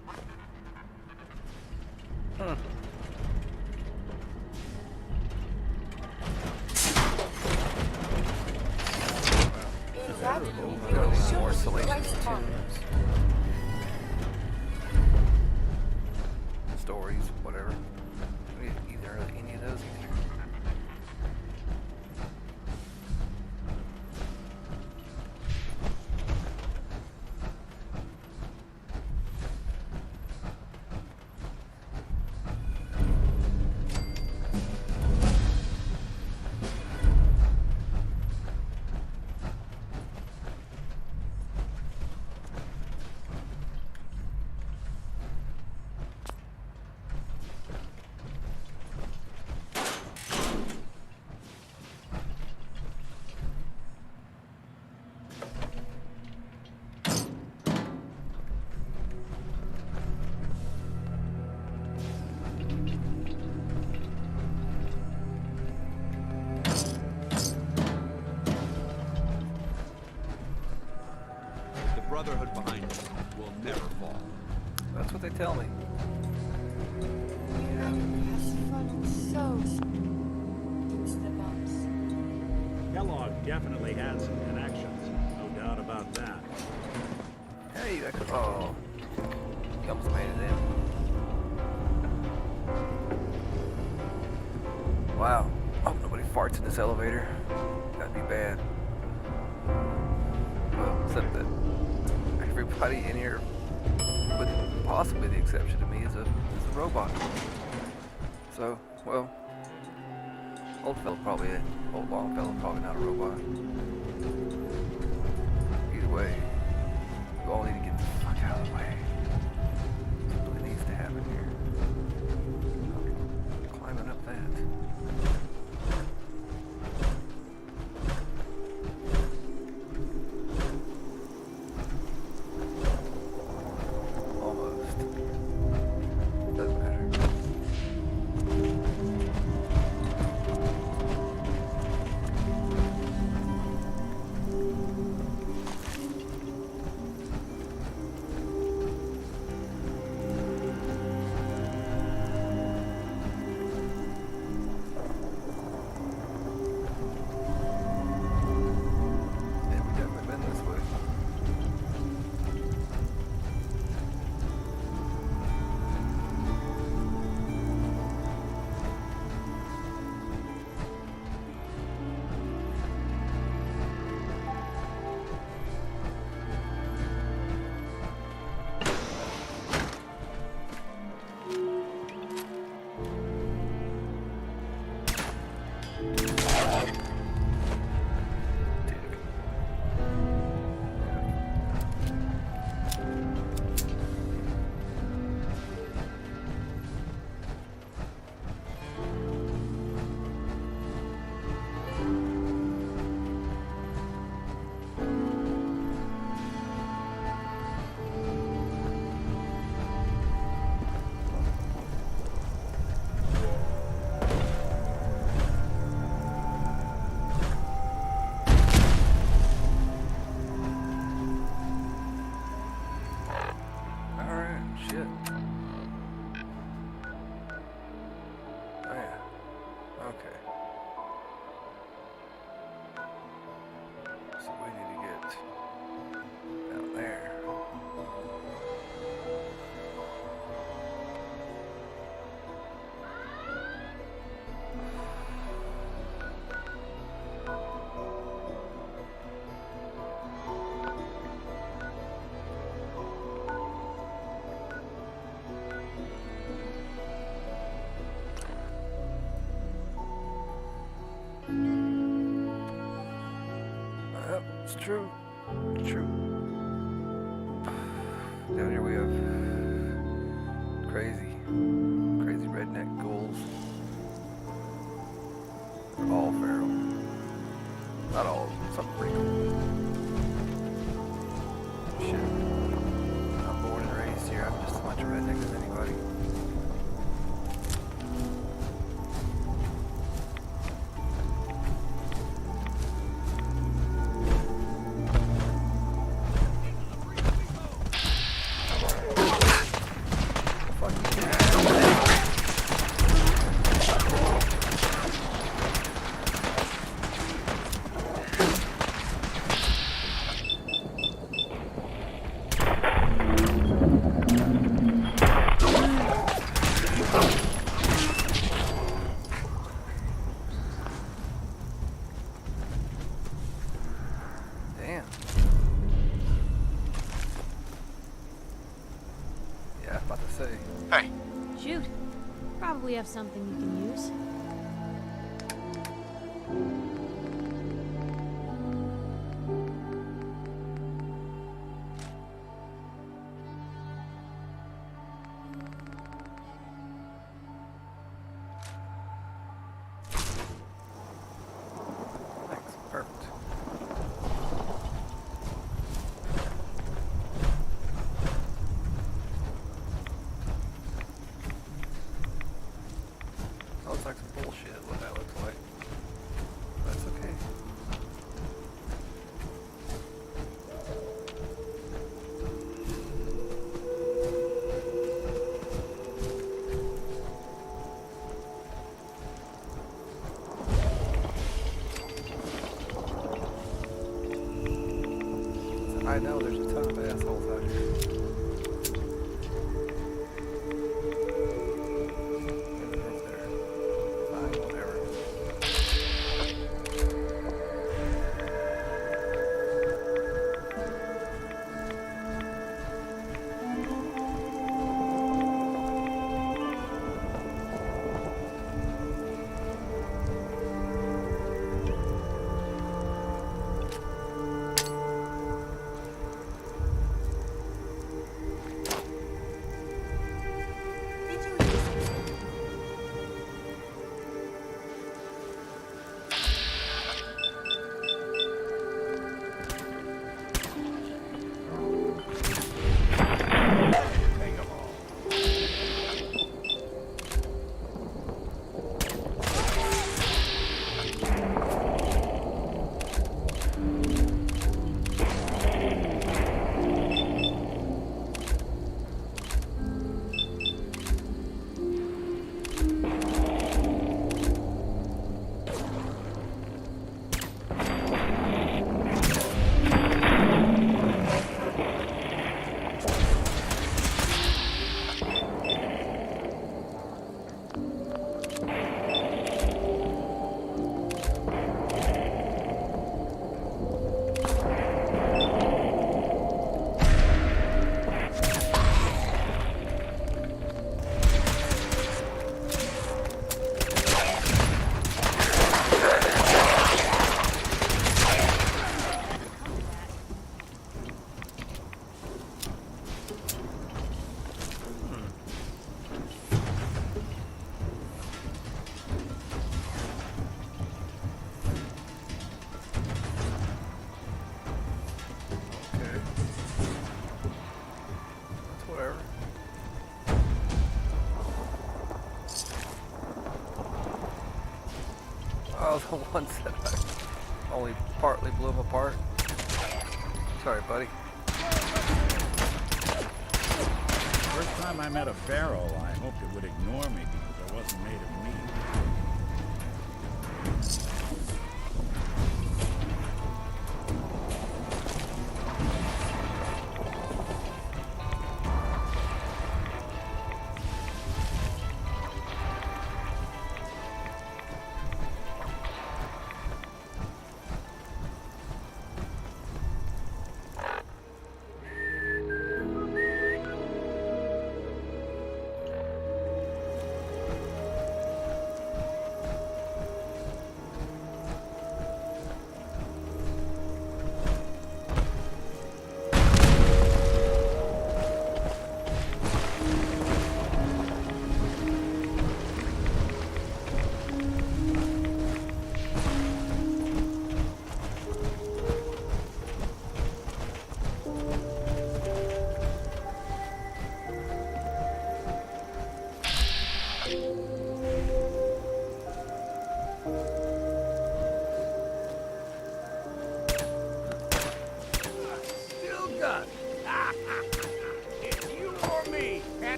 In that room, you will More surely be salacious quite fond. Stories, whatever. Either any of those either. The Brotherhood behind us will never fall. That's what they tell me. Has fallen so against the bumps. Kellogg definitely had some connections. No doubt about that. Hey, that could. Oh. He almost made it in. Wow. Oh, no. parts in this elevator. That'd be bad. Well, except that everybody in here, with possibly the exception of me, is a robot. So, well, old Longfellow probably not a robot. Either way, you all need to get the fuck out of the way. Something needs to happen here. Climbing up that. It's true. True. Down here we have crazy redneck ghouls. They're all feral. Not all of them, some pretty cool. Shit. I'm born and raised here. I'm just as much a redneck as anybody. Hey. Shoot. Probably have something you can use. Thanks. Perfect. Looks like some bullshit, what that looks like. That's okay. I know there's a ton of assholes out here. know the ones that I only partly blew them apart. Sorry, buddy. First time I met a pharaoh, I hoped it would ignore me because I wasn't made of meat.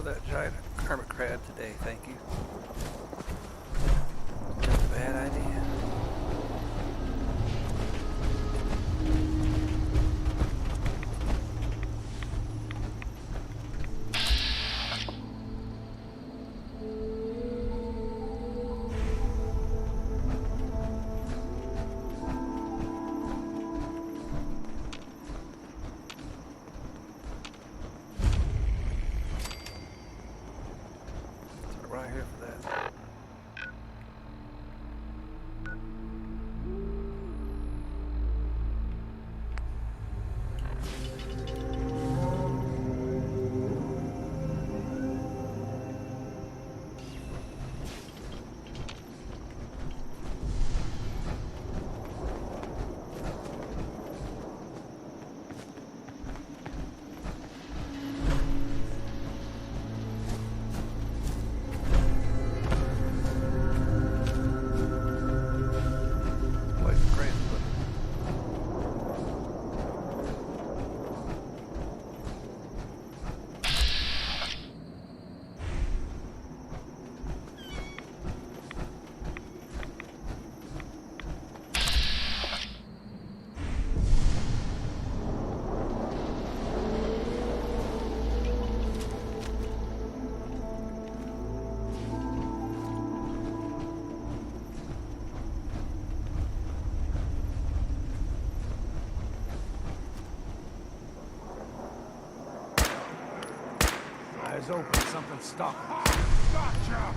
That giant hermit crab today, thank you. Just a bad idea. Right here for that. Eyes open, something stuck. Gotcha!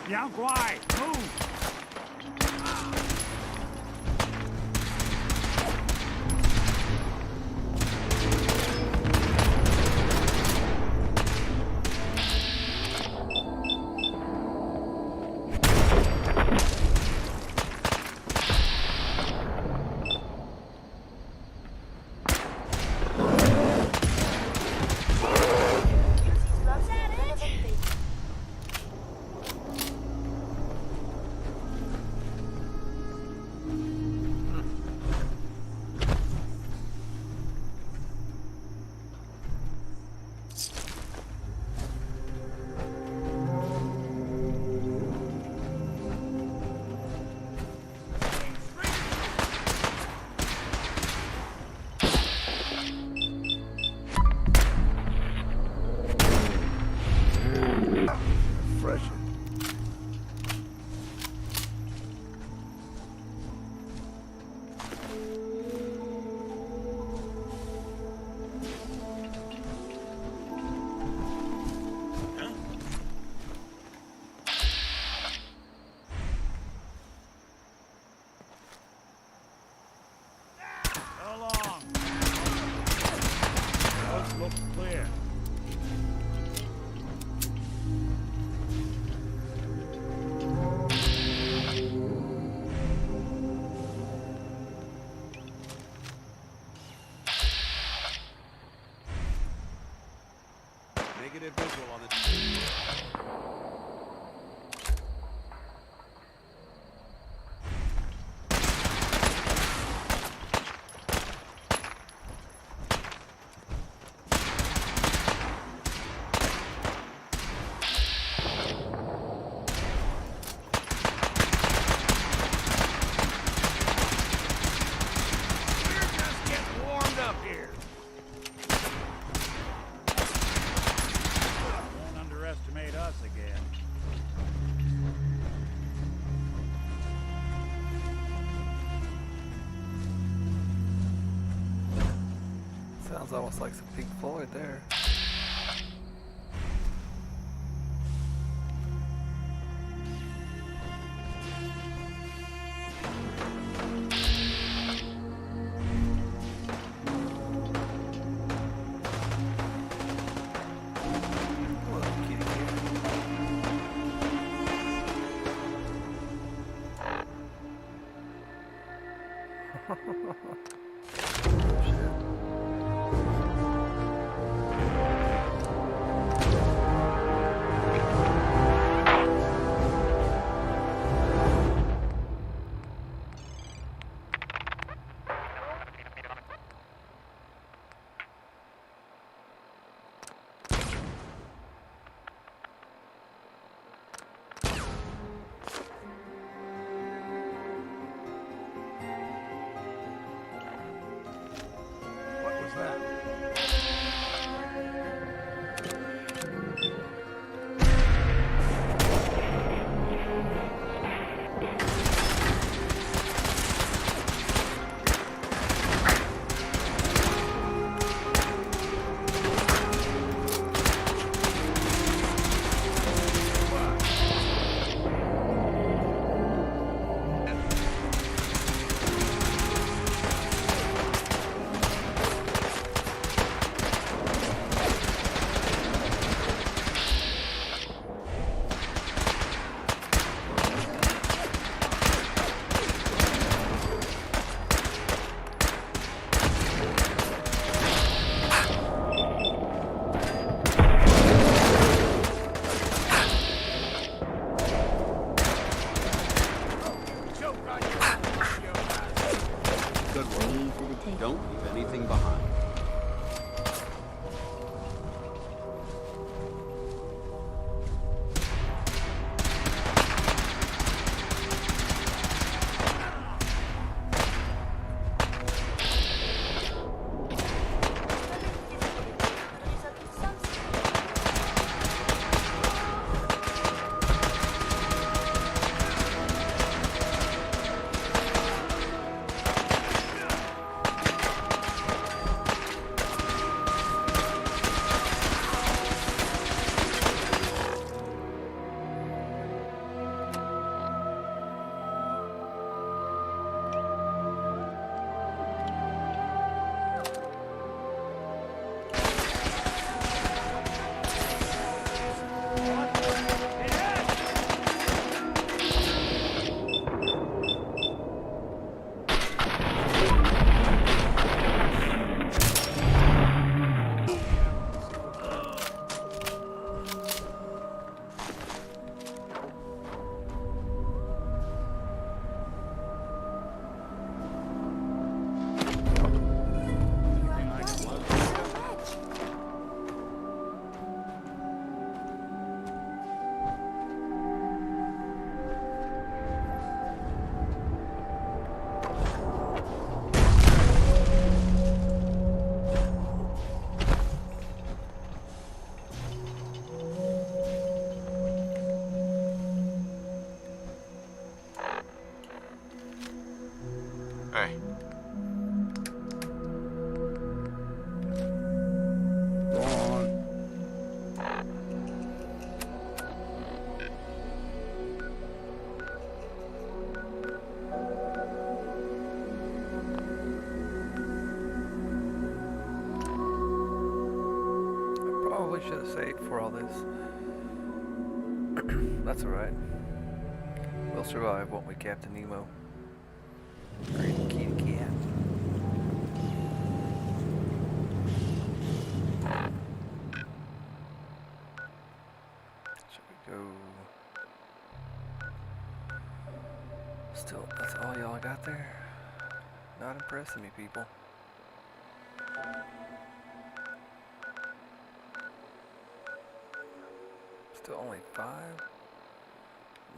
Young Guai, move! Negative visual on the... Sounds almost like some Pink Floyd there. Don't leave anything behind. Hey. Go on. Probably should have saved for all this. That's alright. We'll survive, won't we, Captain Nemo? Great kitty cat. Should we go? Still, that's all y'all got there? Not impressing me, people. Still only 5?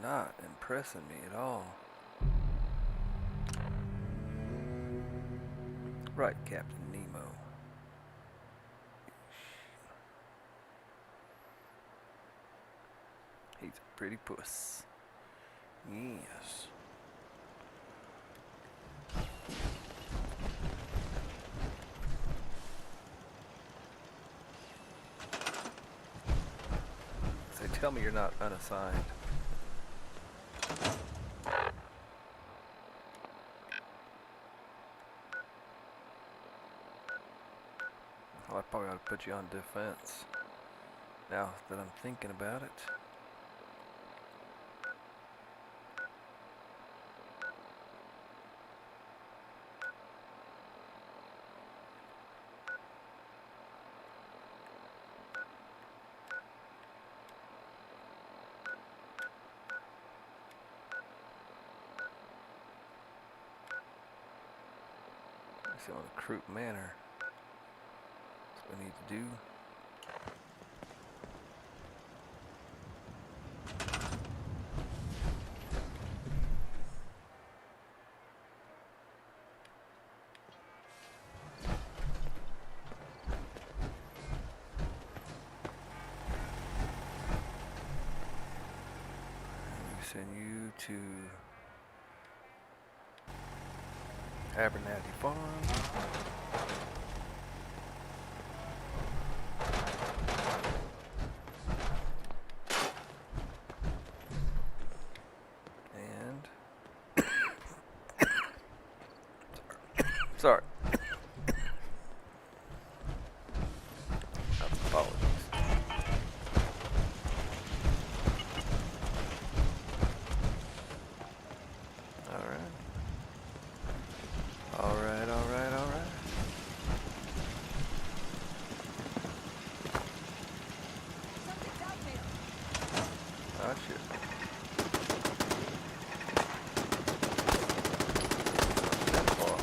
Not impressing me at all. Right, Captain Nemo. He's a pretty puss. Yes. So tell me you're not unassigned. Oh, I probably ought to put you on defense. Now that I'm thinking about it. On the Croup Manor. That's what we need to do. We send you to Abernathy Farm. And sorry. Apologies. Alright, alright, alright. Oh shit. That's far.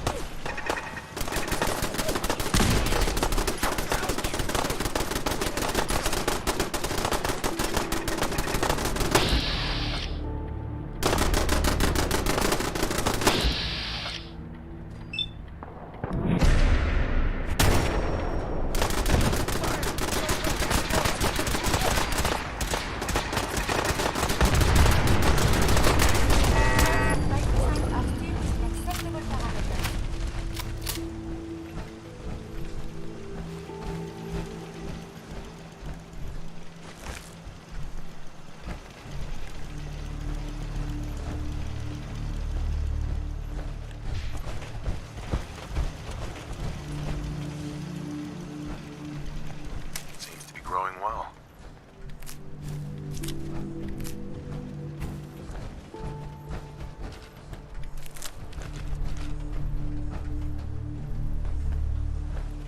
Growing well.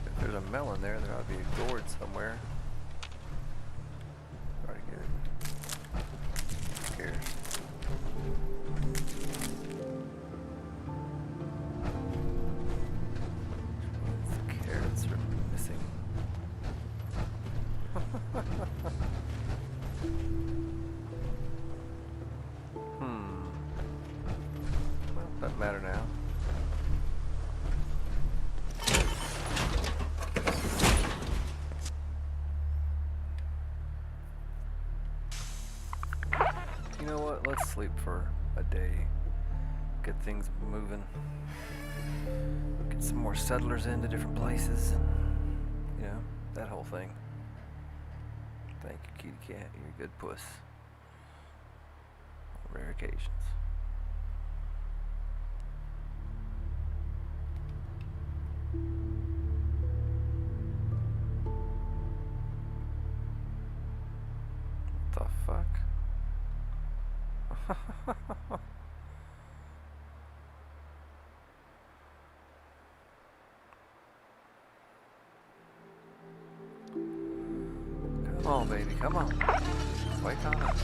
If there's a melon there ought to be a gourd somewhere. Try to get it. Who cares? The carrots are missing. Well, doesn't matter now. You know what? Let's sleep for a day. get things moving. Get some more settlers into different places. You know, that whole thing. Thank you, kitty cat. You're a good puss. On rare occasions. What the fuck? Come on, baby, come on. Wake on up.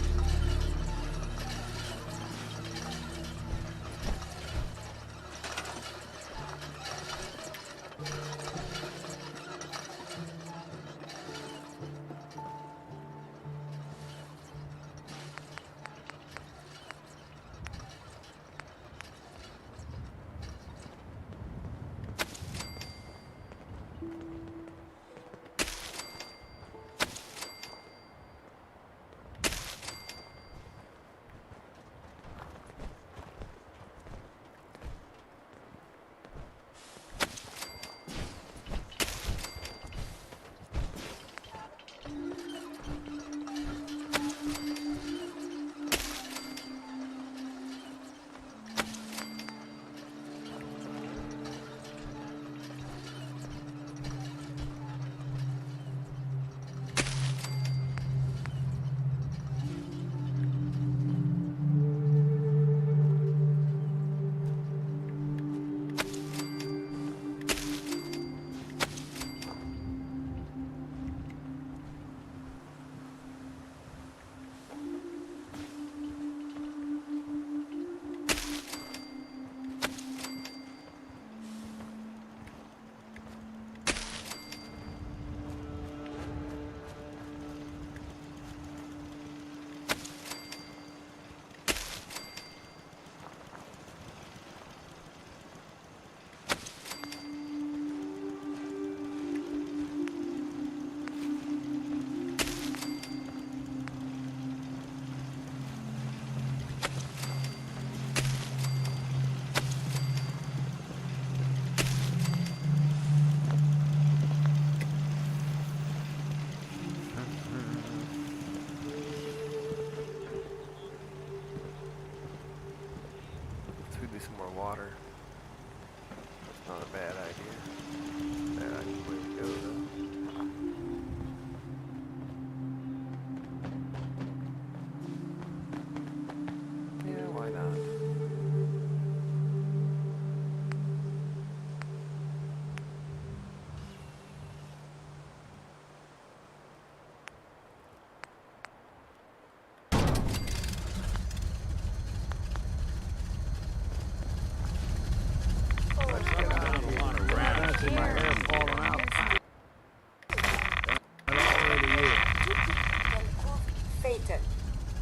Some more water. That's not a bad idea. Bad idea way to go though. Yeah, why not? Fatal.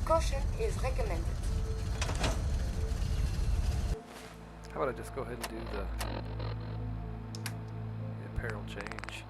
Caution is recommended. How about I just go ahead and do the apparel change?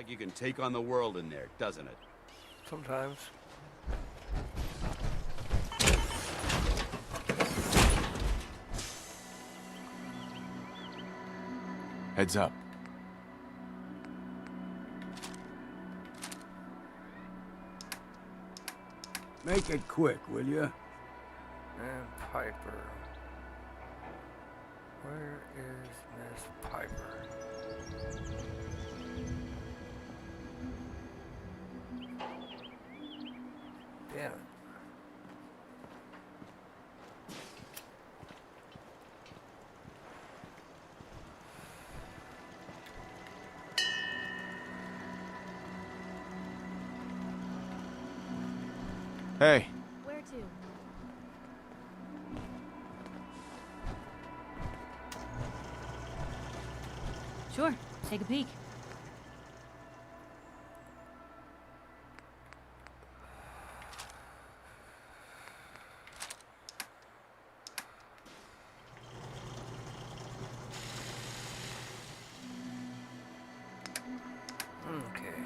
like you can take on the world in there, doesn't it? Sometimes. Heads up. Make it quick, will you? And Piper. Where is Miss Piper? Damn it. Hey. Where to? Sure, take a peek. Okay.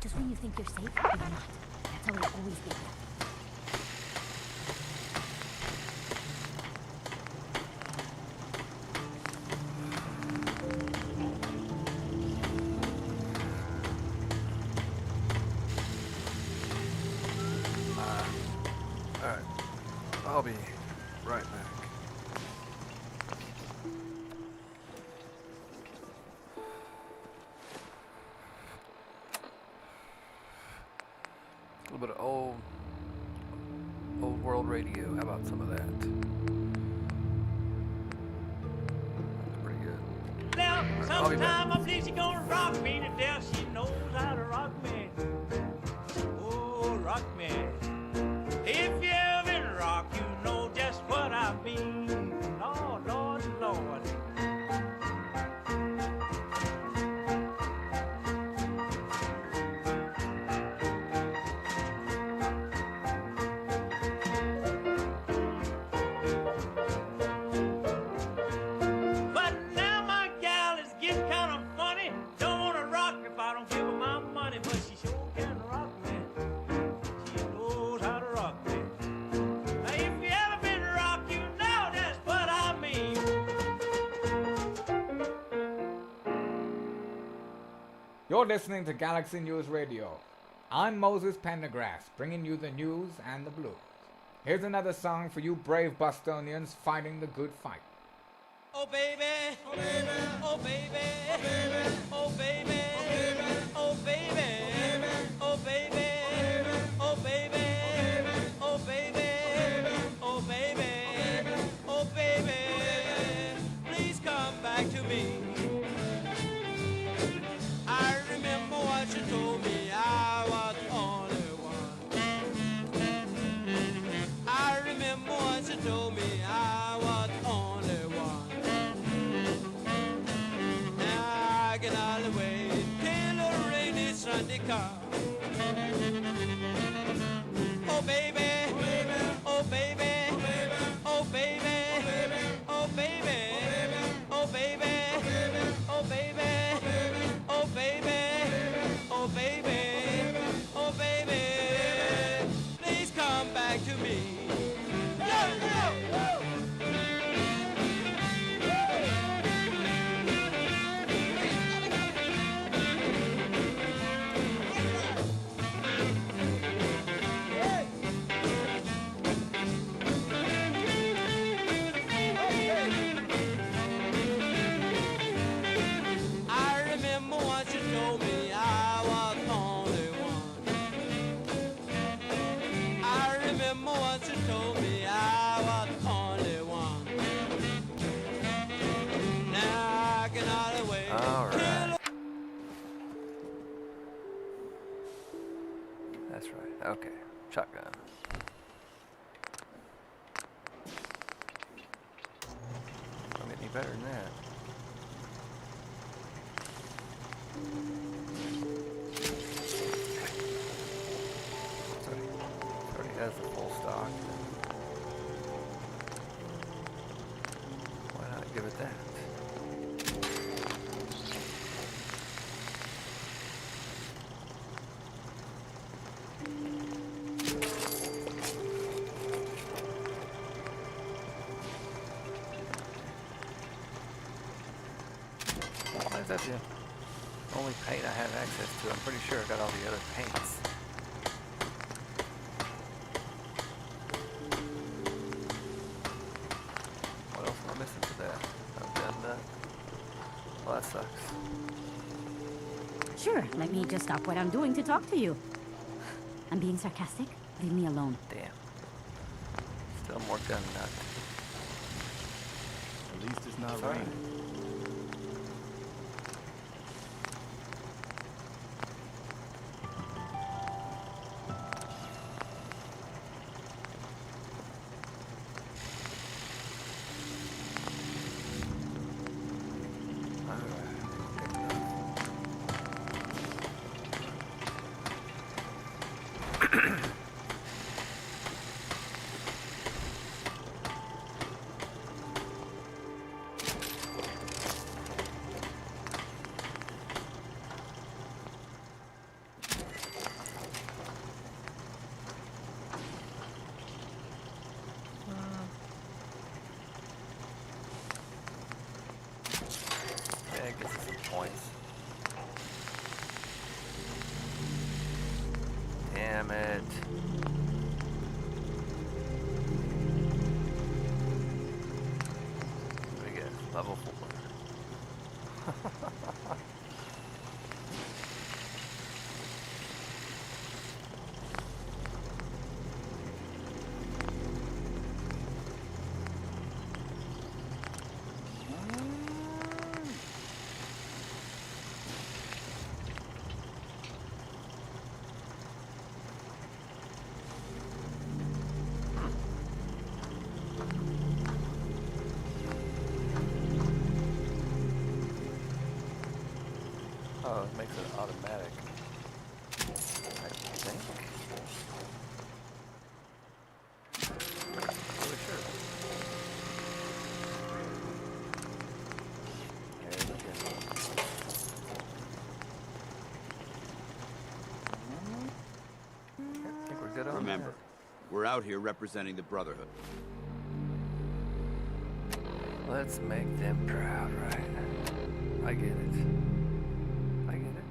Just when you think you're safe, but you're not. That's how it'll always be. Alright. I'll be right back. A little bit of old world radio. How about some of that? That's pretty good. Now, I'll be back. sometime my Blizzy gonna rock me to death. She knows how to rock me. Oh, rock me. If you ever rock, you know just what I mean. Lord, Lord, Lord. But now my gal is getting kind of funny. Don't wanna rock if I don't give her my money, but she sure can rock me. She knows how to rock me. Now if you ever been rocked, you know that's what I mean. You're listening to Galaxy News Radio. I'm Moses Pendergrass, bringing you the news and the blues. Here's another song for you brave Bostonians fighting the good fight. Oh baby, oh baby, oh baby, oh baby, oh baby, oh baby, oh baby, oh baby, oh baby, oh baby. Okay, shotgun. Don't get any better than that. It already has the full stock. Why not give it that? Why is that the only paint I have access to? I'm pretty sure I got all the other paints. What else am I missing for that? I've done that. Well, that sucks. Sure, let me just stop what I'm doing to talk to you. I'm being sarcastic. Leave me alone. Damn. Still more gun nut. At least it's not Sorry. raining. Yeah, it gets us some points. Damn it. What do we get? Level 4. Oh, it makes it automatic. I think. Really sure. There we go. I think we're good on Remember, we're out here representing the Brotherhood. that. Let's make them proud, right? I get it. I get it.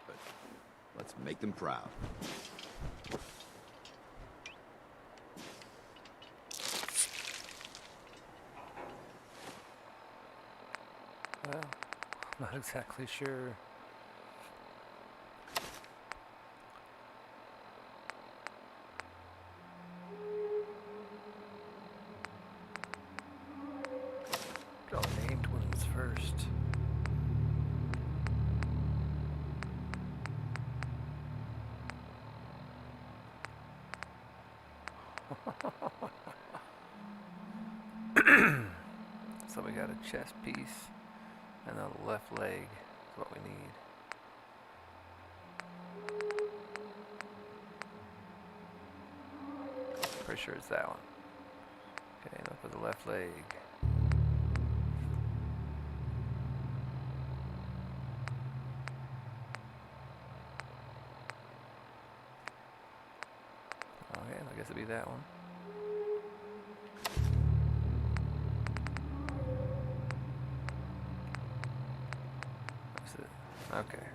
But let's make them proud. Well, not exactly sure. Draw named ones first. So we got a chest piece and a left leg is what we need. Pretty sure it's that one. Okay, look for the left leg. Okay, I guess it'll be that one. That's it. Okay.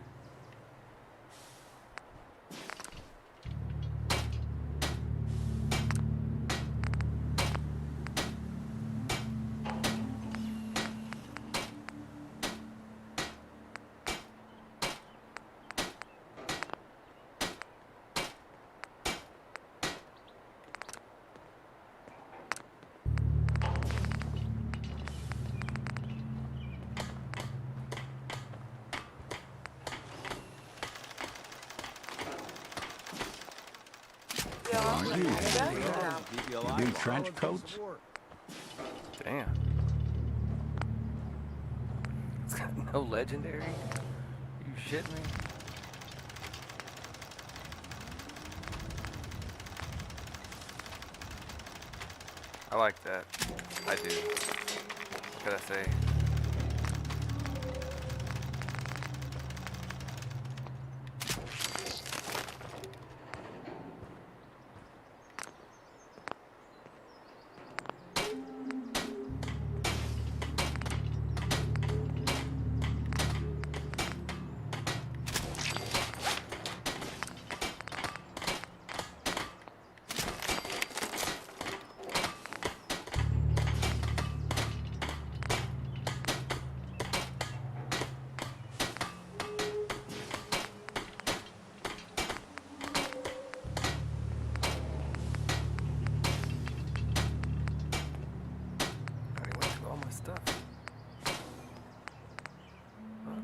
aren't you? You do trench coats? Damn. It's got no legendary? You shitting me? I like that. I do. What can I say?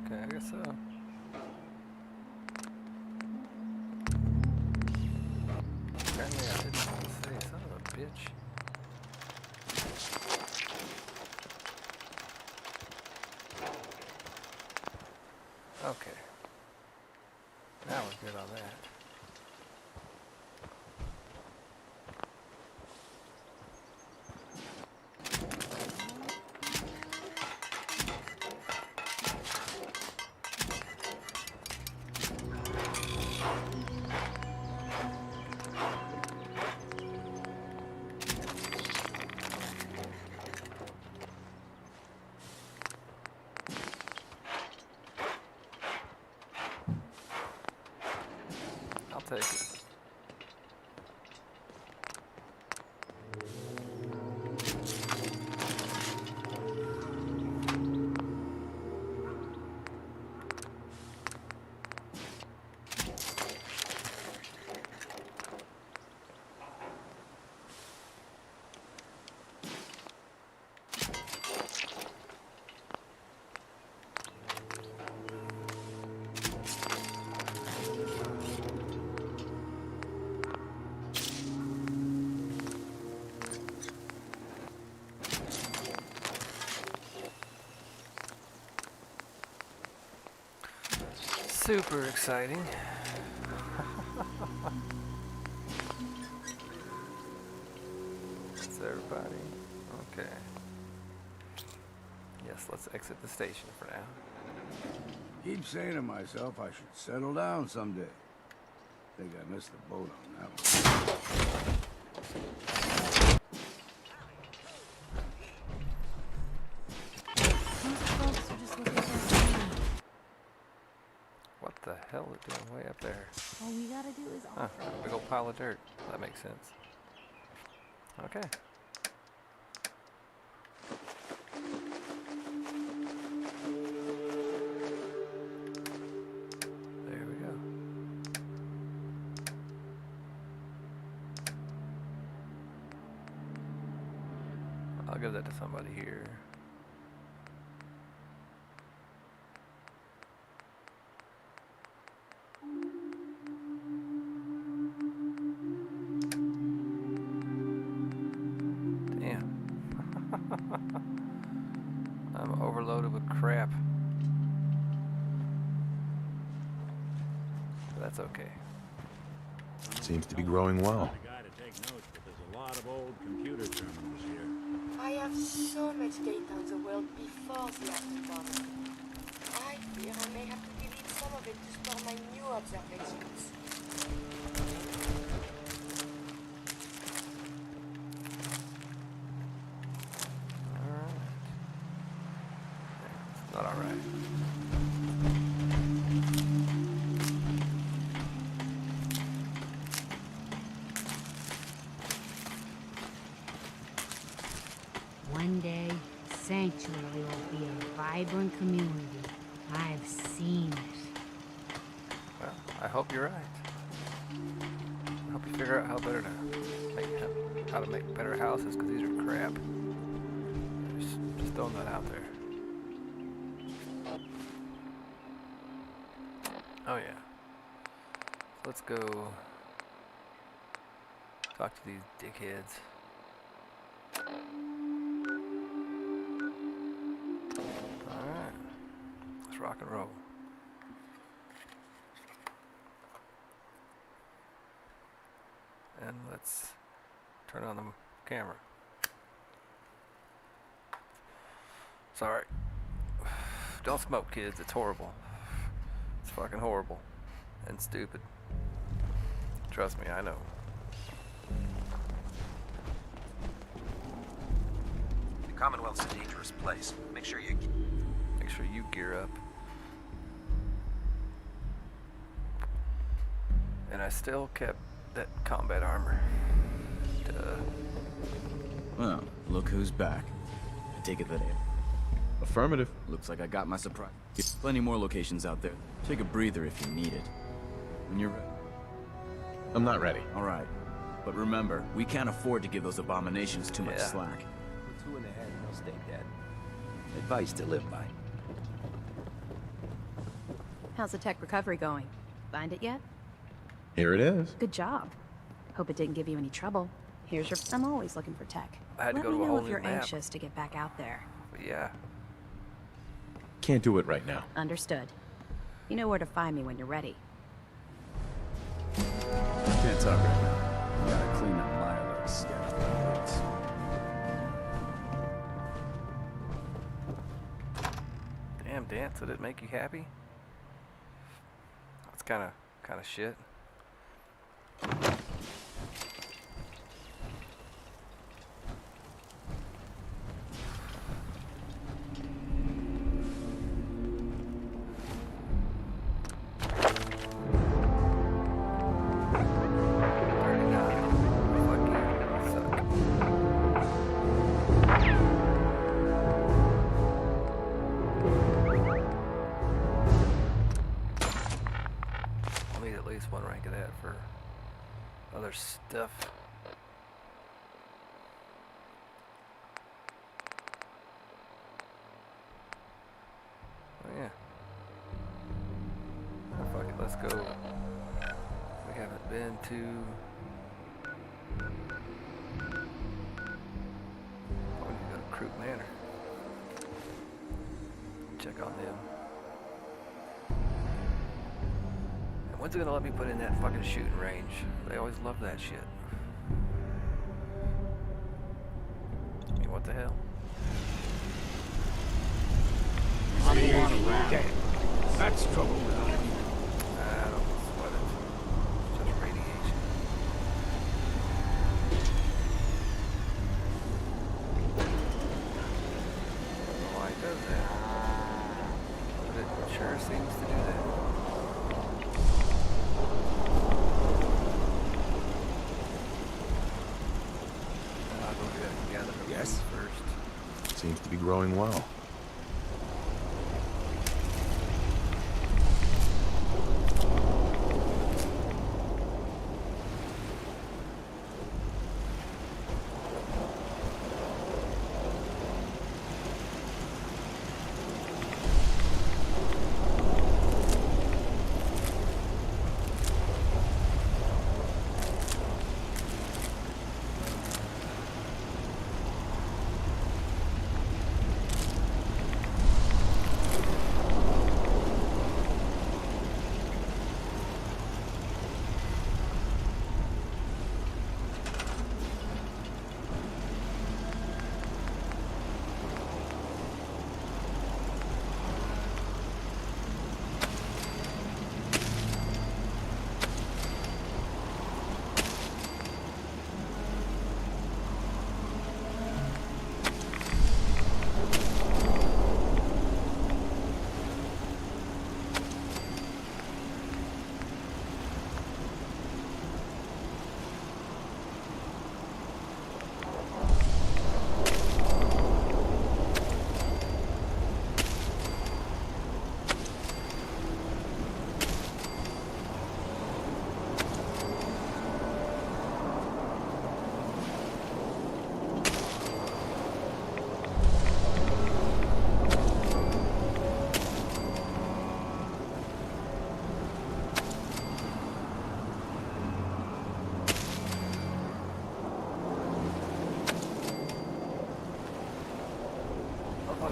Okay, I guess so. Apparently I didn't want to say, son of a bitch. Okay. Now we're good on that. I'll take it. Super exciting. That's everybody. Okay. Yes, let's exit the station for now. Keep saying to myself I should settle down someday. Think I missed the boat on that one. What the hell is it doing way up there? All we gotta do is Huh, a big old pile of dirt. That makes sense. Okay. There we go. I'll give that to somebody here. I'm overloaded with crap. But that's okay. Seems to be growing well. There's a lot of old computer terminals here. I have so much data on the world before the afterburner. I fear I may have to delete some of it to store my new observations. Not alright. One day, Sanctuary will be a vibrant community. I've seen it. Well, I hope you're right. I hope you figure out how to make better houses, because these are crap. Just throwing that out there. Oh yeah. So let's go Talk to these dickheads. Alright. Let's rock and roll. And let's turn on the camera. Sorry. Don't smoke, kids. It's horrible. It's fucking horrible. And stupid. Trust me, I know. The Commonwealth's a dangerous place. Make sure you gear up. And I still kept that combat armor. Duh. Well, look who's back. I take it that Affirmative. Looks like I got my surprise. Plenty more locations out there. Take a breather if you need it. When you're ready. I'm not ready. All right. But remember, we can't afford to give those abominations too much slack. 2 in the head, they'll stay dead. Advice to live by. How's the tech recovery going? Find it yet? Here it is. Good job. Hope it didn't give you any trouble. Here's your... I'm always looking for tech. I had to Let go me to a know whole if new you're map. anxious to get back out there. But yeah. Can't do it right now. Understood. You know where to find me when you're ready. Can't talk right now. Gotta clean up my little sketch books. Damn, dance. Did it make you happy? That's kind of shit. I'll need at least one rank of that for other stuff. Oh yeah. Oh, fuck it, let's go. We haven't been to... Oh, we need to go to Crook Manor. Check on them. And when's it gonna let me put in that fucking shooting range? They always love that shit. I mean, what the hell? Okay. That's trouble. I don't sweat it. It's just radiation. I don't know why it does that. But it sure seems to do that. I'll go get it together. Yes. First. Seems to be growing well.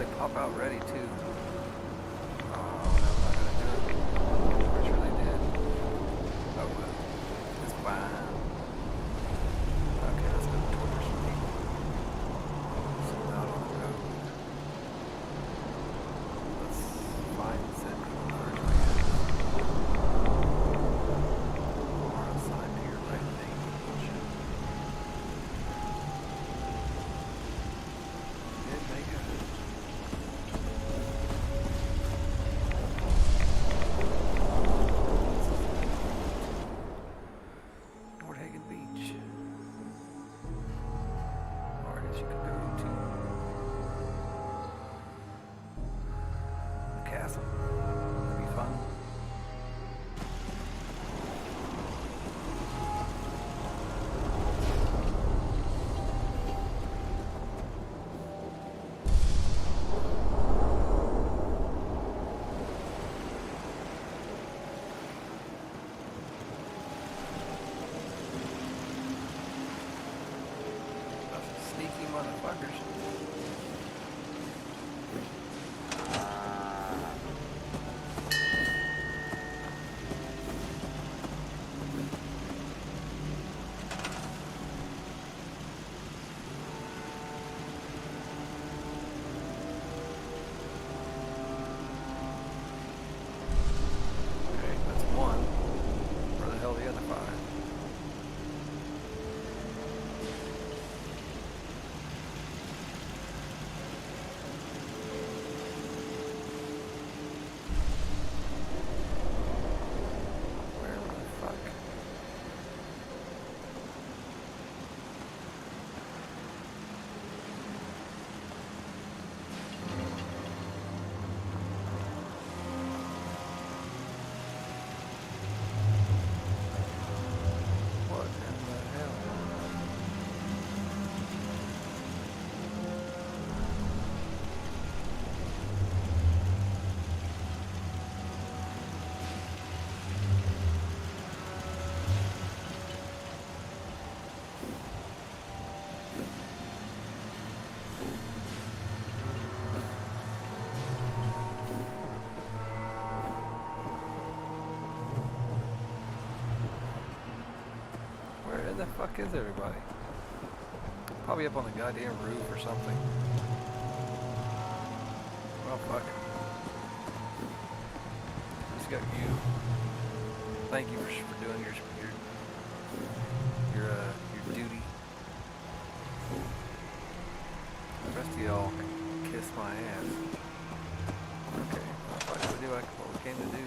they pop out ready too. Oh, no, I'm not gonna do it. Pretty sure they did. Oh well. It's fine. Okay, let's go towards me. So out on the road. Let's find said people first, I guess. Or assigned to your right name. Did they go? Nordhagen Beach. Or I guess you could go to the castle. That'd be fun. Sneaky motherfuckers. Okay, that's one. Where the hell are the other five? Where the fuck? What in the hell? Where the fuck is everybody? Probably up on the goddamn roof or something. Well, fuck it. Just got you. Thank you for doing your duty. The rest of y'all can kiss my ass. Okay, well, fuck it, we do what we came to do.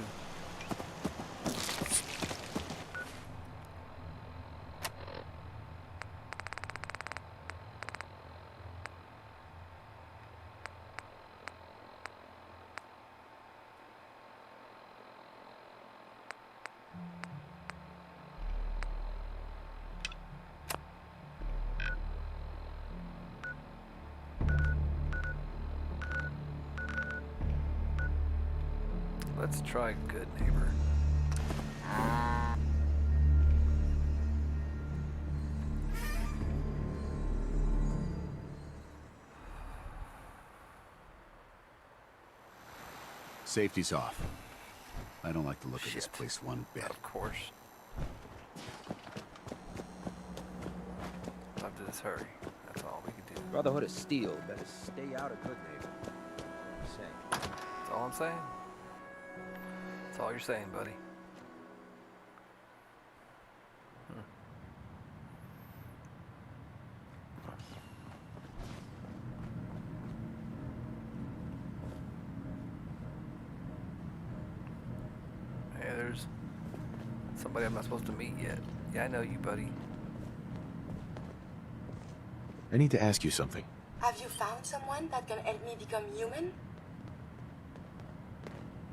Let's try good neighbor. Safety's off. I don't like the look of this place one bit. Of course. Up to this hurry. That's all we can do. Brotherhood of Steel better stay out of good neighbor. Say. That's all I'm saying. That's all you're saying, buddy. Hey, there's somebody I'm not supposed to meet yet. Yeah, I know you, buddy. I need to ask you something. Have you found someone that can help me become human?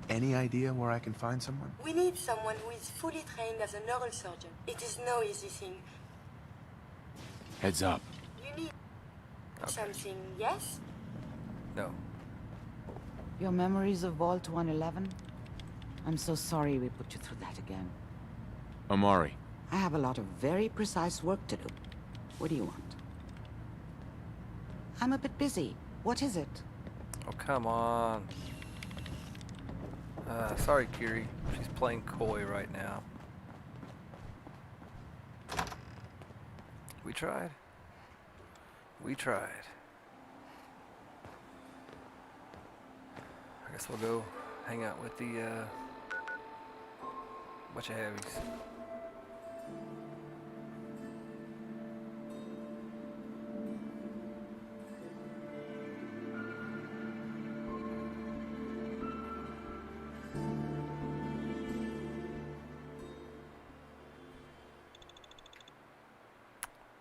Any idea where I can find someone? We need someone who is fully trained as a neurosurgeon. It is no easy thing. Heads up. You need something, yes? No. Your memories of Vault 111? I'm so sorry we put you through that again. Amari. I have a lot of very precise work to do. What do you want? I'm a bit busy. What is it? Oh, come on. Sorry, Curie. She's playing coy right now. We tried. We tried. I guess we'll go hang out with the bunch of heavies.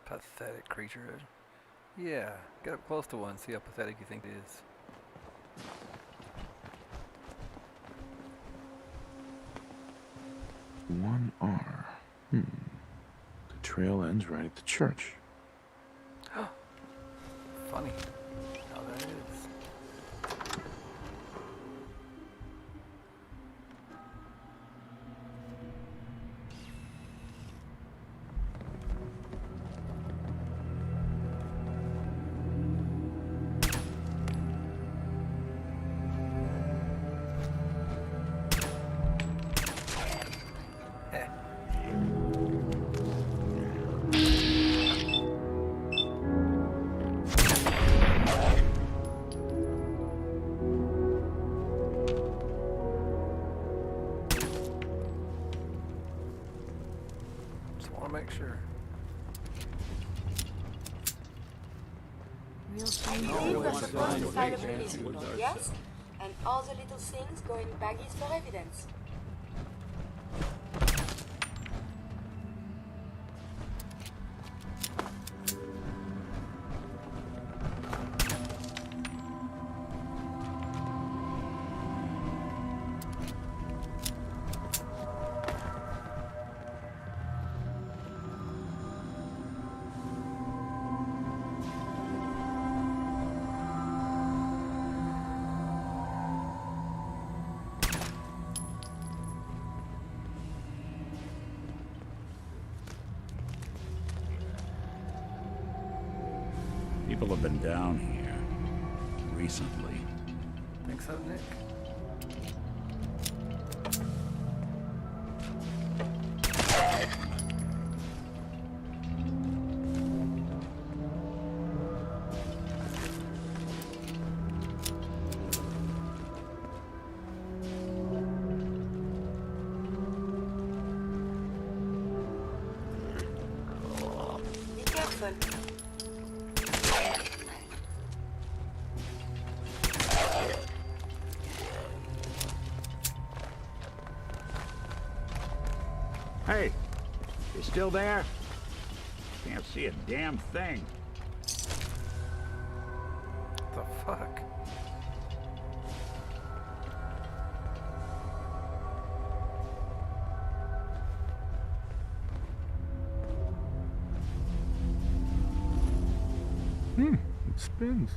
Pathetic creature. Yeah, get up close to one, see how pathetic you think it is. One R. The trail ends right at the church. Funny how that is. Make sure. We're supposed to find a police report, yes? And all the little things go in baggies for evidence. People have been down here recently. Think so, Nick? Be careful. Hey, you still there? Can't see a damn thing. What the fuck? It spins.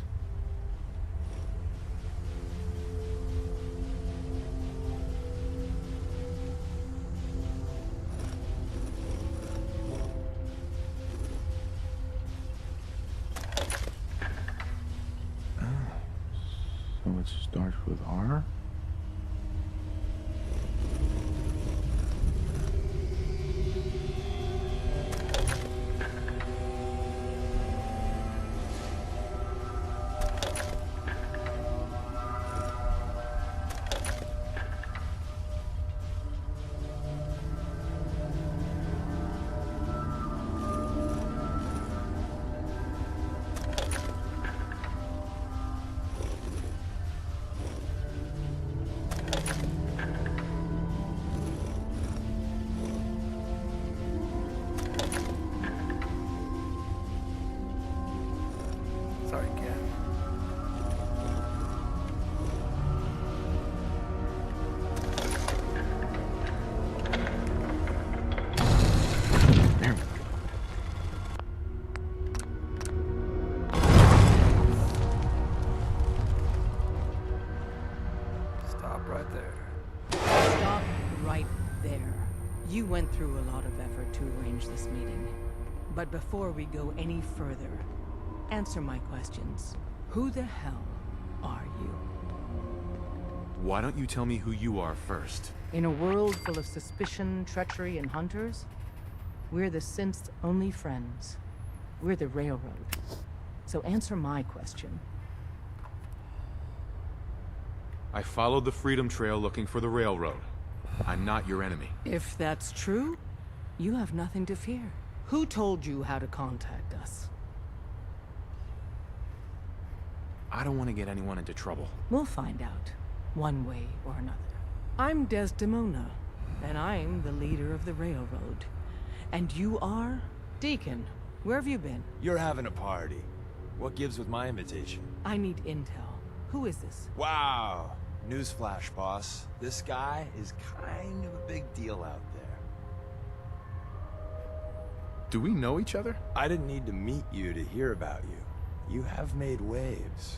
So it starts with R? Sorry, cat. Stop right there. Stop right there. You went through a lot of effort to arrange this meeting. But before we go any further, answer my questions. Who the hell are you? Why don't you tell me who you are first? In a world full of suspicion, treachery, and hunters, we're the synth's only friends. We're the Railroad. So answer my question. I followed the Freedom Trail looking for the Railroad. I'm not your enemy. If that's true, you have nothing to fear. Who told you how to contact us? I don't want to get anyone into trouble. We'll find out, one way or another. I'm Desdemona, and I'm the leader of the Railroad. And you are? Deacon, where have you been? You're having a party. What gives with my invitation? I need intel. Who is this? Wow. Newsflash, boss. This guy is kind of a big deal out there. Do we know each other? I didn't need to meet you to hear about you. You have made waves.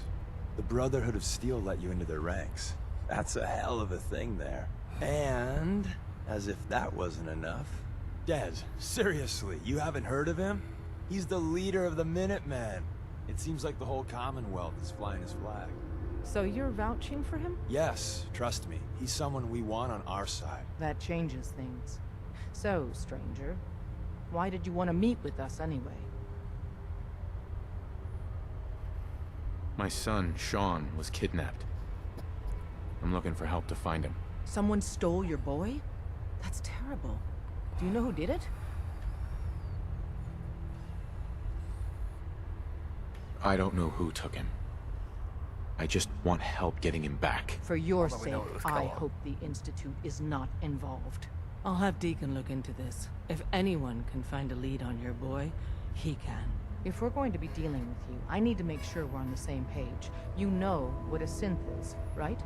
The Brotherhood of Steel let you into their ranks. That's a hell of a thing there. And, as if that wasn't enough, Des, seriously, you haven't heard of him? He's the leader of the Minutemen. It seems like the whole Commonwealth is flying his flag. So you're vouching for him? Yes, trust me. He's someone we want on our side. That changes things. So, stranger, why did you want to meet with us anyway? My son, Sean, was kidnapped. I'm looking for help to find him. Someone stole your boy? That's terrible. Do you know who did it? I don't know who took him. I just want help getting him back. For your sake, I hope the Institute is not involved. I'll have Deacon look into this. If anyone can find a lead on your boy, he can. If we're going to be dealing with you, I need to make sure we're on the same page. You know what a synth is, right?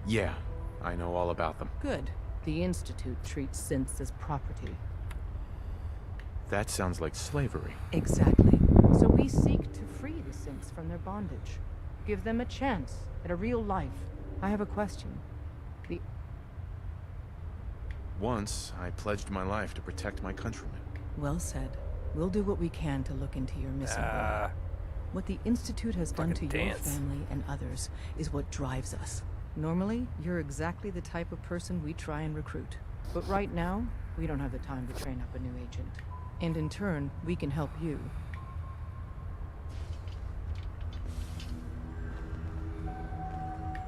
Yeah, I know all about them. Good. The Institute treats synths as property. That sounds like slavery. Exactly. So we seek to free the synths from their bondage. Give them a chance at a real life. I have a question. Once, I pledged my life to protect my countrymen. Well said. We'll do what we can to look into your missing boy. What the Institute has done to your family and others is what drives us. Normally, you're exactly the type of person we try and recruit. But right now, we don't have the time to train up a new agent. And in turn, we can help you.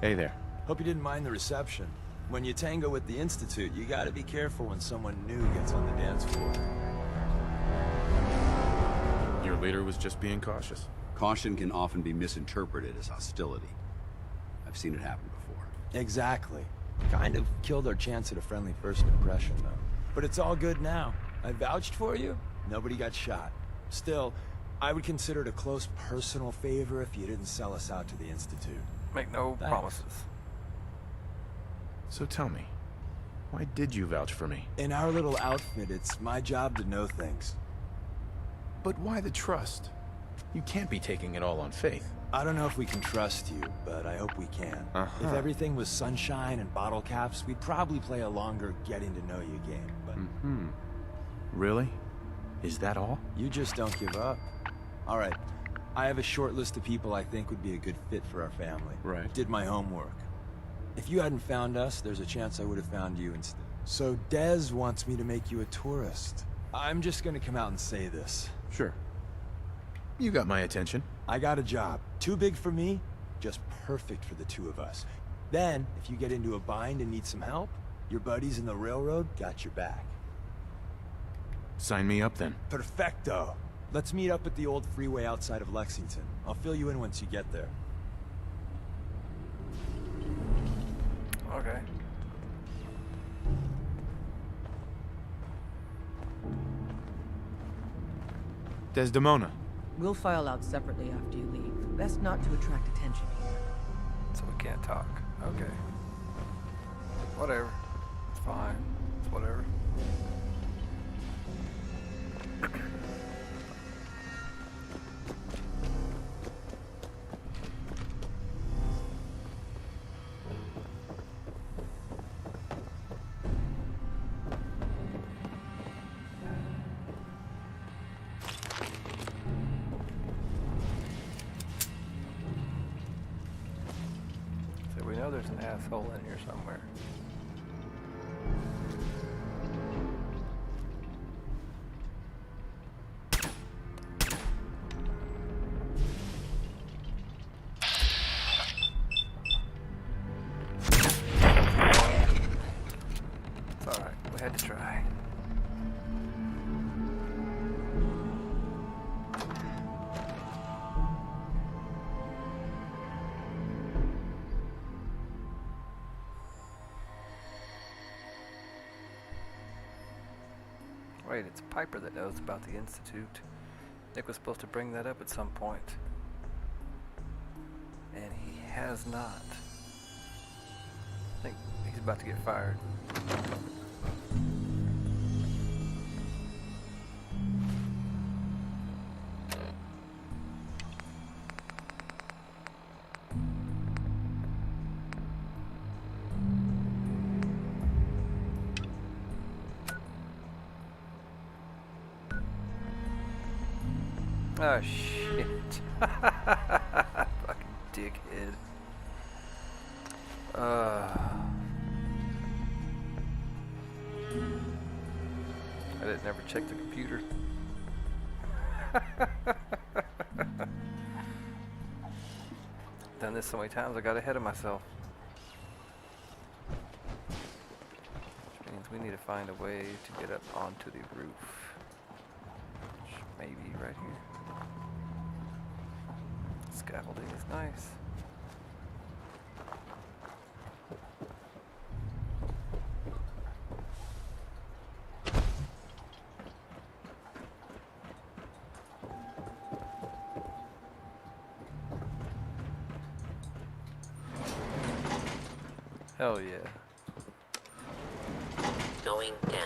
Hey there. Hope you didn't mind the reception. When you tango with the Institute, you gotta be careful when someone new gets on the dance floor. Your leader was just being cautious. Caution can often be misinterpreted as hostility. I've seen it happen before. Exactly. Kind of killed our chance at a friendly first impression, though. But it's all good now. I vouched for you. Nobody got shot. Still, I would consider it a close personal favor if you didn't sell us out to the Institute. Make no promises. So tell me, why did you vouch for me? In our little outfit, it's my job to know things. But why the trust? You can't be taking it all on faith. I don't know if we can trust you, but I hope we can. If everything was sunshine and bottle caps, we'd probably play a longer getting-to-know-you game, but... Really? Is that all? You just don't give up. All right, I have a short list of people I think would be a good fit for our family. Right. Did my homework. If you hadn't found us, there's a chance I would have found you instead. So Dez wants me to make you a tourist. I'm just gonna come out and say this. Sure. You got my attention. I got a job. Too big for me, just perfect for the two of us. Then, if you get into a bind and need some help, your buddies in the railroad got your back. Sign me up then. Perfecto. Let's meet up at the old freeway outside of Lexington. I'll fill you in once you get there. Okay. Desdemona. We'll file out separately after you leave. Best not to attract attention here. So we can't talk. Okay. Whatever. It's fine. It's whatever. there's an asshole in here somewhere. It's alright, we had to try. Wait, it's Piper that knows about the Institute. Nick was supposed to bring that up at some point. And he has not. I think he's about to get fired. Oh shit. Fucking dickhead. I didn't ever check the computer. Done this so many times I got ahead of myself. Which means we need to find a way to get up onto the roof. Which may be right here. Scaffolding is nice. Hell yeah. Going down.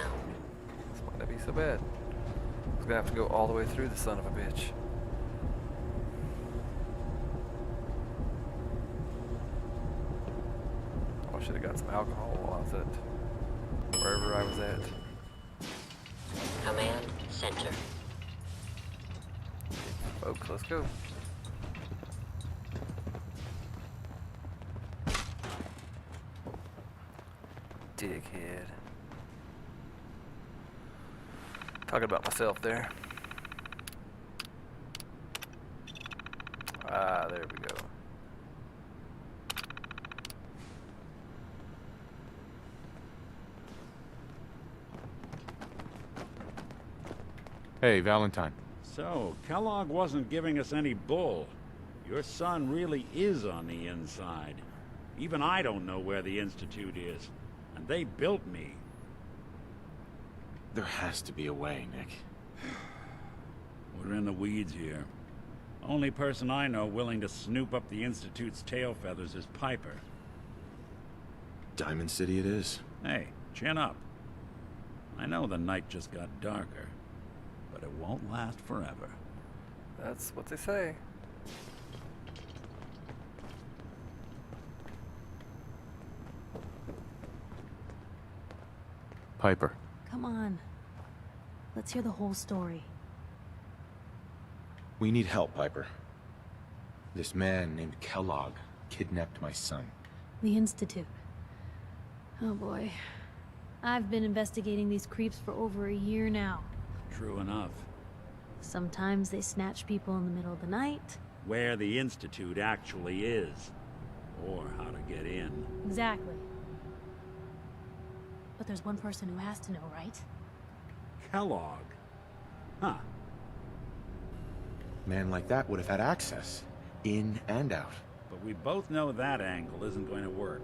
It's not gonna be so bad. I was gonna have to go all the way through the son of a bitch. I should have got some alcohol while I was at wherever I was at. Command center. Folks, let's go. Dickhead. Talking about myself there. Ah, there we go. Hey, Valentine. So, Kellogg wasn't giving us any bull. Your son really is on the inside. Even I don't know where the Institute is. And they built me. There has to be a way, Nick. We're in the weeds here. Only person I know willing to snoop up the Institute's tail feathers is Piper. Diamond City it is. Hey, chin up. I know the night just got darker, but it won't last forever. That's what they say. Piper. Come on. Let's hear the whole story. We need help, Piper. This man named Kellogg kidnapped my son. The Institute. Oh boy. I've been investigating these creeps for over a year now. True enough. Sometimes they snatch people in the middle of the night. Where the Institute actually is. Or how to get in. Exactly. But there's one person who has to know, right? Kellogg. Huh. Man like that would have had access. In and out. But we both know that angle isn't going to work.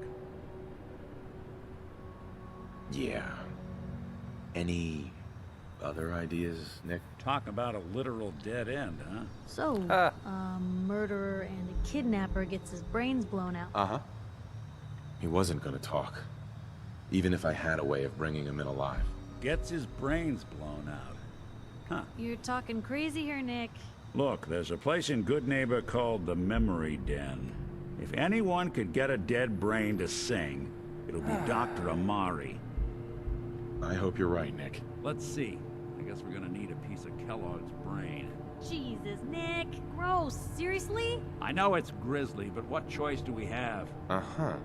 Yeah. Any other ideas, Nick? Talk about a literal dead end, huh? So, a murderer and a kidnapper gets his brains blown out. Uh-huh. He wasn't gonna talk. Even if I had a way of bringing him in alive. Gets his brains blown out. Huh. You're talking crazy here, Nick. Look, there's a place in Good Neighbor called the Memory Den. If anyone could get a dead brain to sing, it'll be Dr. Amari. I hope you're right, Nick. Let's see. I guess we're gonna need a piece of Kellogg's brain. Jesus, Nick. Gross. Seriously? I know it's grisly, but what choice do we have? Uh-huh.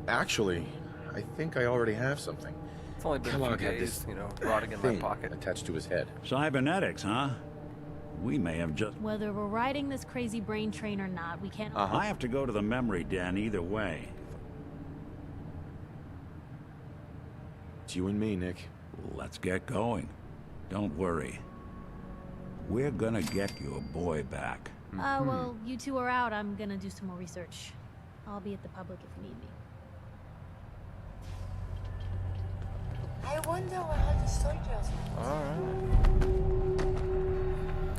Actually, I think I already have something. It's only been a Kellogg few had days, this you know, rotting in my thing pocket. attached to his head. Cybernetics, huh? We may have just... Whether we're riding this crazy brain train or not, we can't... I have to go to the memory den either way. It's you and me, Nick. Let's get going. Don't worry. We're gonna get your boy back. Well, you two are out. I'm gonna do some more research. I'll be at the public if you need me. I wonder where all the soldiers went. Alright.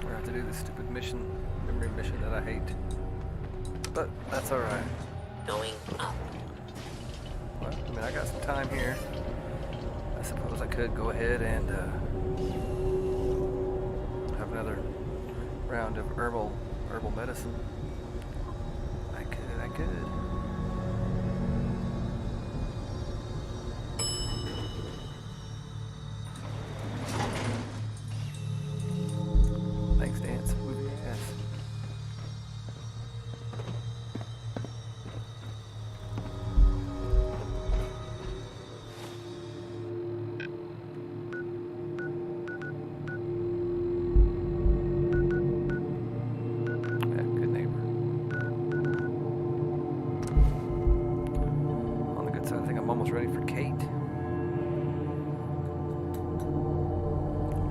We're gonna have to do this stupid memory mission that I hate. But that's alright. Going up. Well, I mean, I got some time here. I suppose I could go ahead and have another round of herbal medicine. I could. Thanks, Dance. Move your ass. Good neighbor. On the good side, I think I'm almost ready for Kate.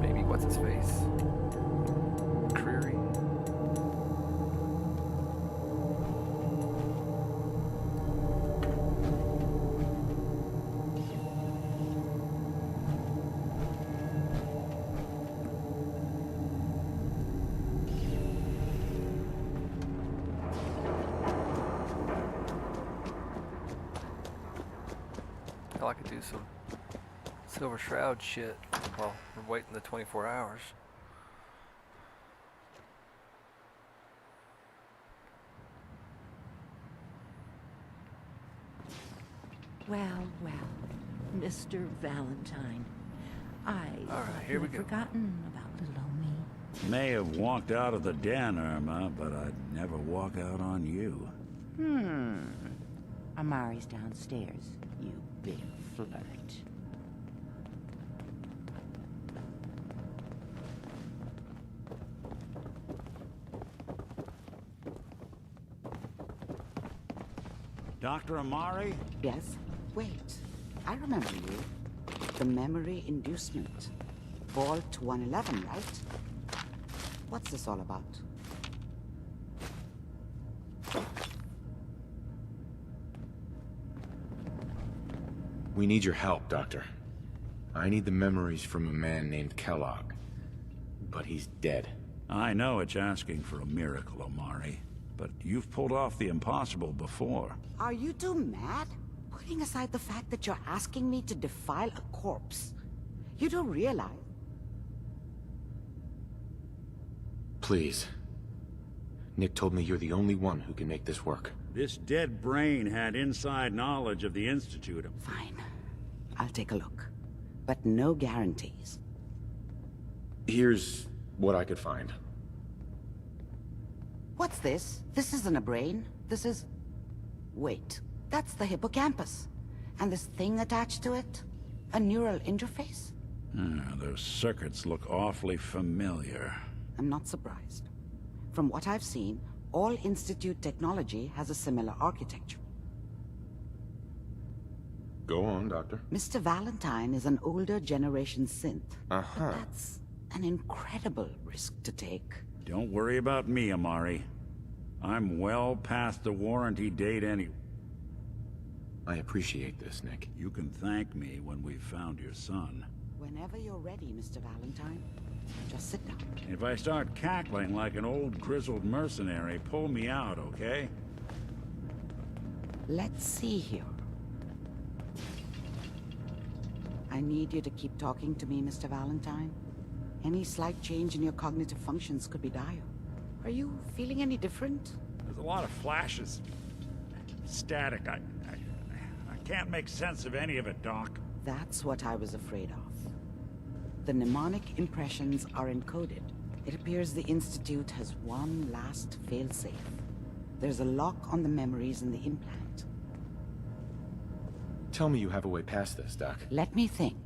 Maybe what's his face? Curie. Hell, I could do some Silver Shroud shit while we're waiting the 24 hours. Well, Mr. Valentine, Here we go. forgotten about little old me. May have walked out of the den, Irma, but I'd never walk out on you. Amari's downstairs, you big flirt. Dr. Amari? Yes? Wait, I remember you. The memory inducement. Vault 111, right? What's this all about? We need your help, Doctor. I need the memories from a man named Kellogg. But he's dead. I know it's asking for a miracle, Amari. But you've pulled off the impossible before. Are you two mad? Putting aside the fact that you're asking me to defile a corpse, you don't realize... Please. Nick told me you're the only one who can make this work. This dead brain had inside knowledge of the Institute. Fine. I'll take a look. But no guarantees. Here's what I could find. What's this? This isn't a brain. This is... Wait. That's the hippocampus. And this thing attached to it? A neural interface? Those circuits look awfully familiar. I'm not surprised. From what I've seen, all Institute technology has a similar architecture. Go on, Doctor. Mr. Valentine is an older generation synth. Uh-huh. That's an incredible risk to take. Don't worry about me, Amari. I'm well past the warranty date anyway. I appreciate this, Nick. You can thank me when we've found your son. Whenever you're ready, Mr. Valentine. Just sit down. If I start cackling like an old grizzled mercenary, pull me out, okay? Let's see here. I need you to keep talking to me, Mr. Valentine. Any slight change in your cognitive functions could be dire. Are you feeling any different? There's a lot of flashes. Static. I can't make sense of any of it, Doc. That's what I was afraid of. The mnemonic impressions are encoded. It appears the Institute has one last failsafe. There's a lock on the memories in the implant. Tell me you have a way past this, Doc. Let me think.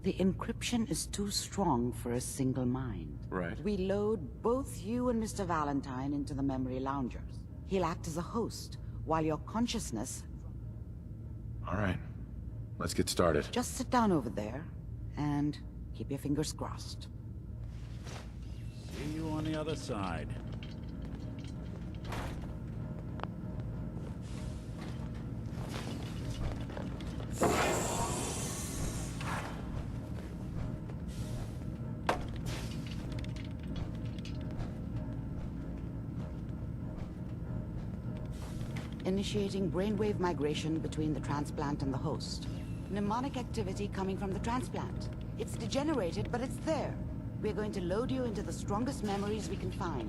The encryption is too strong for a single mind. Right. We load both you and Mr. Valentine into the memory loungers. He'll act as a host, while your consciousness... All right. Let's get started. Just sit down over there, and keep your fingers crossed. See you on the other side. Initiating brainwave migration between the transplant and the host. Mnemonic activity coming from the transplant. It's degenerated, but it's there. We're going to load you into the strongest memories we can find.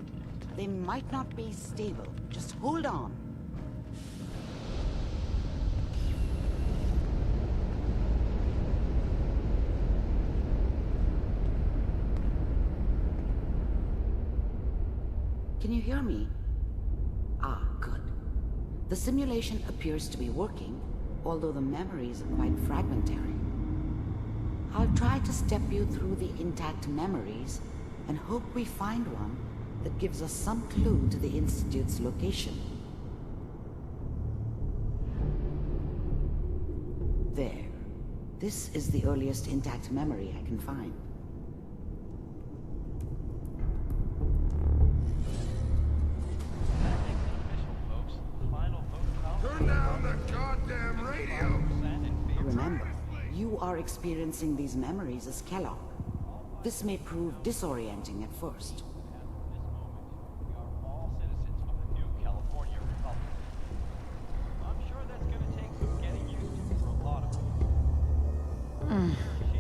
They might not be stable. Just hold on. Can you hear me? Ah, good. The simulation appears to be working, although the memories are quite fragmentary. I'll try to step you through the intact memories and hope we find one that gives us some clue to the Institute's location. There. This is the earliest intact memory I can find. Turn down the goddamn radio! Remember, you are experiencing these memories as Kellogg. This may prove disorienting at first.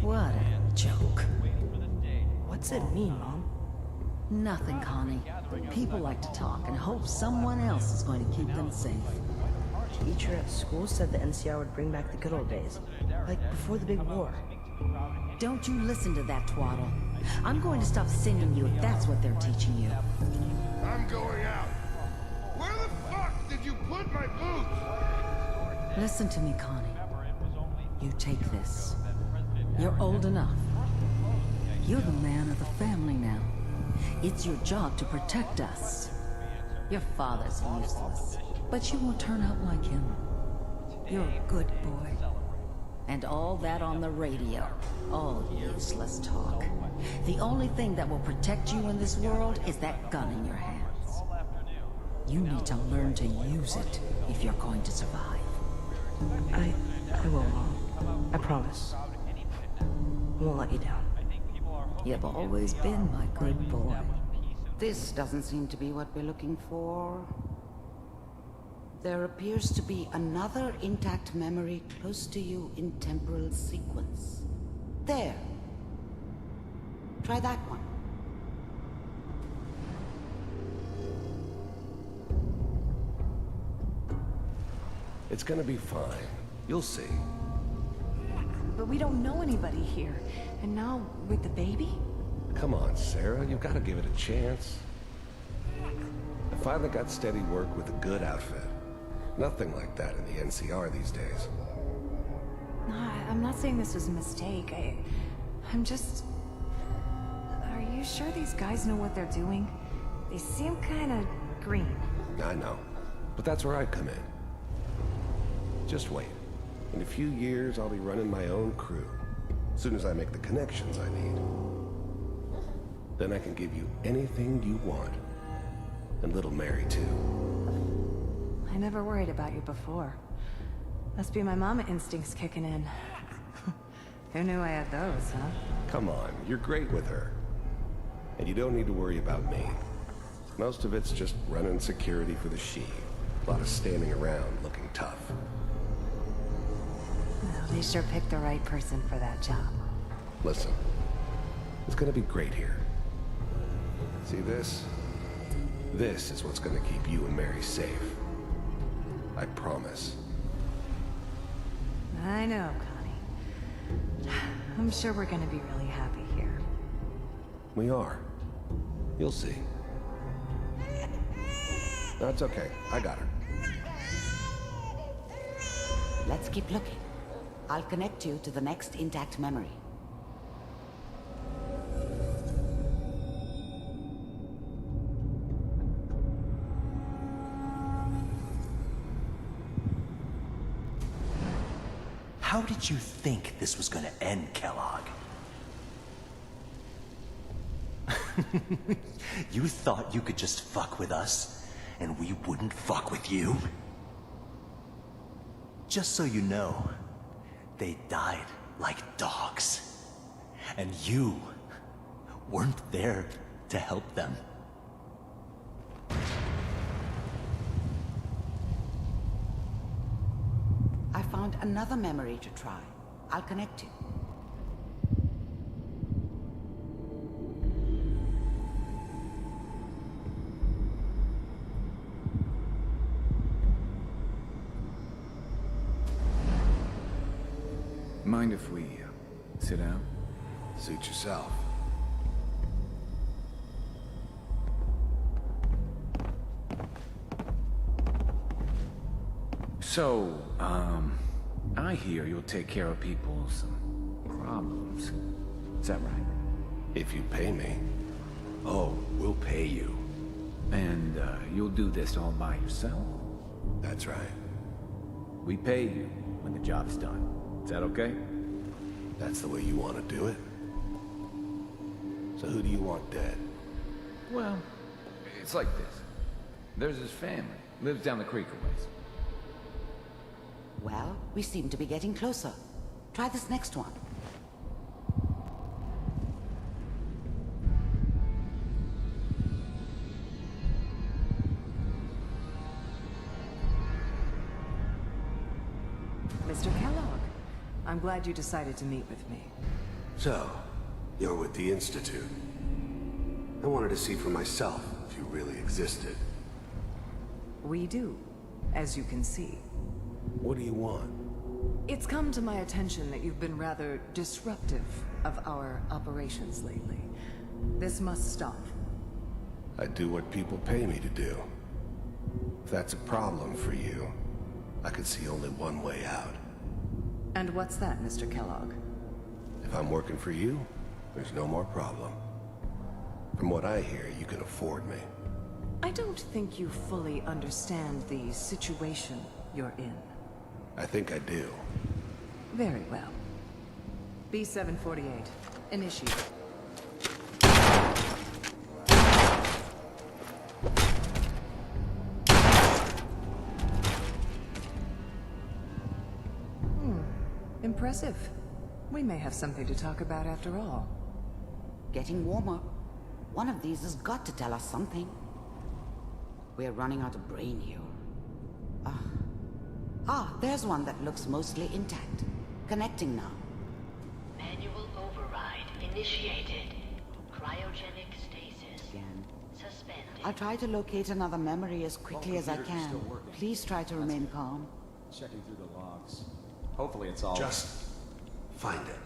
What a joke. What's it mean, Mom? Nothing, Connie. People like to talk and hope someone else is going to keep them safe. Teacher at school said the NCR would bring back the good old days, like before the big war. Don't you listen to that twaddle. I'm going to stop singing you if that's what they're teaching you. I'm going out. Where the fuck did you put my boots? Listen to me, Connie. You take this. You're old enough. You're the man of the family now. It's your job to protect us. Your father's useless, but you won't turn out like him. You're a good boy. And all that on the radio. All useless talk. The only thing that will protect you in this world is that gun in your hands. You need to learn to use it if you're going to survive. I will, Mom. I promise. I won't let you down. You've always been my good boy. This doesn't seem to be what we're looking for. There appears to be another intact memory close to you in temporal sequence. There. Try that one. It's gonna be fine. You'll see. But we don't know anybody here. And now, with the baby? Come on, Sarah. You've got to give it a chance. I finally got steady work with a good outfit. Nothing like that in the NCR these days. No, I'm not saying this was a mistake. I'm just... Are you sure these guys know what they're doing? They seem kinda green. I know. But that's where I come in. Just wait. In a few years, I'll be running my own crew. As soon as I make the connections I need. Then I can give you anything you want. And little Mary, too. I never worried about you before. Must be my mama instincts kicking in. Who knew I had those, huh? Come on, you're great with her. And you don't need to worry about me. Most of it's just running security for the She. A lot of standing around looking tough. Well, they sure picked the right person for that job. Listen, it's gonna be great here. See this? This is what's gonna keep you and Mary safe. I promise. I know, Connie. I'm sure we're gonna be really happy here. We are. You'll see. No, it's okay. I got her. Let's keep looking. I'll connect you to the next intact memory. How did you think this was gonna end, Kellogg? You thought you could just fuck with us, and we wouldn't fuck with you? Just so you know, they died like dogs. And you weren't there to help them. I found another memory to try. I'll connect you. Mind if we sit down? Suit yourself. So, I hear you'll take care of people's problems. Is that right? If you pay me. Oh, we'll pay you. And, you'll do this all by yourself? That's right. We pay you when the job's done. Is that okay? That's the way you want to do it. So who do you want dead? Well, it's like this. There's his family. Lives down the creek a ways. Well, we seem to be getting closer. Try this next one. Mr. Kellogg, I'm glad you decided to meet with me. So, you're with the Institute. I wanted to see for myself if you really existed. We do, as you can see. What do you want? It's come to my attention that you've been rather disruptive of our operations lately. This must stop. I do what people pay me to do. If that's a problem for you, I could see only one way out. And what's that, Mr. Kellogg? If I'm working for you, there's no more problem. From what I hear, you can afford me. I don't think you fully understand the situation you're in. I think I do. Very well. B-748, initiate. Impressive. We may have something to talk about after all. Getting warmer. One of these has got to tell us something. We're running out of brain here. There's one that looks mostly intact. Connecting now. Manual override initiated. Cryogenic stasis. Again. Suspended. I'll try to locate another memory as quickly as I can. Please try to remain calm. Checking through the logs. Hopefully it's all... Just find it.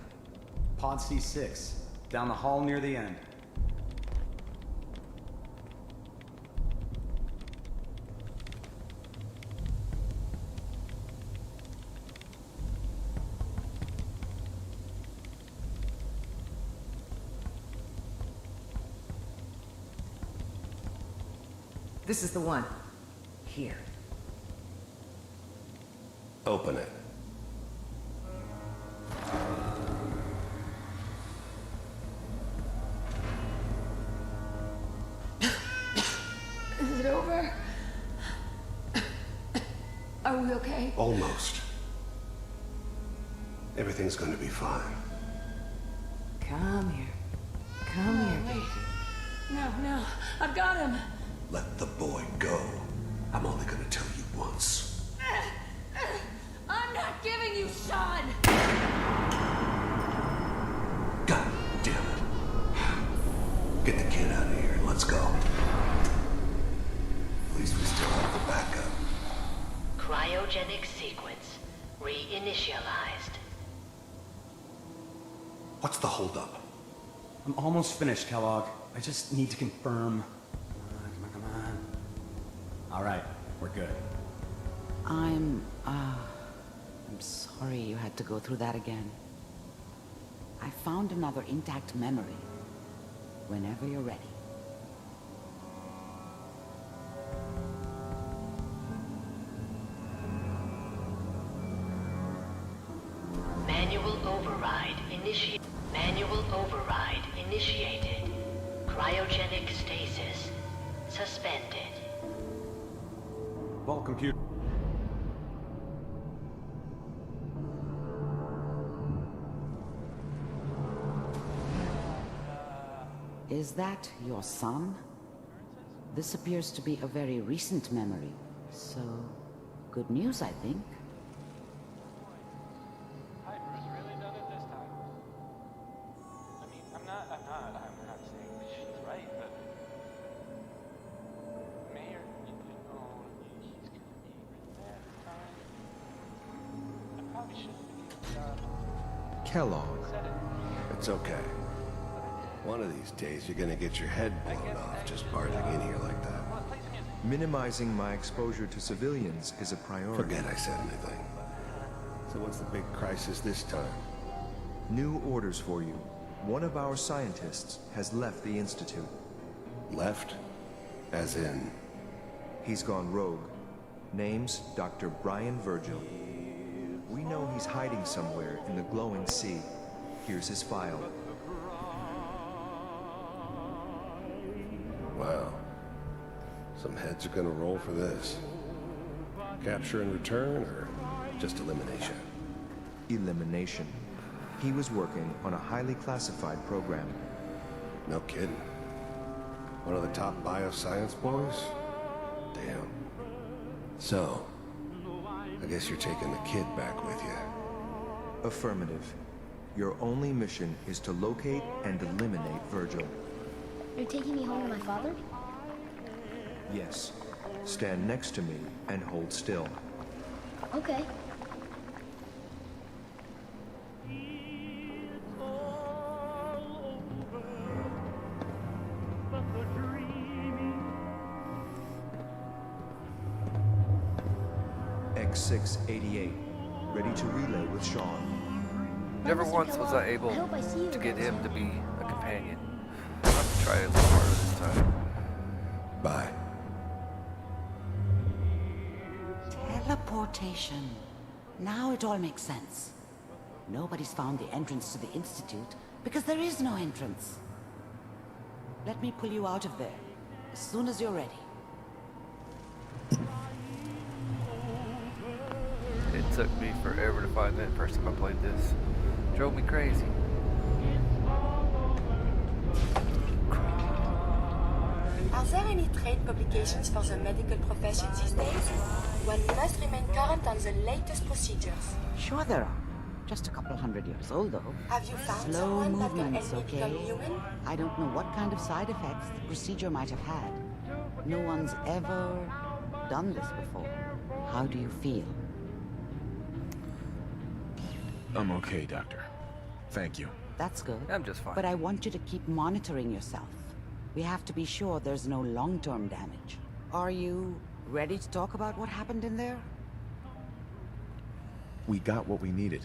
Pod C6. Down the hall near the end. This is the one. Here. Open it. Is it over? Are we okay? Almost. Everything's going to be fine. Come here. Come here, wait. baby. No, I've got him. Let the boy go. I'm only going to tell you once. I'm not giving you Sean! God damn it. Get the kid out of here and let's go. At least we still have the backup. Cryogenic sequence reinitialized. What's the holdup? I'm almost finished, Kellogg. I just need to confirm. Come on. All right, we're good. I'm, I'm sorry you had to go through that again. I found another intact memory. Whenever you're ready. Manual override initiated. Cryogenic stasis suspended. Vault computer. Is that your son? This appears to be a very recent memory, so good news, I think. I'm not saying she's right, but Mayor, he's gonna be there at the time. I probably shouldn't be. Kellogg. It's okay. One of these days, you're gonna get your head blown off just barging in here like that. Minimizing my exposure to civilians is a priority. Forget I said anything. So what's the big crisis this time? New orders for you. One of our scientists has left the Institute. Left? As in? He's gone rogue. Name's Dr. Brian Virgil. We know he's hiding somewhere in the glowing sea. Here's his file. Wow. Some heads are gonna roll for this. Capture and return, or just elimination? Elimination. He was working on a highly classified program. No kidding. One of the top bioscience boys? Damn. So, I guess you're taking the kid back with you. Affirmative. Your only mission is to locate and eliminate Virgil. You're taking me home to my father? Yes. Stand next to me and hold still. Okay. X688. Ready to relay with Sean. Never once was I able to get him to be a companion. I'll have to try it a little harder this time. Bye. Teleportation. Now it all makes sense. Nobody's found the entrance to the Institute because there is no entrance. Let me pull you out of there as soon as you're ready. It took me forever to find that first time I played this. Drove me crazy. Are there any trade publications for the medical profession these days? One must remain current on the latest procedures. Sure there are. Just a couple hundred years old, though. Have you found Slow someone that can movements, help me okay? become human? I don't know what kind of side effects the procedure might have had. No one's ever done this before. How do you feel? I'm okay, Doctor. Thank you. That's good. I'm just fine. But I want you to keep monitoring yourself. We have to be sure there's no long-term damage. Are you ready to talk about what happened in there? We got what we needed.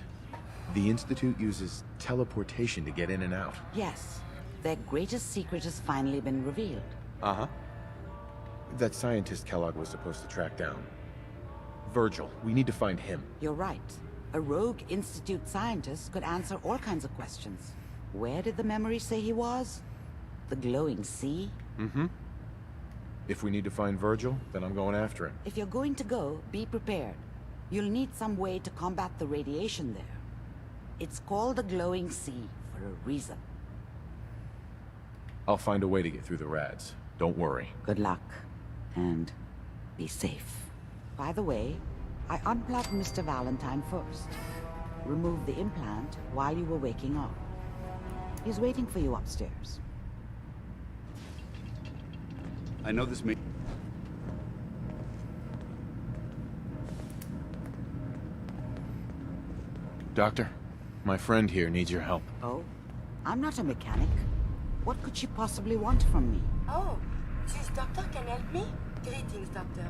The Institute uses teleportation to get in and out. Yes. Their greatest secret has finally been revealed. Uh-huh. That scientist Kellogg was supposed to track down. Virgil, we need to find him. You're right. A rogue Institute scientist could answer all kinds of questions. Where did the memory say he was? The glowing sea? Mm-hmm. If we need to find Virgil, then I'm going after him. If you're going to go, be prepared. You'll need some way to combat the radiation there. It's called the glowing sea for a reason. I'll find a way to get through the rads. Don't worry. Good luck. And be safe. By the way, I unplugged Mr. Valentine first. Removed the implant while you were waking up. He's waiting for you upstairs. I know this may... Doctor, my friend here needs your help. Oh? I'm not a mechanic. What could she possibly want from me? Oh, this doctor can help me? Greetings, doctor.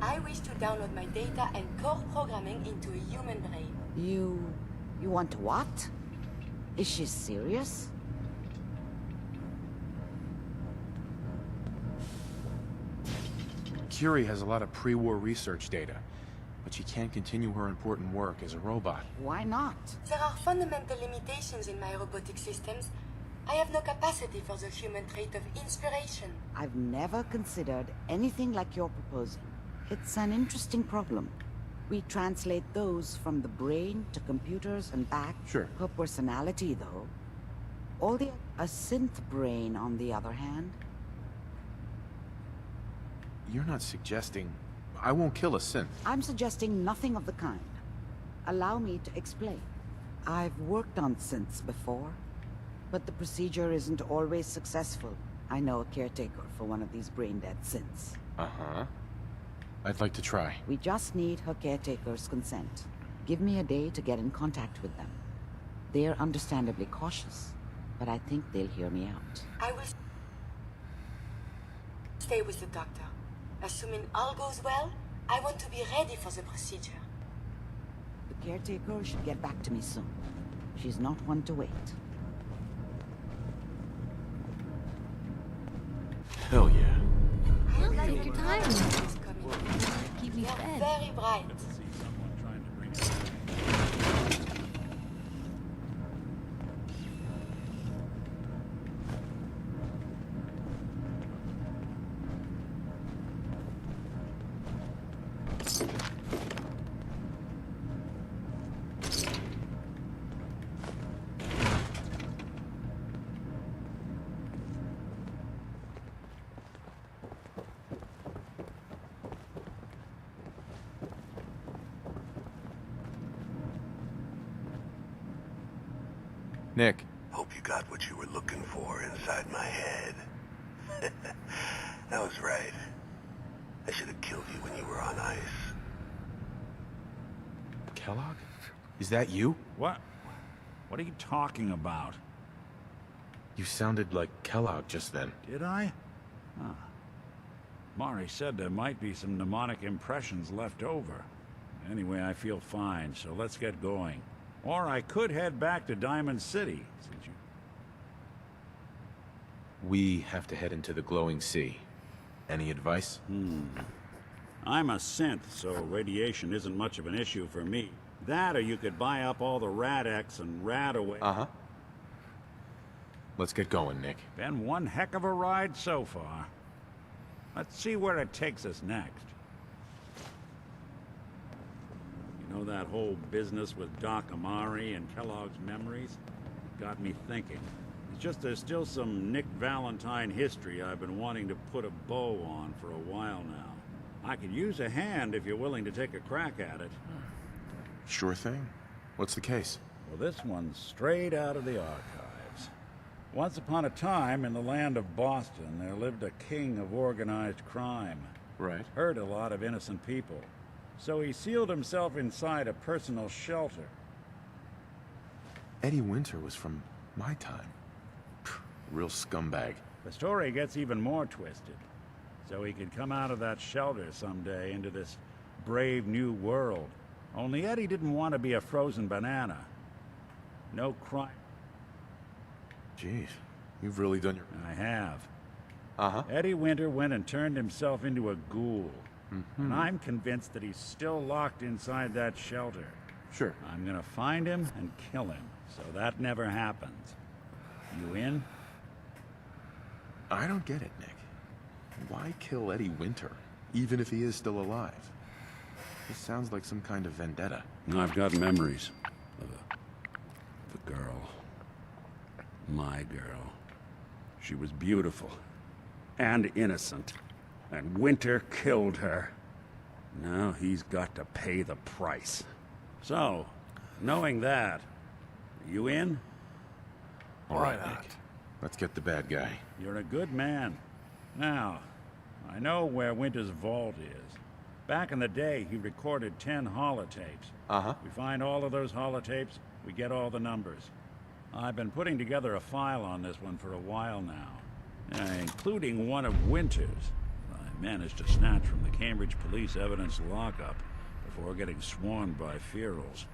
I wish to download my data and core programming into a human brain. You want to what? Is she serious? Curie has a lot of pre-war research data, but she can't continue her important work as a robot. Why not? There are fundamental limitations in my robotic systems. I have no capacity for the human trait of inspiration. I've never considered anything like you're proposing. It's an interesting problem. We translate those from the brain to computers and back. Sure. Her personality, though. A synth brain, on the other hand. You're not suggesting... I won't kill a synth. I'm suggesting nothing of the kind. Allow me to explain. I've worked on synths before, but the procedure isn't always successful. I know a caretaker for one of these brain-dead synths. Uh-huh. I'd like to try. We just need her caretaker's consent. Give me a day to get in contact with them. They're understandably cautious, but I think they'll hear me out. I will stay with the doctor. Assuming all goes well, I want to be ready for the procedure. The caretaker should get back to me soon. She's not one to wait. Hell yeah. Well, take your time. Keep me You're fed. very bright. Nick. Hope you got what you were looking for inside my head. That was right. I should have killed you when you were on ice. Kellogg? Is that you? What? What are you talking about? You sounded like Kellogg just then. Did I? Huh. Mari said there might be some mnemonic impressions left over. Anyway, I feel fine, so let's get going. Or I could head back to Diamond City, since you... We have to head into the glowing sea. Any advice? I'm a synth, so radiation isn't much of an issue for me. That, or you could buy up all the Rad-X and rad away. Uh-huh. Let's get going, Nick. Been one heck of a ride so far. Let's see where it takes us next. You know that whole business with Doc Amari and Kellogg's memories? Got me thinking. It's just there's still some Nick Valentine history I've been wanting to put a bow on for a while now. I could use a hand if you're willing to take a crack at it. Sure thing. What's the case? Well, this one's straight out of the archives. Once upon a time, in the land of Boston, there lived a king of organized crime. Right. Hurt a lot of innocent people. So he sealed himself inside a personal shelter. Eddie Winter was from my time. Real scumbag. The story gets even more twisted. So he could come out of that shelter someday into this brave new world. Only Eddie didn't want to be a frozen banana. No crime. Jeez, you've really done your... I have. Uh-huh. Eddie Winter went and turned himself into a ghoul. And I'm convinced that he's still locked inside that shelter. Sure. I'm gonna find him and kill him, so that never happens. You in? I don't get it, Nick. Why kill Eddie Winter, even if he is still alive? This sounds like some kind of vendetta. I've got memories of a girl. My girl. She was beautiful and innocent. And Winter killed her. Now he's got to pay the price. So, knowing that, you in? All right, Nick. Let's get the bad guy. You're a good man. Now, I know where Winter's vault is. Back in the day, he recorded 10 holotapes. Uh-huh. We find all of those holotapes, we get all the numbers. I've been putting together a file on this one for a while now, including one of Winter's. managed to snatch from the Cambridge police evidence lockup before getting swarmed by ferals.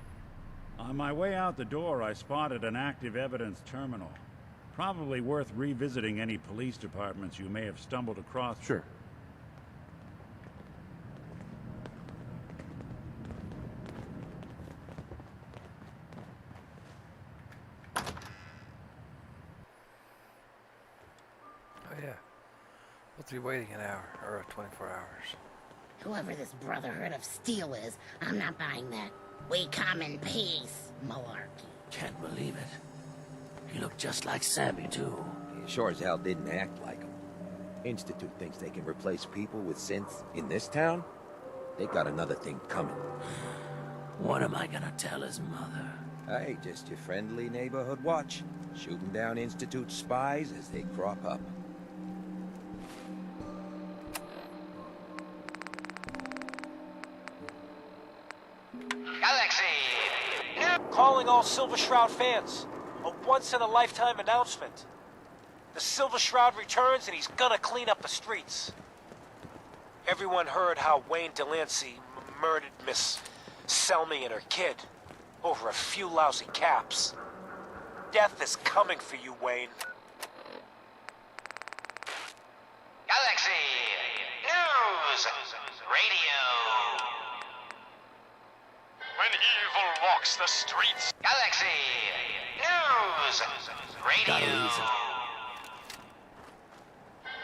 On my way out the door, I spotted an active evidence terminal. Probably worth revisiting any police departments you may have stumbled across. Sure. Oh yeah. What's he waiting an hour or 24 hours? Whoever this Brotherhood of Steel is, I'm not buying that. We come in peace, malarkey. Can't believe it. He looked just like Sammy, too. He sure as hell didn't act like him. Institute thinks they can replace people with synths in this town? They got another thing coming. What am I gonna tell his mother? Hey, just your friendly neighborhood watch. Shooting down Institute spies as they crop up. Calling all Silver Shroud fans. A once-in-a-lifetime announcement. The Silver Shroud returns and he's gonna clean up the streets. Everyone heard how Wayne Delancey murdered Miss Selmy and her kid over a few lousy caps. Death is coming for you, Wayne. Galaxy News Radio. When evil walks the streets. Galaxy News Radio.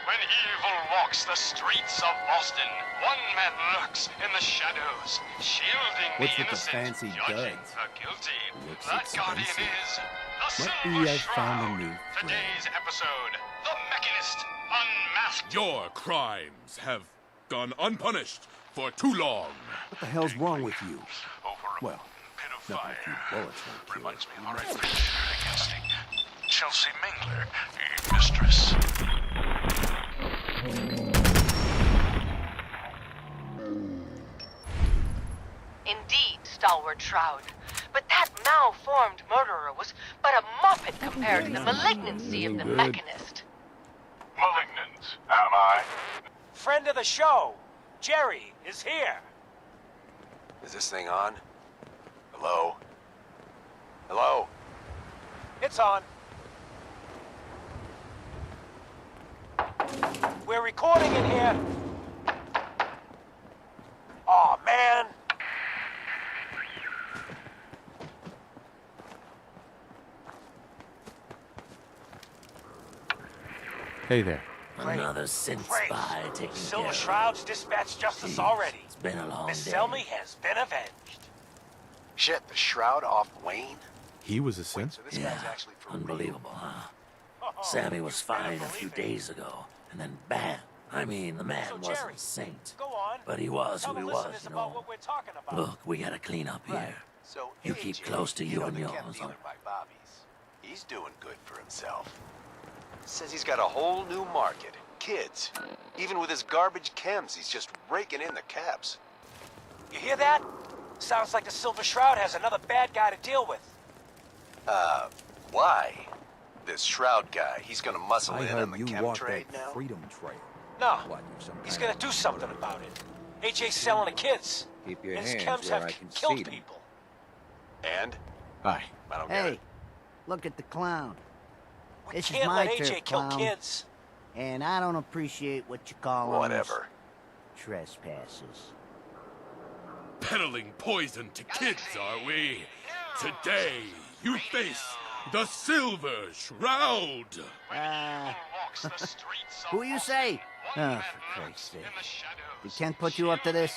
When evil walks the streets of Boston, one man lurks in the shadows, shielding What's the with the innocent, fancy judging duds? the guilty. Looks That guardian expensive. is the What Silver have found a Shroud. new friend? Today's episode, The Mechanist Unmasked. Your crimes have gone unpunished for too long. What the hell's wrong with you? Well, Nothing a few bullets won't kill. reminds me of our evolutionary instinct. Chelsea Mingler, mistress. Indeed, stalwart Shroud. But that malformed murderer was but a muppet compared to the malignancy of the Mechanist. Malignant, am I? Friend of the show, Jerry, is here. Is this thing on? Hello? Hello? It's on. We're recording in here. Aw, man. Hey there. Another synth spy taking Silver care of. Shroud's dispatched justice already. It's been a long Miss day. Selmy has been avenged. Shit, the shroud off Wayne? He was a synth? So this guy's actually for Unbelievable, huh? Sammy was fine a few days ago, and then bam. I mean, the man wasn't a saint. But he was who he was, you know. Look, we gotta clean up here. So You keep close to you and yours. dealer by Bobby's. He's doing good for himself. Says he's got a whole new market. Kids. Even with his garbage chems, he's just raking in the cabs. You hear that? Sounds like the Silver Shroud has another bad guy to deal with. Why? This Shroud guy, he's gonna muscle I in heard on the you chem walk trade that now? freedom trail. No, What, you're some he's kind gonna do something about it. AJ's selling the kids. Keep your and his hands chems where have I can killed see them. people. And? Hi. I don't get Hey, it. look at the clown. We This is can't my let turf, AJ kill clown. kids. And I don't appreciate what you call Whatever. trespassers. Peddling poison to kids, are we? Today, you face the Silver Shroud. Who you say? Oh, for Christ's sake. We can't put you up to this?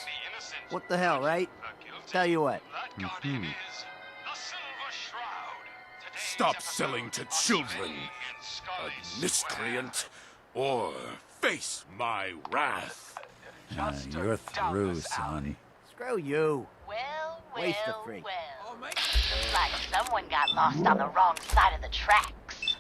What the hell, right? Tell you what. Stop selling to children, a miscreant, or face my wrath. You're through, son. Screw you. Well, Waste of free. Looks like someone got lost on the wrong side of the tracks.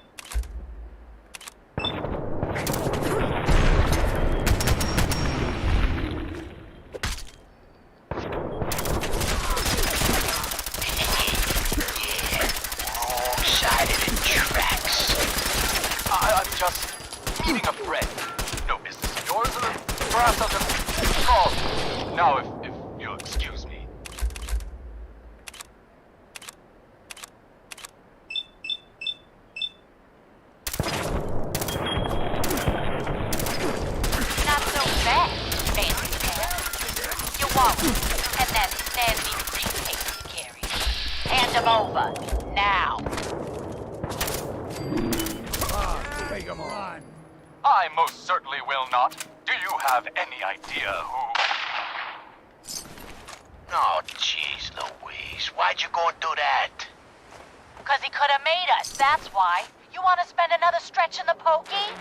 Wrong side of the tracks. I'm just meeting a friend. No business of yours, rascals have... Oh, now if you'll excuse me. Not so bad, fancy pants. Your wallet, and that snazzy briefcase you carry. Hand them over, now. Take them on. I most certainly will not. Do you have any idea who... Oh, jeez Louise. Why'd you go and do that? 'Cause he could have made us, that's why. You want to spend another stretch in the pokey?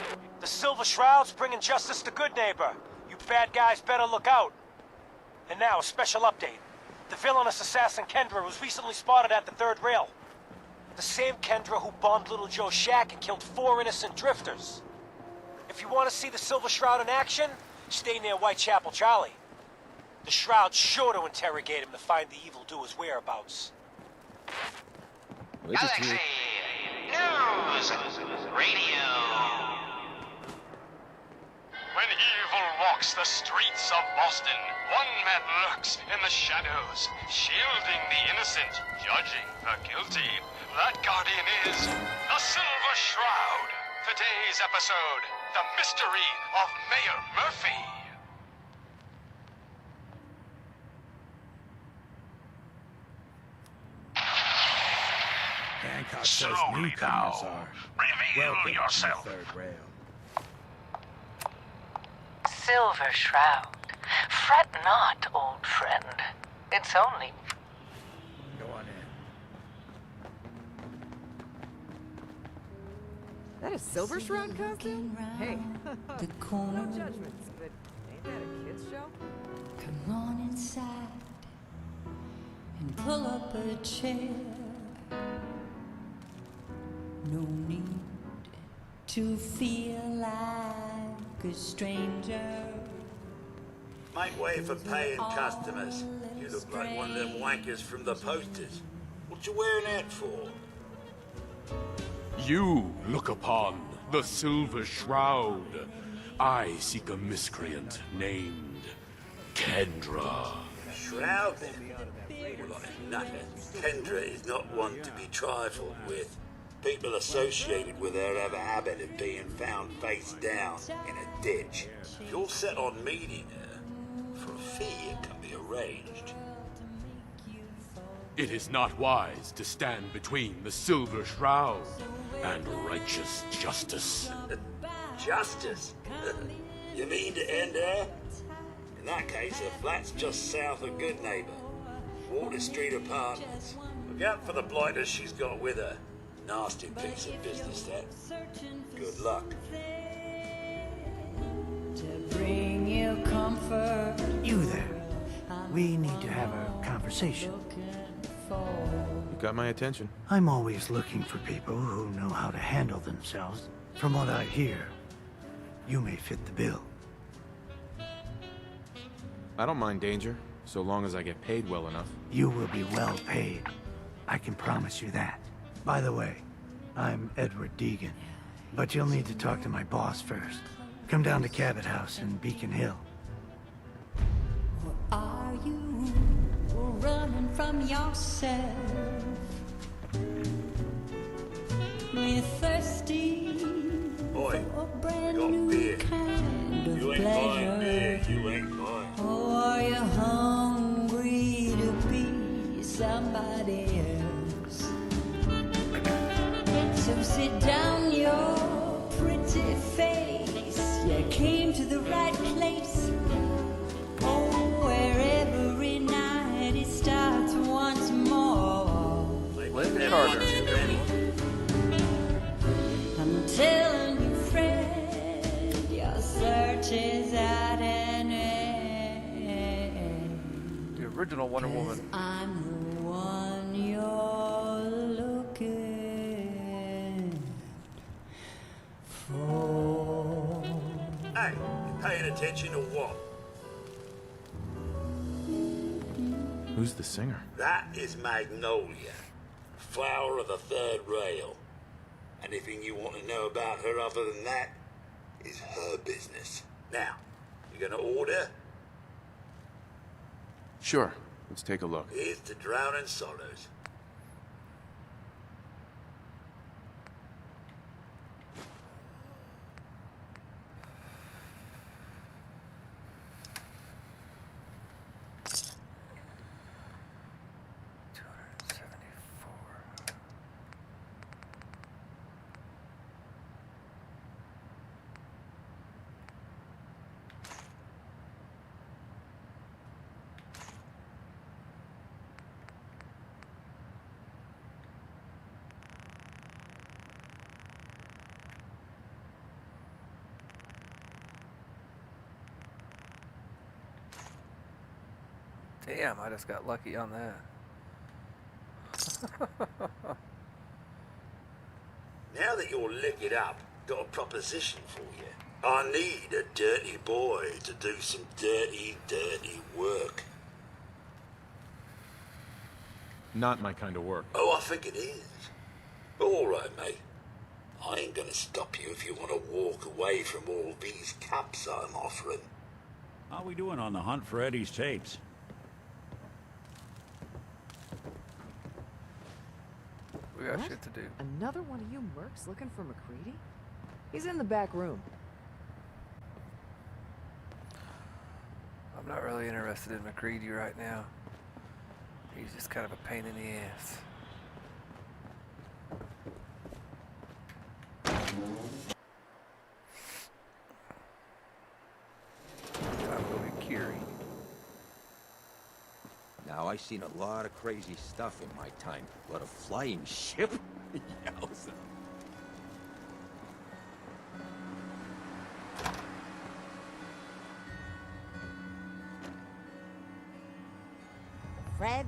The Silver Shroud's bringing justice to Good Neighbor. You bad guys better look out. And now, a special update. The villainous assassin Kendra was recently spotted at the third rail. The same Kendra who bombed Little Joe's shack and killed 4 innocent drifters. If you want to see the Silver Shroud in action, stay near Whitechapel Charlie. The Shroud's sure to interrogate him to find the evildoer's whereabouts. Galaxy! News! Radio! When evil walks the streets of Boston, one man lurks in the shadows, shielding the innocent, judging the guilty. That guardian is the Silver Shroud. Today's episode, the mystery of Mayor Murphy. Slowly now. Reveal yourself. Silver Shroud. Fret not, old friend. It's only... Go on in. That a Silver Shroud costume? Hey, no judgments, but ain't that a kid's show? Come on inside and pull up a chair. No need to feel like a stranger. Make way for paying customers. You look like one of them wankers from the posters. What you wearing that for? You look upon the Silver Shroud. I seek a miscreant named Kendra. Shroud then? Well, I'm nutter. Kendra is not one to be trifled with. People associated with her have a habit of being found face down in a ditch. If you're set on meeting her, for a fee it can be arranged. It is not wise to stand between the Silver Shroud and righteous justice. Justice? You mean to end her? In that case, her flat's just south of Good Neighbor. Water Street Apartments. Look out for the blighters she's got with her. Nasty piece of business, that. Good luck. To bring you comfort. You there. We need to have a conversation. You got my attention. I'm always looking for people who know how to handle themselves. From what I hear, you may fit the bill. I don't mind danger, so long as I get paid well enough. You will be well paid. I can promise you that. By the way, I'm Edward Deegan, but you'll need to talk to my boss first. Come down to Cabot House in Beacon Hill. Are you running from yourself? We're thirsty. Boy, for a brand got new beer. kind of You ain't pleasure. buying beer, you ain't buying. Or are you hungry to be somebody else? So sit down your pretty face. You came to the right place. Oh, where every night it starts once more. Linda Carter. I'm telling you, friend, your search is at an end. The original Wonder Woman. I'm the one you're looking for. Hey, you paying attention or what? Who's the singer? That is Magnolia, flower of the third rail. Anything you want to know about her other than that is her business. Now, you gonna order? Sure. Let's take a look. Here's to Drowning Sorrows. Damn, I just got lucky on that. Now that you're liquored up, got a proposition for you. I need a dirty boy to do some dirty, dirty work. Not my kind of work. Oh, I think it is. All right, mate. I ain't gonna stop you if you want to walk away from all these cups I'm offering. How we doing on the hunt for Eddie's tapes? We got What? shit to do. Another one of you mercs looking for McCready? He's in the back room. I'm not really interested in McCready right now. He's just kind of a pain in the ass. Time to go get Curie. Now, I've seen a lot of crazy stuff in my time, but a flying ship? Yowza. Fred,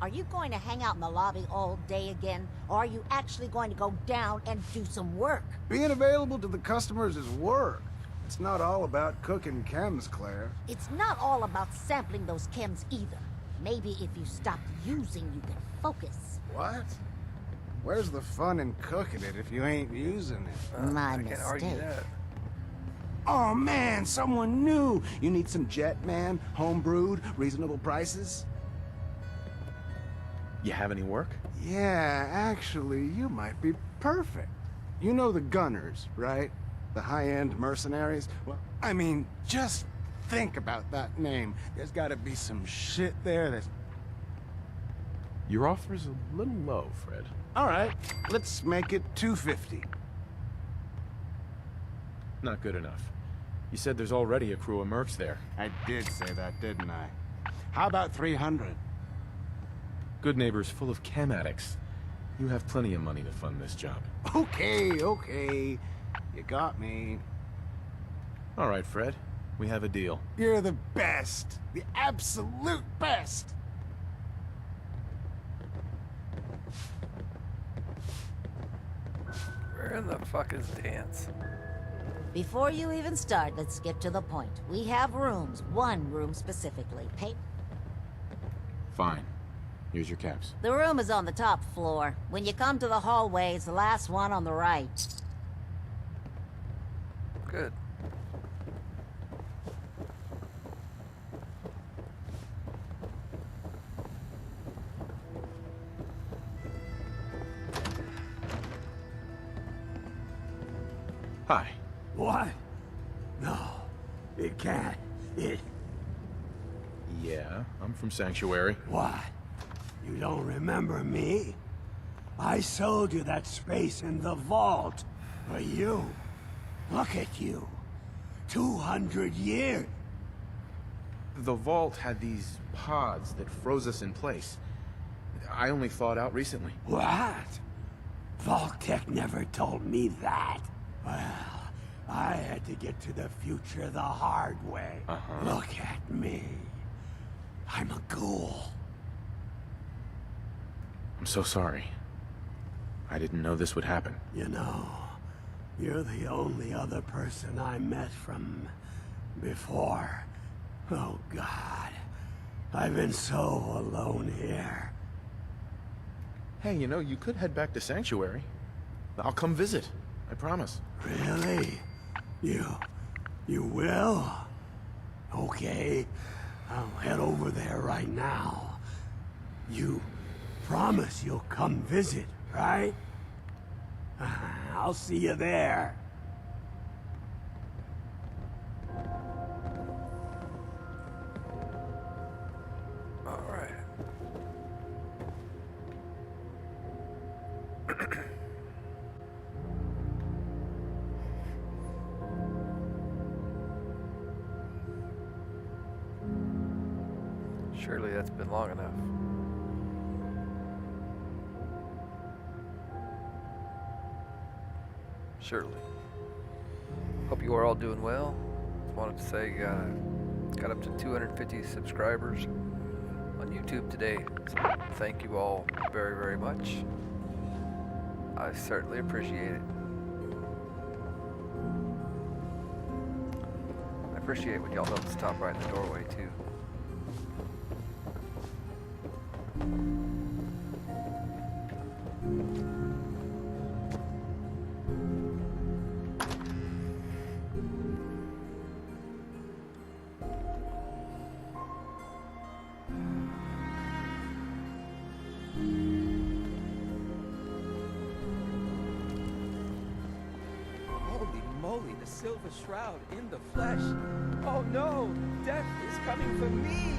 are you going to hang out in the lobby all day again, or are you actually going to go down and do some work? Being available to the customers is work. It's not all about cooking chems, Claire. It's not all about sampling those chems either. Maybe if you stop using, you can focus. What? Where's the fun in cooking it if you ain't using it? My I can't argue mistake. that. Oh man, someone new! You need some jet, man? Homebrewed, reasonable prices? You have any work? Yeah, actually, you might be perfect. You know the Gunners, right? The high-end mercenaries? Well, I mean, just think about that name. There's gotta be some shit there that's... Your offer's a little low, Fred. All right, let's make it $250. Not good enough. You said there's already a crew of mercs there. I did say that, didn't I? How about 300? Good neighbor's full of chem addicts. You have plenty of money to fund this job. Okay, okay. You got me. All right, Fred. We have a deal. You're the best. The absolute best. Where in the fuck is Dance? Before you even start, let's get to the point. We have rooms, one room specifically. Fine. Here's your caps. The room is on the top floor. When you come to the hallway, it's the last one on the right. Good. Hi. What? No, it can't. Yeah, I'm from Sanctuary. What? You don't remember me? I sold you that space in the vault. For you. Look at you. 200 years. The vault had these pods that froze us in place. I only thawed out recently. What? Vault-Tec never told me that. Well, I had to get to the future the hard way. Look at me. I'm a ghoul. I'm so sorry. I didn't know this would happen. You know, you're the only other person I met from before. Oh, God. I've been so alone here. Hey, you know, you could head back to Sanctuary. I'll come visit. I promise. Really? You will? Okay, I'll head over there right now. You promise you'll come visit, right? I'll see you there. All right. Surely that's been long enough. Surely. Hope you are all doing well. Just wanted to say got up to 250 subscribers on YouTube today. So thank you all very, very much. I certainly appreciate it. I appreciate when y'all don't stop by in the doorway too. Holy moly, the Silver Shroud in the flesh. Oh no, death is coming for me.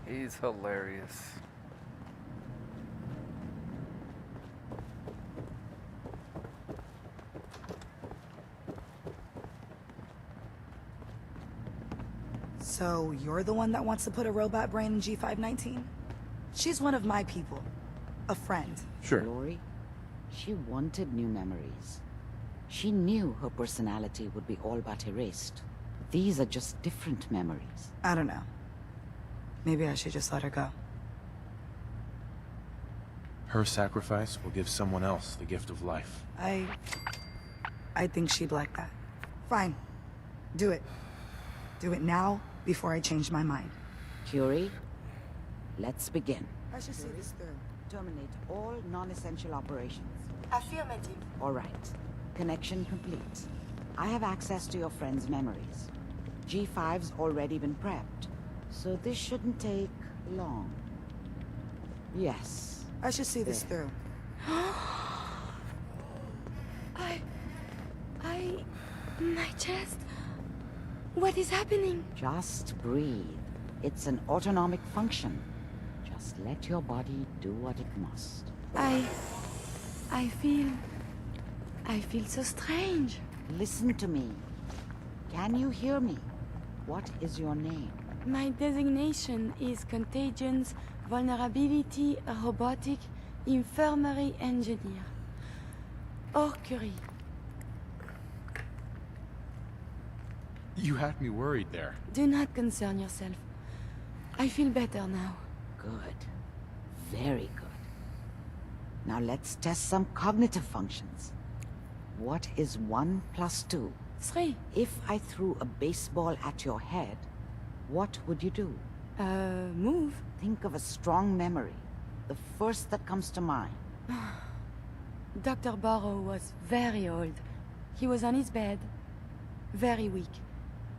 He's hilarious. So, you're the one that wants to put a robot brain in G519? She's one of my people. A friend. Sure. Glory, she wanted new memories. She knew her personality would be all but erased. These are just different memories. I don't know. Maybe I should just let her go. Her sacrifice will give someone else the gift of life. I think she'd like that. Fine. Do it. Do it now, before I change my mind. Curie, let's begin. I should see this through. Terminate all non-essential operations. Affirmative. All right. Connection complete. I have access to your friend's memories. G5's already been prepped, so this shouldn't take long. Yes. I should see this through. My chest. What is happening? Just breathe. It's an autonomic function. Just let your body do what it must. I feel so strange. Listen to me. Can you hear me? What is your name? My designation is Contagions, Vulnerability, Robotic, Infirmary Engineer. Or Curie. You had me worried there. Do not concern yourself. I feel better now. Good. Very good. Now let's test some cognitive functions. What is 1 plus 2? 3. If I threw a baseball at your head, what would you do? Move. Think of a strong memory. The first that comes to mind. Dr. Barrow was very old. He was on his bed. Very weak.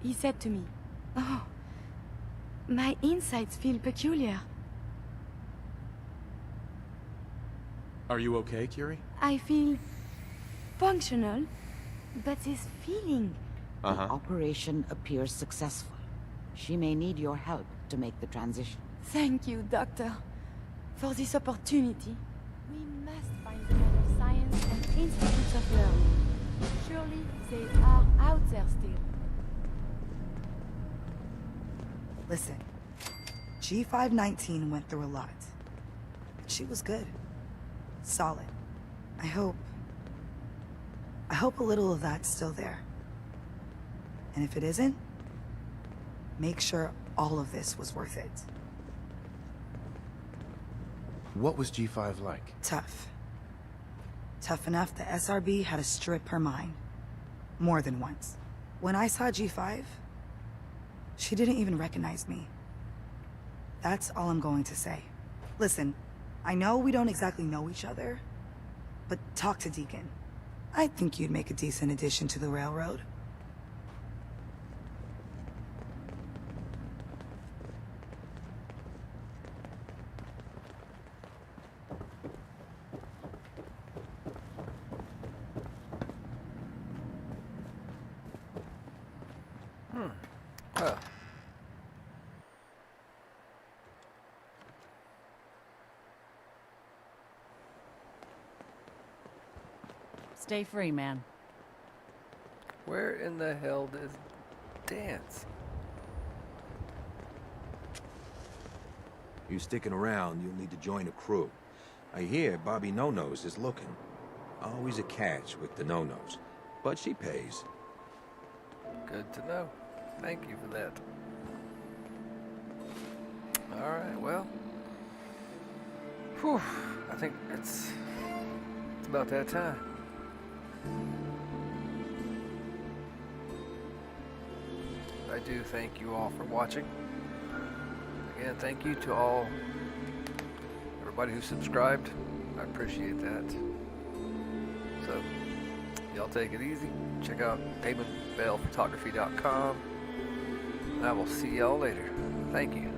He said to me, "Oh, my insides feel peculiar." Are you okay, Curie? I feel functional, but this feeling... The operation appears successful. She may need your help to make the transition. Thank you, Doctor, for this opportunity. We must find the kind of science and institutes of learning. Surely they are out there still. Listen, G519 went through a lot. But she was good. Solid. I hope a little of that's still there. And if it isn't, make sure all of this was worth it. What was G5 like? Tough. Tough enough the SRB had to strip her mind. More than once. When I saw G5, she didn't even recognize me. That's all I'm going to say. Listen, I know we don't exactly know each other, but talk to Deacon. I think you'd make a decent addition to the railroad. Well. Stay free, man. Where in the hell does dance? You sticking around, you'll need to join a crew. I hear Bobby No-Nose is looking. Always a catch with the No-Nose, but she pays. Good to know. Thank you for that. Alright, well. Whew, I think it's about that time. I do thank you all for watching. Again, thank you to everybody who subscribed. I appreciate that. So, y'all take it easy. Check out DamonBellPhotography.com. And I will see y'all later. Thank you.